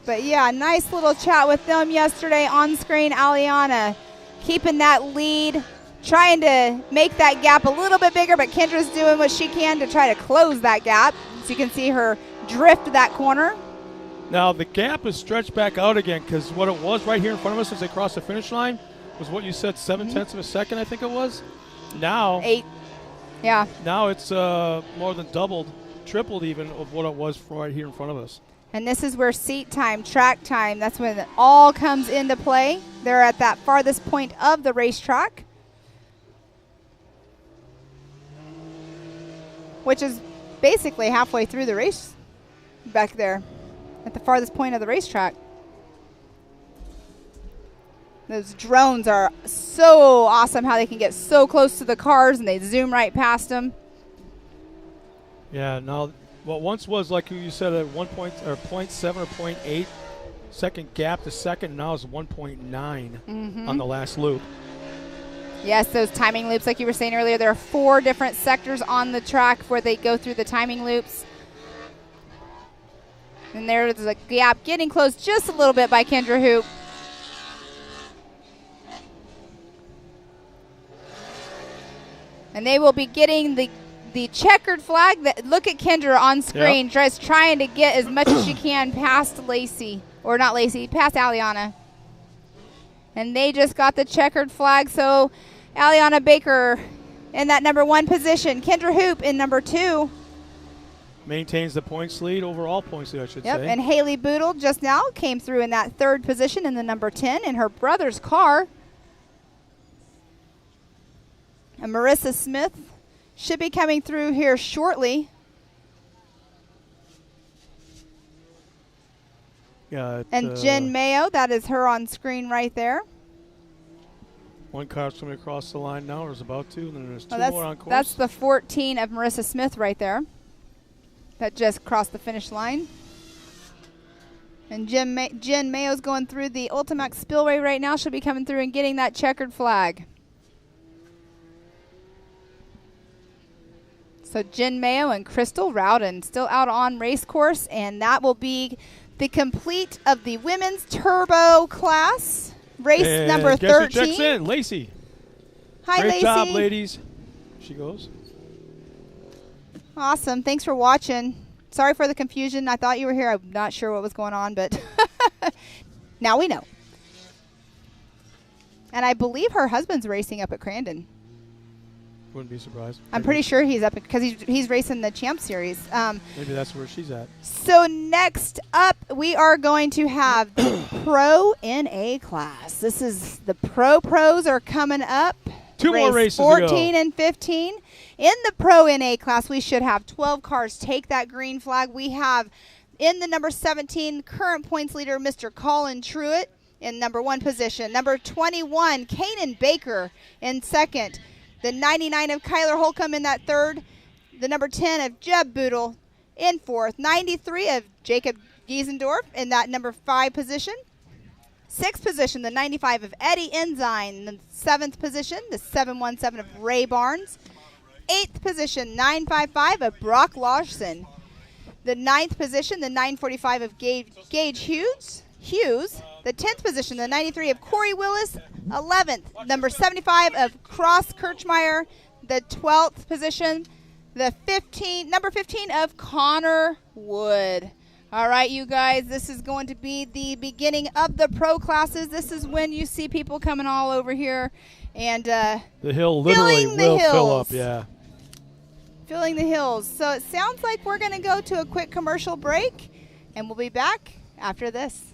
[SPEAKER 2] But yeah, nice little chat with them yesterday on screen. Aliana keeping that lead, trying to make that gap a little bit bigger, but Kendra's doing what she can to try to close that gap. So you can see her drift that corner.
[SPEAKER 1] Now the gap is stretched back out again because what it was right here in front of us as they crossed the finish line was what you said, 7/10 of a second, I think it was. Now
[SPEAKER 2] 8. Yeah.
[SPEAKER 1] Now it's more than doubled, tripled even of what it was right here in front of us.
[SPEAKER 2] And this is where seat time, track time, that's when it all comes into play. They're at that farthest point of the racetrack, which is basically halfway through the race back there at the farthest point of the racetrack. Those drones are so awesome how they can get so close to the cars and they zoom right past them.
[SPEAKER 1] Yeah, now what once was, like you said, a 0.7 or 0.8 second gap to second, now is 1.9 on the last loop.
[SPEAKER 2] Yes, those timing loops, like you were saying earlier, there are 4 different sectors on the track where they go through the timing loops. And there's a gap getting close just a little bit by Kendra Hoop. And they will be getting the checkered flag. That look at Kendra on screen, just trying to get as much as she can past Lacey, or not Lacey, past Aliana. And they just got the checkered flag, so Aliana Baker in that number 1 position. Kendra Hoop in number 2.
[SPEAKER 1] Maintains the points lead, overall points lead, I should
[SPEAKER 2] Yep,
[SPEAKER 1] say.
[SPEAKER 2] and Haley Boodle just now came through in that 3rd position in the number 10 in her brother's car. And Marissa Smith should be coming through here shortly.
[SPEAKER 1] Yeah,
[SPEAKER 2] And Jen Mayo, that is her on screen right there.
[SPEAKER 1] one car's coming across the line now, or is about to, and then there's 2
[SPEAKER 2] Oh,
[SPEAKER 1] more on course.
[SPEAKER 2] that's the 14 of Marissa Smith right there. That just crossed the finish line. And Jen Mayo's going through the Ultimax Spillway right now. She'll be coming through and getting that checkered flag. So Jen Mayo and Crystal Rowden still out on race course, and that will be the complete of the women's turbo class. Race
[SPEAKER 1] And
[SPEAKER 2] number
[SPEAKER 1] guess
[SPEAKER 2] 13.
[SPEAKER 1] who checks in? Lacey.
[SPEAKER 2] Hi,
[SPEAKER 1] Great
[SPEAKER 2] Lacey.
[SPEAKER 1] job, ladies. She goes.
[SPEAKER 2] Awesome. Thanks for watching. Sorry for the confusion. I thought you were here. I'm not sure what was going on, but now we know. And I believe her husband's racing up at Crandon.
[SPEAKER 1] Wouldn't be surprised.
[SPEAKER 2] I'm pretty sure he's up because he's racing the Champ Series.
[SPEAKER 1] Maybe that's where she's at.
[SPEAKER 2] So next up, we are going to have the Pro NA class. This is the Pros are coming up.
[SPEAKER 1] 2 more races to go.
[SPEAKER 2] 14 and 15. In the Pro NA class, we should have 12 cars take that green flag. We have in the number 17 current points leader, Mr. Colin Truitt, in number 1 position. Number 21, Kanan Baker in 2nd. The 99 of Kyler Holcomb in that 3rd. The number 10 of Jeb Boodle in 4th. 93 of Jacob Giesendorf in that number 5 position. 6th position, the 95 of Eddie Enzyme. The 7th position, the 717 of Ray Barnes. 8th position, 955 of Brock Larson. The 9th position, the 945 of Gage Hughes. The 10th position, the 93 of Corey Willis. 11th, number 75 of Cross Kirchmeyer. The 12th position, the number 15 of Connor Wood. All right, you guys, this is going to be the beginning of the pro classes. This is when you see people coming all over here and
[SPEAKER 1] the hill literally
[SPEAKER 2] filling the
[SPEAKER 1] will fill up,
[SPEAKER 2] hills.
[SPEAKER 1] yeah.
[SPEAKER 2] Filling the hills. So it sounds like we're going to go to a quick commercial break, and we'll be back after this.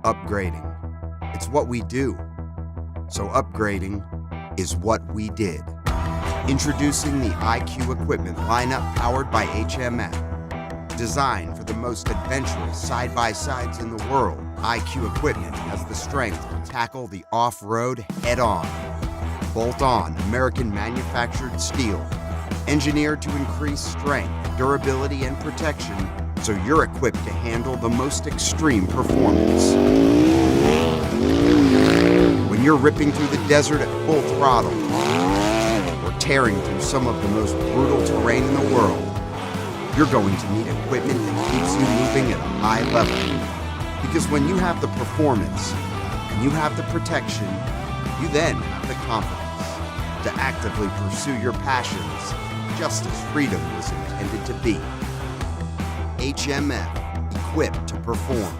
[SPEAKER 9] Upgrading. It's what we do. So upgrading is what we did. Introducing the IQ equipment lineup powered by HMF. Designed for the most adventurous side-by-sides in the world, IQ equipment has the strength to tackle the off-road head-on. Bolt-on American-manufactured steel. Engineered to increase strength, durability, and protection so you're equipped to handle the most extreme performance. When you're ripping through the desert at full throttle, or tearing through some of the most brutal terrain in the world, you're going to need equipment that keeps you moving at a high level. Because when you have the performance and you have the protection, you then have the confidence to actively pursue your passions just as freedom was intended to be. HMF, equipped to perform.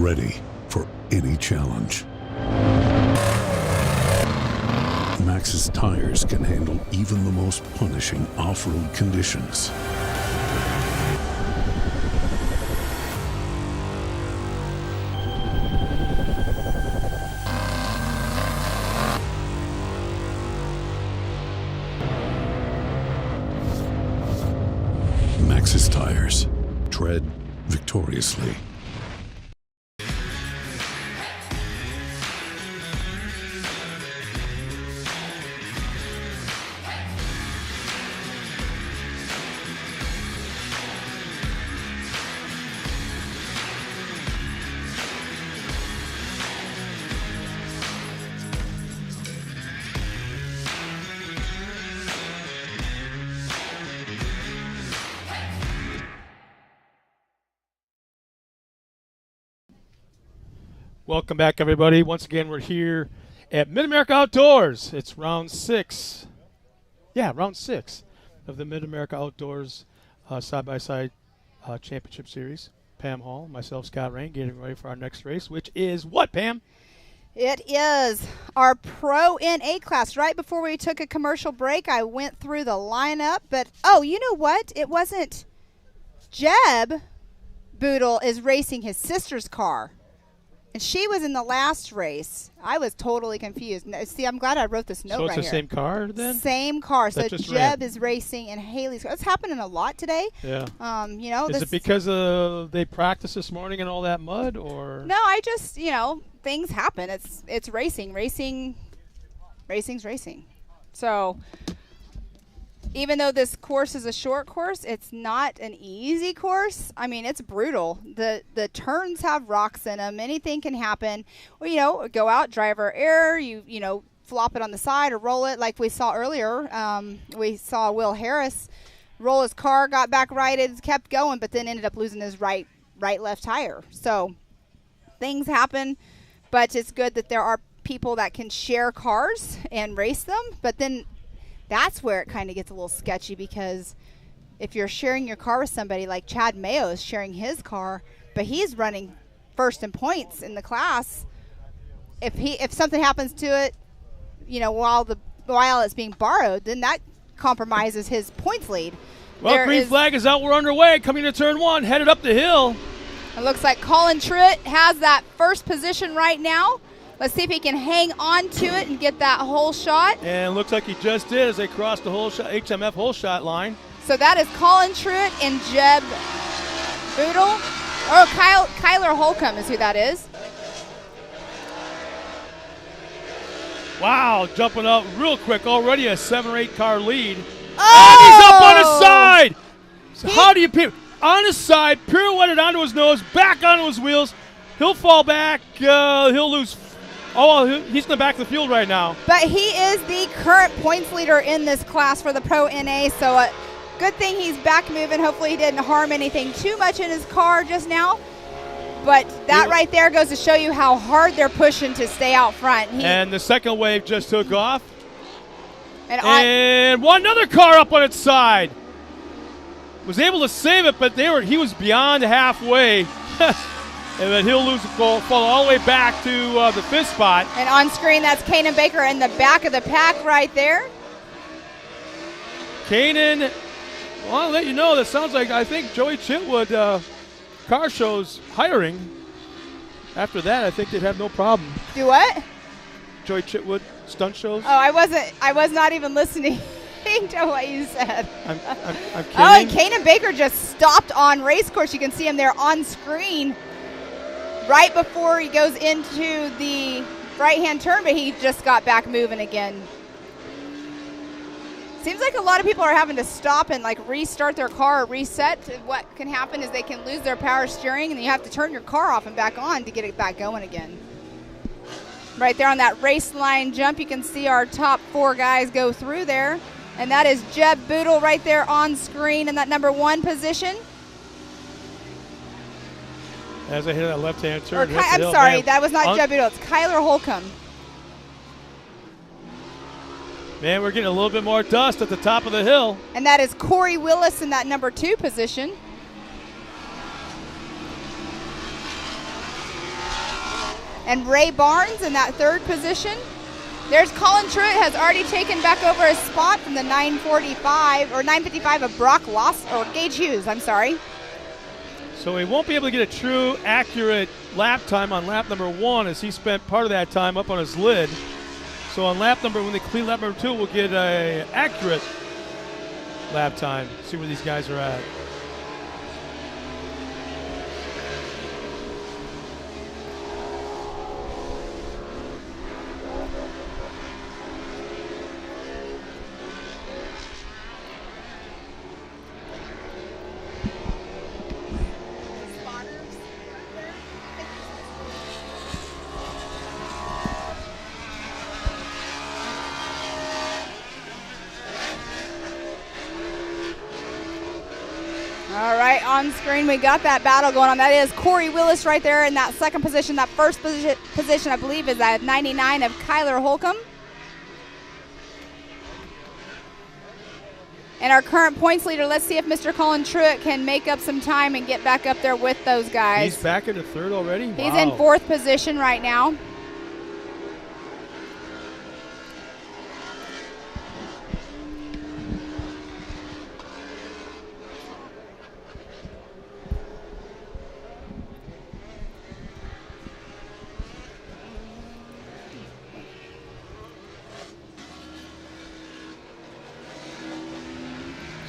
[SPEAKER 10] ready for any challenge. Maxxis tires can handle even the most punishing off-road conditions. Maxxis tires. Tread victoriously.
[SPEAKER 1] Welcome back, everybody. Once again, we're here at Mid-America Outdoors. It's round 6. Yeah, round 6 of the Mid-America Outdoors side-by-side championship series. Pam Hall, myself, Scott Rain, getting ready for our next race, which is what, Pam?
[SPEAKER 2] It is our Pro NA class. Right before we took a commercial break, I went through the lineup. But, oh, you know what? It wasn't Jeb Boodle is racing his sister's car. And she was in the last race. I was totally confused. See, I'm glad I wrote this note right here.
[SPEAKER 1] So it's the same car then?
[SPEAKER 2] Same car. So
[SPEAKER 1] just
[SPEAKER 2] Jeb is racing in Haley's car. It's happening a lot today.
[SPEAKER 1] Yeah.
[SPEAKER 2] You know,
[SPEAKER 1] is it because they practiced this morning in all that mud, or?
[SPEAKER 2] No, I just, you know, things happen. It's racing. Racing's racing. So even though this course is a short course, it's not an easy course. I mean, it's brutal. The turns have rocks in them. Anything can happen. Well, you know, go out, driver error, you know, flop it on the side or roll it like we saw earlier. We saw Will Harris roll his car, got back righted, kept going, but then ended up losing his right-left tire. So things happen, but it's good that there are people that can share cars and race them, but then that's where it kind of gets a little sketchy, because if you're sharing your car with somebody like Chad Mayo is sharing his car, but he's running first in points in the class, if something happens to it, you know, while it's being borrowed, then that compromises his points lead.
[SPEAKER 1] Well, green flag is out. We're underway. Coming to turn 1, headed up the hill.
[SPEAKER 2] It looks like Colin Truitt has that first position right now. Let's see if he can hang on to it and get that hole shot.
[SPEAKER 1] And it looks like he just did as they crossed the HMF hole shot line.
[SPEAKER 2] So that is Colin Truitt and Jeb Boodle. Oh, Kyler Holcomb is who that is.
[SPEAKER 1] Wow, jumping up real quick. Already a 7 or 8 car lead.
[SPEAKER 2] Oh!
[SPEAKER 1] And he's up on his side. So how do you on his side, pirouetted onto his nose, back onto his wheels. He'll fall back. He'll lose. Oh, he's in the back of the field right now.
[SPEAKER 2] But he is the current points leader in this class for the Pro NA, so good thing he's back moving. Hopefully he didn't harm anything too much in his car just now. But that right there goes to show you how hard they're pushing to stay out front.
[SPEAKER 1] And the second wave just took off. And one other car up on its side. Was able to save it, but he was beyond halfway. And then he'll fall all the way back to the 5th spot.
[SPEAKER 2] And on screen, that's Kanan Baker in the back of the pack right there.
[SPEAKER 1] Kanan, well, I'll let you know, that sounds like, I think Joey Chitwood car shows hiring. After that, I think they'd have no problem.
[SPEAKER 2] Do what?
[SPEAKER 1] Joey Chitwood stunt shows.
[SPEAKER 2] Oh, I was not even listening to what you said.
[SPEAKER 1] I'm kidding.
[SPEAKER 2] Oh, and Kanan Baker just stopped on race course. You can see him there on screen right before he goes into the right-hand turn, but he just got back moving again. Seems like a lot of people are having to stop and like restart their car or reset. What can happen is they can lose their power steering, and then you have to turn your car off and back on to get it back going again. Right there on that race line jump, you can see our top 4 guys go through there, and that is Jeb Boodle right there on screen in that number 1 position.
[SPEAKER 1] As I hit that left-hand turn.
[SPEAKER 2] I'm sorry, that was not Jeb Boodle. It's Kyler Holcomb.
[SPEAKER 1] Man, we're getting a little bit more dust at the top of the hill.
[SPEAKER 2] And that is Corey Willis in that number 2 position. And Ray Barnes in that third position. There's Colin Truitt has already taken back over his spot from the 9:45 or 9:55 of Brock Loss or Gage Hughes. I'm sorry.
[SPEAKER 1] So he won't be able to get a true, accurate lap time on lap number 1 as he spent part of that time up on his lid. So on lap number, when they complete lap number 2, we'll get a accurate lap time. See where these guys are at.
[SPEAKER 2] All right, on screen we got that battle going on. That is Corey Willis right there in that second position. That first position, I believe, is at 99 of Kyler Holcomb. And our current points leader, let's see if Mr. Colin Truitt can make up some time and get back up there with those guys.
[SPEAKER 1] He's back into third already?
[SPEAKER 2] He's
[SPEAKER 1] Wow.
[SPEAKER 2] in fourth position right now.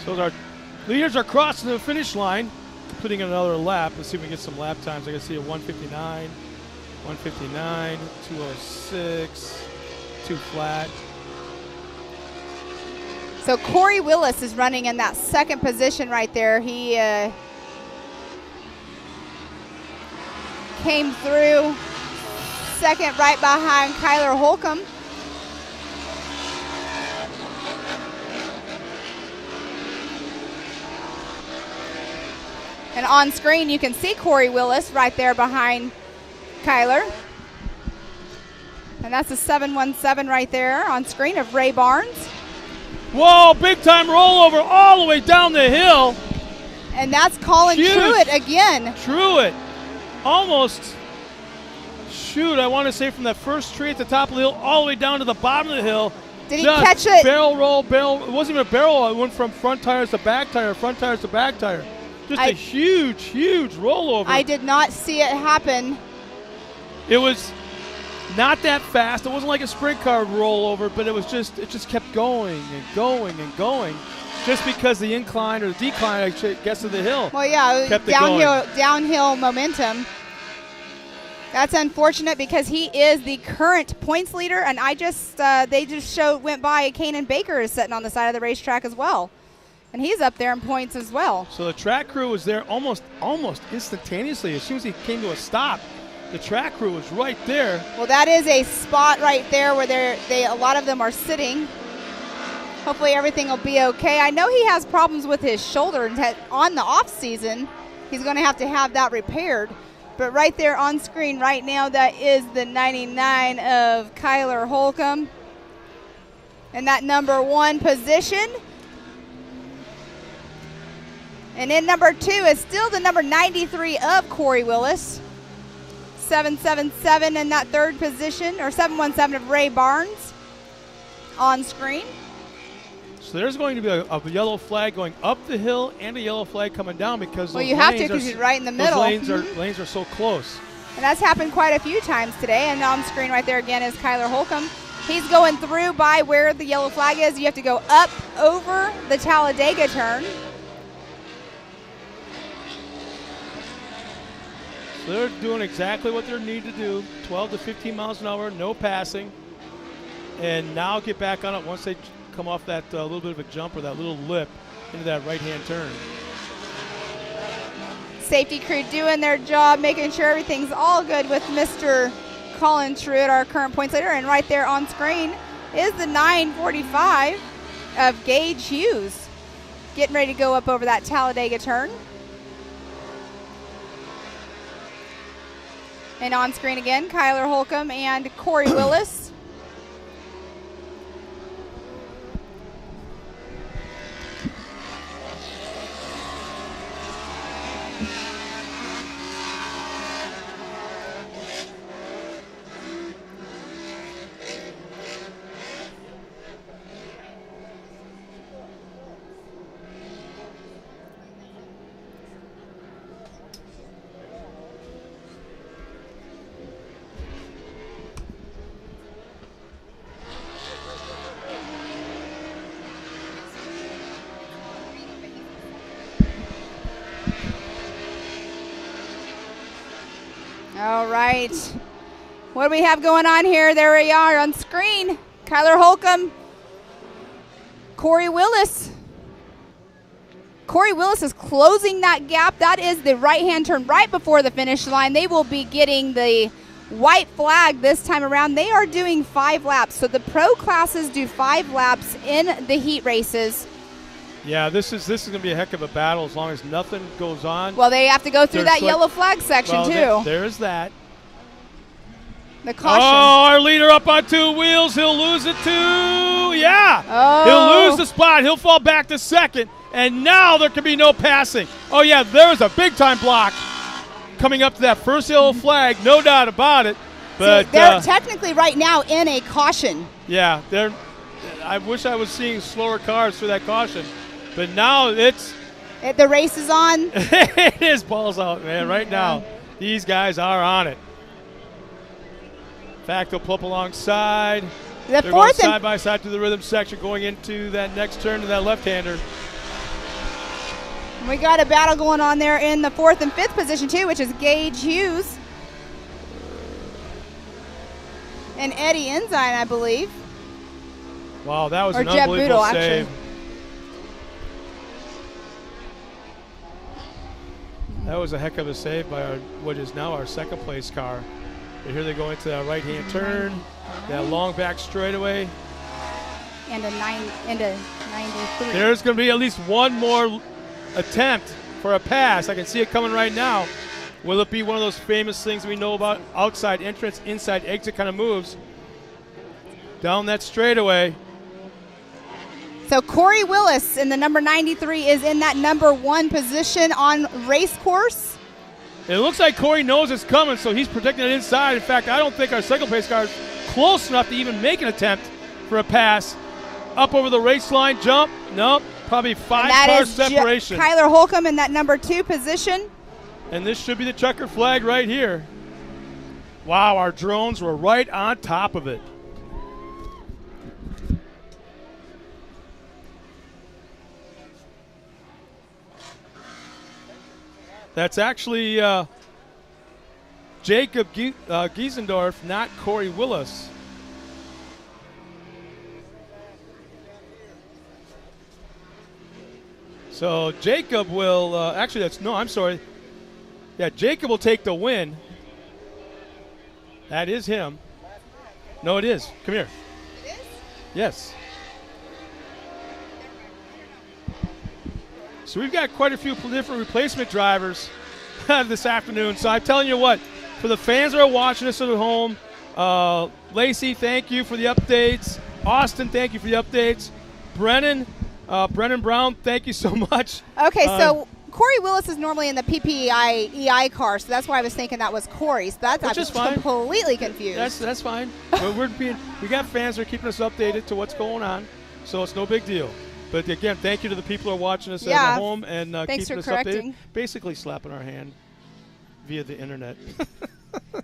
[SPEAKER 1] So our leaders are crossing the finish line, completing another lap. Let's see if we can get some lap times. I can see a 159, 159, 206, 2 flat.
[SPEAKER 2] So Corey Willis is running in that second position right there. He came through second right behind Kyler Holcomb. And on screen, you can see Corey Willis right there behind Kyler. And that's a 717 right there on screen of Ray Barnes.
[SPEAKER 1] Whoa, big time rollover all the way down the hill.
[SPEAKER 2] And that's Colin
[SPEAKER 1] Huge.
[SPEAKER 2] Truitt again.
[SPEAKER 1] Truitt. Almost, shoot, I want to say from that first tree at the top of the hill all the way down to the bottom of the hill.
[SPEAKER 2] Did he catch it?
[SPEAKER 1] Barrel roll, it wasn't even a barrel. It went from front tires to back tire, front tires to back tire. Just a huge, huge rollover.
[SPEAKER 2] I did not see it happen.
[SPEAKER 1] It was not that fast. It wasn't like a sprint car rollover, but it just kept going and going and going, just because the incline or the decline, I guess, of the hill.
[SPEAKER 2] Well, yeah,
[SPEAKER 1] kept
[SPEAKER 2] downhill momentum. That's unfortunate because he is the current points leader, and they just went by Kanan Baker is sitting on the side of the racetrack as well. And he's up there in points as well.
[SPEAKER 1] So the track crew was there almost instantaneously. As soon as he came to a stop, the track crew was right there.
[SPEAKER 2] Well, that is a spot right there where a lot of them are sitting. Hopefully everything will be okay. I know he has problems with his shoulder, and on the off season, he's going to have that repaired. But right there on screen right now, that is the 99 of Kyler Holcomb. And that number 1 position. And in number 2 is still the number 93 of Corey Willis. 777 in that third position, or 717 of Ray Barnes on screen.
[SPEAKER 1] So there's going to be a yellow flag going up the hill and a yellow flag coming down because
[SPEAKER 2] well, you have to because you're right in the middle.
[SPEAKER 1] Those lanes are so close.
[SPEAKER 2] And that's happened quite a few times today. And on screen right there again is Kyler Holcomb. He's going through by where the yellow flag is. You have to go up over the Talladega turn.
[SPEAKER 1] They're doing exactly what they need to do, 12 to 15 miles an hour, no passing, and now get back on it once they come off that little bit of a jump or that little lip into that right-hand turn.
[SPEAKER 2] Safety crew doing their job, making sure everything's all good with Mr. Colin Truitt, our current points leader, and right there on screen is the 945 of Gage Hughes, getting ready to go up over that Talladega turn. And on screen again, Kyler Holcomb and Corey Willis. All right. What do we have going on here? There we are on screen. Kyler Holcomb, Corey Willis. Corey Willis is closing that gap. That is the right-hand turn right before the finish line. They will be getting the white flag this time around. They are doing 5 laps. So the pro classes do 5 laps in the heat races.
[SPEAKER 1] Yeah, this is going to be a heck of a battle as long as nothing goes on.
[SPEAKER 2] Well, they have to go through that yellow flag section, too.
[SPEAKER 1] There's that.
[SPEAKER 2] The caution.
[SPEAKER 1] Oh, our leader up on 2 wheels. He'll lose it too. Yeah.
[SPEAKER 2] Oh.
[SPEAKER 1] He'll lose the spot. He'll fall back to second. And now there can be no passing. Oh, yeah, there's a big-time block coming up to that first yellow flag. No doubt about it. But
[SPEAKER 2] they're technically right now in a caution.
[SPEAKER 1] Yeah. I wish I was seeing slower cars through that caution. But now
[SPEAKER 2] the race is on.
[SPEAKER 1] It is balls out, man. Right now, these guys are on it. In fact, they'll pull up alongside. They're going side by side to the rhythm section, going into that next turn to that left-hander.
[SPEAKER 2] We got a battle going on there in the 4th and 5th position, too, which is Gage Hughes and Eddie Ensign, I believe.
[SPEAKER 1] Wow, that was an unbelievable save. That was a heck of a save by what is now our second-place car. But here they go into that right-hand turn, that long back straightaway.
[SPEAKER 2] And a 93.
[SPEAKER 1] There's going to be at least one more attempt for a pass. I can see it coming right now. Will it be one of those famous things we know about, outside entrance, inside exit kind of moves? Down that straightaway.
[SPEAKER 2] So Corey Willis in the number 93 is in that number 1 position on race course.
[SPEAKER 1] It looks like Corey knows it's coming, so he's protecting it inside. In fact, I don't think our second place car is close enough to even make an attempt for a pass. Up over the race line, jump. Nope, probably 5 car separation.
[SPEAKER 2] Kyler Holcomb in that number 2 position.
[SPEAKER 1] And this should be the checker flag right here. Wow, our drones were right on top of it. That's actually Jacob Giesendorf, not Corey Willis. So Jacob will I'm sorry. Yeah, Jacob will take the win. That is him. No, it is. Come here.
[SPEAKER 2] It is?
[SPEAKER 1] Yes. So we've got quite a few different replacement drivers this afternoon. So I'm telling you what, for the fans that are watching us at home, Lacey, thank you for the updates. Austin, thank you for the updates. Brennan Brown, thank you so much.
[SPEAKER 2] Okay, so Corey Willis is normally in the PPI EI car, so that's why I was thinking that was Corey. So that's
[SPEAKER 1] Which is fine.
[SPEAKER 2] Completely confused.
[SPEAKER 1] That's fine. We got fans that are keeping us updated to what's going on, so it's no big deal. But again, thank you to the people who are watching us at home and keeping us updated. Basically slapping our hand via the internet.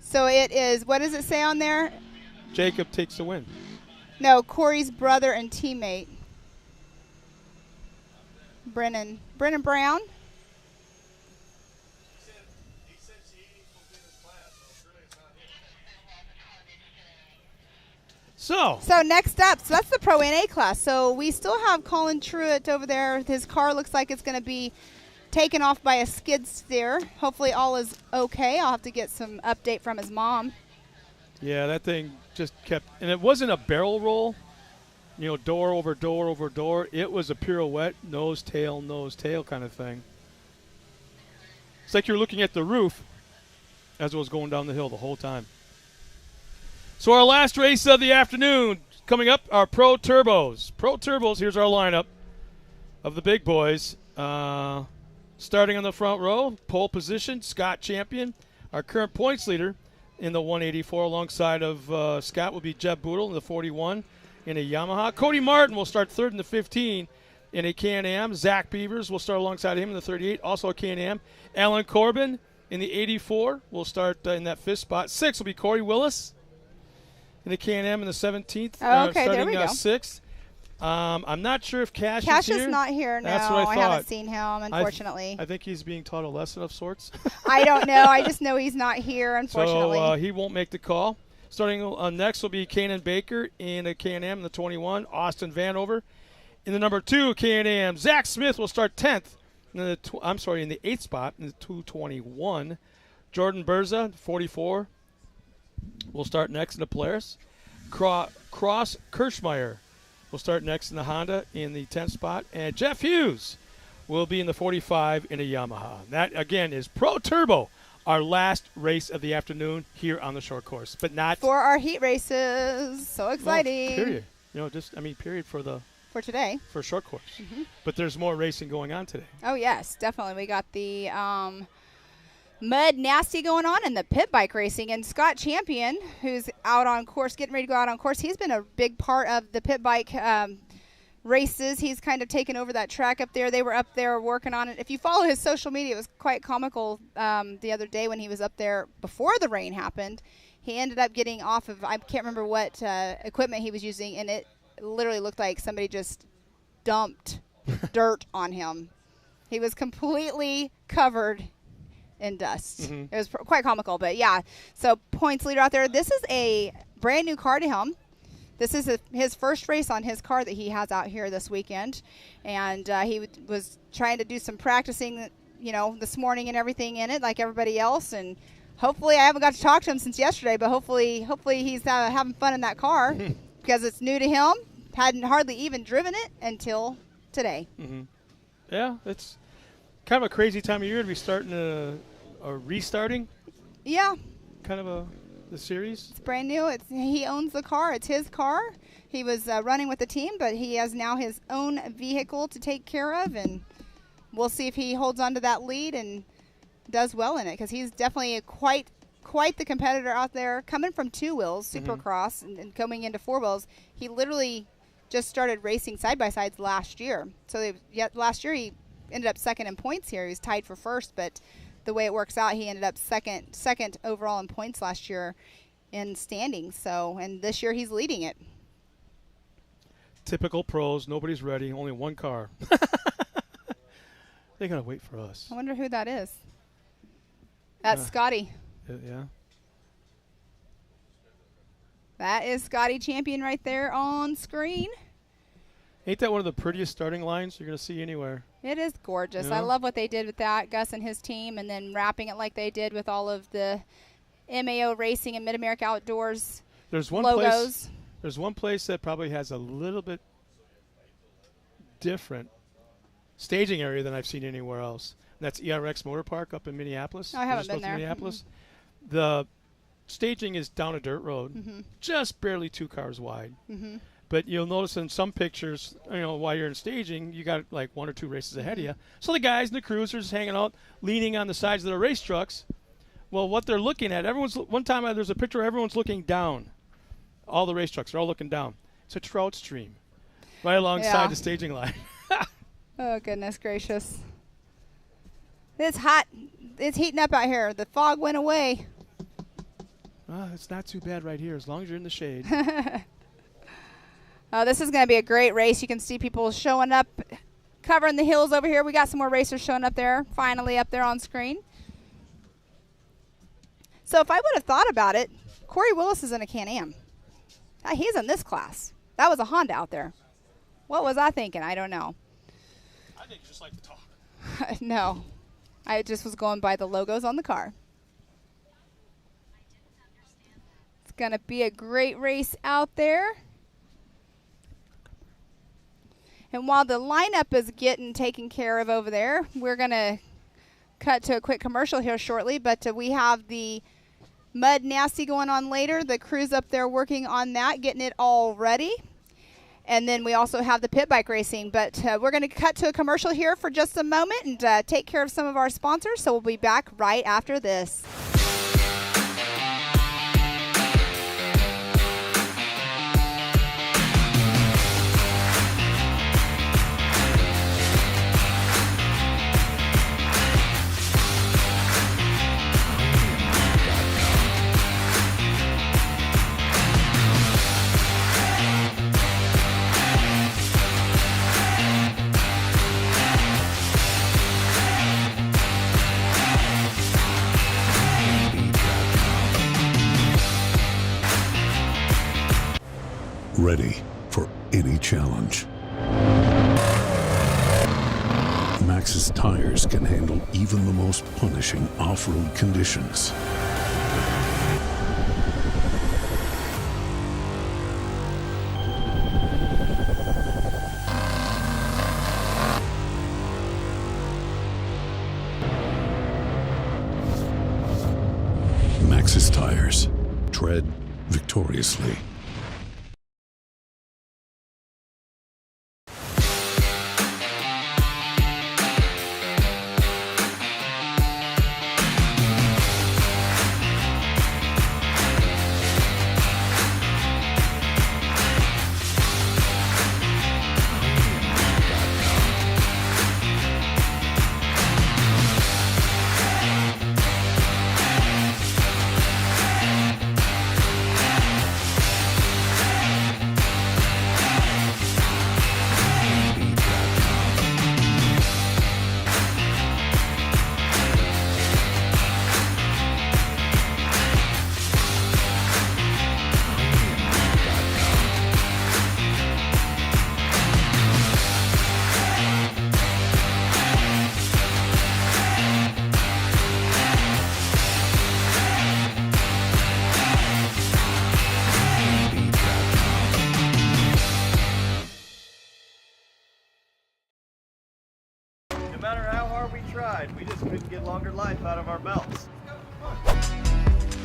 [SPEAKER 2] So it is, what does it say on there?
[SPEAKER 1] Jacob takes the win.
[SPEAKER 2] No, Corey's brother and teammate. Brennan Brown. So next up, so that's the Pro NA class. So we still have Colin Truitt over there. His car looks like it's going to be taken off by a skid steer. Hopefully all is okay. I'll have to get some update from his mom.
[SPEAKER 1] Yeah, that thing just kept, and it wasn't a barrel roll, door over door over door. It was a pirouette, nose, tail kind of thing. It's like you're looking at the roof as it was going down the hill the whole time. So our last race of the afternoon coming up are Pro Turbos. Pro Turbos, here's our lineup of the big boys. Starting on the front row, pole position, Scott Champion. Our current points leader in the 184 alongside of Scott will be Jeb Boodle in the 41 in a Yamaha. Cody Martin will start third in the 15 in a Can-Am. Zach Beavers will start alongside him in the 38, also a Can-Am. Alan Corbin in the 84 will start in that 5th spot. 6 will be Corey Willis in the Can-Am in the 17th,
[SPEAKER 2] okay, there we go.
[SPEAKER 1] 6th. I'm not sure if Cash
[SPEAKER 2] Cash
[SPEAKER 1] is
[SPEAKER 2] is
[SPEAKER 1] here.
[SPEAKER 2] not here. No,
[SPEAKER 1] That's what I thought.
[SPEAKER 2] haven't seen him, unfortunately.
[SPEAKER 1] I think he's being taught a lesson of sorts.
[SPEAKER 2] I don't know. I just know he's not here, unfortunately.
[SPEAKER 1] So he won't make the call. Starting next will be Kanan Baker in the K&M in the 21. Austin Vanover in the number 2 K&M. Zach Smith will start 10th. In the in the 8th spot in the 221. Jordan Berza, 44, will start next in the Polaris. Cross Kirschmeyer will start next in the Honda in the 10th spot. And Jeff Hughes will be in the 45 in a Yamaha. That, again, is Pro Turbo, our last race of the afternoon here on the short course. But not
[SPEAKER 2] for our heat races. So exciting.
[SPEAKER 1] Well, period. Period
[SPEAKER 2] for today.
[SPEAKER 1] For short course. But there's more racing going on today.
[SPEAKER 2] Oh, yes, definitely. We got the Mud Nasty going on and the pit bike racing. And Scott Champion, who's out on course, getting ready to go out on course, he's been a big part of the pit bike races. He's kind of taken over that track up there. They were up there working on it. If you follow his social media, it was quite comical the other day when he was up there before the rain happened. He ended up getting off of, I can't remember what equipment he was using, and it literally looked like somebody just dumped dirt on him. He was completely covered in dust. It was quite comical, but yeah. So points leader out there. This is a brand new car to him. This is his first race on his car that he has out here this weekend, and he was trying to do some practicing, this morning and everything in it, like everybody else. And hopefully, I haven't got to talk to him since yesterday, but hopefully he's having fun in that car because it's new to him. Hadn't hardly even driven it until today.
[SPEAKER 1] Yeah, it's kind of a crazy time of year to be starting or restarting.
[SPEAKER 2] Yeah.
[SPEAKER 1] Kind of the series.
[SPEAKER 2] It's brand new. He owns the car. It's his car. He was running with the team, but he has now his own vehicle to take care of, and we'll see if he holds on to that lead and does well in it, because he's definitely quite the competitor out there. Coming from 2 wheels, Supercross, and coming into 4 wheels, he literally just started racing side-by-sides last year. So last year he ended up second in points here. He was tied for first, but the way it works out, he ended up second overall in points last year in standings. So, and this year he's leading it.
[SPEAKER 1] Typical pros. Nobody's ready. Only one car. They're going to wait for us.
[SPEAKER 2] I wonder who that is. That's Scotty.
[SPEAKER 1] Yeah.
[SPEAKER 2] That is Scotty Champion right there on screen.
[SPEAKER 1] Ain't that one of the prettiest starting lines you're going to see anywhere?
[SPEAKER 2] It is gorgeous.
[SPEAKER 1] Yeah.
[SPEAKER 2] I love what they did with that, Gus and his team, and then wrapping it like they did with all of the MAO Racing and Mid-America Outdoors logos.
[SPEAKER 1] There's one place that probably has a little bit different staging area than I've seen anywhere else. And that's ERX Motor Park up in Minneapolis.
[SPEAKER 2] Oh, I haven't been there.
[SPEAKER 1] Minneapolis. The staging is down a dirt road, just barely 2 cars wide. But you'll notice in some pictures, while you're in staging, you got like 1 or 2 races ahead of you. So the guys in the cruisers hanging out, leaning on the sides of the race trucks. Well, what they're looking at, one time there's a picture where everyone's looking down. All the race trucks are all looking down. It's a trout stream right alongside the staging line.
[SPEAKER 2] Oh, goodness gracious. It's hot. It's heating up out here. The fog went away.
[SPEAKER 1] It's not too bad right here as long as you're in the shade.
[SPEAKER 2] This is going to be a great race. You can see people showing up, covering the hills over here. We got some more racers showing up there, finally up there on screen. So if I would have thought about it, Corey Willis is in a Can-Am. He's in this class. That was a Honda out there. What was I thinking? I don't know.
[SPEAKER 1] I think you just like to talk.
[SPEAKER 2] No. I just was going by the logos on the car. It's going to be a great race out there. And while the lineup is getting taken care of over there, we're going to cut to a quick commercial here shortly. But we have the Mud Nasty going on later. The crew's up there working on that, getting it all ready. And then we also have the pit bike racing. But we're going to cut to a commercial here for just a moment and take care of some of our sponsors. So we'll be back right after this.
[SPEAKER 10] ready for any challenge. Maxxis tires can handle even the most punishing off-road conditions. Maxxis tires. Tread victoriously.
[SPEAKER 11] No matter how hard we tried, we just couldn't get longer life out of our belts.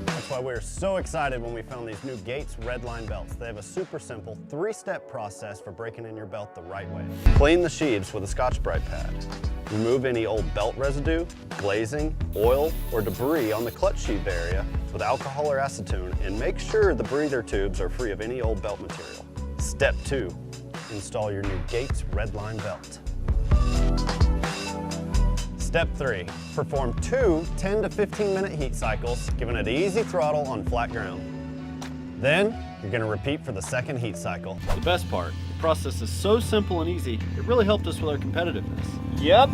[SPEAKER 11] That's why we were so excited when we found these new Gates Redline belts. They have a super simple 3-step process for breaking in your belt the right way. Clean the sheaths with a Scotch-Brite pad. Remove any old belt residue, glazing, oil, or debris on the clutch sheath area with alcohol or acetone, and make sure the breather tubes are free of any old belt material. Step 2, install your new Gates Redline belt. Step 3, perform 2 10 to 15 minute heat cycles, giving it easy throttle on flat ground. Then, you're going to repeat for the second heat cycle.
[SPEAKER 12] The best part, the process is so simple and easy, it really helped us with our competitiveness.
[SPEAKER 11] Yep.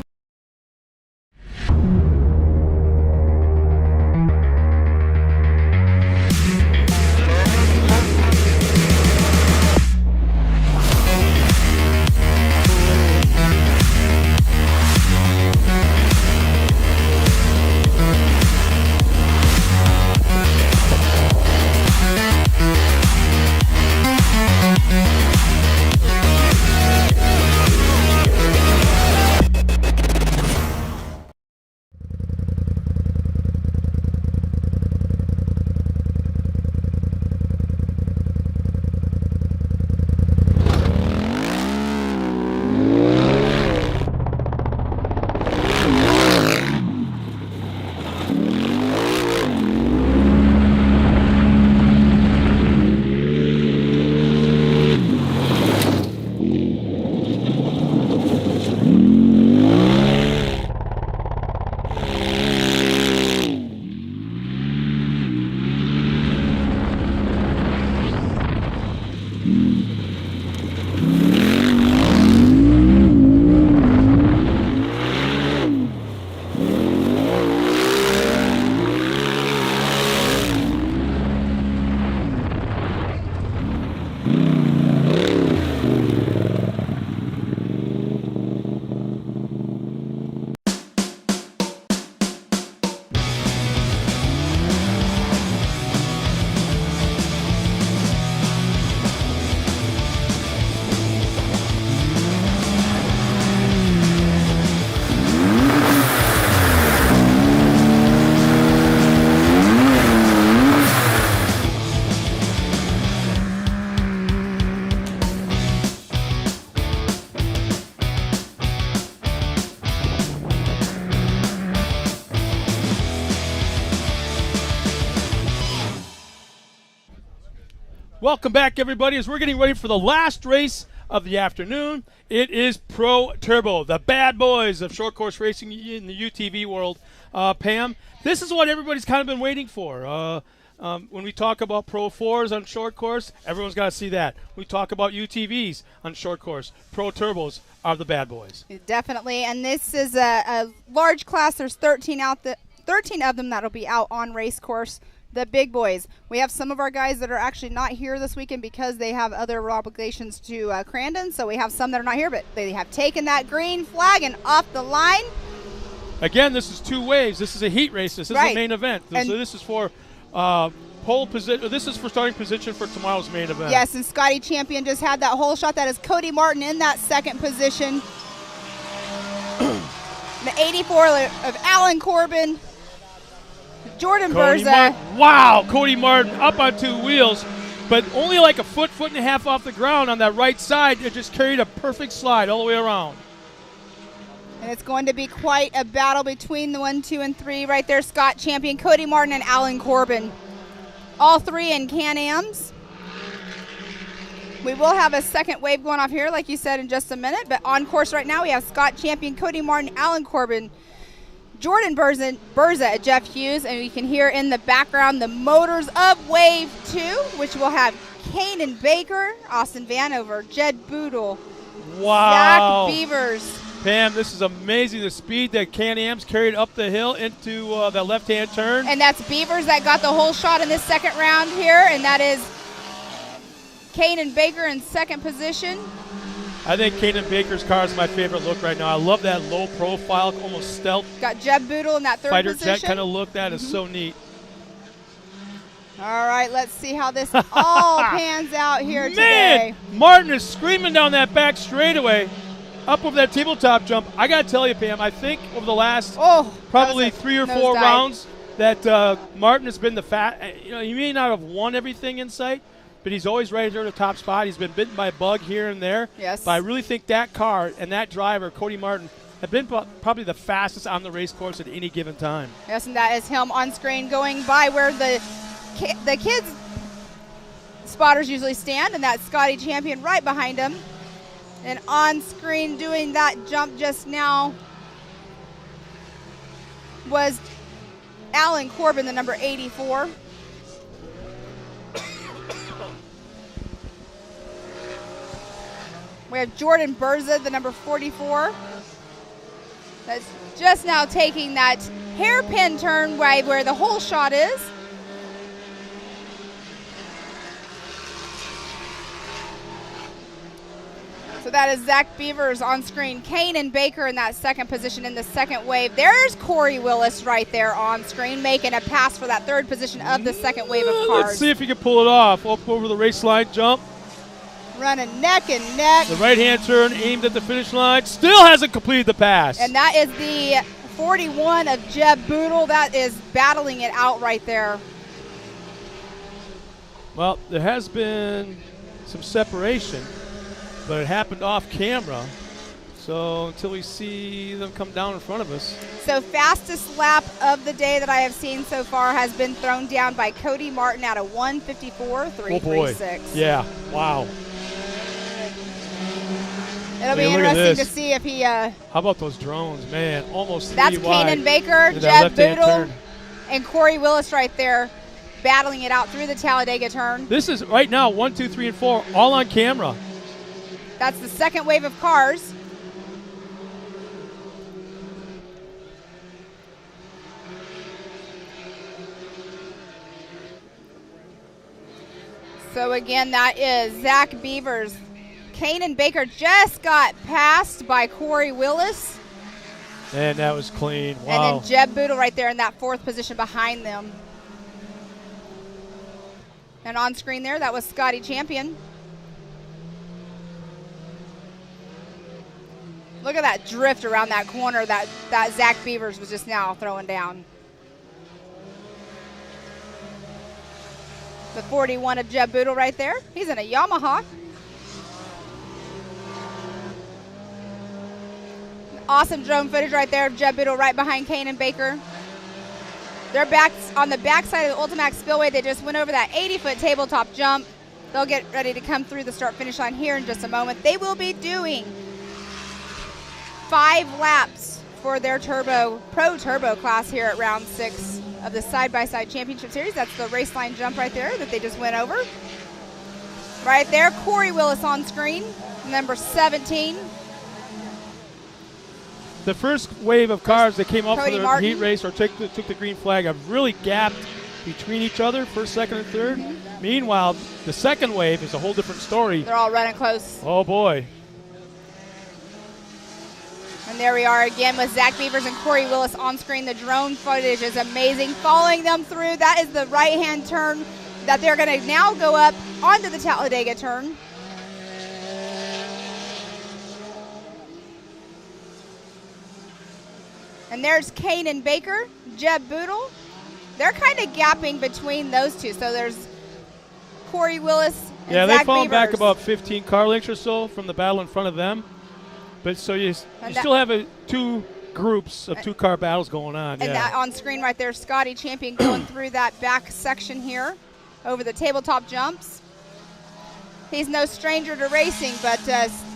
[SPEAKER 1] Welcome back, everybody, as we're getting ready for the last race of the afternoon. It is Pro Turbo, the bad boys of short course racing in the UTV world. Pam, this is what everybody's kind of been waiting for. When we talk about Pro 4s on short course, everyone's got to see that. We talk about UTVs on short course. Pro Turbos are the bad boys.
[SPEAKER 2] Definitely, and this is a large class. There's 13 of them that'll be out on race course The big boys. We have some of our guys that are actually not here this weekend because they have other obligations to Crandon. So we have some that are not here, but they have taken that green flag and off the line.
[SPEAKER 1] Again, this is 2 waves. This is a heat race. This is a main event. So this is for pole position. This is for starting position for tomorrow's main event.
[SPEAKER 2] Yes, and Scotty Champion just had that hole shot. That is Cody Martin in that second position. The 84 of Alan Corbin. Jordan Berza.
[SPEAKER 1] Wow, Cody Martin up on 2 wheels, but only like a foot and a half off the ground on that right side. It just carried a perfect slide all the way around.
[SPEAKER 2] And it's going to be quite a battle between the 1, 2, and 3 right there. Scott Champion, Cody Martin, and Alan Corbin. All 3 in Can-Ams. We will have a second wave going off here, like you said, in just a minute. But on course right now, we have Scott Champion, Cody Martin, Alan Corbin, Jordan Berza, Jeff Hughes, and we can hear in the background the motors of Wave 2, which will have Kanan Baker, Austin Vanover, Jed Boodle,
[SPEAKER 1] wow.
[SPEAKER 2] Zach Beavers.
[SPEAKER 1] Pam, this is amazing, the speed that Can-Am's carried up the hill into that left-hand turn.
[SPEAKER 2] And that's Beavers that got the whole shot in this second round here, and that is Kanan Baker in second position.
[SPEAKER 1] I think Kanan Baker's car is my favorite look right now. I love that low profile, almost stealth.
[SPEAKER 2] Got Jeb Boodle in that third
[SPEAKER 1] fighter
[SPEAKER 2] position.
[SPEAKER 1] jet kind of look. That is so neat.
[SPEAKER 2] All right, let's see how this all pans out here
[SPEAKER 1] Man,
[SPEAKER 2] today.
[SPEAKER 1] Martin is screaming down that back straightaway, up over that tabletop jump. I got to tell you, Pam, I think over the last probably 3 or 4 rounds that Martin has been the he may not have won everything in sight, but he's always right there at the top spot. He's been bitten by a bug here and there.
[SPEAKER 2] Yes.
[SPEAKER 1] But I really think that car and that driver, Cody Martin, have been probably the fastest on the race course at any given time.
[SPEAKER 2] Yes, and that is him on screen going by where the kids spotters usually stand, and that's Scotty Champion right behind him. And on screen doing that jump just now was Alan Corbin, the number 84. We have Jordan Berza, the number 44. That's just now taking that hairpin turn wide where the whole shot is. So that is Zach Beavers on screen. Kanan Baker in that second position in the second wave. There's Corey Willis right there on screen making a pass for that third position of the second wave of cars.
[SPEAKER 1] Let's see if he can pull it off. Up over the race line jump.
[SPEAKER 2] Running neck and neck.
[SPEAKER 1] The right-hand turn aimed at the finish line. Still hasn't completed the pass.
[SPEAKER 2] And that is the 41 of Jeb Boodle. That is battling it out right there.
[SPEAKER 1] Well, there has been some separation, but it happened off camera. So until we see them come down in front of us.
[SPEAKER 2] So fastest lap of the day that I have seen so far has been thrown down by Cody Martin at a 1:54.336.
[SPEAKER 1] Oh boy. Yeah, wow.
[SPEAKER 2] It'll be interesting to see if he.
[SPEAKER 1] How about those drones, man? Almost
[SPEAKER 2] That's
[SPEAKER 1] three wide.
[SPEAKER 2] Kanan Baker, Jeb Boodle, and Corey Willis right there, battling it out through the Talladega turn.
[SPEAKER 1] This is right now 1, 2, 3, and 4, all on camera.
[SPEAKER 2] That's the second wave of cars. So again, that is Zach Beavers. Kanan Baker just got passed by Corey Willis.
[SPEAKER 1] And that was clean. Wow.
[SPEAKER 2] And then Jeb Boodle right there in that fourth position behind them. And on screen there, that was Scotty Champion. Look at that drift around that corner that Zach Beavers was just now throwing down. The 41 of Jeb Boodle right there. He's in a Yamaha. Awesome drone footage right there of Jeb Boodle right behind Kanan Baker. They're back on the backside of the Ultimax Spillway. They just went over that 80-foot tabletop jump. They'll get ready to come through the start-finish line here in just a moment. They will be doing 5 laps for their Pro Turbo class here at round 6 of the side-by-side championship series. That's the race line jump right there that they just went over. Right there, Corey Willis on screen, number 17.
[SPEAKER 1] The first wave of cars that came up for the
[SPEAKER 2] Martin.
[SPEAKER 1] heat race or took the green flag have really gapped between each other, first, second, and third. Meanwhile, the second wave is a whole different story.
[SPEAKER 2] They're all running close.
[SPEAKER 1] Oh, boy.
[SPEAKER 2] And there we are again with Zach Beavers and Corey Willis on screen. The drone footage is amazing. Following them through, that is the right-hand turn that they're going to now go up onto the Talladega turn. And there's Kanan Baker, Jeb Boodle. They're kind of gapping between those two. So there's Corey Willis and
[SPEAKER 1] Yeah,
[SPEAKER 2] Zach
[SPEAKER 1] they've fallen back
[SPEAKER 2] Beavers.
[SPEAKER 1] about 15 car lengths or so from the battle in front of them. But so you still have two groups of two-car battles going on.
[SPEAKER 2] And that on screen right there, Scotty Champion going through that back section here over the tabletop jumps. He's no stranger to racing, but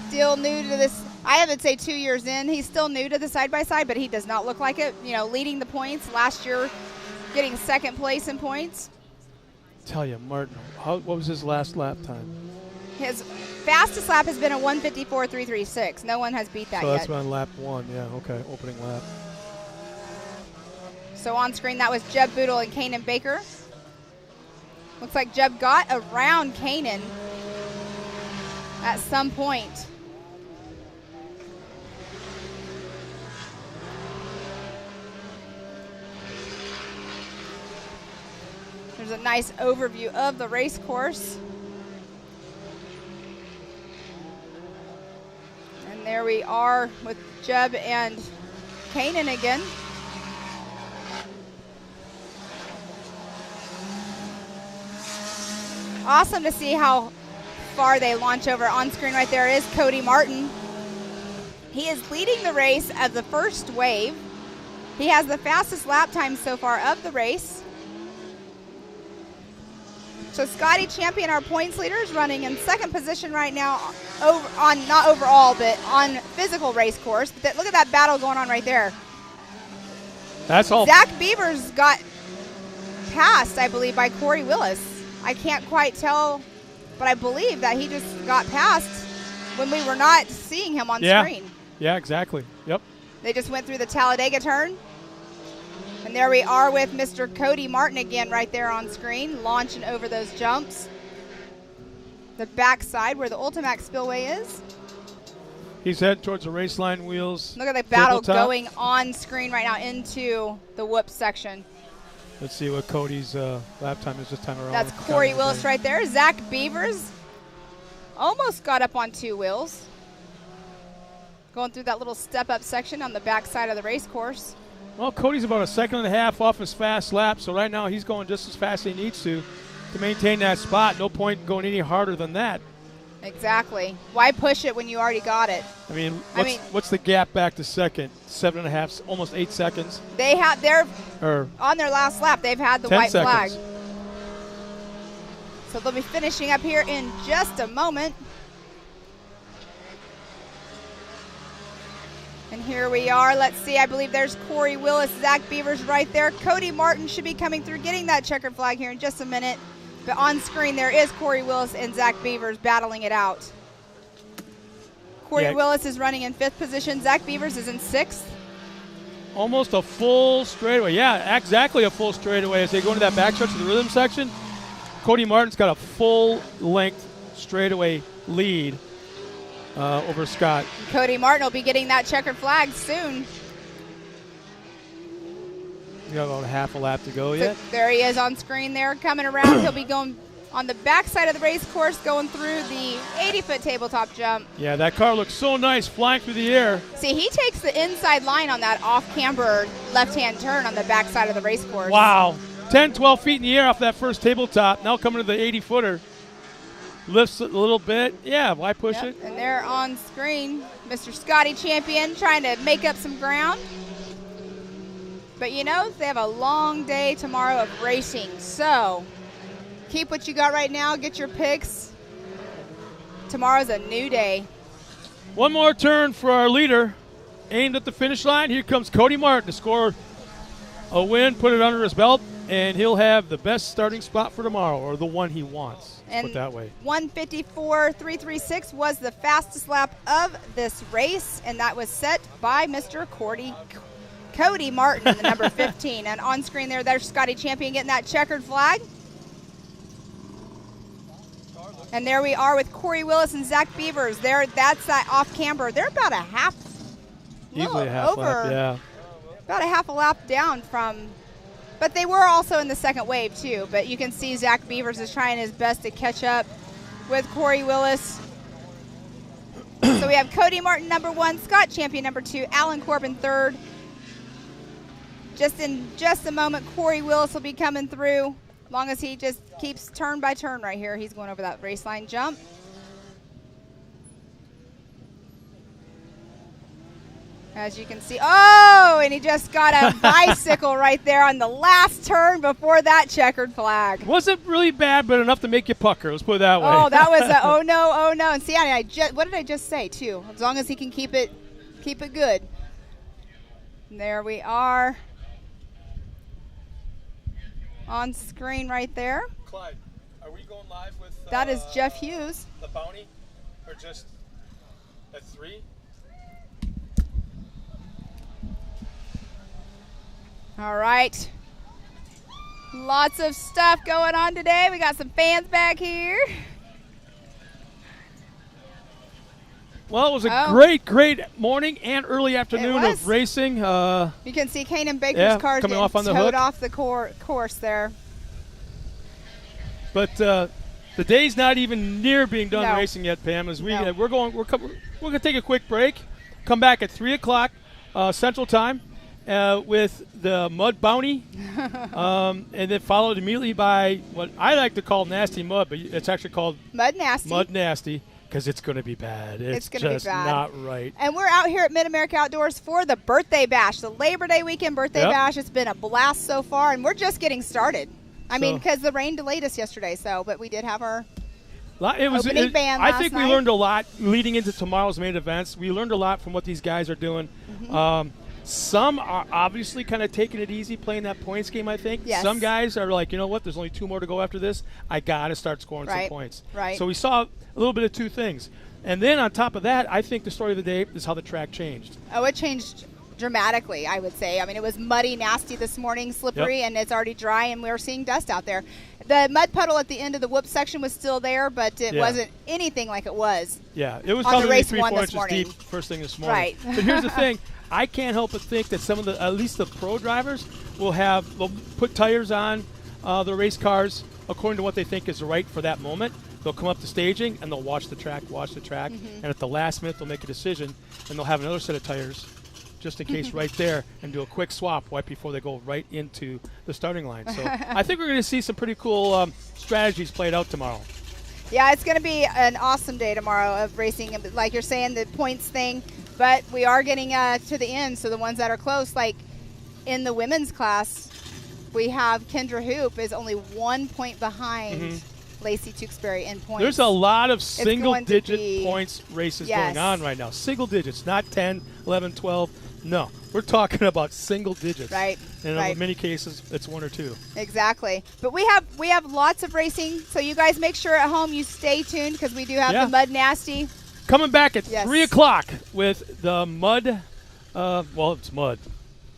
[SPEAKER 2] still new to this. I would say 2 years in. He's still new to the side-by-side, but he does not look like it. You know, leading the points last year, getting second place in points.
[SPEAKER 1] Tell you, Martin, what was his last lap time?
[SPEAKER 2] His fastest lap has been a 1:54.336. No one has beat that
[SPEAKER 1] So
[SPEAKER 2] yet.
[SPEAKER 1] that's on lap 1, yeah, okay, opening lap.
[SPEAKER 2] So on screen, that was Jeb Boodle and Kanan Baker. Looks like Jeb got around Kanan at some point. There's a nice overview of the race course. And there we are with Jeb and Kanan again. Awesome to see how far they launch over. On screen right there is Cody Martin. He is leading the race of the first wave. He has the fastest lap time so far of the race. So Scotty Champion, our points leader, is running in second position right now not overall, but on physical race course. But look at that battle going on right there.
[SPEAKER 1] That's all.
[SPEAKER 2] Zach Beavers got passed, I believe, by Corey Willis. I can't quite tell, but I believe that he just got passed when we were not seeing him on screen.
[SPEAKER 1] Yeah, exactly. Yep.
[SPEAKER 2] They just went through the Talladega turn. And there we are with Mr. Cody Martin again right there on screen, launching over those jumps. The backside where the Ultimax Spillway is.
[SPEAKER 1] He's heading towards the race line wheels.
[SPEAKER 2] Look at the battle
[SPEAKER 1] tabletop.
[SPEAKER 2] going on screen right now into the whoop section.
[SPEAKER 1] Let's see what Cody's lap time is this time around.
[SPEAKER 2] That's Corey Willis right there. Zach Beavers almost got up on two wheels. Going through that little step-up section on the backside of the race course.
[SPEAKER 1] Well, Cody's about a second and a half off his fast lap, so right now he's going just as fast as he needs to maintain that spot. No point going any harder than that.
[SPEAKER 2] Exactly. Why push it when you already got it?
[SPEAKER 1] I mean, what's the gap back to second? 7.5, almost 8 seconds.
[SPEAKER 2] They're on their last lap. They've had the
[SPEAKER 1] 10
[SPEAKER 2] white
[SPEAKER 1] seconds.
[SPEAKER 2] flag. So they'll be finishing up here in just a moment. And here we are. Let's see. I believe there's Corey Willis, Zach Beavers right there. Cody Martin should be coming through, getting that checkered flag here in just a minute. But on screen, there is Corey Willis and Zach Beavers battling it out. Corey Willis is running in 5th position. Zach Beavers is in 6th.
[SPEAKER 1] Almost a full straightaway. Yeah, exactly a full straightaway. As they go into that backstretch of the rhythm section, Cody Martin's got a full-length straightaway lead over Scott.
[SPEAKER 2] Cody Martin will be getting that checkered flag soon.
[SPEAKER 1] You got about half a lap to go yet.
[SPEAKER 2] There he is on screen there, coming around. He'll be going on the backside of the race course, going through the 80-foot tabletop jump.
[SPEAKER 1] Yeah, that car looks so nice flying through the air.
[SPEAKER 2] See, he takes the inside line on that off-camber left-hand turn on the backside of the race course.
[SPEAKER 1] Wow. 10, 12 feet in the air off that first tabletop. Now coming to the 80-footer. Lifts it a little bit. Yeah, why push it?
[SPEAKER 2] And they're on screen. Mr. Scotty Champion trying to make up some ground. But, you know, they have a long day tomorrow of racing. So keep what you got right now. Get your picks. Tomorrow's a new day.
[SPEAKER 1] One more turn for our leader. Aimed at the finish line. Here comes Cody Martin to score a win, put it under his belt, and he'll have the best starting spot for tomorrow, or the one he wants. Let's put it that way.
[SPEAKER 2] 1:54.336 was the fastest lap of this race, and that was set by Mr. Cody Martin, the number 15. And on screen there's Scotty Champion getting that checkered flag. And there we are with Corey Willis and Zach Beavers. That's that off camber. They're about a half.
[SPEAKER 1] Easily a half lap, yeah.
[SPEAKER 2] About a half a lap down from, but they were also in the second wave too. But you can see Zach Beavers is trying his best to catch up with Corey Willis. So we have Cody Martin number 1, Scott Champion number 2, Alan Corbin 3rd. Just a moment, Corey Willis will be coming through. As long as he just keeps turn by turn right here. He's going over that race line jump. As you can see, oh, and he just got a bicycle right there on the last turn before that checkered flag.
[SPEAKER 1] Wasn't really bad, but enough to make you pucker. Let's put it that way.
[SPEAKER 2] Oh, that was a oh no. And see, what did I just say too? As long as he can keep it good. And there we are. On screen right there.
[SPEAKER 1] Clyde, are we going live with
[SPEAKER 2] that is Jeff Hughes.
[SPEAKER 1] The bounty, or just at 3?
[SPEAKER 2] All right. Lots of stuff going on today. We got some fans back here.
[SPEAKER 1] Well, it was a great morning and early afternoon of racing.
[SPEAKER 2] You can see Kanan Baker's cars
[SPEAKER 1] coming off on the hook.
[SPEAKER 2] off the course there.
[SPEAKER 1] But the day's not even near being done racing yet, Pam. As we're going to take a quick break. Come back at 3:00 Central Time with the Mud Bounty, and then followed immediately by what I like to call Nasty Mud, but it's actually called
[SPEAKER 2] Mud Nasty.
[SPEAKER 1] Mud Nasty. Because it's going to be bad. It's going to be bad. Not right.
[SPEAKER 2] And we're out here at Mid-America Outdoors for the birthday bash, the Labor Day weekend birthday bash. It's been a blast so far, and we're just getting started. I mean, because the rain delayed us yesterday, but we did have our opening band last
[SPEAKER 1] I think
[SPEAKER 2] night.
[SPEAKER 1] we learned a lot leading into tomorrow's main events. We learned a lot from what these guys are doing. Mm-hmm. Some are obviously kind of taking it easy, playing that points game, I think.
[SPEAKER 2] Yes.
[SPEAKER 1] Some guys are like, you know what, there's only 2 more to go after this. I got to start scoring some points.
[SPEAKER 2] Right.
[SPEAKER 1] So we saw a little bit of 2 things. And then on top of that, I think the story of the day is how the track changed.
[SPEAKER 2] Oh, it changed dramatically, I would say. I mean, it was muddy, nasty this morning, slippery, and it's already dry, and we're seeing dust out there. The mud puddle at the end of the whoop section was still there, but it wasn't anything like it was.
[SPEAKER 1] Yeah, it was
[SPEAKER 2] on
[SPEAKER 1] probably
[SPEAKER 2] race
[SPEAKER 1] 3-4 inches
[SPEAKER 2] morning.
[SPEAKER 1] deep first thing this morning.
[SPEAKER 2] Right.
[SPEAKER 1] But here's the thing. I can't help but think that some of at least the pro drivers they'll put tires on the race cars according to what they think is right for that moment. They'll come up to staging and they'll watch the track, and at the last minute they'll make a decision, and they'll have another set of tires just in case right there and do a quick swap right before they go right into the starting line. So I think we're going to see some pretty cool strategies played out tomorrow.
[SPEAKER 2] Yeah, it's going to be an awesome day tomorrow of racing. Like you're saying, the points thing, but we are getting to the end. So the ones that are close, like in the women's class, we have Kendra Hoop is only 1 point behind Lacey Tewksbury in points.
[SPEAKER 1] There's a lot of single-digit points races going on right now. Single digits, not 10, 11, 12. No, we're talking about single digits.
[SPEAKER 2] Right.
[SPEAKER 1] And in many cases, it's 1 or 2.
[SPEAKER 2] Exactly. But we have lots of racing, so you guys make sure at home you stay tuned because we do have the Mud Nasty.
[SPEAKER 1] Coming back at 3:00 with the Mud. Well, it's mud.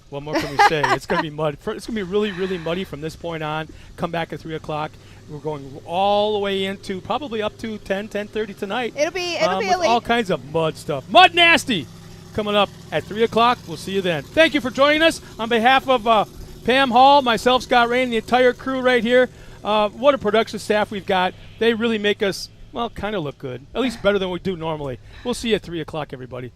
[SPEAKER 1] What more can we say? It's going to be mud. It's going to be really, really muddy from this point on. Come back at 3:00. We're going all the way into probably up to 10:30 tonight.
[SPEAKER 2] It'll be
[SPEAKER 1] with all kinds of mud stuff. Mud Nasty coming up at 3:00. We'll see you then. Thank you for joining us. On behalf of Pam Hall, myself, Scott Rain, and the entire crew right here, what a production staff we've got. They really make us, kind of look good. At least better than we do normally. We'll see you at 3:00, everybody.